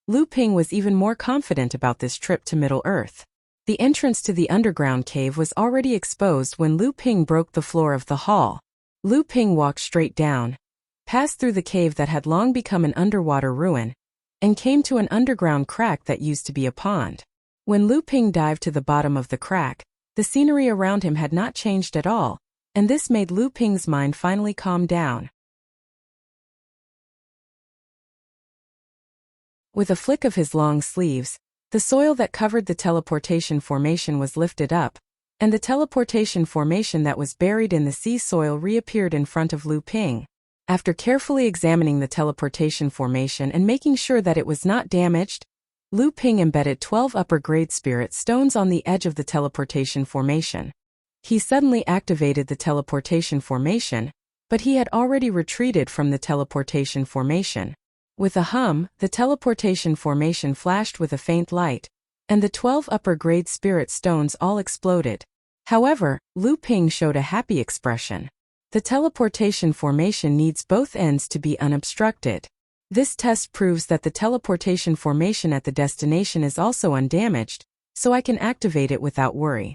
Lu Ping was even more confident about this trip to Middle-earth. The entrance to the underground cave was already exposed when Lu Ping broke the floor of the hall. Lu Ping walked straight down, passed through the cave that had long become an underwater ruin, and came to an underground crack that used to be a pond. When Lu Ping dived to the bottom of the crack, the scenery around him had not changed at all, and this made Lu Ping's mind finally calm down. With a flick of his long sleeves, the soil that covered the teleportation formation was lifted up, and the teleportation formation that was buried in the sea soil reappeared in front of Lu Ping. After carefully examining the teleportation formation and making sure that it was not damaged, Lu Ping embedded 12 upper-grade spirit stones on the edge of the teleportation formation. He suddenly activated the teleportation formation, but he had already retreated from the teleportation formation. With a hum, the teleportation formation flashed with a faint light, and the 12 upper-grade spirit stones all exploded. However, Lu Ping showed a happy expression. The teleportation formation needs both ends to be unobstructed. This test proves that the teleportation formation at the destination is also undamaged, so I can activate it without worry.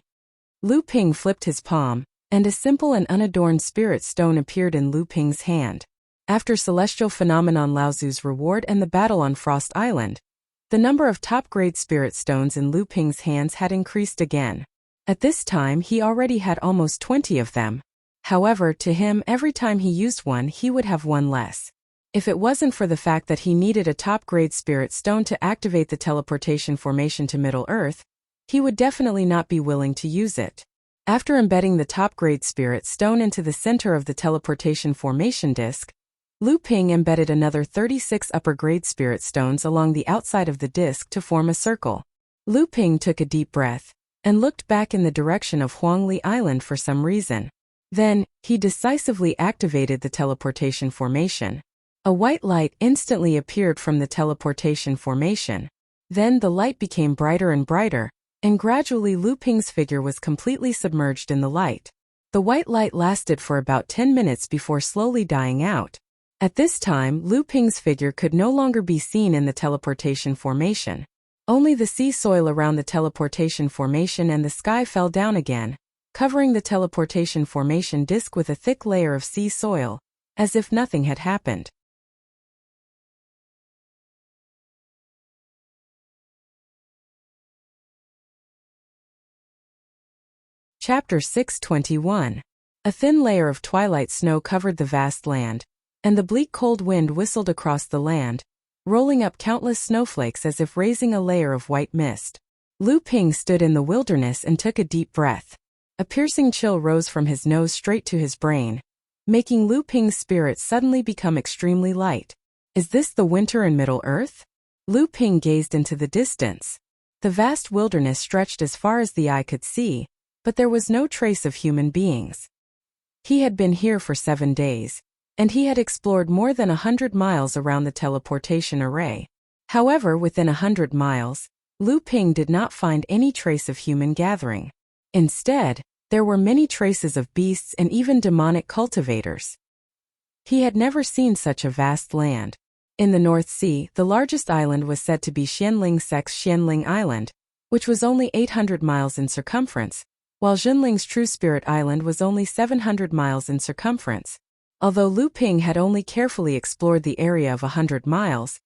Lu Ping flipped his palm, and a simple and unadorned spirit stone appeared in Lu Ping's hand. After Celestial Phenomenon Laozu's reward and the battle on Frost Island, the number of top-grade spirit stones in Lu Ping's hands had increased again. At this time he already had almost 20 of them. However, to him, every time he used one he would have one less. If it wasn't for the fact that he needed a top-grade spirit stone to activate the teleportation formation to Middle-earth, he would definitely not be willing to use it. After embedding the top-grade spirit stone into the center of the teleportation formation disk, Lu Ping embedded another 36 upper-grade spirit stones along the outside of the disk to form a circle. Lu Ping took a deep breath and looked back in the direction of Huangli Island for some reason. Then, he decisively activated the teleportation formation. A white light instantly appeared from the teleportation formation. Then the light became brighter and brighter, and gradually Lu Ping's figure was completely submerged in the light. The white light lasted for about 10 minutes before slowly dying out. At this time, Lu Ping's figure could no longer be seen in the teleportation formation. Only the sea soil around the teleportation formation and the sky fell down again, covering the teleportation formation disk with a thick layer of sea soil, as if nothing had happened. Chapter 621. A thin layer of twilight snow covered the vast land, and the bleak cold wind whistled across the land, rolling up countless snowflakes as if raising a layer of white mist. Lu Ping stood in the wilderness and took a deep breath. A piercing chill rose from his nose straight to his brain, making Lu Ping's spirit suddenly become extremely light. Is this the winter in Middle-earth? Lu Ping gazed into the distance. The vast wilderness stretched as far as the eye could see, but there was no trace of human beings. He had been here for 7 days, and he had explored more than 100 miles around the teleportation array. However, within 100 miles, Lu Ping did not find any trace of human gathering. Instead, there were many traces of beasts and even demonic cultivators. He had never seen such a vast land. In the North Sea, the largest island was said to be Xianling Sek's Xianling Island, which was only 800 miles in circumference, while Jinling's True Spirit Island was only 700 miles in circumference. Although Lu Ping had only carefully explored the area of 100 miles,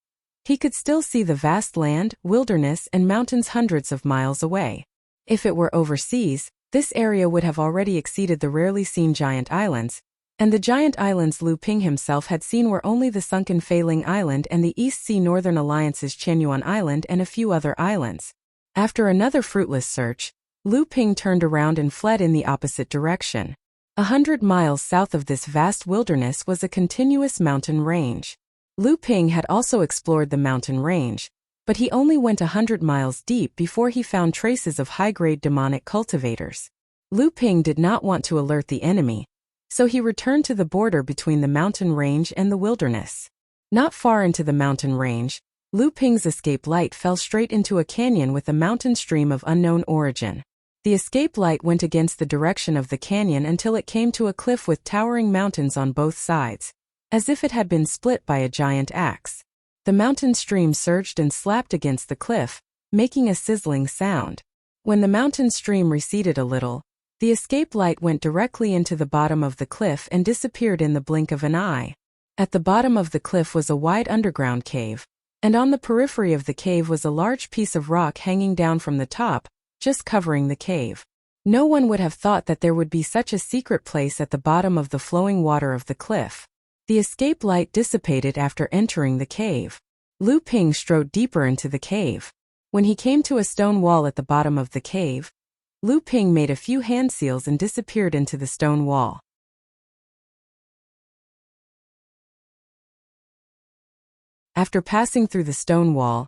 he could still see the vast land, wilderness, and mountains hundreds of miles away. If it were overseas, this area would have already exceeded the rarely seen giant islands, and the giant islands Lu Ping himself had seen were only the sunken Feiling Island and the East Sea Northern Alliance's Chenyuan Island and a few other islands. After another fruitless search, Lu Ping turned around and fled in the opposite direction. 100 miles south of this vast wilderness was a continuous mountain range. Lu Ping had also explored the mountain range, but he only went 100 miles deep before he found traces of high-grade demonic cultivators. Lu Ping did not want to alert the enemy, so he returned to the border between the mountain range and the wilderness. Not far into the mountain range, Lu Ping's escape light fell straight into a canyon with a mountain stream of unknown origin. The escape light went against the direction of the canyon until it came to a cliff with towering mountains on both sides. as if it had been split by a giant axe. The mountain stream surged and slapped against the cliff, making a sizzling sound. When the mountain stream receded a little, the escape light went directly into the bottom of the cliff and disappeared in the blink of an eye. At the bottom of the cliff was a wide underground cave, and on the periphery of the cave was a large piece of rock hanging down from the top, just covering the cave. No one would have thought that there would be such a secret place at the bottom of the flowing water of the cliff. The escape light dissipated after entering the cave. Lu Ping strode deeper into the cave. When he came to a stone wall at the bottom of the cave, Lu Ping made a few hand seals and disappeared into the stone wall. After passing through the stone wall,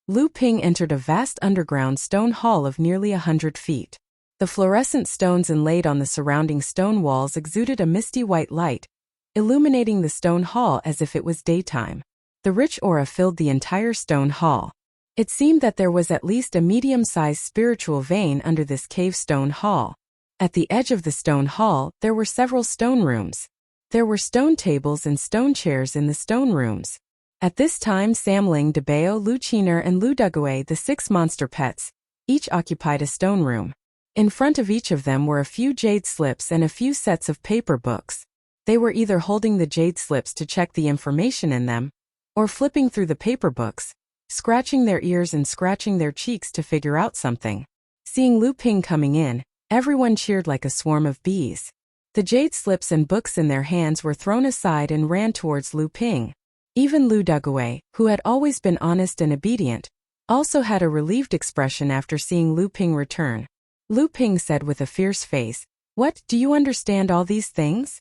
Lu Ping entered a vast underground stone hall of nearly 100 feet. The fluorescent stones inlaid on the surrounding stone walls exuded a misty white light, illuminating the stone hall as if it was daytime. The rich aura filled the entire stone hall. It seemed that there was at least a medium-sized spiritual vein under this cave stone hall. At the edge of the stone hall, there were several stone rooms. There were stone tables and stone chairs in the stone rooms. At this time, Samling, Debao, Lu Qiner, and Lu Dugue, the 6 monster pets, each occupied a stone room. In front of each of them were a few jade slips and a few sets of paper books. They were either holding the jade slips to check the information in them, or flipping through the paper books, scratching their ears and scratching their cheeks to figure out something. Seeing Lu Ping coming in, everyone cheered like a swarm of bees. The jade slips and books in their hands were thrown aside and ran towards Lu Ping. Even Lu Dugue, who had always been honest and obedient, also had a relieved expression after seeing Lu Ping return. Lu Ping said with a fierce face, "What, do you understand all these things?"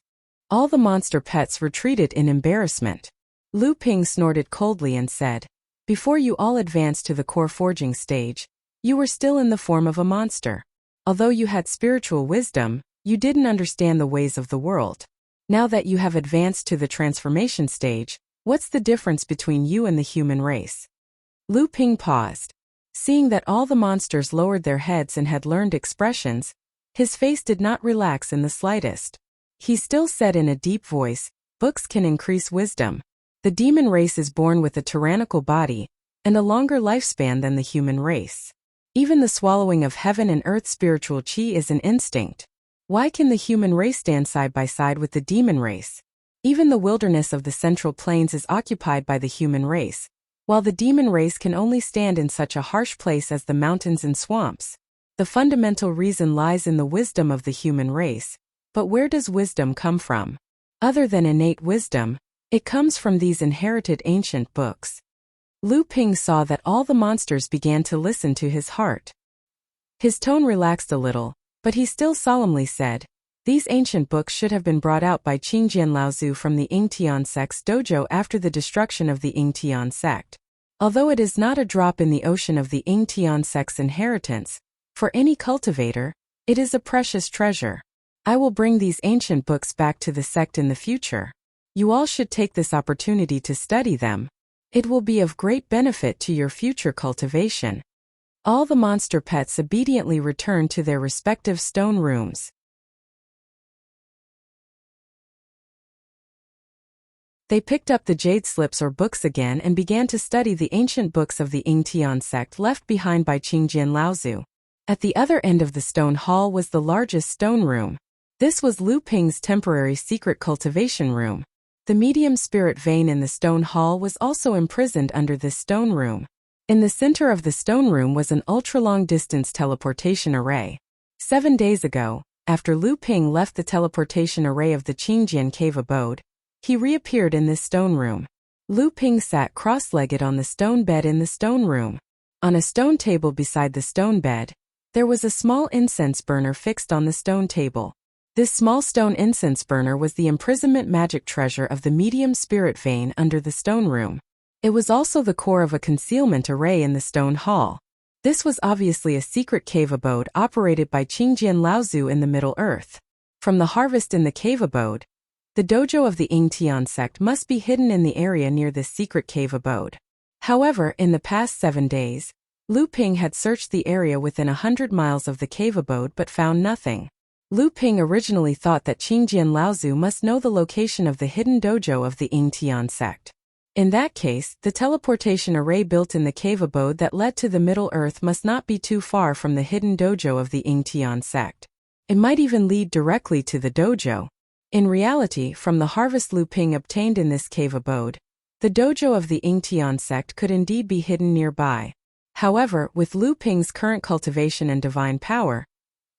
All the monster pets retreated in embarrassment. Lu Ping snorted coldly and said, "Before you all advanced to the core forging stage, you were still in the form of a monster. Although you had spiritual wisdom, you didn't understand the ways of the world. Now that you have advanced to the transformation stage, what's the difference between you and the human race?" Lu Ping paused. Seeing that all the monsters lowered their heads and had learned expressions, his face did not relax in the slightest. He still said in a deep voice, "Books can increase wisdom. The demon race is born with a tyrannical body and a longer lifespan than the human race. Even the swallowing of heaven and earth spiritual chi is an instinct. Why can the human race stand side by side with the demon race? Even the wilderness of the Central Plains is occupied by the human race, while the demon race can only stand in such a harsh place as the mountains and swamps. The fundamental reason lies in the wisdom of the human race. But where does wisdom come from? Other than innate wisdom, it comes from these inherited ancient books." Lu Ping saw that all the monsters began to listen to his heart. His tone relaxed a little, but he still solemnly said, "These ancient books should have been brought out by Qingjian Laozu from the Yingtian sect's dojo after the destruction of the Yingtian sect. Although it is not a drop in the ocean of the Yingtian sect's inheritance, for any cultivator, it is a precious treasure. I will bring these ancient books back to the sect in the future. You all should take this opportunity to study them. It will be of great benefit to your future cultivation." All the monster pets obediently returned to their respective stone rooms. They picked up the jade slips or books again and began to study the ancient books of the Yingtian sect left behind by Qingjian Laozu. At the other end of the stone hall was the largest stone room. This was Lu Ping's temporary secret cultivation room. The medium spirit vein in the stone hall was also imprisoned under this stone room. In the center of the stone room was an ultra-long distance teleportation array. 7 days ago, after Lu Ping left the teleportation array of the Qingjian cave abode, he reappeared in this stone room. Lu Ping sat cross-legged on the stone bed in the stone room. On a stone table beside the stone bed, there was a small incense burner fixed on the stone table. This small stone incense burner was the imprisonment magic treasure of the medium spirit vein under the stone room. It was also the core of a concealment array in the stone hall. This was obviously a secret cave abode operated by Qingjian Laozu in the Middle Earth. From the harvest in the cave abode, the dojo of the Yingtian sect must be hidden in the area near this secret cave abode. However, in the past 7 days, Lu Ping had searched the area within 100 miles of the cave abode but found nothing. Lu Ping originally thought that Qingjian Laozu must know the location of the hidden dojo of the Yingtian sect. In that case, the teleportation array built in the cave abode that led to the Middle Earth must not be too far from the hidden dojo of the Yingtian sect. It might even lead directly to the dojo. In reality, from the harvest Lu Ping obtained in this cave abode, the dojo of the Yingtian sect could indeed be hidden nearby. However, with Lu Ping's current cultivation and divine power,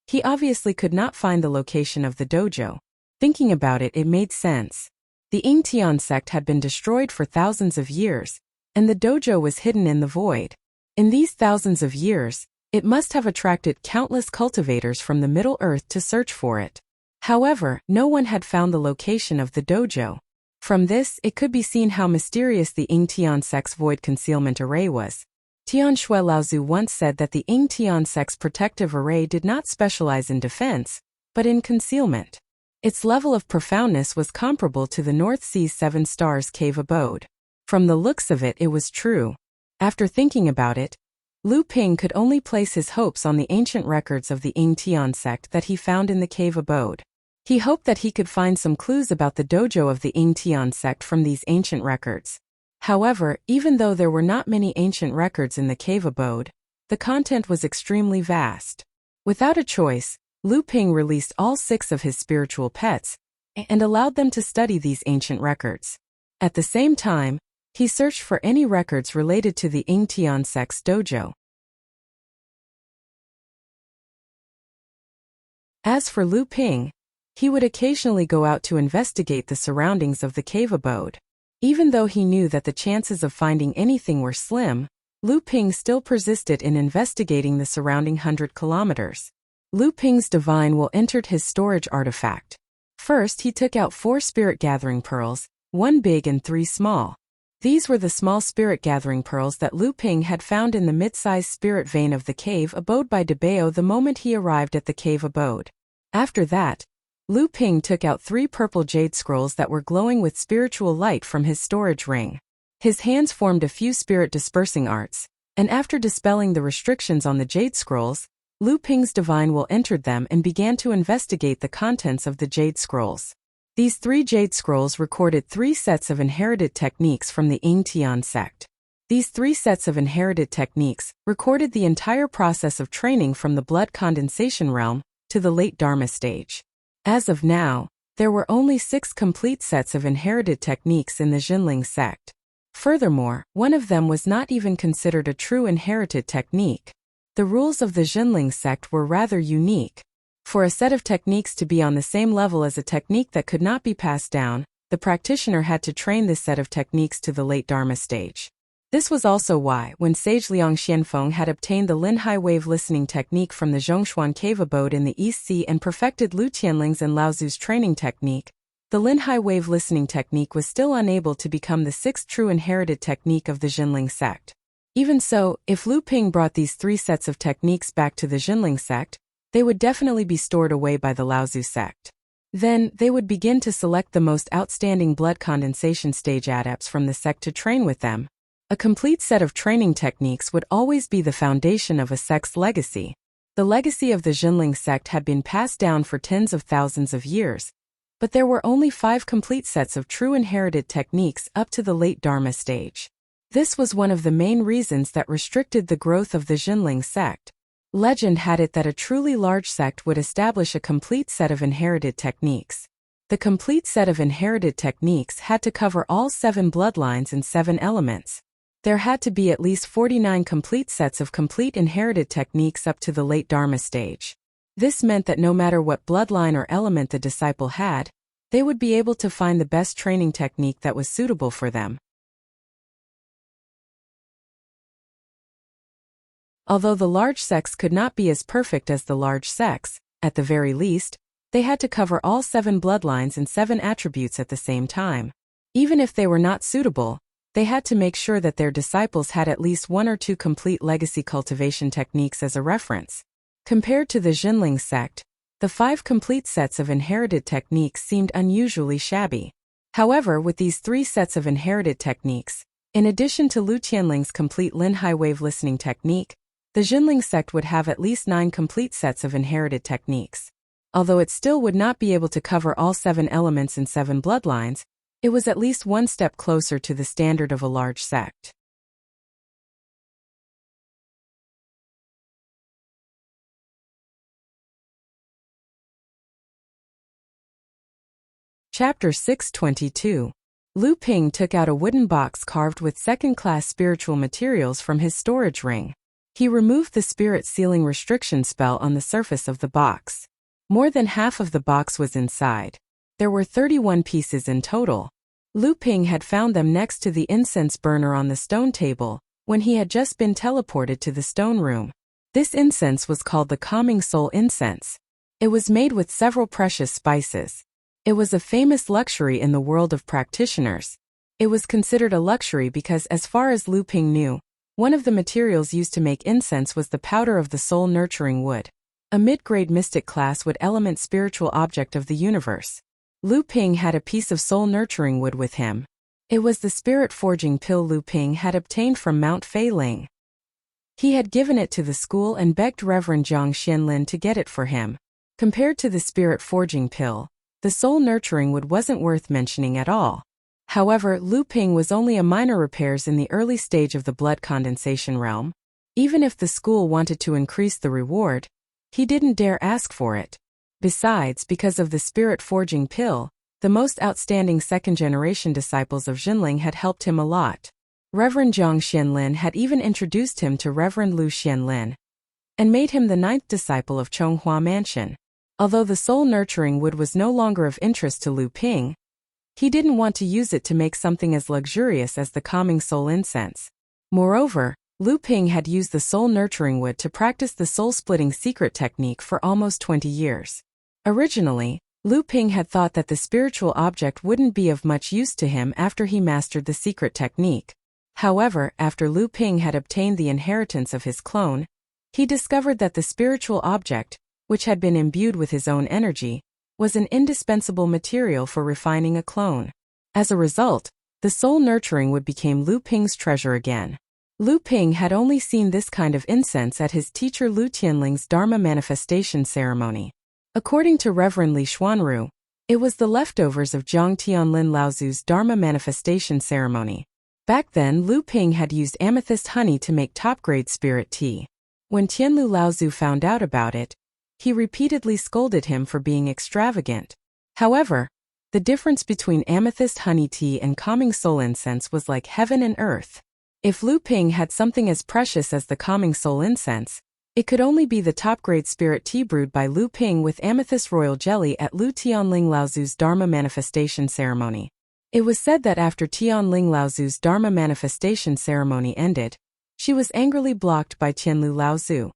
he obviously could not find the location of the dojo. Thinking about it, it made sense. The Yingtian sect had been destroyed for thousands of years, and the dojo was hidden in the void. In these thousands of years, it must have attracted countless cultivators from the Middle Earth to search for it. However, no one had found the location of the dojo. From this, it could be seen how mysterious the Yingtian sect's void concealment array was. Tianshui Laozu once said that the Yingtian sect's protective array did not specialize in defense, but in concealment. Its level of profoundness was comparable to the North Sea's 7 Stars cave abode. From the looks of it, it was true. After thinking about it, Lu Ping could only place his hopes on the ancient records of the Yingtian sect that he found in the cave abode. He hoped that he could find some clues about the dojo of the Yingtian sect from these ancient records. However, even though there were not many ancient records in the cave abode, the content was extremely vast. Without a choice, Lu Ping released all 6 of his spiritual pets and allowed them to study these ancient records. At the same time, he searched for any records related to the Yingtian sect's dojo. As for Lu Ping, he would occasionally go out to investigate the surroundings of the cave abode. Even though he knew that the chances of finding anything were slim, Lu Ping still persisted in investigating the surrounding 100 kilometers. Lu Ping's divine will entered his storage artifact. First, he took out 4 spirit gathering pearls, 1 big and 3 small. These were the small spirit gathering pearls that Lu Ping had found in the mid-sized spirit vein of the cave abode by Debao the moment he arrived at the cave abode. After that, Lu Ping took out 3 purple jade scrolls that were glowing with spiritual light from his storage ring. His hands formed a few spirit dispersing arts, and after dispelling the restrictions on the jade scrolls, Lu Ping's divine will entered them and began to investigate the contents of the jade scrolls. These 3 jade scrolls recorded 3 sets of inherited techniques from the Yingtian sect. These 3 sets of inherited techniques recorded the entire process of training from the blood condensation realm to the late Dharma stage. As of now, there were only 6 complete sets of inherited techniques in the Jinling sect. Furthermore, one of them was not even considered a true inherited technique. The rules of the Jinling sect were rather unique. For a set of techniques to be on the same level as a technique that could not be passed down, the practitioner had to train this set of techniques to the late Dharma stage. This was also why, when sage Liang Xianfeng had obtained the Linhai wave listening technique from the Zhongshuan cave abode in the East Sea and perfected Lu Tianling's and Laozu's training technique, the Linhai wave listening technique was still unable to become the 6th true inherited technique of the Jinling sect. Even so, if Lu Ping brought these 3 sets of techniques back to the Jinling sect, they would definitely be stored away by the Laozu sect. Then, they would begin to select the most outstanding blood condensation stage adepts from the sect to train with them. A complete set of training techniques would always be the foundation of a sect's legacy. The legacy of the Jinling sect had been passed down for tens of thousands of years, but there were only 5 complete sets of true inherited techniques up to the late Dharma stage. This was one of the main reasons that restricted the growth of the Jinling sect. Legend had it that a truly large sect would establish a complete set of inherited techniques. The complete set of inherited techniques had to cover all 7 bloodlines and 7 elements. There had to be at least 49 complete sets of complete inherited techniques up to the late Dharma stage. This meant that no matter what bloodline or element the disciple had, they would be able to find the best training technique that was suitable for them. Although the large sects could not be as perfect as the large sects, at the very least, they had to cover all 7 bloodlines and 7 attributes at the same time. Even if they were not suitable, they had to make sure that their disciples had at least 1 or 2 complete legacy cultivation techniques as a reference. Compared to the Jinling sect, the 5 complete sets of inherited techniques seemed unusually shabby. However, with these 3 sets of inherited techniques, in addition to Lu Tianling's complete Linhai wave listening technique, the Jinling sect would have at least 9 complete sets of inherited techniques. Although it still would not be able to cover all 7 elements in 7 bloodlines, it was at least one step closer to the standard of a large sect. Chapter 622. Lu Ping took out a wooden box carved with second-class spiritual materials from his storage ring. He removed the spirit sealing restriction spell on the surface of the box. More than half of the box was inside. There were 31 pieces in total. Lu Ping had found them next to the incense burner on the stone table, when he had just been teleported to the stone room. This incense was called the Calming Soul Incense. It was made with several precious spices. It was a famous luxury in the world of practitioners. It was considered a luxury because, as far as Lu Ping knew, one of the materials used to make incense was the powder of the soul-nurturing wood. A mid-grade mystic class wood element spiritual object of the universe. Lu Ping had a piece of soul-nurturing wood with him. It was the spirit-forging pill Lu Ping had obtained from Mount Fei Ling. He had given it to the school and begged Reverend Jiang Xianlin to get it for him. Compared to the spirit-forging pill, the soul-nurturing wood wasn't worth mentioning at all. However, Lu Ping was only a minor repairs in the early stage of the blood condensation realm. Even if the school wanted to increase the reward, he didn't dare ask for it. Besides, because of the spirit-forging pill, the most outstanding second-generation disciples of Jinling had helped him a lot. Reverend Jiang Xianlin had even introduced him to Reverend Lu Xianlin and made him the 9th disciple of Chonghua Mansion. Although the soul-nurturing wood was no longer of interest to Lu Ping, he didn't want to use it to make something as luxurious as the Calming Soul Incense. Moreover, Lu Ping had used the soul-nurturing wood to practice the soul-splitting secret technique for almost 20 years. Originally, Lu Ping had thought that the spiritual object wouldn't be of much use to him after he mastered the secret technique. However, after Lu Ping had obtained the inheritance of his clone, he discovered that the spiritual object, which had been imbued with his own energy, was an indispensable material for refining a clone. As a result, the soul-nurturing wood became Lu Ping's treasure again. Lu Ping had only seen this kind of incense at his teacher Lu Tianling's Dharma manifestation ceremony. According to Reverend Li Xuanru, it was the leftovers of Zhang Tianlin Laozu's Dharma manifestation ceremony. Back then, Lu Ping had used amethyst honey to make top-grade spirit tea. When Tianlu Laozu found out about it, he repeatedly scolded him for being extravagant. However, the difference between amethyst honey tea and calming soul incense was like heaven and earth. If Lu Ping had something as precious as the calming soul incense, it could only be the top-grade spirit tea brewed by Lu Ping with amethyst royal jelly at Lu Tianling Laozu's Dharma manifestation ceremony. It was said that after Tianling Laozu's Dharma manifestation ceremony ended, she was angrily blocked by Tianlu Laozu.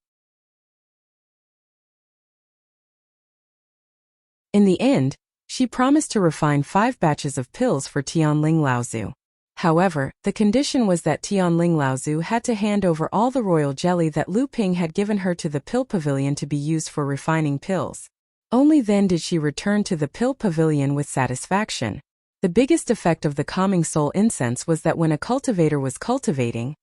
In the end, she promised to refine 5 batches of pills for Tianling Laozu. However, the condition was that Tianling Laozu had to hand over all the royal jelly that Lu Ping had given her to the pill pavilion to be used for refining pills. Only then did she return to the pill pavilion with satisfaction. The biggest effect of the calming soul incense was that when a cultivator was cultivating,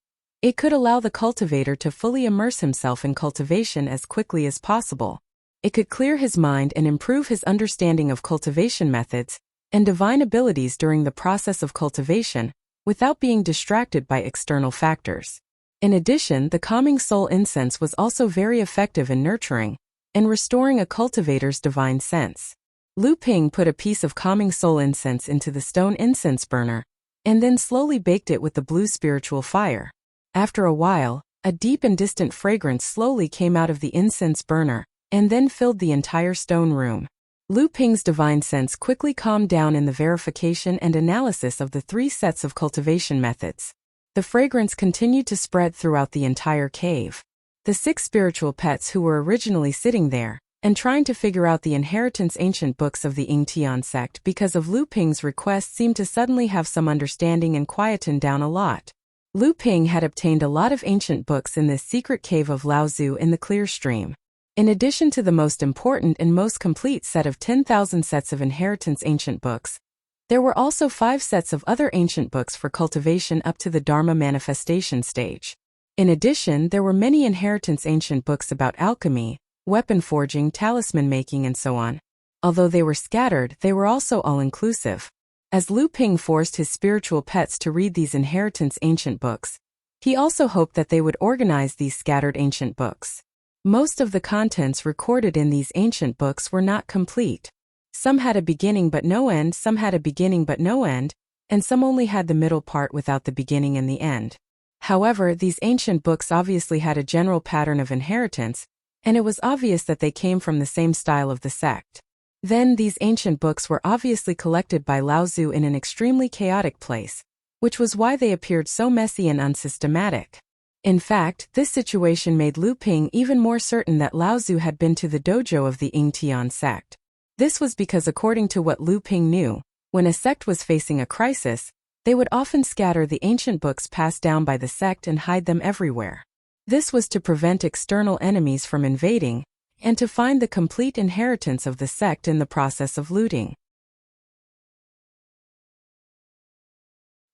it could allow the cultivator to fully immerse himself in cultivation as quickly as possible. It could clear his mind and improve his understanding of cultivation methods and divine abilities during the process of cultivation, without being distracted by external factors. In addition, the calming soul incense was also very effective in nurturing and restoring a cultivator's divine sense. Lu Ping put a piece of calming soul incense into the stone incense burner, and then slowly baked it with the blue spiritual fire. After a while, a deep and distant fragrance slowly came out of the incense burner, and then filled the entire stone room. Lu Ping's divine sense quickly calmed down in the verification and analysis of the 3 sets of cultivation methods. The fragrance continued to spread throughout the entire cave. The 6 spiritual pets who were originally sitting there and trying to figure out the inheritance ancient books of the Yingtian sect because of Lu Ping's request seemed to suddenly have some understanding and quieten down a lot. Lu Ping had obtained a lot of ancient books in this secret cave of Laozu in the clear stream. In addition to the most important and most complete set of 10,000 sets of inheritance ancient books, there were also 5 sets of other ancient books for cultivation up to the Dharma manifestation stage. In addition, there were many inheritance ancient books about alchemy, weapon forging, talisman making, and so on. Although they were scattered, they were also all-inclusive. As Lu Ping forced his spiritual pets to read these inheritance ancient books, he also hoped that they would organize these scattered ancient books. Most of the contents recorded in these ancient books were not complete. Some had a beginning but no end, some had a beginning but no end, and some only had the middle part without the beginning and the end. However, these ancient books obviously had a general pattern of inheritance, and it was obvious that they came from the same style of the sect. Then, these ancient books were obviously collected by Lao Tzu in an extremely chaotic place, which was why they appeared so messy and unsystematic. In fact, this situation made Lu Ping even more certain that Lao Tzu had been to the dojo of the Ying-Tian sect. This was because, according to what Lu Ping knew, when a sect was facing a crisis, they would often scatter the ancient books passed down by the sect and hide them everywhere. This was to prevent external enemies from invading, and to find the complete inheritance of the sect in the process of looting.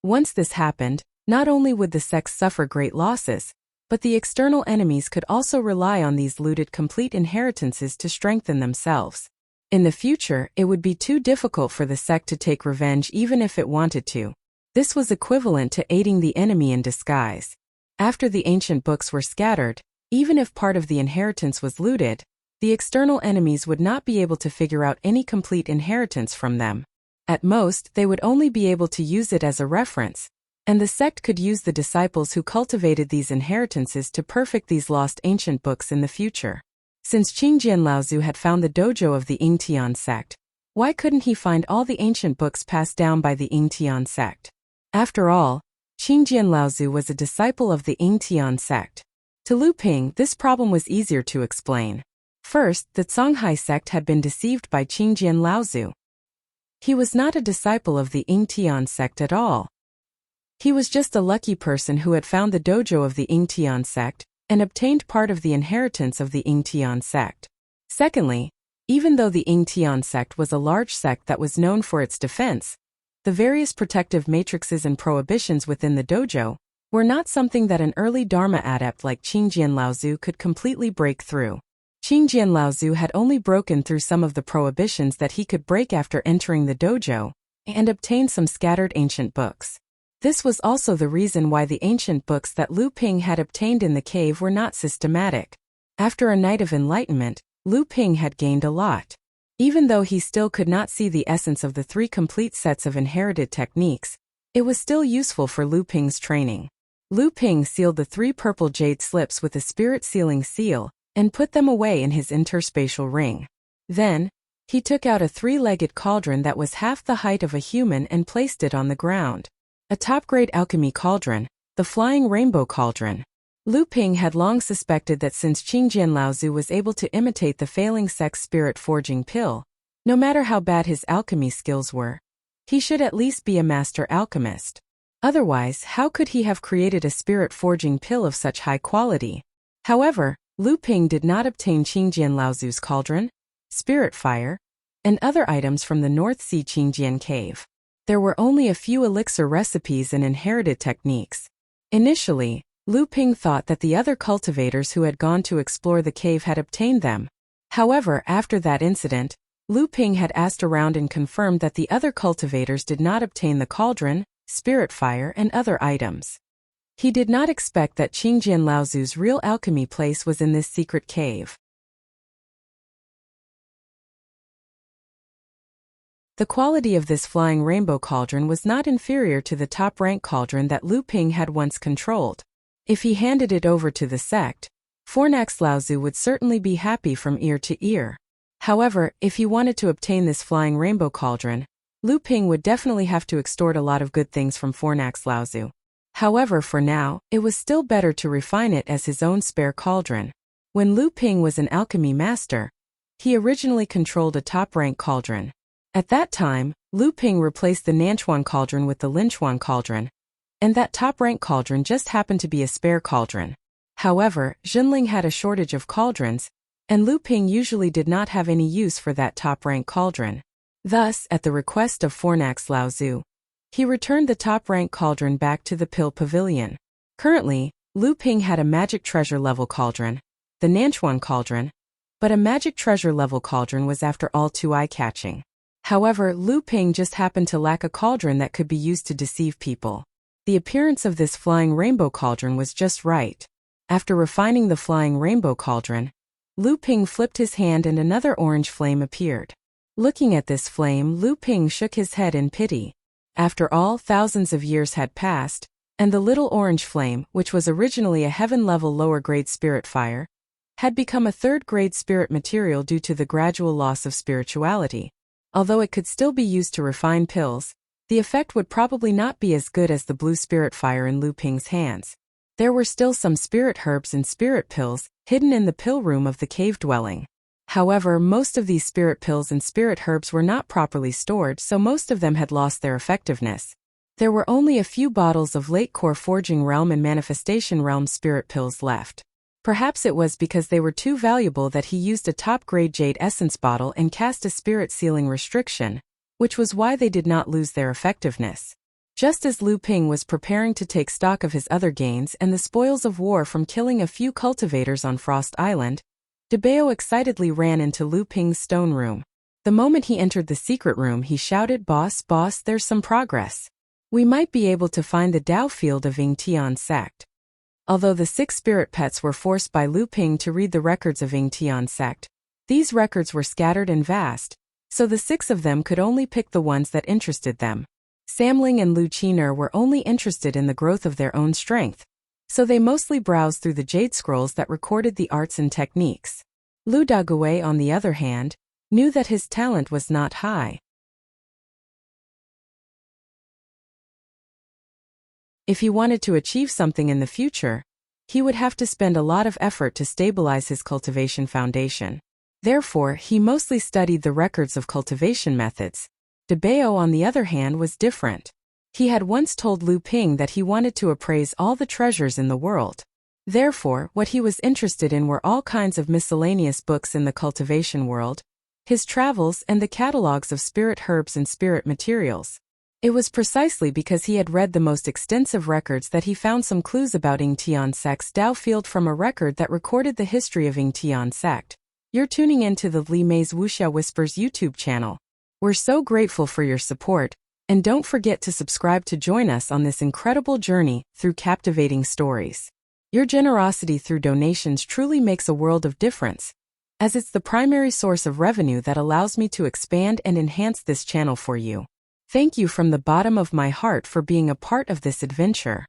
Once this happened, not only would the sect suffer great losses, but the external enemies could also rely on these looted complete inheritances to strengthen themselves. In the future, it would be too difficult for the sect to take revenge even if it wanted to. This was equivalent to aiding the enemy in disguise. After the ancient books were scattered, even if part of the inheritance was looted, the external enemies would not be able to figure out any complete inheritance from them. At most, they would only be able to use it as a reference, and the sect could use the disciples who cultivated these inheritances to perfect these lost ancient books in the future. Since Qingjian Laozu had found the dojo of the Ying-Tian sect, why couldn't he find all the ancient books passed down by the Ying-Tian sect? After all, Qingjian Laozu was a disciple of the Ying-Tian sect. To Lu Ping, this problem was easier to explain. First, the Songhai sect had been deceived by Qingjian Laozu. He was not a disciple of the Ying-Tian sect at all. He was just a lucky person who had found the dojo of the Ying-Tian sect and obtained part of the inheritance of the Ying-Tian sect. Secondly, even though the Ying-Tian sect was a large sect that was known for its defense, the various protective matrices and prohibitions within the dojo were not something that an early Dharma adept like Qingjian Laozu could completely break through. Qingjian Laozu had only broken through some of the prohibitions that he could break after entering the dojo, and obtained some scattered ancient books. This was also the reason why the ancient books that Lu Ping had obtained in the cave were not systematic. After a night of enlightenment, Lu Ping had gained a lot. Even though he still could not see the essence of the 3 complete sets of inherited techniques, it was still useful for Lu Ping's training. Lu Ping sealed the 3 purple jade slips with a spirit sealing seal, and put them away in his interspatial ring. Then, he took out a 3-legged cauldron that was half the height of a human and placed it on the ground. A top-grade alchemy cauldron, the Flying Rainbow Cauldron. Lu Ping had long suspected that since Qingjian Laozu was able to imitate the failing sect's spirit forging pill, no matter how bad his alchemy skills were, he should at least be a master alchemist. Otherwise, how could he have created a spirit forging pill of such high quality? However, Lu Ping did not obtain Qingjian Laozu's cauldron, spirit fire, and other items from the North Sea Qingjian cave. There were only a few elixir recipes and inherited techniques. Initially, Lu Ping thought that the other cultivators who had gone to explore the cave had obtained them. However, after that incident, Lu Ping had asked around and confirmed that the other cultivators did not obtain the cauldron, spirit fire, and other items. He did not expect that Qingjian Laozu's real alchemy place was in this secret cave. The quality of this flying rainbow cauldron was not inferior to the top-rank cauldron that Lu Ping had once controlled. If he handed it over to the sect, Fornax Laozu would certainly be happy from ear to ear. However, if he wanted to obtain this flying rainbow cauldron, Lu Ping would definitely have to extort a lot of good things from Fornax Laozu. However, for now, it was still better to refine it as his own spare cauldron. When Lu Ping was an alchemy master, he originally controlled a top-rank cauldron. At that time, Lu Ping replaced the Nanchuan cauldron with the Linchuan cauldron, and that top-rank cauldron just happened to be a spare cauldron. However, Jinling had a shortage of cauldrons, and Lu Ping usually did not have any use for that top-rank cauldron. Thus, at the request of Fornax Laozu, he returned the top-rank cauldron back to the Pill Pavilion. Currently, Lu Ping had a magic treasure-level cauldron, the Nanchuan cauldron, But a magic treasure-level cauldron was after all too eye-catching. However, Lu Ping just happened to lack a cauldron that could be used to deceive people. The appearance of this flying rainbow cauldron was just right. After refining the flying rainbow cauldron, Lu Ping flipped his hand and another orange flame appeared. Looking at this flame, Lu Ping shook his head in pity. After all, thousands of years had passed, and the little orange flame, which was originally a heaven-level lower-grade spirit fire, had become a third-grade spirit material due to the gradual loss of spirituality. Although it could still be used to refine pills, the effect would probably not be as good as the blue spirit fire in Lu Ping's hands. There were still some spirit herbs and spirit pills hidden in the pill room of the cave dwelling. However, most of these spirit pills and spirit herbs were not properly stored, so most of them had lost their effectiveness. There were only a few bottles of late core forging realm and manifestation realm spirit pills left. Perhaps it was because they were too valuable that he used a top-grade jade essence bottle and cast a spirit sealing restriction, which was why they did not lose their effectiveness. Just as Lu Ping was preparing to take stock of his other gains and the spoils of war from killing a few cultivators on Frost Island, Debao excitedly ran into Lu Ping's stone room. The moment he entered the secret room, he shouted, Boss, there's some progress. We might be able to find the Dao field of Ying Tian sect." Although the 6 spirit pets were forced by Lu Ping to read the records of Ying Tian sect, these records were scattered and vast, so the 6 of them could only pick the ones that interested them. Samling and Lu Qiner were only interested in the growth of their own strength, so they mostly browsed through the jade scrolls that recorded the arts and techniques. Lu Daguay, on the other hand, knew that his talent was not high. If he wanted to achieve something in the future, he would have to spend a lot of effort to stabilize his cultivation foundation. Therefore, he mostly studied the records of cultivation methods. Debao, on the other hand, was different. He had once told Lu Ping that he wanted to appraise all the treasures in the world. Therefore, what he was interested in were all kinds of miscellaneous books in the cultivation world, his travels, and the catalogs of spirit herbs and spirit materials. It was precisely because he had read the most extensive records that he found some clues about Ying Tian sect's Dao field from a record that recorded the history of Ying Tian sect. You're tuning into the Li Mei's Wuxia Whispers YouTube channel. We're so grateful for your support, and don't forget to subscribe to join us on this incredible journey through captivating stories. Your generosity through donations truly makes a world of difference, as it's the primary source of revenue that allows me to expand and enhance this channel for you. Thank you from the bottom of my heart for being a part of this adventure.